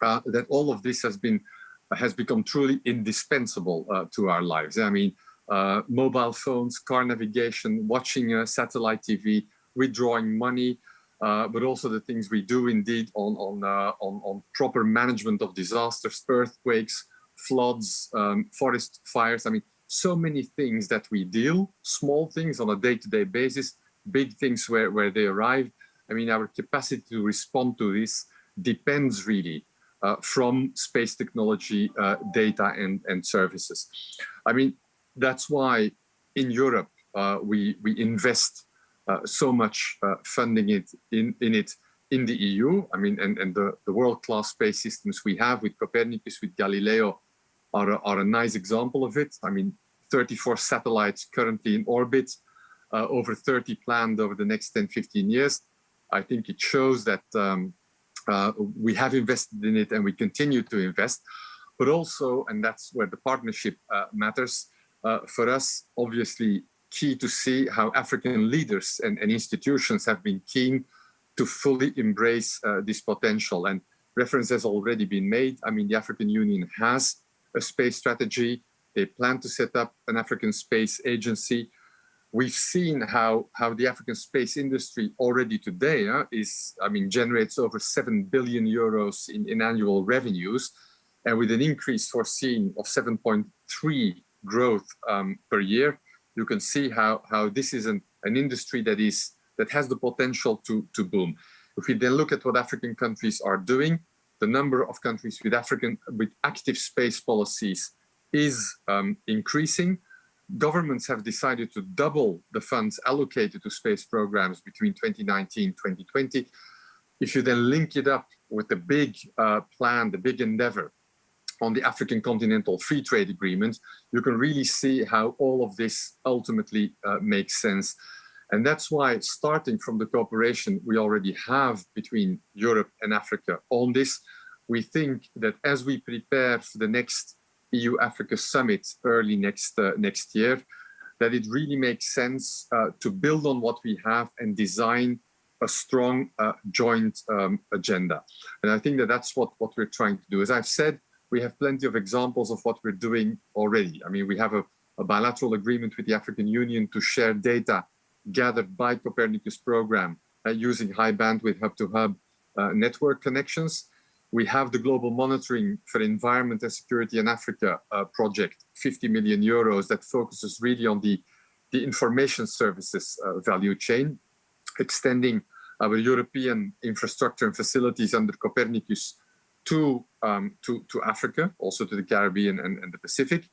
Speaker 6: that all of this has become truly indispensable to our lives. I mean, mobile phones, car navigation, watching satellite TV, withdrawing money, but also the things we do indeed on proper management of disasters, earthquakes, floods, forest fires. I mean, so many things that we deal, small things on a day-to-day basis, big things where they arrive. I mean, our capacity to respond to this depends really from space technology, data, and services. I mean, that's why in Europe we invest so much funding in the EU. I mean, and the world-class space systems we have with Copernicus, with Galileo, are a nice example of it. I mean, 34 satellites currently in orbit, over 30 planned over the next 10, 15 years. I think it shows that we have invested in it and we continue to invest, but also, and that's where the partnership matters, for us, obviously key to see how African leaders and institutions have been keen to fully embrace this potential. And reference has already been made. I mean, the African Union has a space strategy. They plan to set up an African Space Agency. We've seen how the African space industry already today generates over 7 billion euros in annual revenues, and with an increase foreseen of 7.3 growth per year. You can see how this is an industry that has the potential to boom. If we then look at what African countries are doing, the number of countries with active space policies is increasing. Governments have decided to double the funds allocated to space programs between 2019 and 2020. If you then link it up with the big plan, the big endeavor on the African Continental Free Trade Agreement, you can really see how all of this ultimately makes sense. And that's why, starting from the cooperation we already have between Europe and Africa on this, we think that as we prepare for the next EU-Africa summit early next year, that it really makes sense to build on what we have and design a strong joint agenda. And I think that that's what we're trying to do. As I've said, we have plenty of examples of what we're doing already. I mean, we have a bilateral agreement with the African Union to share data gathered by Copernicus program using high bandwidth hub-to-hub network connections. We have the Global Monitoring for Environment and Security in Africa project, 50 million euros, that focuses really on the information services value chain, extending our European infrastructure and facilities under Copernicus to Africa, also to the Caribbean and the Pacific,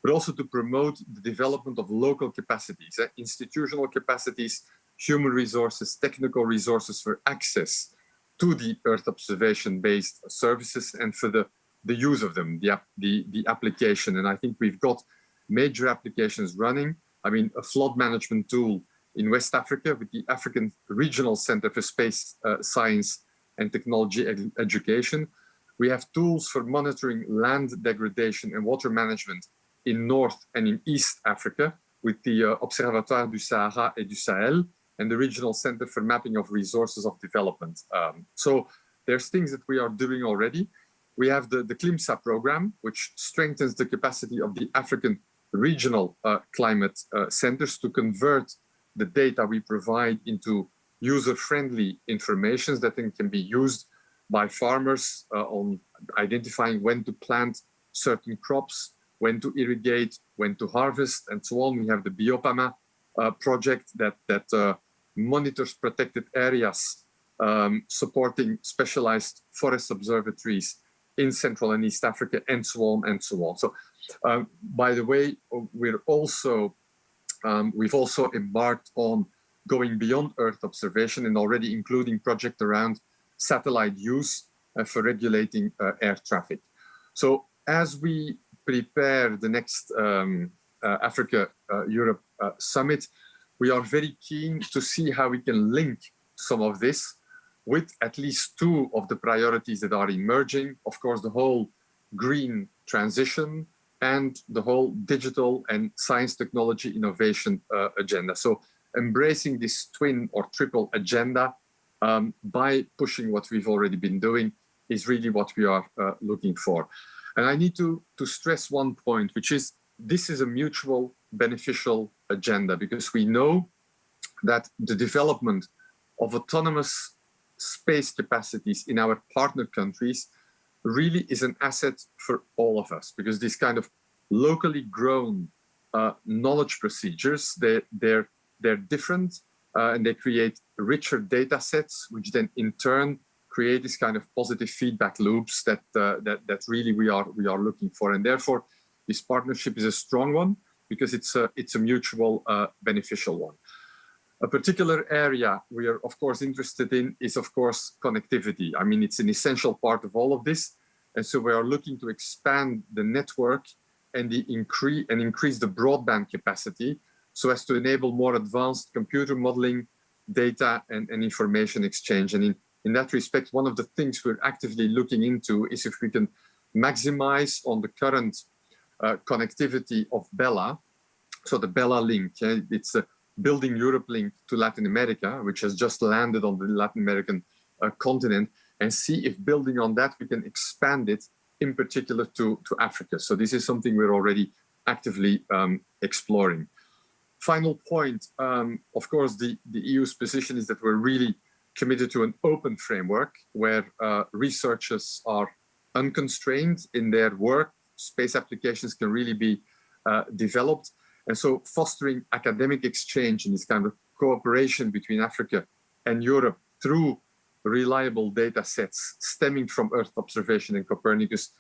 Speaker 6: but also to promote the development of local capacities, institutional capacities, human resources, technical resources for access to the Earth observation-based services and for the use of them, the application. And I think we've got major applications running. I mean, a flood management tool in West Africa with the African Regional Center for Space Science and Technology Education. We have tools for monitoring land degradation and water management in North and in East Africa with the Observatoire du Sahara et du Sahel and the Regional Center for Mapping of Resources of Development. So there's things that we are doing already. We have the CLIMSA program, which strengthens the capacity of the African regional climate centers to convert the data we provide into user-friendly information that then can be used by farmers on identifying when to plant certain crops, when to irrigate, when to harvest, and so on. We have the Biopama project that monitors protected areas, supporting specialized forest observatories in Central and East Africa, and so on and so on. So, by the way, we've also embarked on going beyond Earth observation and already including project around satellite use for regulating air traffic. So as we prepare the next Africa-Europe summit, we are very keen to see how we can link some of this with at least two of the priorities that are emerging. Of course, the whole green transition and the whole digital and science technology innovation agenda. So embracing this twin or triple agenda by pushing what we've already been doing is really what we are looking for. And I need to stress one point, which is this is a mutual beneficial agenda, because we know that the development of autonomous space capacities in our partner countries really is an asset for all of us, because these kind of locally grown knowledge procedures, they're different and they create richer data sets, which then in turn create this kind of positive feedback loops that really we are looking for. And therefore, this partnership is a strong one because it's a mutual beneficial one. A particular area we are, of course, interested in is, of course, connectivity. I mean, it's an essential part of all of this. And so we are looking to expand the network and increase the broadband capacity so as to enable more advanced computer modeling, data and information exchange. And in that respect, one of the things we're actively looking into is if we can maximize on the current connectivity of Bella. So the Bella link, it's a building Europe link to Latin America, which has just landed on the Latin American continent, and see if building on that, we can expand it in particular to Africa. So this is something we're already actively exploring. Final point, of course, the EU's position is that we're really committed to an open framework where researchers are unconstrained in their work. Space applications can really be developed. And so fostering academic exchange and this kind of cooperation between Africa and Europe through reliable data sets stemming from Earth observation and Copernicus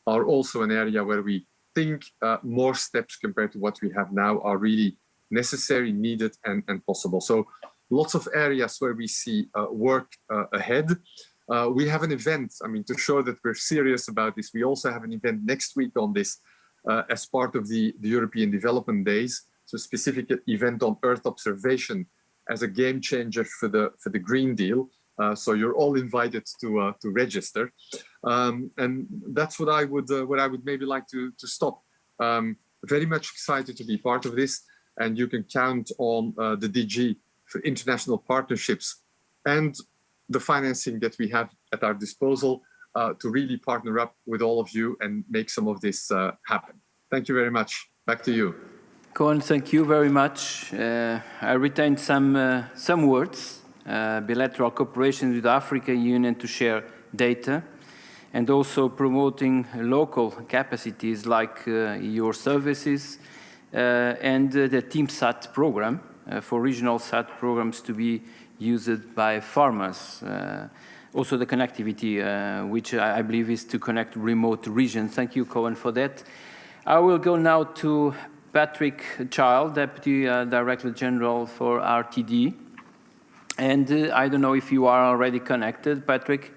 Speaker 6: are also an area where we think more steps compared to what we have now are really necessary, needed, and possible. So lots of areas where we see work ahead. We have an event, I mean, to show that we're serious about this. We also have an event next week on this as part of the European Development Days. So a specific event on Earth observation as a game changer for the Green Deal. So you're all invited to register. And that's what I would maybe like to stop. Very much excited to be part of this. And you can count on the DG for international partnerships and the financing that we have at our disposal to really partner up with all of you and make some of this happen. Thank you very much. Back to you.
Speaker 5: Koen, thank you very much. I retained some words. Bilateral cooperation with the African Union to share data and also promoting local capacities like your services and the TeamSat program for regional SAT programs to be used by farmers. Also the connectivity, which I believe is to connect remote regions. Thank you, Koen, for that. I will go now to Patrick Child, Deputy Director General for RTD. And I don't know if you are already connected, Patrick.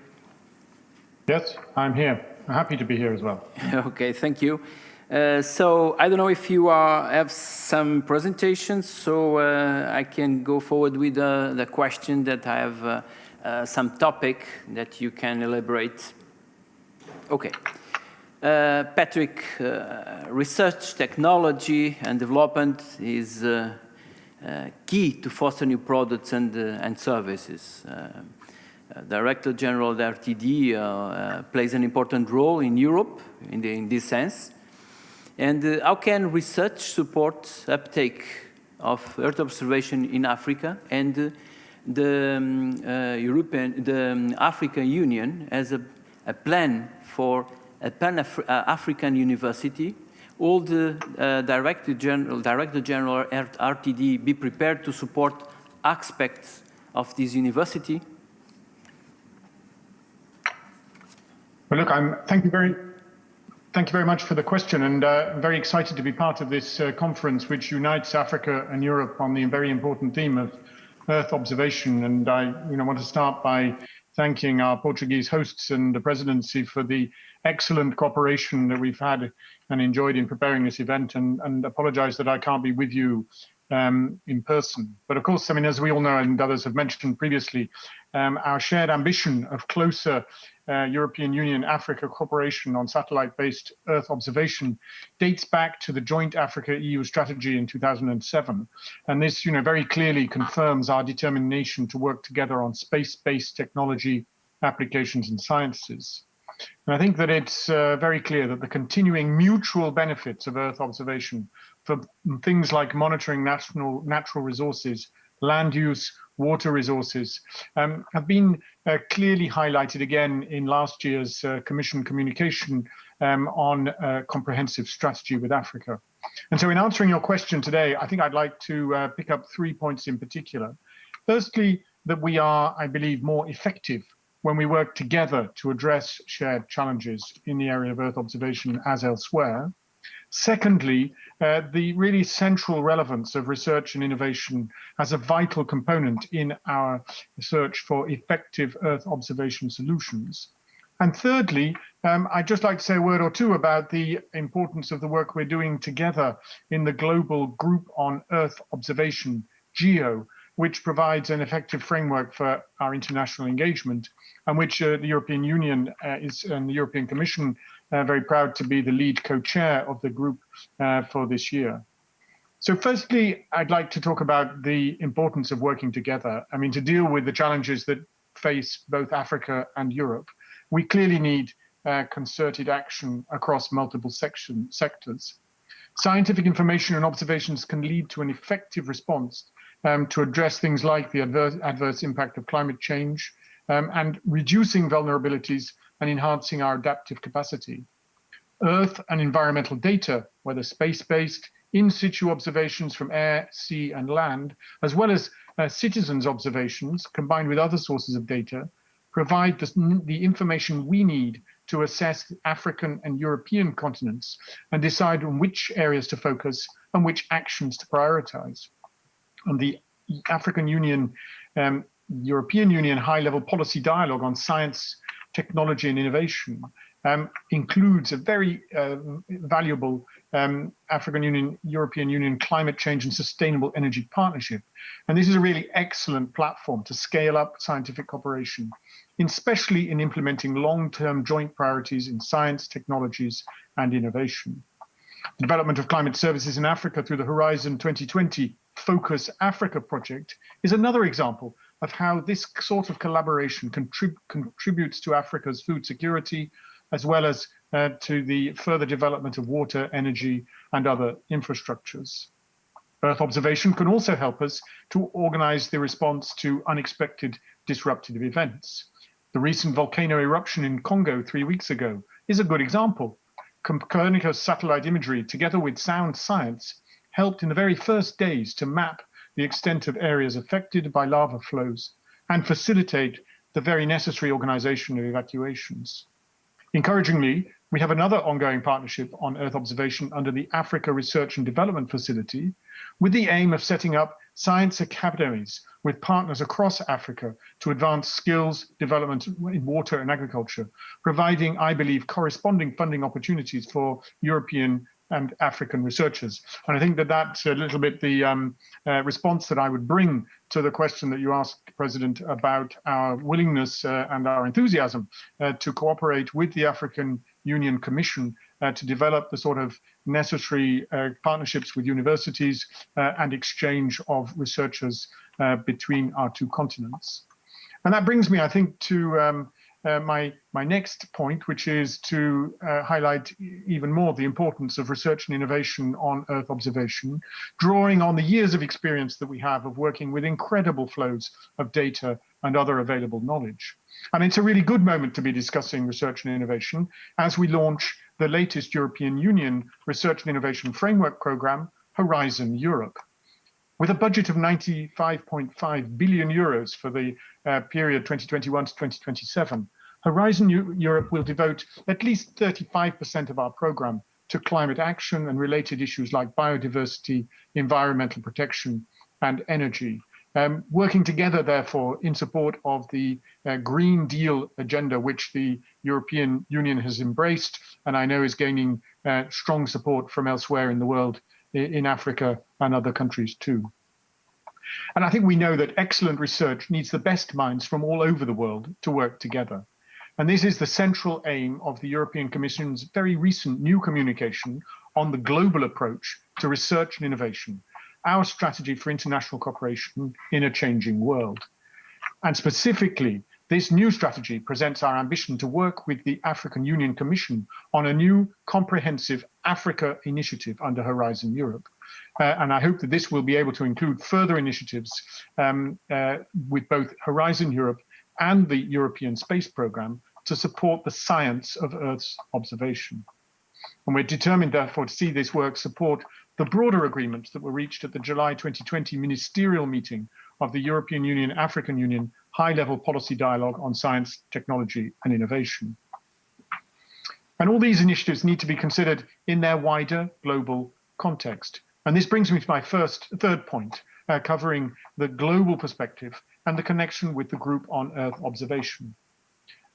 Speaker 10: Yes, I'm here. I'm happy to be here as well.
Speaker 5: Okay, thank you. So I don't know if you have some presentations, so I can go forward with the question that I have some topic that you can elaborate. Okay. Patrick, research, technology and development is key to foster new products and services. Director General of the RTD plays an important role in Europe in this sense. And how can research support uptake of Earth observation in Africa? And the African Union has a plan for a Pan-African university. All the Director General RTD be prepared to support aspects of this university?
Speaker 10: Well, look, thank you very much for the question, and I'm very excited to be part of this conference, which unites Africa and Europe on the very important theme of Earth observation. And I, want to start by thanking our Portuguese hosts and the presidency for the excellent cooperation that we've had and enjoyed in preparing this event, and apologize that I can't be with you in person. But of course, I mean, as we all know, and others have mentioned previously, our shared ambition of closer European Union Africa cooperation on satellite-based Earth observation dates back to the joint Africa-EU strategy in 2007. And this, very clearly confirms our determination to work together on space-based technology, applications and sciences. And I think that it's very clear that the continuing mutual benefits of Earth observation for things like monitoring natural resources, land use, water resources, have been clearly highlighted again in last year's Commission communication on a comprehensive strategy with Africa. And so in answering your question today, I think I'd like to pick up 3 points in particular. Firstly, that we are, I believe, more effective when we work together to address shared challenges in the area of Earth observation as elsewhere. Secondly, the really central relevance of research and innovation as a vital component in our search for effective Earth observation solutions. And thirdly, I'd just like to say a word or two about the importance of the work we're doing together in the Global Group on Earth Observation, GEO, which provides an effective framework for our international engagement, and which the European Union and the European Commission very proud to be the lead co-chair of the group for this year. So firstly, I'd like to talk about the importance of working together. I mean, to deal with the challenges that face both Africa and Europe, we clearly need concerted action across multiple sectors. Scientific information and observations can lead to an effective response to address things like the adverse impact of climate change and reducing vulnerabilities and enhancing our adaptive capacity. Earth and environmental data, whether space-based, in situ observations from air, sea, and land, as well as citizens' observations combined with other sources of data, provide the information we need to assess the African and European continents and decide on which areas to focus and which actions to prioritize. And the African Union, European Union high-level policy dialogue on science, technology, and innovation includes a very valuable African Union, European Union climate change and sustainable energy partnership. And this is a really excellent platform to scale up scientific cooperation, especially in implementing long-term joint priorities in science, technologies, and innovation. The development of climate services in Africa through the Horizon 2020 Focus Africa project is another example of how this sort of collaboration contributes to Africa's food security, as well as to the further development of water, energy, and other infrastructures. Earth observation can also help us to organize the response to unexpected disruptive events. The recent volcano eruption in Congo 3 weeks ago is a good example. Copernicus satellite imagery, together with sound science, helped in the very first days to map the extent of areas affected by lava flows and facilitate the very necessary organization of evacuations. Encouragingly, we have another ongoing partnership on Earth observation under the Africa Research and Development Facility, with the aim of setting up science academies with partners across Africa to advance skills development in water and agriculture, providing, I believe, corresponding funding opportunities for European and African researchers. And I think that that's a little bit the response that I would bring to the question that you asked, President, about our willingness and our enthusiasm to cooperate with the African Union Commission to develop the sort of necessary partnerships with universities and exchange of researchers between our two continents. And that brings me, I think, to my next point, which is to highlight even more the importance of research and innovation on Earth observation, drawing on the years of experience that we have of working with incredible flows of data and other available knowledge. And it's a really good moment to be discussing research and innovation as we launch the latest European Union Research and Innovation Framework Programme, Horizon Europe. With a budget of 95.5 billion euros for the period 2021 to 2027, Horizon Europe will devote at least 35% of our programme to climate action and related issues like biodiversity, environmental protection, and energy. Working together, therefore, in support of the Green Deal agenda, which the European Union has embraced, and I know is gaining strong support from elsewhere in the world, in Africa and other countries too. And I think we know that excellent research needs the best minds from all over the world to work together. And this is the central aim of the European Commission's very recent new communication on the global approach to research and innovation, our strategy for international cooperation in a changing world. And specifically, this new strategy presents our ambition to work with the African Union Commission on a new comprehensive Africa initiative under Horizon Europe. And I hope that this will be able to include further initiatives with both Horizon Europe and the European Space Programme to support the science of Earth's observation. And we're determined, therefore, to see this work support the broader agreements that were reached at the July 2020 ministerial meeting of the European Union, African Union high-level policy dialogue on science, technology, and innovation. And all these initiatives need to be considered in their wider global context. And this brings me to my third point, covering the global perspective and the connection with the Group on Earth Observation.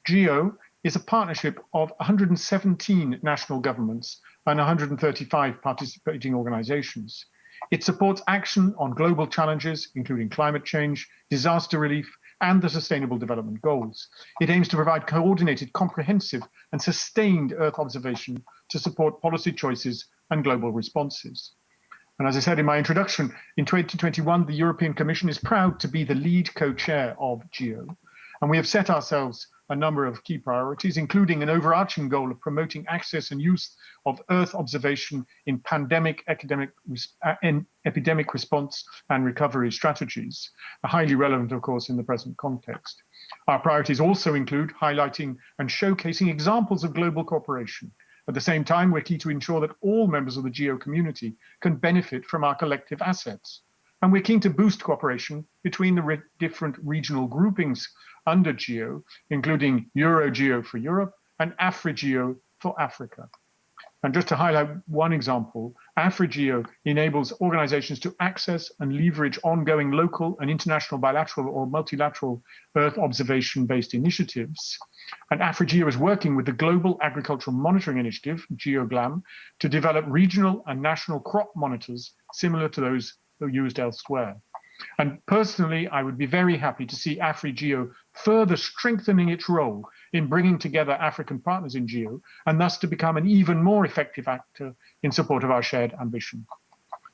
Speaker 10: GEO is a partnership of 117 national governments and 135 participating organizations. It supports action on global challenges, including climate change, disaster relief, and the Sustainable Development Goals. It aims to provide coordinated, comprehensive, and sustained Earth observation to support policy choices and global responses. And as I said in my introduction, in 2021, the European Commission is proud to be the lead co-chair of GEO. And we have set ourselves a number of key priorities, including an overarching goal of promoting access and use of Earth observation in pandemic, epidemic response and recovery strategies, highly relevant, of course, in the present context. Our priorities also include highlighting and showcasing examples of global cooperation. At the same time, we're keen to ensure that all members of the GEO community can benefit from our collective assets. And we're keen to boost cooperation between the different regional groupings under GEO, including EuroGEO for Europe and AfriGEO for Africa. And just to highlight one example, AfriGEO enables organizations to access and leverage ongoing local and international bilateral or multilateral Earth observation-based initiatives. And AfriGEO is working with the Global Agricultural Monitoring Initiative, GeoGLAM, to develop regional and national crop monitors similar to those used elsewhere. And personally, I would be very happy to see AfriGEO further strengthening its role in bringing together African partners in GEO, and thus to become an even more effective actor in support of our shared ambition.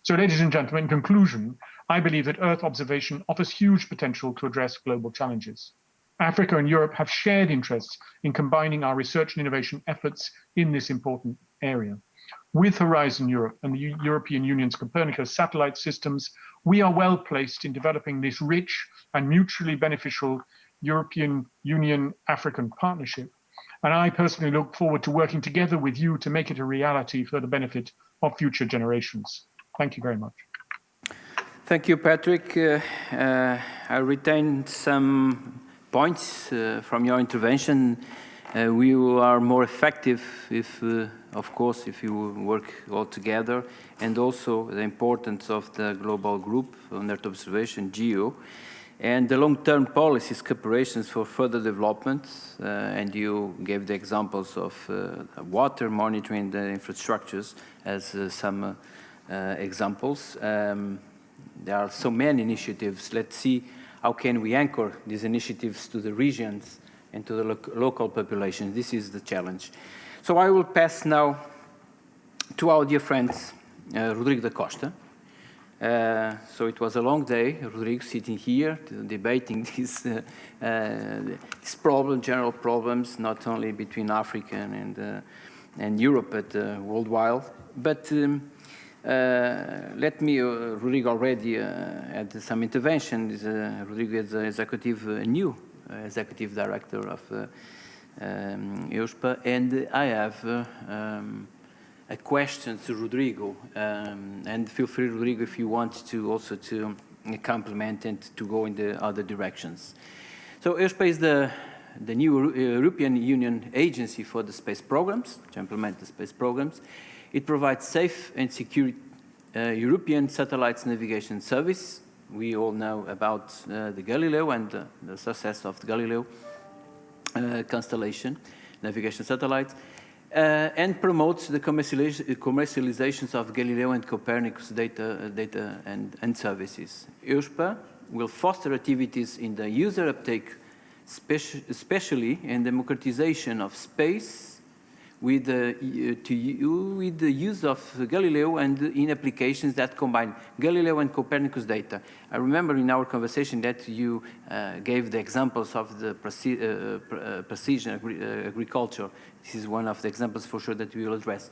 Speaker 10: So, ladies and gentlemen, in conclusion, I believe that Earth observation offers huge potential to address global challenges. Africa and Europe have shared interests in combining our research and innovation efforts in this important area. With Horizon Europe and the European Union's Copernicus satellite systems, we are well placed in developing this rich and mutually beneficial European Union-African partnership. And I personally look forward to working together with you to make it a reality for the benefit of future generations. Thank you very much.
Speaker 5: Thank you, Patrick. I retained some points from your intervention. We are more effective if, of course, if you work all together, and also the importance of the global group on Earth observation, GEO, and the long-term policies, cooperations for further development. And you gave the examples of water monitoring, the infrastructures as some examples. There are so many initiatives. Let's see how can we anchor these initiatives to the regions and to the local population. This is the challenge. So I will pass now to our dear friend, Rodrigo da Costa. So it was a long day, Rodrigo sitting here, debating these general problems, not only between Africa and Europe, but worldwide. But let me, Rodrigo already had some interventions. Rodrigo is a new executive director of EUSPA, and I have a question to Rodrigo, and feel free, Rodrigo, if you want to also to complement and to go in the other directions. So EUSPA is the new European Union agency for the space programs, to implement the space programs. It provides safe and secure European satellites navigation service. We all know about the Galileo and the success of the Galileo constellation navigation satellite, and promotes the commercializations of Galileo and Copernicus data and services. EUSPA will foster activities in the user uptake, especially in democratization of space, with the use of Galileo and in applications that combine Galileo and Copernicus data. I remember in our conversation that you gave the examples of the precision agriculture. This is one of the examples for sure that we will address.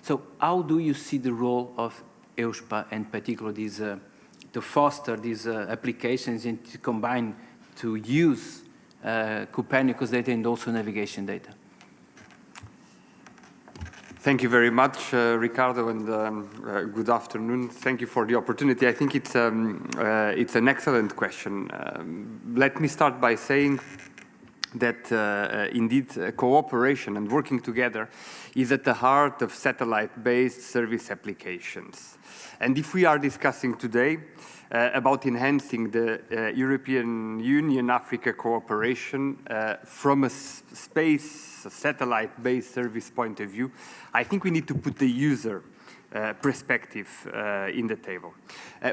Speaker 5: So how do you see the role of EUSPA, and particularly to foster these applications and to combine, to use Copernicus data and also navigation data?
Speaker 11: Thank you very much, Ricardo, and good afternoon. Thank you for the opportunity. I think it's an excellent question. Let me start by saying that indeed cooperation and working together is at the heart of satellite-based service applications. And if we are discussing today about enhancing the European Union-Africa cooperation from a satellite-based service point of view, I think we need to put the user perspective in the table.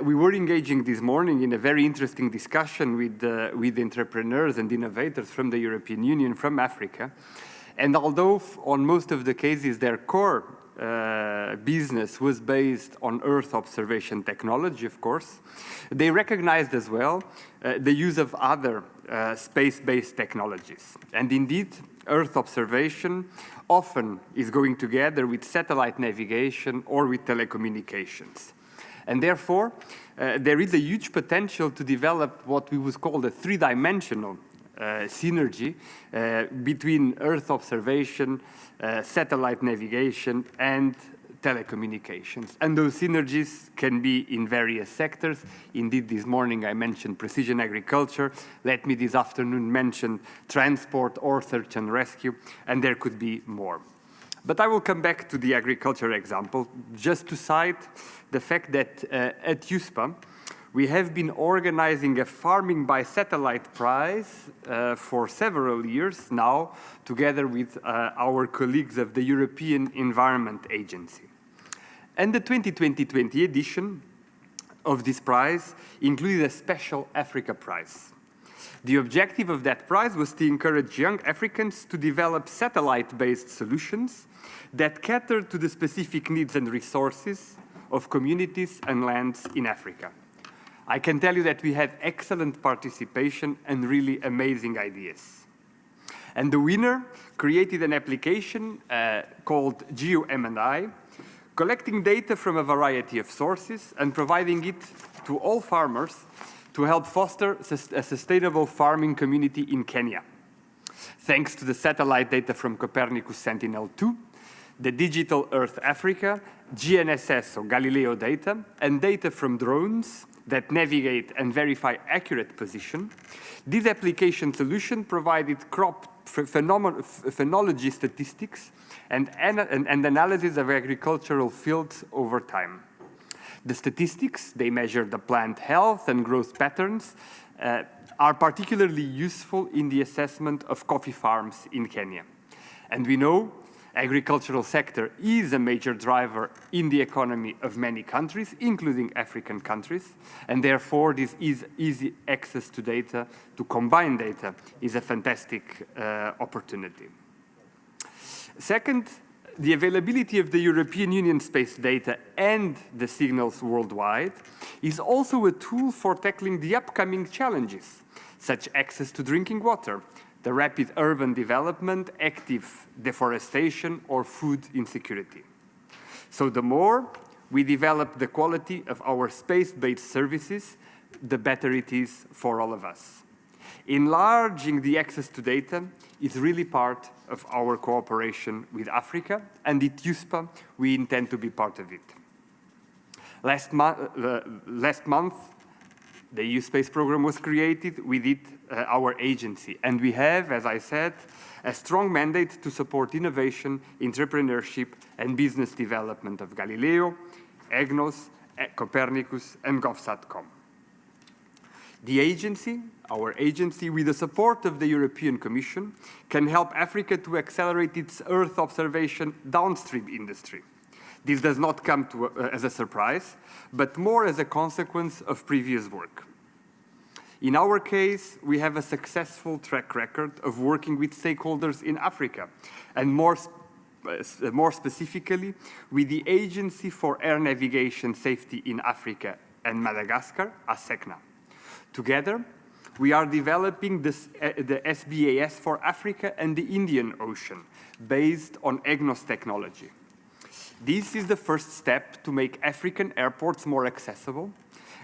Speaker 11: We were engaging this morning in a very interesting discussion with entrepreneurs and innovators from the European Union, from Africa. And although on most of the cases their core business was based on Earth observation technology, of course, they recognized as well the use of other space-based technologies. And indeed, Earth observation often is going together with satellite navigation or with telecommunications. And therefore, there is a huge potential to develop what we would call the three-dimensional synergy between Earth observation, satellite navigation, and telecommunications. And those synergies can be in various sectors. Indeed, this morning I mentioned precision agriculture. Let me this afternoon mention transport or search and rescue, and there could be more. But I will come back to the agriculture example, just to cite the fact that at USPA, we have been organizing a Farming by Satellite Prize for several years now, together with our colleagues of the European Environment Agency. And the 2020 edition of this prize included a special Africa prize. The objective of that prize was to encourage young Africans to develop satellite-based solutions that cater to the specific needs and resources of communities and lands in Africa. I can tell you that we had excellent participation and really amazing ideas. And the winner created an application called GeoM&I, collecting data from a variety of sources and providing it to all farmers to help foster a sustainable farming community in Kenya. Thanks to the satellite data from Copernicus Sentinel-2, the Digital Earth Africa, GNSS or Galileo data, and data from drones that navigate and verify accurate position, this application solution provided crop phenology statistics and analysis of agricultural fields over time. The statistics, they measure the plant health and growth patterns, are particularly useful in the assessment of coffee farms in Kenya. And we know agricultural sector is a major driver in the economy of many countries, including African countries, and therefore this easy access to data, to combine data, is a fantastic opportunity. Second, the availability of the European Union space data and the signals worldwide is also a tool for tackling the upcoming challenges, such access to drinking water, the rapid urban development, active deforestation, or food insecurity. So the more we develop the quality of our space-based services, the better it is for all of us. Enlarging the access to data is really part of our cooperation with Africa, and at USPA, we intend to be part of it. Last month, the EU Space Program was created, with it our agency, and we have, as I said, a strong mandate to support innovation, entrepreneurship, and business development of Galileo, EGNOS, Copernicus, and GovSatcom. The agency, our agency, with the support of the European Commission, can help Africa to accelerate its Earth observation downstream industry. This does not come as a surprise, but more as a consequence of previous work. In our case, we have a successful track record of working with stakeholders in Africa, and more specifically, with the Agency for Air Navigation Safety in Africa and Madagascar, ASECNA. Together, we are developing the SBAS for Africa and the Indian Ocean, based on EGNOS technology. This is the first step to make African airports more accessible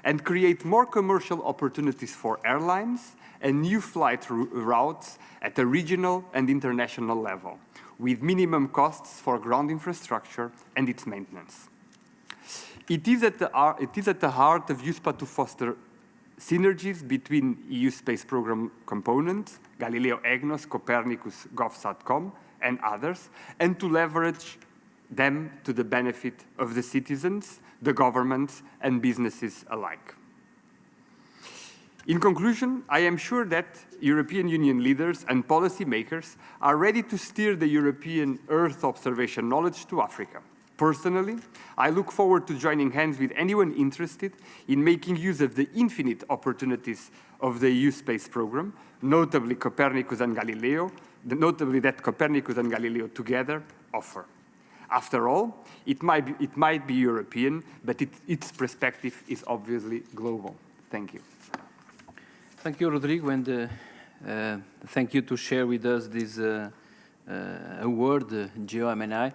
Speaker 11: and create more commercial opportunities for airlines and new flight routes at a regional and international level, with minimum costs for ground infrastructure and its maintenance. It is at the heart of USPA to foster synergies between EU space program components, Galileo, EGNOS, Copernicus, GovSatcom, and others, and to leverage them to the benefit of the citizens, the governments, and businesses alike. In conclusion, I am sure that European Union leaders and policymakers are ready to steer the European Earth observation knowledge to Africa. Personally, I look forward to joining hands with anyone interested in making use of the infinite opportunities of the EU space program, notably Copernicus and Galileo, notably that Copernicus and Galileo together offer. After all, it might be European, but its perspective is obviously global. Thank you.
Speaker 5: Thank you, Rodrigo, and thank you to share with us this award, GeoMNI.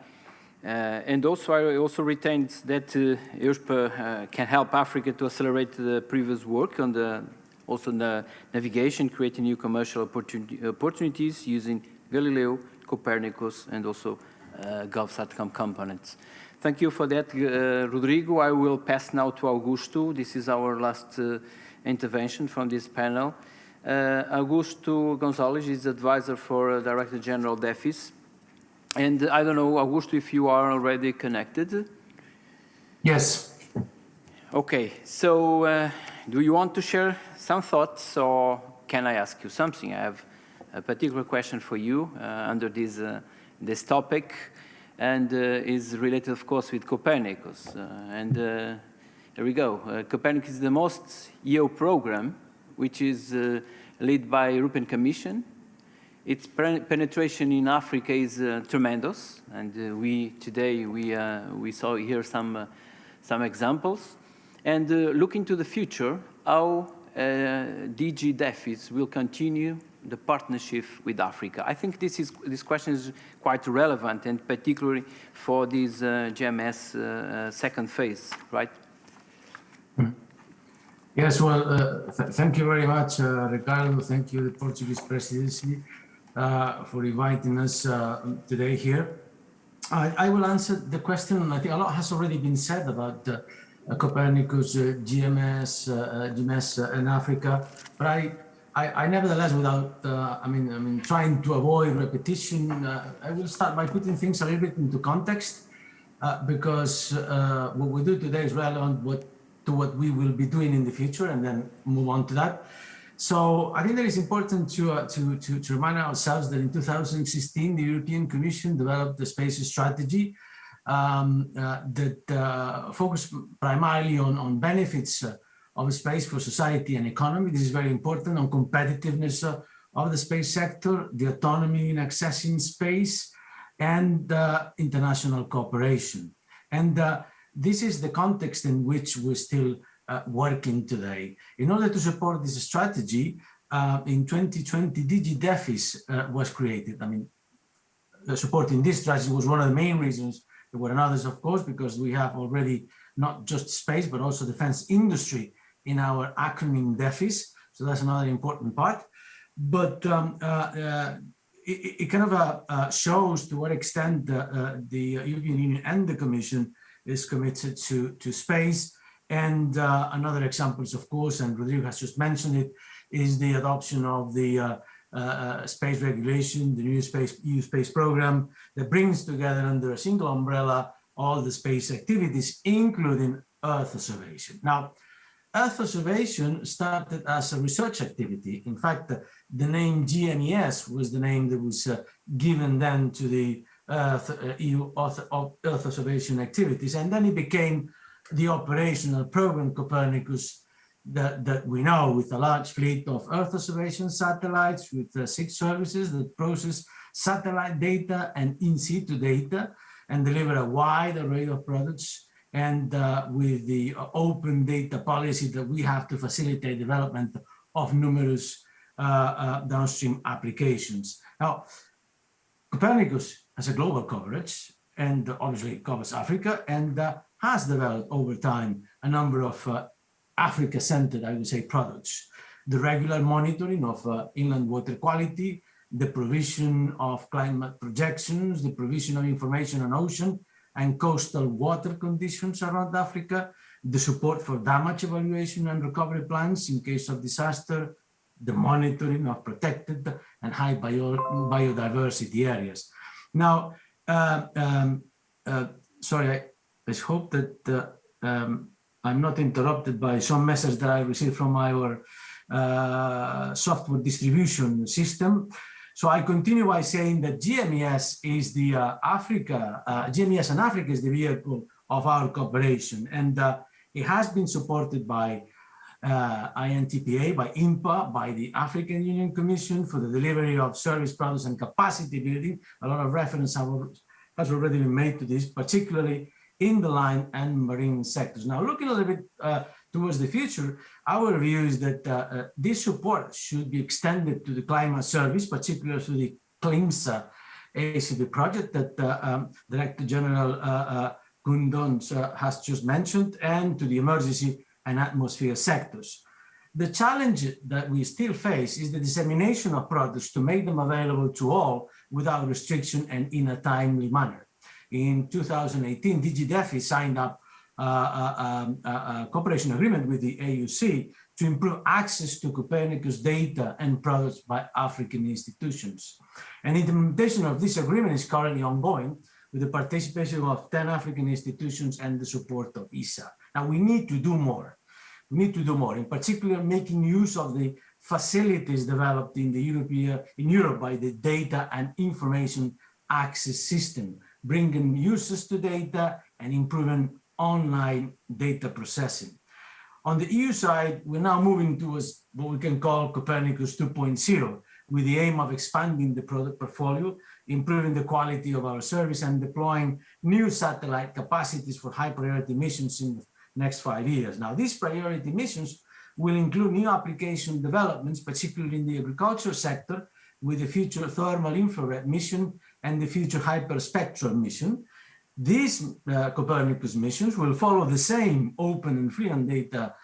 Speaker 5: And also, I also retained that EURSPA can help Africa to accelerate the previous work on the navigation, creating new commercial opportunities using Galileo, Copernicus, and also GovSatcom components. Thank you for that, Rodrigo. I will pass now to Augusto. This is our last intervention from this panel. Augusto Gonzalez is advisor for Director General DEFIS. And I don't know, Augusto, if you are already connected?
Speaker 12: Yes.
Speaker 5: Okay, so do you want to share some thoughts, or can I ask you something? I have a particular question for you under this topic, and is related, of course, with Copernicus. Here we go. Copernicus is the most EU program, which is led by European Commission. Its penetration in Africa is tremendous, and today we saw here some examples. And looking to the future, how DG DEFIS will continue the partnership with Africa. I think this question is quite relevant, and particularly for this GMS second phase, right?
Speaker 12: Yes, well, thank you very much, Ricardo. Thank you, the Portuguese presidency, for inviting us today here. I will answer the question, and I think a lot has already been said about Copernicus, GMS in Africa, but I nevertheless, without trying to avoid repetition, I will start by putting things a little bit into context, because what we do today is relevant to what we will be doing in the future, and then move on to that. So I think that it's important to remind ourselves that in 2016, the European Commission developed the space strategy that focused primarily on benefits of space for society and economy. This is very important, on competitiveness of the space sector, the autonomy in accessing space, and international cooperation. And this is the context in which we're still working today. In order to support this strategy, in 2020, DG DEFIS was created. Supporting this strategy was one of the main reasons. There were others, of course, because we have already not just space, but also defense industry in our acronym DEFIS. So that's another important part. But it kind of shows to what extent the European Union and the Commission is committed to space. And another example, of course, and Rodrigo has just mentioned it, is the adoption of the space regulation, the new EU space program, that brings together under a single umbrella all the space activities, including Earth observation. Now, Earth observation started as a research activity. In fact, the name GMES was the name that was given then to the EU Earth observation activities, and then it became the operational program Copernicus that we know, with a large fleet of Earth observation satellites, with 6 services that process satellite data and in situ data and deliver a wide array of products, and with the open data policy that we have to facilitate development of numerous downstream applications. Now, Copernicus has a global coverage, and obviously covers Africa, and has developed over time a number of Africa-centered, I would say, products. The regular monitoring of inland water quality, the provision of climate projections, the provision of information on ocean and coastal water conditions around Africa, the support for damage evaluation and recovery plans in case of disaster, the monitoring of protected and high biodiversity areas. Now, sorry, I hope that I'm not interrupted by some message that I received from our software distribution system. So I continue by saying that GMES is the GMES and Africa is the vehicle of our cooperation, and it has been supported by INTPA, by INPA, by the African Union Commission for the delivery of service products and capacity building. A lot of reference has already been made to this, particularly in the line and marine sectors. Now, looking a little bit towards the future, our view is that this support should be extended to the climate service, particularly to the CLIMSA ACP project that Director General Gundons has just mentioned, and to the emergency and atmosphere sectors. The challenge that we still face is the dissemination of products to make them available to all without restriction and in a timely manner. In 2018, DG DEFI signed up a cooperation agreement with the AUC to improve access to Copernicus data and products by African institutions. And implementation of this agreement is currently ongoing with the participation of 10 African institutions and the support of ESA. Now, we need to do more. We need to do more, in particular, making use of the facilities developed in Europe by the Data and Information Access System, bringing users to data and improving online data processing. On the EU side, we're now moving towards what we can call Copernicus 2.0, with the aim of expanding the product portfolio, improving the quality of our service, and deploying new satellite capacities for high priority missions in the next 5 years. Now, these priority missions will include new application developments, particularly in the agriculture sector, with the future thermal infrared mission and the future hyperspectral mission. These Copernicus missions will follow the same open and free on data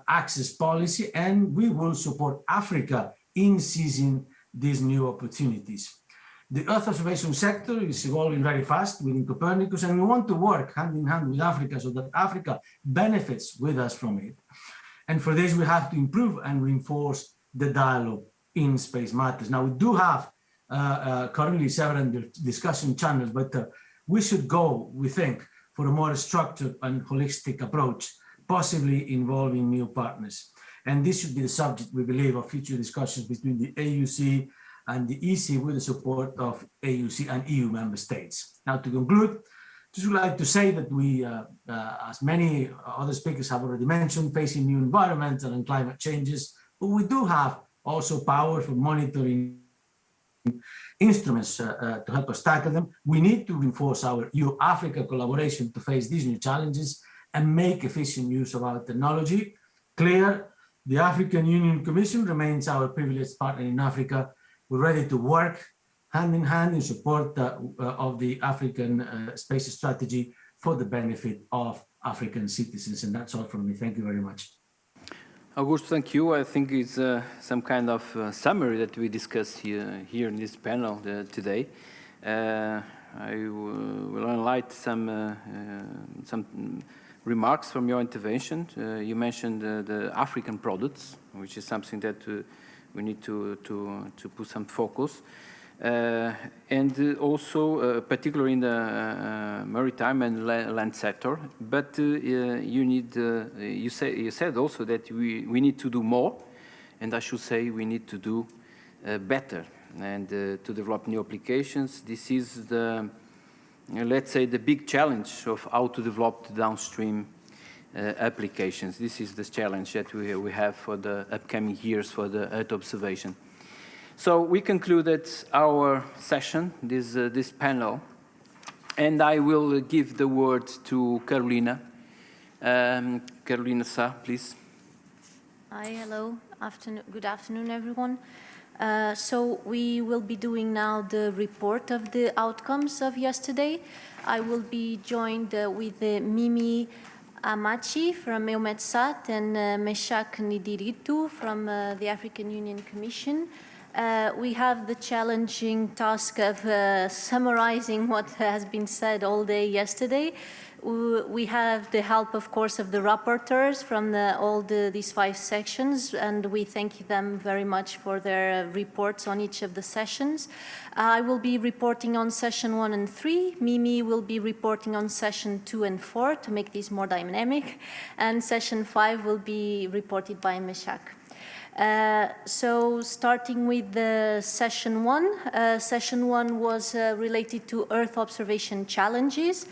Speaker 12: access policy, and we will support Africa in seizing these new opportunities. The Earth observation sector is evolving very fast within Copernicus, and we want to work hand in hand with Africa so that Africa benefits with us from it. And for this, we have to improve and reinforce the dialogue in space matters. Now, we do have currently several discussion channels, but we should go, we think, for a more structured and holistic approach, possibly involving new partners. And this should be the subject, we believe, of future discussions between the AUC and the EC with the support of AUC and EU member states. Now, to conclude, just would like to say that we, as many other speakers have already mentioned, facing new environmental and climate changes, but we do have also powerful monitoring instruments to help us tackle them. We need to reinforce our EU-Africa collaboration to face these new challenges and make efficient use of our technology. Clear, the African Union Commission remains our privileged partner in Africa. We're ready to work hand in hand in support of the African space strategy for the benefit of African citizens. And that's all from me. Thank you very much.
Speaker 5: Augusto, thank you. I think it's some kind of summary that we discussed here in this panel today. I will highlight some remarks from your intervention. You mentioned the African products, which is something that we need to put some focus. And also, particularly in the maritime and land sector. But you need, you said also that we need to do more, and I should say we need to do better and to develop new applications. This is the, let's say, the big challenge of how to develop the downstream applications. This is the challenge that we have for the upcoming years for the Earth observation. So we concluded our session, this panel, and I will give the word to Carolina. Carolina Sá, please.
Speaker 13: Hi, hello. Good afternoon, everyone. So we will be doing now the report of the outcomes of yesterday. I will be joined with Mimi Amachi from EUMETSAT and Meshak Nidiritu from the African Union Commission. We have the challenging task of summarizing what has been said all day yesterday. We have the help, of course, of the rapporteurs from these 5 sections, and we thank them very much for their reports on each of the sessions. I will be reporting on session 1 and 3. Mimi will be reporting on session 2 and 4 to make this more dynamic, and session 5 will be reported by Meshach. So starting with the session 1. Session 1 was related to Earth observation challenges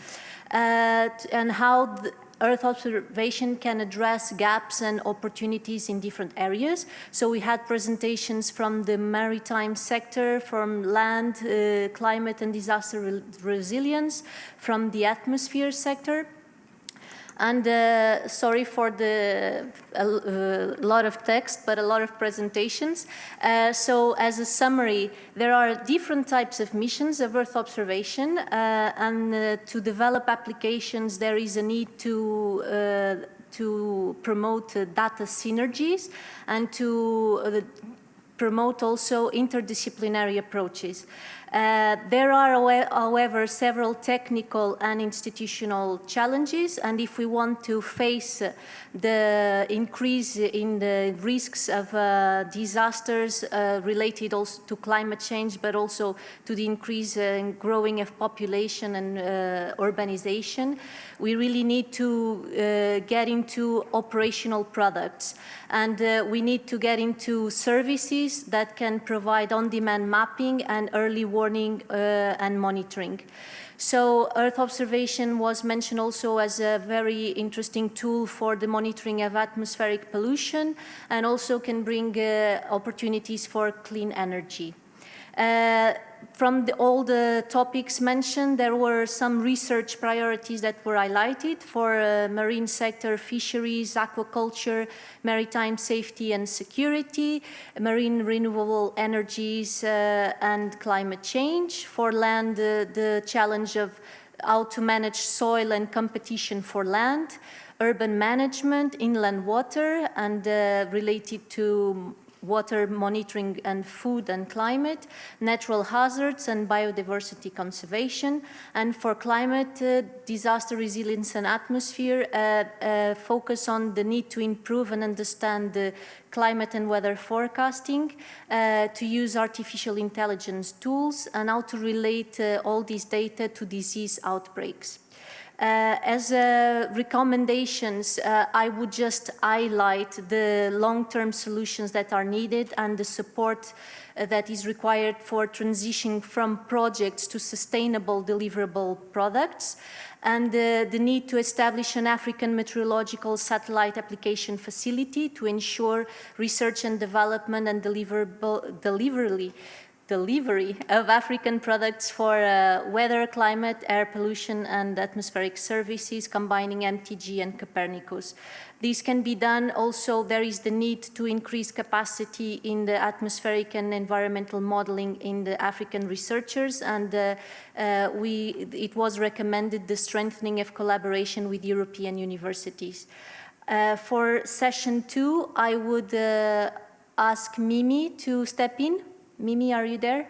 Speaker 13: and how the Earth observation can address gaps and opportunities in different areas. So we had presentations from the maritime sector, from land, climate and disaster resilience, from the atmosphere sector. And sorry for a lot of text, but a lot of presentations. So as a summary, there are different types of missions of Earth observation, and to develop applications, there is a need to promote data synergies and to promote also interdisciplinary approaches. There are, however, several technical and institutional challenges, and if we want to face the increase in the risks of disasters related also to climate change, but also to the increase in growing of population and urbanization, we really need to get into operational products. And we need to get into services that can provide on-demand mapping and early warning and monitoring. So Earth observation was mentioned also as a very interesting tool for the monitoring of atmospheric pollution, and also can bring opportunities for clean energy. From all the topics mentioned, there were some research priorities that were highlighted for marine sector, fisheries, aquaculture, maritime safety and security, marine renewable energies and climate change. For land, the challenge of how to manage soil and competition for land, urban management, inland water, and related to water monitoring and food and climate, natural hazards and biodiversity conservation, and for climate, disaster resilience and atmosphere, focus on the need to improve and understand the climate and weather forecasting, to use artificial intelligence tools, and how to relate all this data to disease outbreaks. As recommendations, I would just highlight the long-term solutions that are needed and the support that is required for transitioning from projects to sustainable deliverable products, and the need to establish an African meteorological satellite application facility to ensure research and development and delivery of African products for weather, climate, air pollution, and atmospheric services, combining MTG and Copernicus. This can be done also. There is the need to increase capacity in the atmospheric and environmental modeling in the African researchers, and it was recommended the strengthening of collaboration with European universities. For session 2, I would ask Mimi to step in. Mimi, are you there?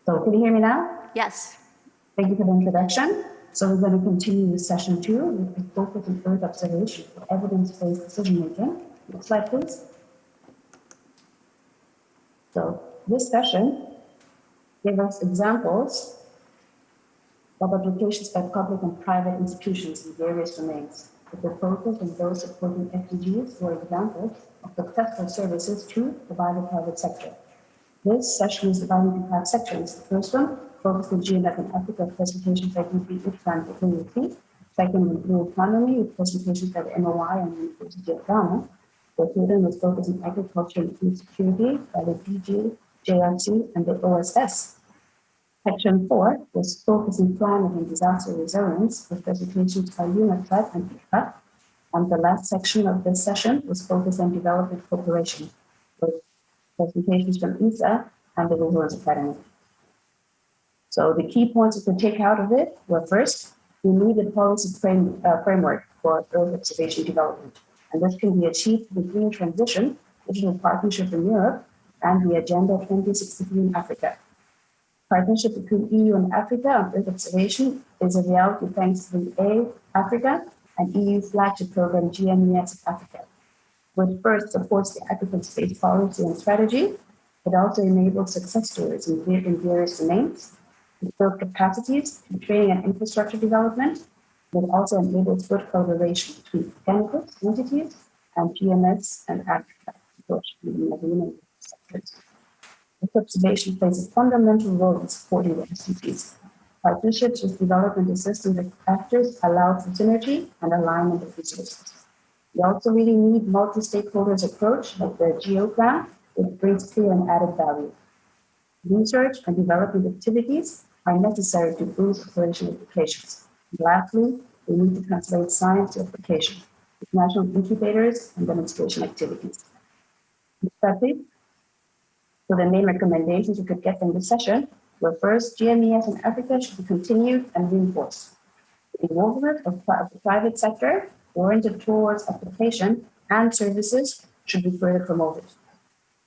Speaker 14: So can you hear me now?
Speaker 13: Yes.
Speaker 14: Thank you for the introduction. So we're going to continue with session 2 with the focus on Earth observation for evidence-based decision-making. Next slide, please. So this session gave us examples of applications by public and private institutions in various domains, with the focus on those supporting SDGs who are examples of successful services provided by the private sector. This session is divided into 5 sections. The first one, focused on GNF and Africa, presentations by DP Itran Equity. Second, on blue economy, with presentations by the MOI and the University of Ghana. The third one was focused on agriculture and food security by the DG, JRC, and the OSS. Section 4 was focused on climate and disaster resilience with presentations by UNICEF and IFA. And the last section of this session was focused on development cooperation with presentations from ISA and the Resilience Academy. So the key points to take out of it were, first, we need a policy framework for Earth observation development. And this can be achieved through the green transition, digital partnership in Europe, and the Agenda 2063 in Africa. Partnership between EU and Africa on Earth observation is a reality thanks to the Africa and EU flagship program GMES Africa, which first supports the African space policy and strategy. It also enables success stories in various domains. It builds capacities, training and infrastructure development. It also enables good collaboration between chemicals, entities, and GMS and Africa, sectors. This observation plays a fundamental role in supporting the SDGs. Partnerships with development assistance actors allow for synergy and alignment of resources. We also really need multi-stakeholders approach like the GEO plan, which brings clear and added value. Research and development activities are necessary to boost operational applications. And lastly, we need to translate science to application with national incubators and demonstration activities. Exactly. So the main recommendations you could get from this session were first, GMES in Africa should be continued and reinforced. The involvement of the private sector oriented towards application and services should be further promoted.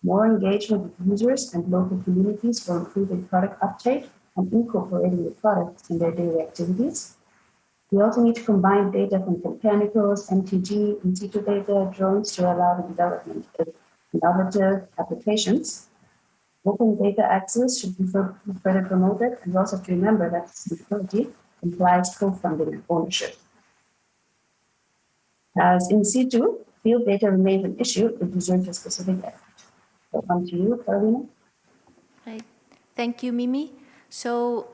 Speaker 14: More engagement with users and local communities for improving product uptake and incorporating the products in their daily activities. We also need to combine data from mechanicals, MTG, in situ data, drones to allow the development of innovative applications. Open data access should be further promoted, and also to remember that sustainability implies co-funding and ownership. As in situ, field data remains an issue, it deserves a specific effort. So on to you, Carolina.
Speaker 13: Right. Thank you, Mimi. So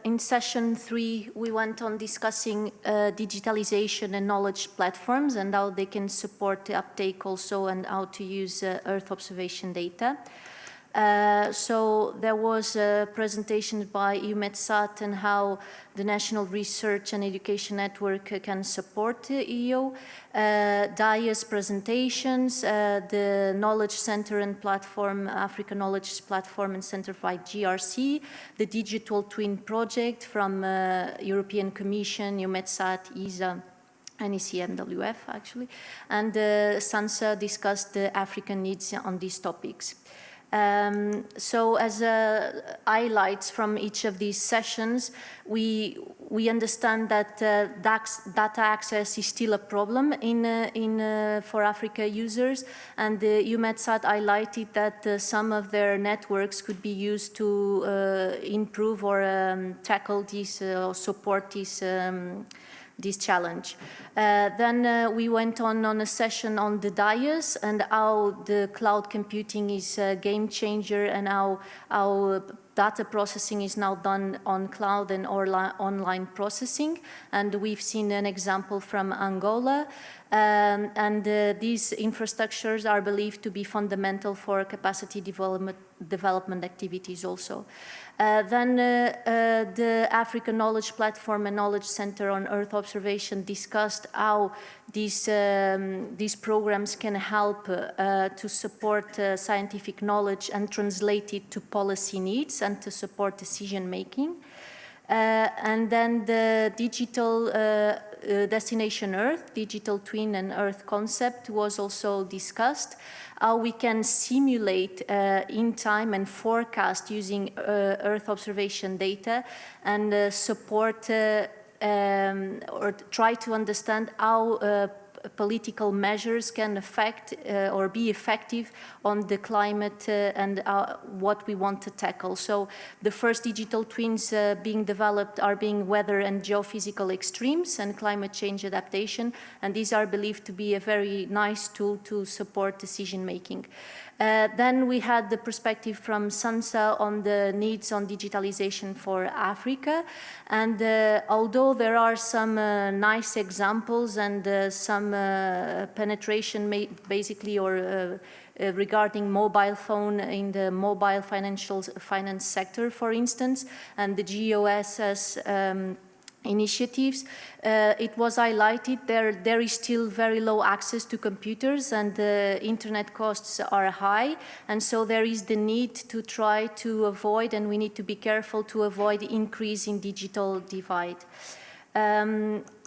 Speaker 13: in session 3, we went on discussing digitalization and knowledge platforms and how they can support the uptake also and how to use Earth observation data. So there was a presentation by EUMETSAT and how the National Research and Education Network can support EO. DIA's presentations, the Knowledge Center and Platform, Africa Knowledge Platform and Center by GRC, the Digital Twin Project from European Commission, EUMETSAT, ESA, and ECMWF actually, and SANSA discussed the African needs on these topics. So as highlights from each of these sessions, we understand that data access is still a problem for Africa users, and EUMETSAT highlighted that some of their networks could be used to improve or tackle this or support this challenge. Then we went on a session on the DIAS and how the cloud computing is a game changer and how data processing is now done on cloud and online processing. And we've seen an example from Angola. And these infrastructures are believed to be fundamental for capacity development activities also. Then the African Knowledge Platform and Knowledge Center on Earth Observation discussed how these programs can help to support scientific knowledge and translate it to policy needs and to support decision making. And then the digital destination Earth, digital twin and Earth concept was also discussed. How we can simulate in time and forecast using Earth observation data and support or try to understand how political measures can affect or be effective on the climate and what we want to tackle. So the first digital twins being developed are being weather and geophysical extremes and climate change adaptation, and these are believed to be a very nice tool to support decision making. Then we had the perspective from SANSA on the needs on digitalization for Africa. And although there are some nice examples and some penetration basically or regarding mobile phone in the mobile finance sector, for instance, and the GOSS initiatives, it was highlighted there is still very low access to computers and the internet costs are high, and so there is the need to try to avoid, and we need to be careful to avoid increase in digital divide.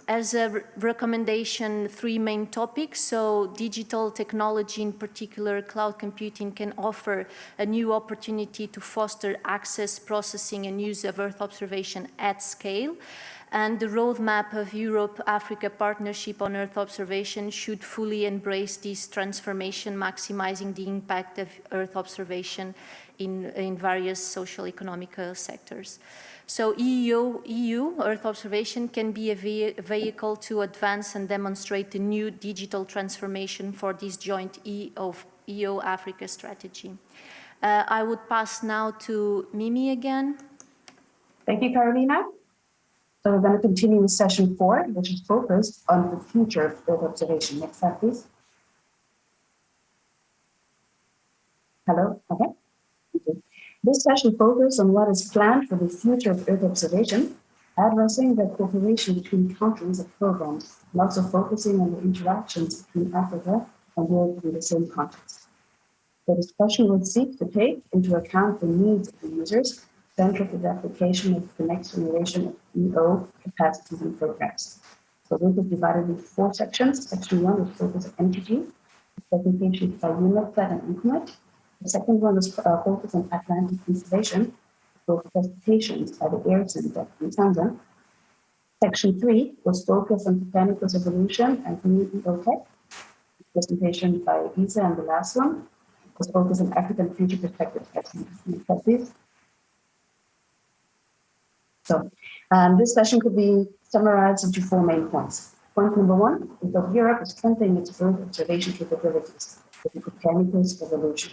Speaker 13: as a recommendation, 3 main topics. So digital technology, in particular cloud computing, can offer a new opportunity to foster access, processing and use of Earth observation at scale. And the roadmap of Europe-Africa partnership on Earth observation should fully embrace this transformation, maximizing the impact of Earth observation in various social economic sectors. So EU Earth observation can be a vehicle to advance and demonstrate the new digital transformation for this joint EU-Africa strategy. I would pass now to Mimi again.
Speaker 14: Thank you, Carolina. So we're going to continue with session 4, which is focused on the future of Earth observation. Next slide, please. Hello, okay. This session focuses on what is planned for the future of Earth observation, addressing the cooperation between countries and programs, and also focusing on the interactions between Africa and Europe in the same context. The discussion will seek to take into account the needs of the users, central to the application of the next generation of EO capacities and programs. So this is divided into 4 sections. Section 1 is focused on NTG, presentations by UNICEF and Implement. The second one is focused on Atlantic conservation, with presentations by the Air Center in Tanzania. Section 3 was focused on Copernicus evolution and new EO tech. Presentation by Isa, and the last one was focused on African future perspective. So this session could be summarized into 4 main points. Point number 1 is that Europe is strengthening its Earth observation capabilities with the Copernicus evolution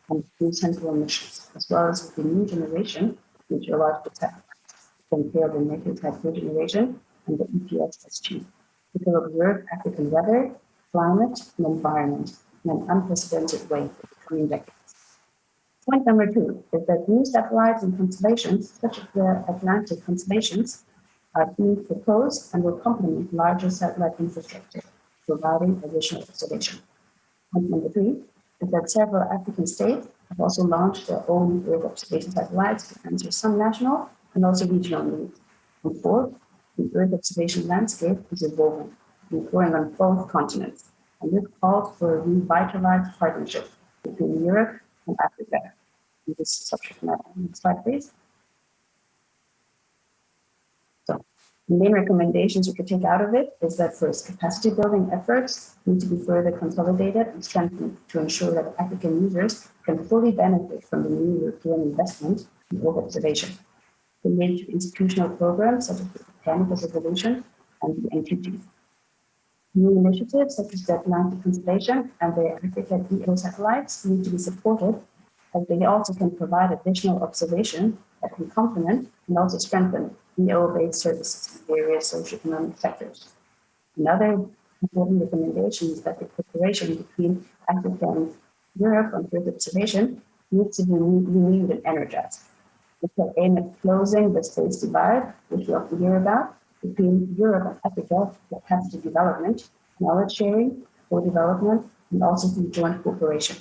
Speaker 14: and new central missions, as well as with the new generation meteorological satellites, compared the Meteorite generation and the EPS-SG. We can observe African weather, climate, and environment in an unprecedented way for the coming decades. Point number 2 is that new satellites and constellations, such as the Atlantic constellations, are being proposed and will complement larger satellite infrastructure, providing additional observation. Point number 3 is that several African states have also launched their own Earth observation satellites to answer some national and also regional needs. And 4, the Earth observation landscape is evolving, growing on both continents, and this calls for a revitalized partnership between Europe and Africa. And this subject matter. Next slide, please. So, the main recommendations we could take out of it is that first, capacity building efforts need to be further consolidated and strengthened to ensure that African users can fully benefit from the new European investment in Earth observation. Related to institutional programs such as the Copernicus evolution and the NTG. New initiatives such as the Atlantic constellation and the African EO satellites need to be supported, as they also can provide additional observation that can complement and also strengthen EO-based services in various socioeconomic sectors. Another important recommendation is that the cooperation between Africa and Europe on Earth observation needs to be renewed and energized. We can aim at closing the space divide, which we often hear about, between Europe and Africa for capacity development, knowledge sharing, co-development, and also through joint cooperation.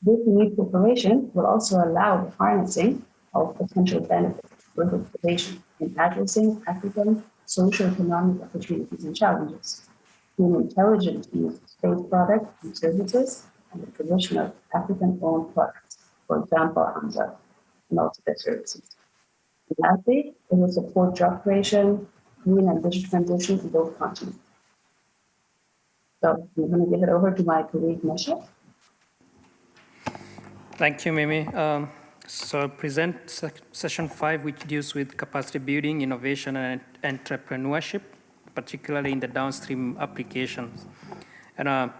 Speaker 14: This renewed cooperation will also allow the harnessing of potential benefits for observation in addressing African socio-economic opportunities and challenges, through intelligent use of space products and services, and the provision of African-owned products, for example, AMSA, and also their services. And lastly, it will support job creation, green and digital transition in both continents. So I'm going to give it over to my colleague, Mesha.
Speaker 15: Thank you, Mimi. So I'll present session 5, which deals with capacity building, innovation, and entrepreneurship, particularly in the downstream applications. And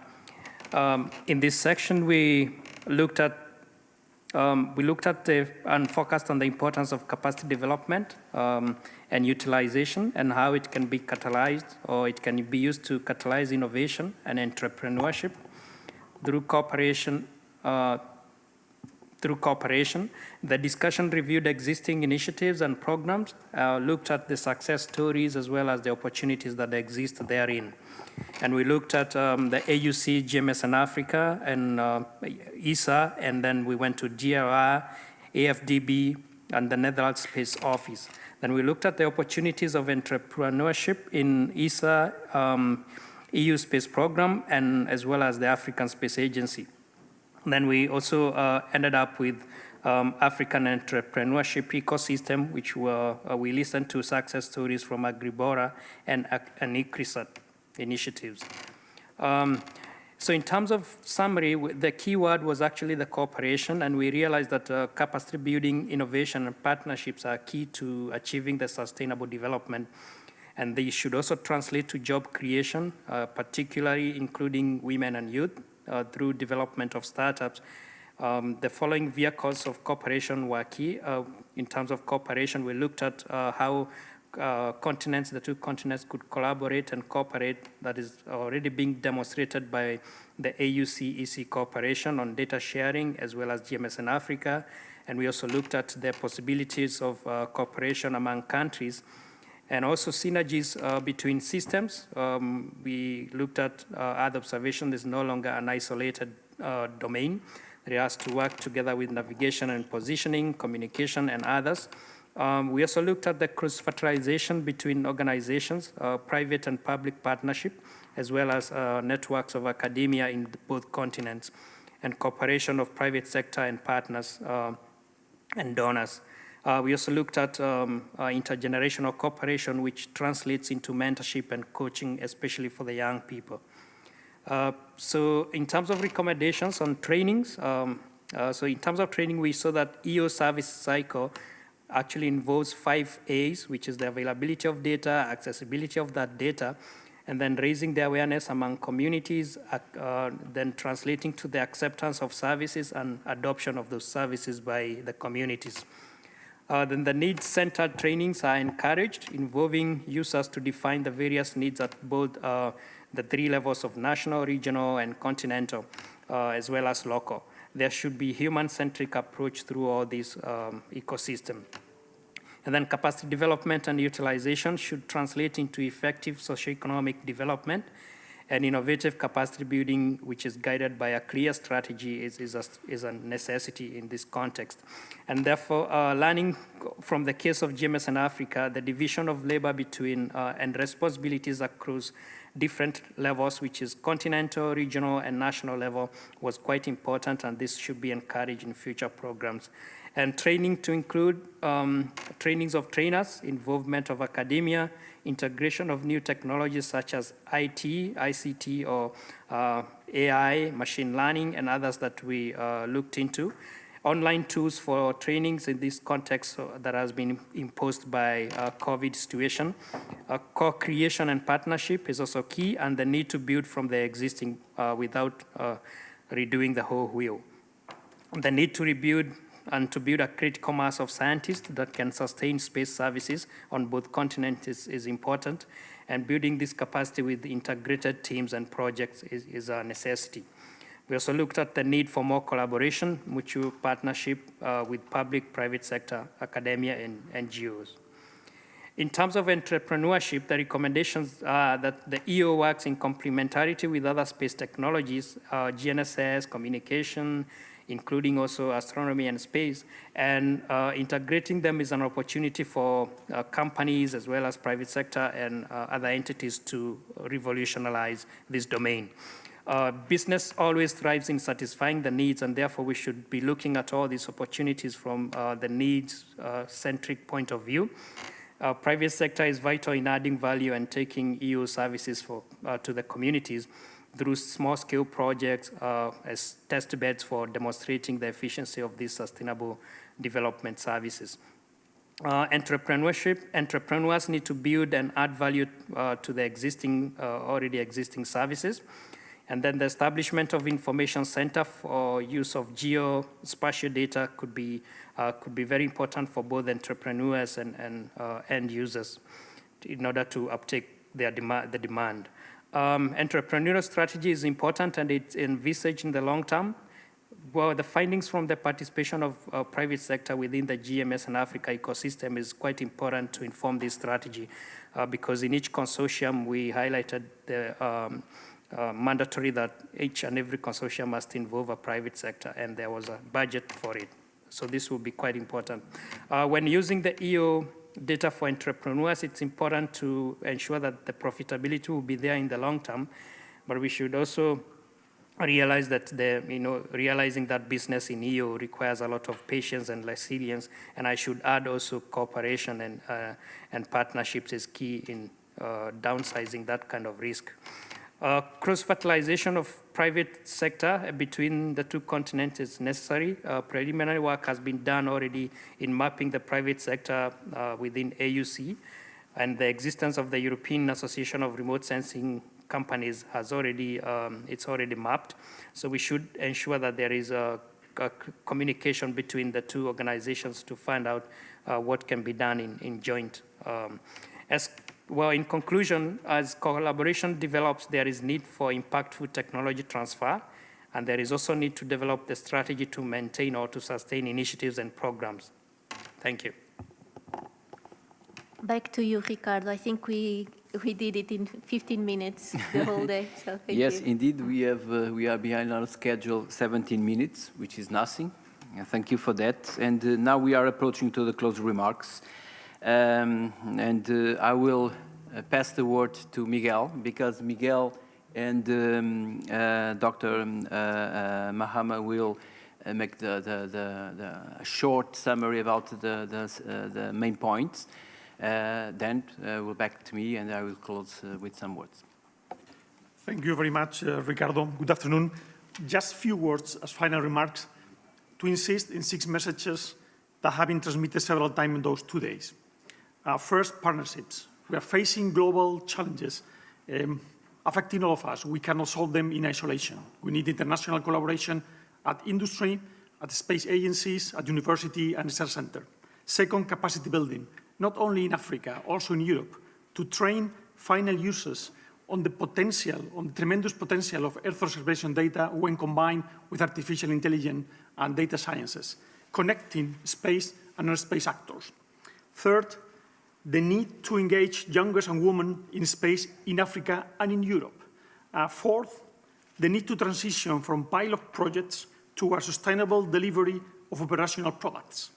Speaker 15: in this section, we looked at and focused on the importance of capacity development and utilization, and how it can be catalyzed, or it can be used to catalyze innovation and entrepreneurship through cooperation. The discussion reviewed existing initiatives and programs, looked at the success stories as well as the opportunities that exist therein. And we looked at the AUC, GMS in Africa, and ESA, and then we went to DRR, AFDB, and the Netherlands Space Office. Then we looked at the opportunities of entrepreneurship in ESA, EU Space Program, and as well as the African Space Agency. Then we also ended up with African entrepreneurship ecosystem, which we listened to success stories from Agribora and ICRISAT initiatives. So in terms of summary, the key word was actually the cooperation, and we realized that capacity building, innovation, and partnerships are key to achieving the sustainable development. And they should also translate to job creation, particularly including women and youth, through development of startups. The following vehicles of cooperation were key. In terms of cooperation, we looked at how the two continents could collaborate and cooperate. That is already being demonstrated by the AUC-EC cooperation on data sharing, as well as GMS in Africa. And we also looked at the possibilities of cooperation among countries, and also synergies between systems. We looked at Earth observation is no longer an isolated domain. It has to work together with navigation and positioning, communication, and others. We also looked at the cross-fertilization between organizations, private and public partnership, as well as networks of academia in both continents, and cooperation of private sector and partners and donors. We also looked at intergenerational cooperation, which translates into mentorship and coaching, especially for the young people. So in terms of recommendations on trainings, so in terms of training, we saw that EO service cycle actually involves 5 A's, which is the availability of data, accessibility of that data, and then raising the awareness among communities, then translating to the acceptance of services and adoption of those services by the communities. Then the needs-centered trainings are encouraged, involving users to define the various needs at both the 3 levels of national, regional, and continental, as well as local. There should be human-centric approach through all these ecosystem. And then capacity development and utilization should translate into effective socioeconomic development, and innovative capacity building, which is guided by a clear strategy, is a necessity in this context. And therefore, learning from the case of GMS in Africa, the division of labor between and responsibilities across different levels, which is continental, regional, and national level, was quite important, and this should be encouraged in future programs. And training to include trainings of trainers, involvement of academia, integration of new technologies such as IT, ICT, or AI, machine learning, and others that we looked into. Online tools for trainings in this context that has been imposed by COVID situation. Co-creation and partnership is also key, and the need to build from the existing without redoing the whole wheel. The need to rebuild and to build a critical mass of scientists that can sustain space services on both continents is important, and building this capacity with integrated teams and projects is a necessity. We also looked at the need for more collaboration, mutual partnership with public, private sector, academia, and NGOs. In terms of entrepreneurship, the recommendations are that the EO works in complementarity with other space technologies, GNSS, communication, including also astronomy and space, and integrating them is an opportunity for companies as well as private sector and other entities to revolutionize this domain. Business always thrives in satisfying the needs, and therefore we should be looking at all these opportunities from the needs-centric point of view. Private sector is vital in adding value and taking EU services to the communities through small-scale projects as test beds for demonstrating the efficiency of these sustainable development services. Entrepreneurs need to build and add value to the already existing services. And then the establishment of information center for use of geospatial data could be very important for both entrepreneurs and end users in order to uptake the demand. Entrepreneurial strategy is important, and it's envisaged in the long term. Well, the findings from the participation of private sector within the GMS and Africa ecosystem is quite important to inform this strategy, because in each consortium we highlighted the mandatory that each and every consortium must involve a private sector, and there was a budget for it. So this will be quite important. When using the EO data for entrepreneurs, it's important to ensure that the profitability will be there in the long term, but we should also realize that realizing that business in EU requires a lot of patience and resilience, and I should add also cooperation and partnerships is key in downsizing that kind of risk. Cross-fertilization of private sector between the two continents is necessary. Preliminary work has been done already in mapping the private sector within AUC, and the existence of the European Association of Remote Sensing Companies has already, it's already mapped. So we should ensure that there is a communication between the two organizations to find out what can be done in joint. Well, in conclusion, as collaboration develops, there is need for impactful technology transfer, and there is also need to develop the strategy to maintain or to sustain initiatives and programs. Thank you.
Speaker 13: Back to you, Ricardo. I think we did it in 15 minutes the whole day, so thank you.
Speaker 16: Yes, indeed, we are behind our schedule 17 minutes, which is nothing. Thank you for that. And now we are approaching to the close remarks. I will pass the word to Miguel, because Miguel and Dr. Mahama will make the short summary about the main points. Then we'll back to me, and I will close with some words.
Speaker 22: Thank you very much, Ricardo. Good afternoon. Just a few words as final remarks to insist in 6 messages that have been transmitted several times in those 2 days. First, partnerships. We are facing global challenges affecting all of us. We cannot solve them in isolation. We need international collaboration at industry, at space agencies, at university and research center. Second, capacity building, not only in Africa, also in Europe, to train final users on the potential, on the tremendous potential of Earth observation data when combined with artificial intelligence and data sciences, connecting space and non-space actors. Third, the need to engage young girls and women in space in Africa and in Europe. Fourth, the need to transition from pilot projects to a sustainable delivery of operational products.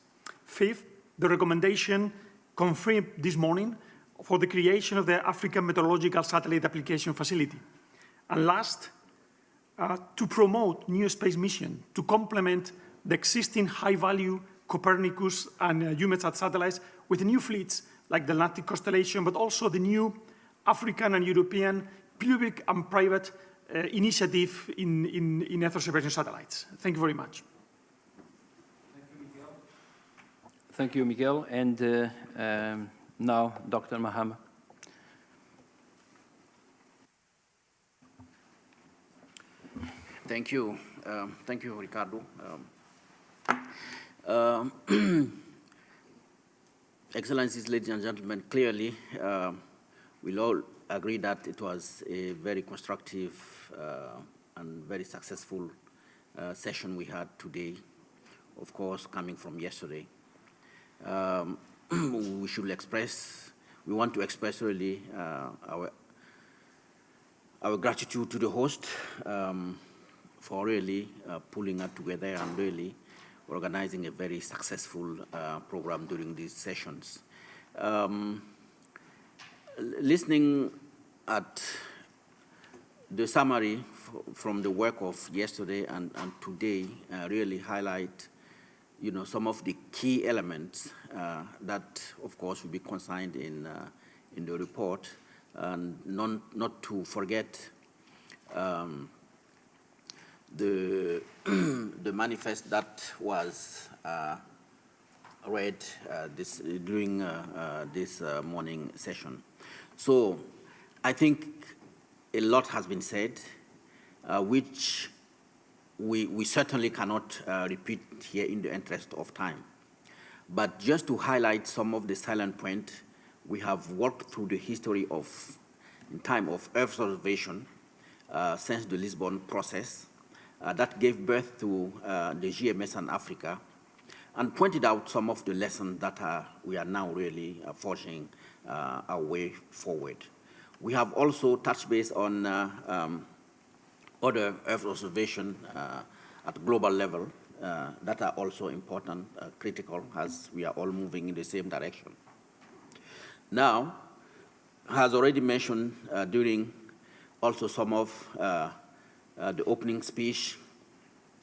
Speaker 22: Fifth, the recommendation confirmed this morning for the creation of the African Meteorological Satellite Application Facility. And last, to promote new space missions to complement the existing high-value Copernicus and EUMETSAT satellites with new fleets like the Atlantic Constellation, but also the new African and European public and private initiative in Earth observation satellites. Thank you very much.
Speaker 16: Thank you, Miguel. And now, Dr. Mahama.
Speaker 19: Thank you. Thank you, Ricardo. Excellencies, ladies and gentlemen, clearly we'll all agree that it was a very constructive and very successful session we had today, of course, coming from yesterday. We want to express really our gratitude to the host for really pulling us together and really organizing a very successful program during these sessions. Listening at the summary from the work of yesterday and today really highlight some of the key elements that, of course, will be consigned in the report, and not to forget the manifest that was read during this morning session. So I think a lot has been said, which we certainly cannot repeat here in the interest of time. But just to highlight some of the salient points, we have worked through the history in time of Earth observation since the Lisbon process that gave birth to the GMS and Africa, and pointed out some of the lessons that we are now really forging our way forward. We have also touched base on other Earth observation at global level that are also important, critical, as we are all moving in the same direction. Now, has already mentioned during also some of the opening speech,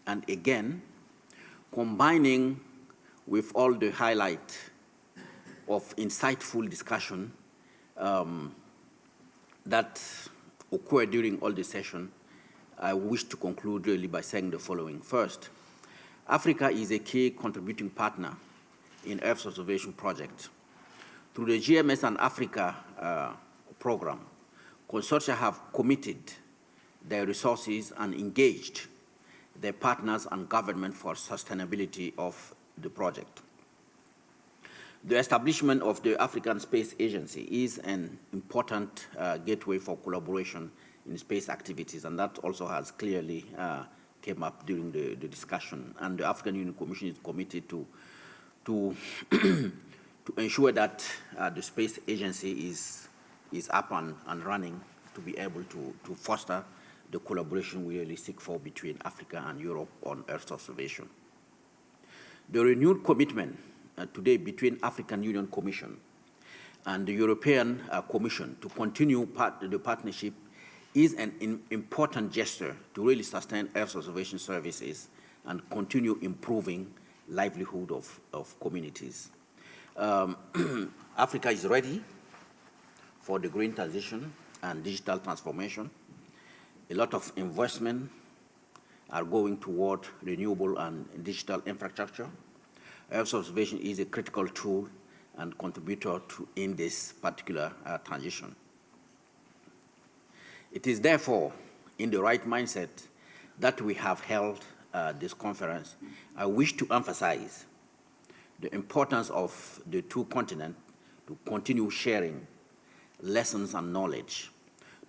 Speaker 19: and again, combining with all the highlight of insightful discussion that occurred during all the session, I wish to conclude really by saying the following. First, Africa is a key contributing partner in Earth observation project. Through the GMS and Africa program, consortia have committed their resources and engaged their partners and government for sustainability of the project. The establishment of the African Space Agency is an important gateway for collaboration in space activities, and that also has clearly came up during the discussion. And the African Union Commission is committed to ensure that the space agency is up and running to be able to foster the collaboration we really seek for between Africa and Europe on Earth observation. The renewed commitment today between African Union Commission and the European Commission to continue the partnership is an important gesture to really sustain Earth observation services and continue improving livelihood of communities. Africa is ready for the green transition and digital transformation. A lot of investment are going toward renewable and digital infrastructure. Earth observation is a critical tool and contributor in this particular transition. It is therefore in the right mindset that we have held this conference. I wish to emphasize the importance of the two continents to continue sharing lessons and knowledge,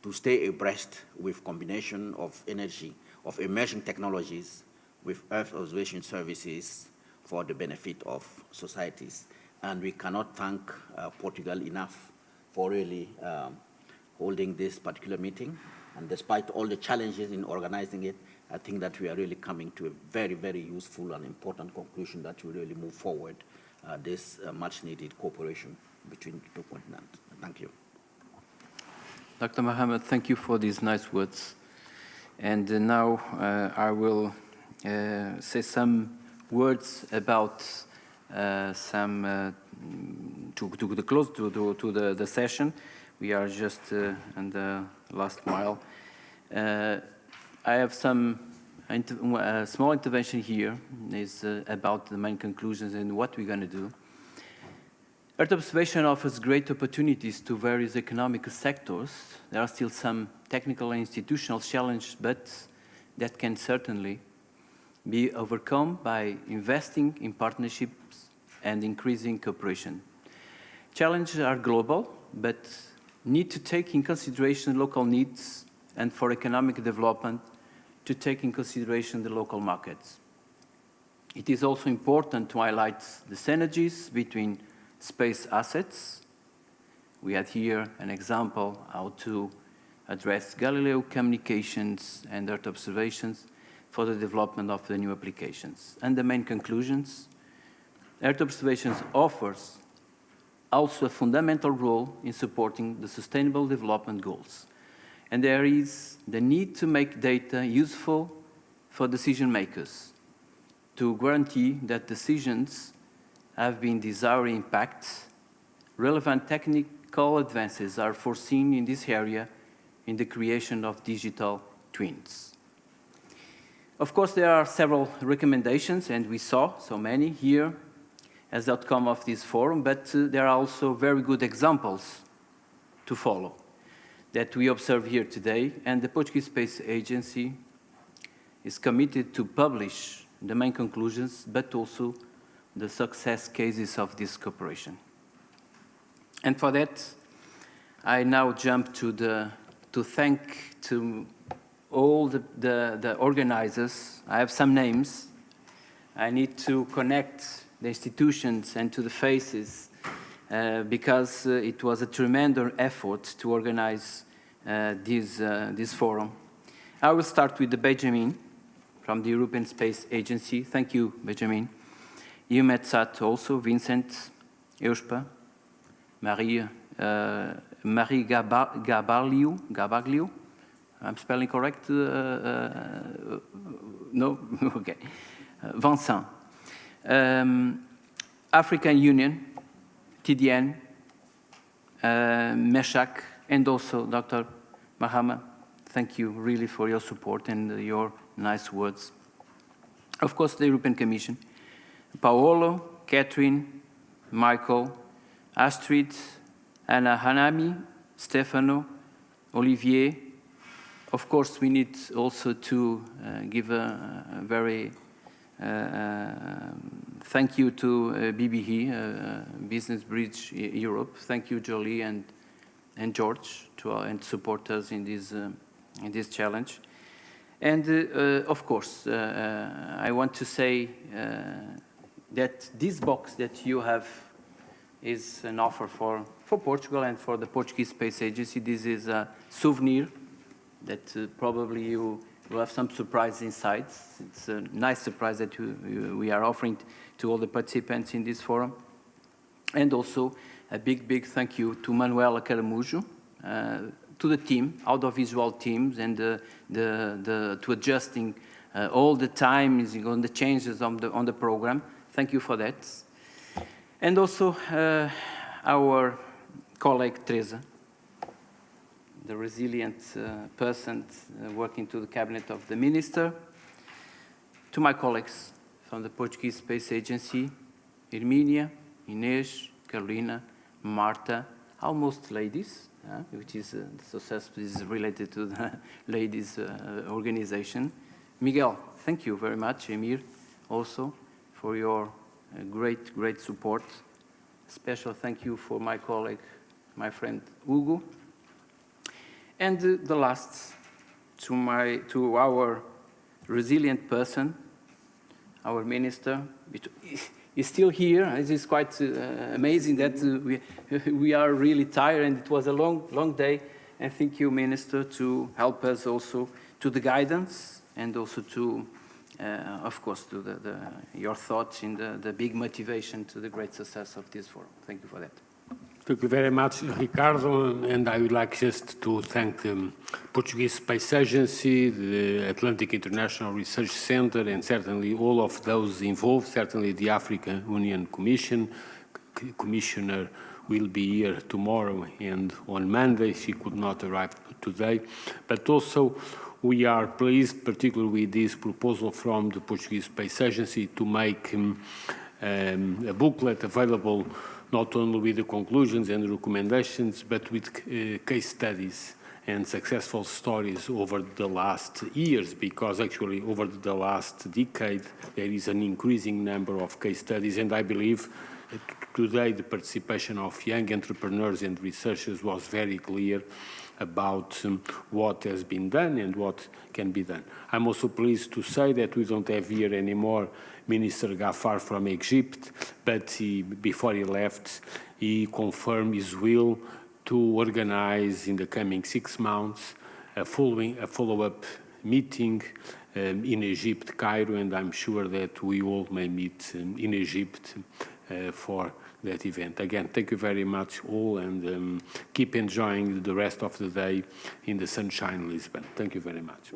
Speaker 19: to stay abreast with combination of energy, of emerging technologies with Earth observation services for the benefit of societies. And we cannot thank Portugal enough for really holding this particular meeting. And despite all the challenges in organizing it, I think that we are really coming to a very, very useful and important conclusion that will really move forward this much needed cooperation between the two continents. Thank you.
Speaker 16: Dr. Mohammed, thank you for these nice words. And now I will say some words about to close to the session. We are just in the last mile. I have some small intervention here is about the main conclusions and what we're going to do. Earth observation offers great opportunities to various economic sectors. There are still some technical and institutional challenges, but that can certainly be overcome by investing in partnerships and increasing cooperation. Challenges are global, but need to take in consideration local needs and for economic development to take in consideration the local markets. It is also important to highlight the synergies between space assets. We had here an example how to address Galileo communications and Earth observations for the development of the new applications. And the main conclusions, Earth observations offers also a fundamental role in supporting the sustainable development goals. And there is the need to make data useful for decision makers to guarantee that decisions have been desired impacts. Relevant technical advances are foreseen in this area in the creation of digital twins. Of course, there are several recommendations, and we saw so many here as the outcome of this forum, but there are also very good examples to follow that we observe here today, and the Portuguese Space Agency is committed to publish the main conclusions, but also the success cases of this cooperation. And for that, I now jump to thank to all the organizers. I have some names. I need to connect the institutions and to the faces because it was a tremendous effort to organize this forum. I will start with Benjamin from the European Space Agency. Thank you, Benjamin. You met Sat also, Vincent, Euspa, Maria, Marie Gabaglio. I'm spelling correct? No? Okay. Vincent. African Union, TDN, Meshach, and also Dr. Mahama. Thank you really for your support and your nice words. Of course, the European Commission. Paolo, Catherine, Michael, Astrid, Anna Hanami, Stefano, Olivier. Of course, we need also to give a very thank you to BBE, Business Bridge Europe. Thank you, Jolie and George, and support us in this challenge. And of course, I want to say that this box that you have is an offer for Portugal and for the Portuguese Space Agency. This is a souvenir that probably you will have some surprise inside. It's a nice surprise that we are offering to all the participants in this forum. And also a big thank you to Manuela Caramujo, to the team, audiovisual teams, and to adjusting all the times on the changes on the program. Thank you for that. And also our colleague Teresa, the resilient person working to the cabinet of the minister, to my colleagues from the Portuguese Space Agency, Herminia, Inês, Carolina, Marta, almost ladies, which is the success is related to the ladies organization. Miguel, thank you very much. Emir, also, for your great support. Special thank you for my colleague, my friend Hugo. And the last, to our resilient person, our minister. Is still here. It is quite amazing that we are really tired, and it was a long day. And thank you, Minister, to help us also to the guidance, and also to, of course, to your thoughts in the big motivation to the great success of this forum. Thank you for that.
Speaker 2: Thank you very much, Ricardo, and I would like just to thank the Portuguese Space Agency, the Atlantic International Research Center, and certainly all of those involved, certainly the African Union Commission. Commissioner will be here tomorrow and on Monday. She could not arrive today. But also we are pleased, particularly with this proposal from the Portuguese Space Agency, to make a booklet available not only with the conclusions and the recommendations, but with case studies and successful stories over the last years, because actually over the last decade, there is an increasing number of case studies. And I believe today the participation of young entrepreneurs and researchers was very clear about what has been done and what can be done. I'm also pleased to say that we don't have here anymore Minister Ghaffar from Egypt, but before he left, he confirmed his will to organize in the coming 6 months a follow-up meeting in Egypt, Cairo, and I'm sure that we all may meet in Egypt for that event. Again, thank you very much all, and keep enjoying the rest of the day in the sunshine in Lisbon. Thank you very much.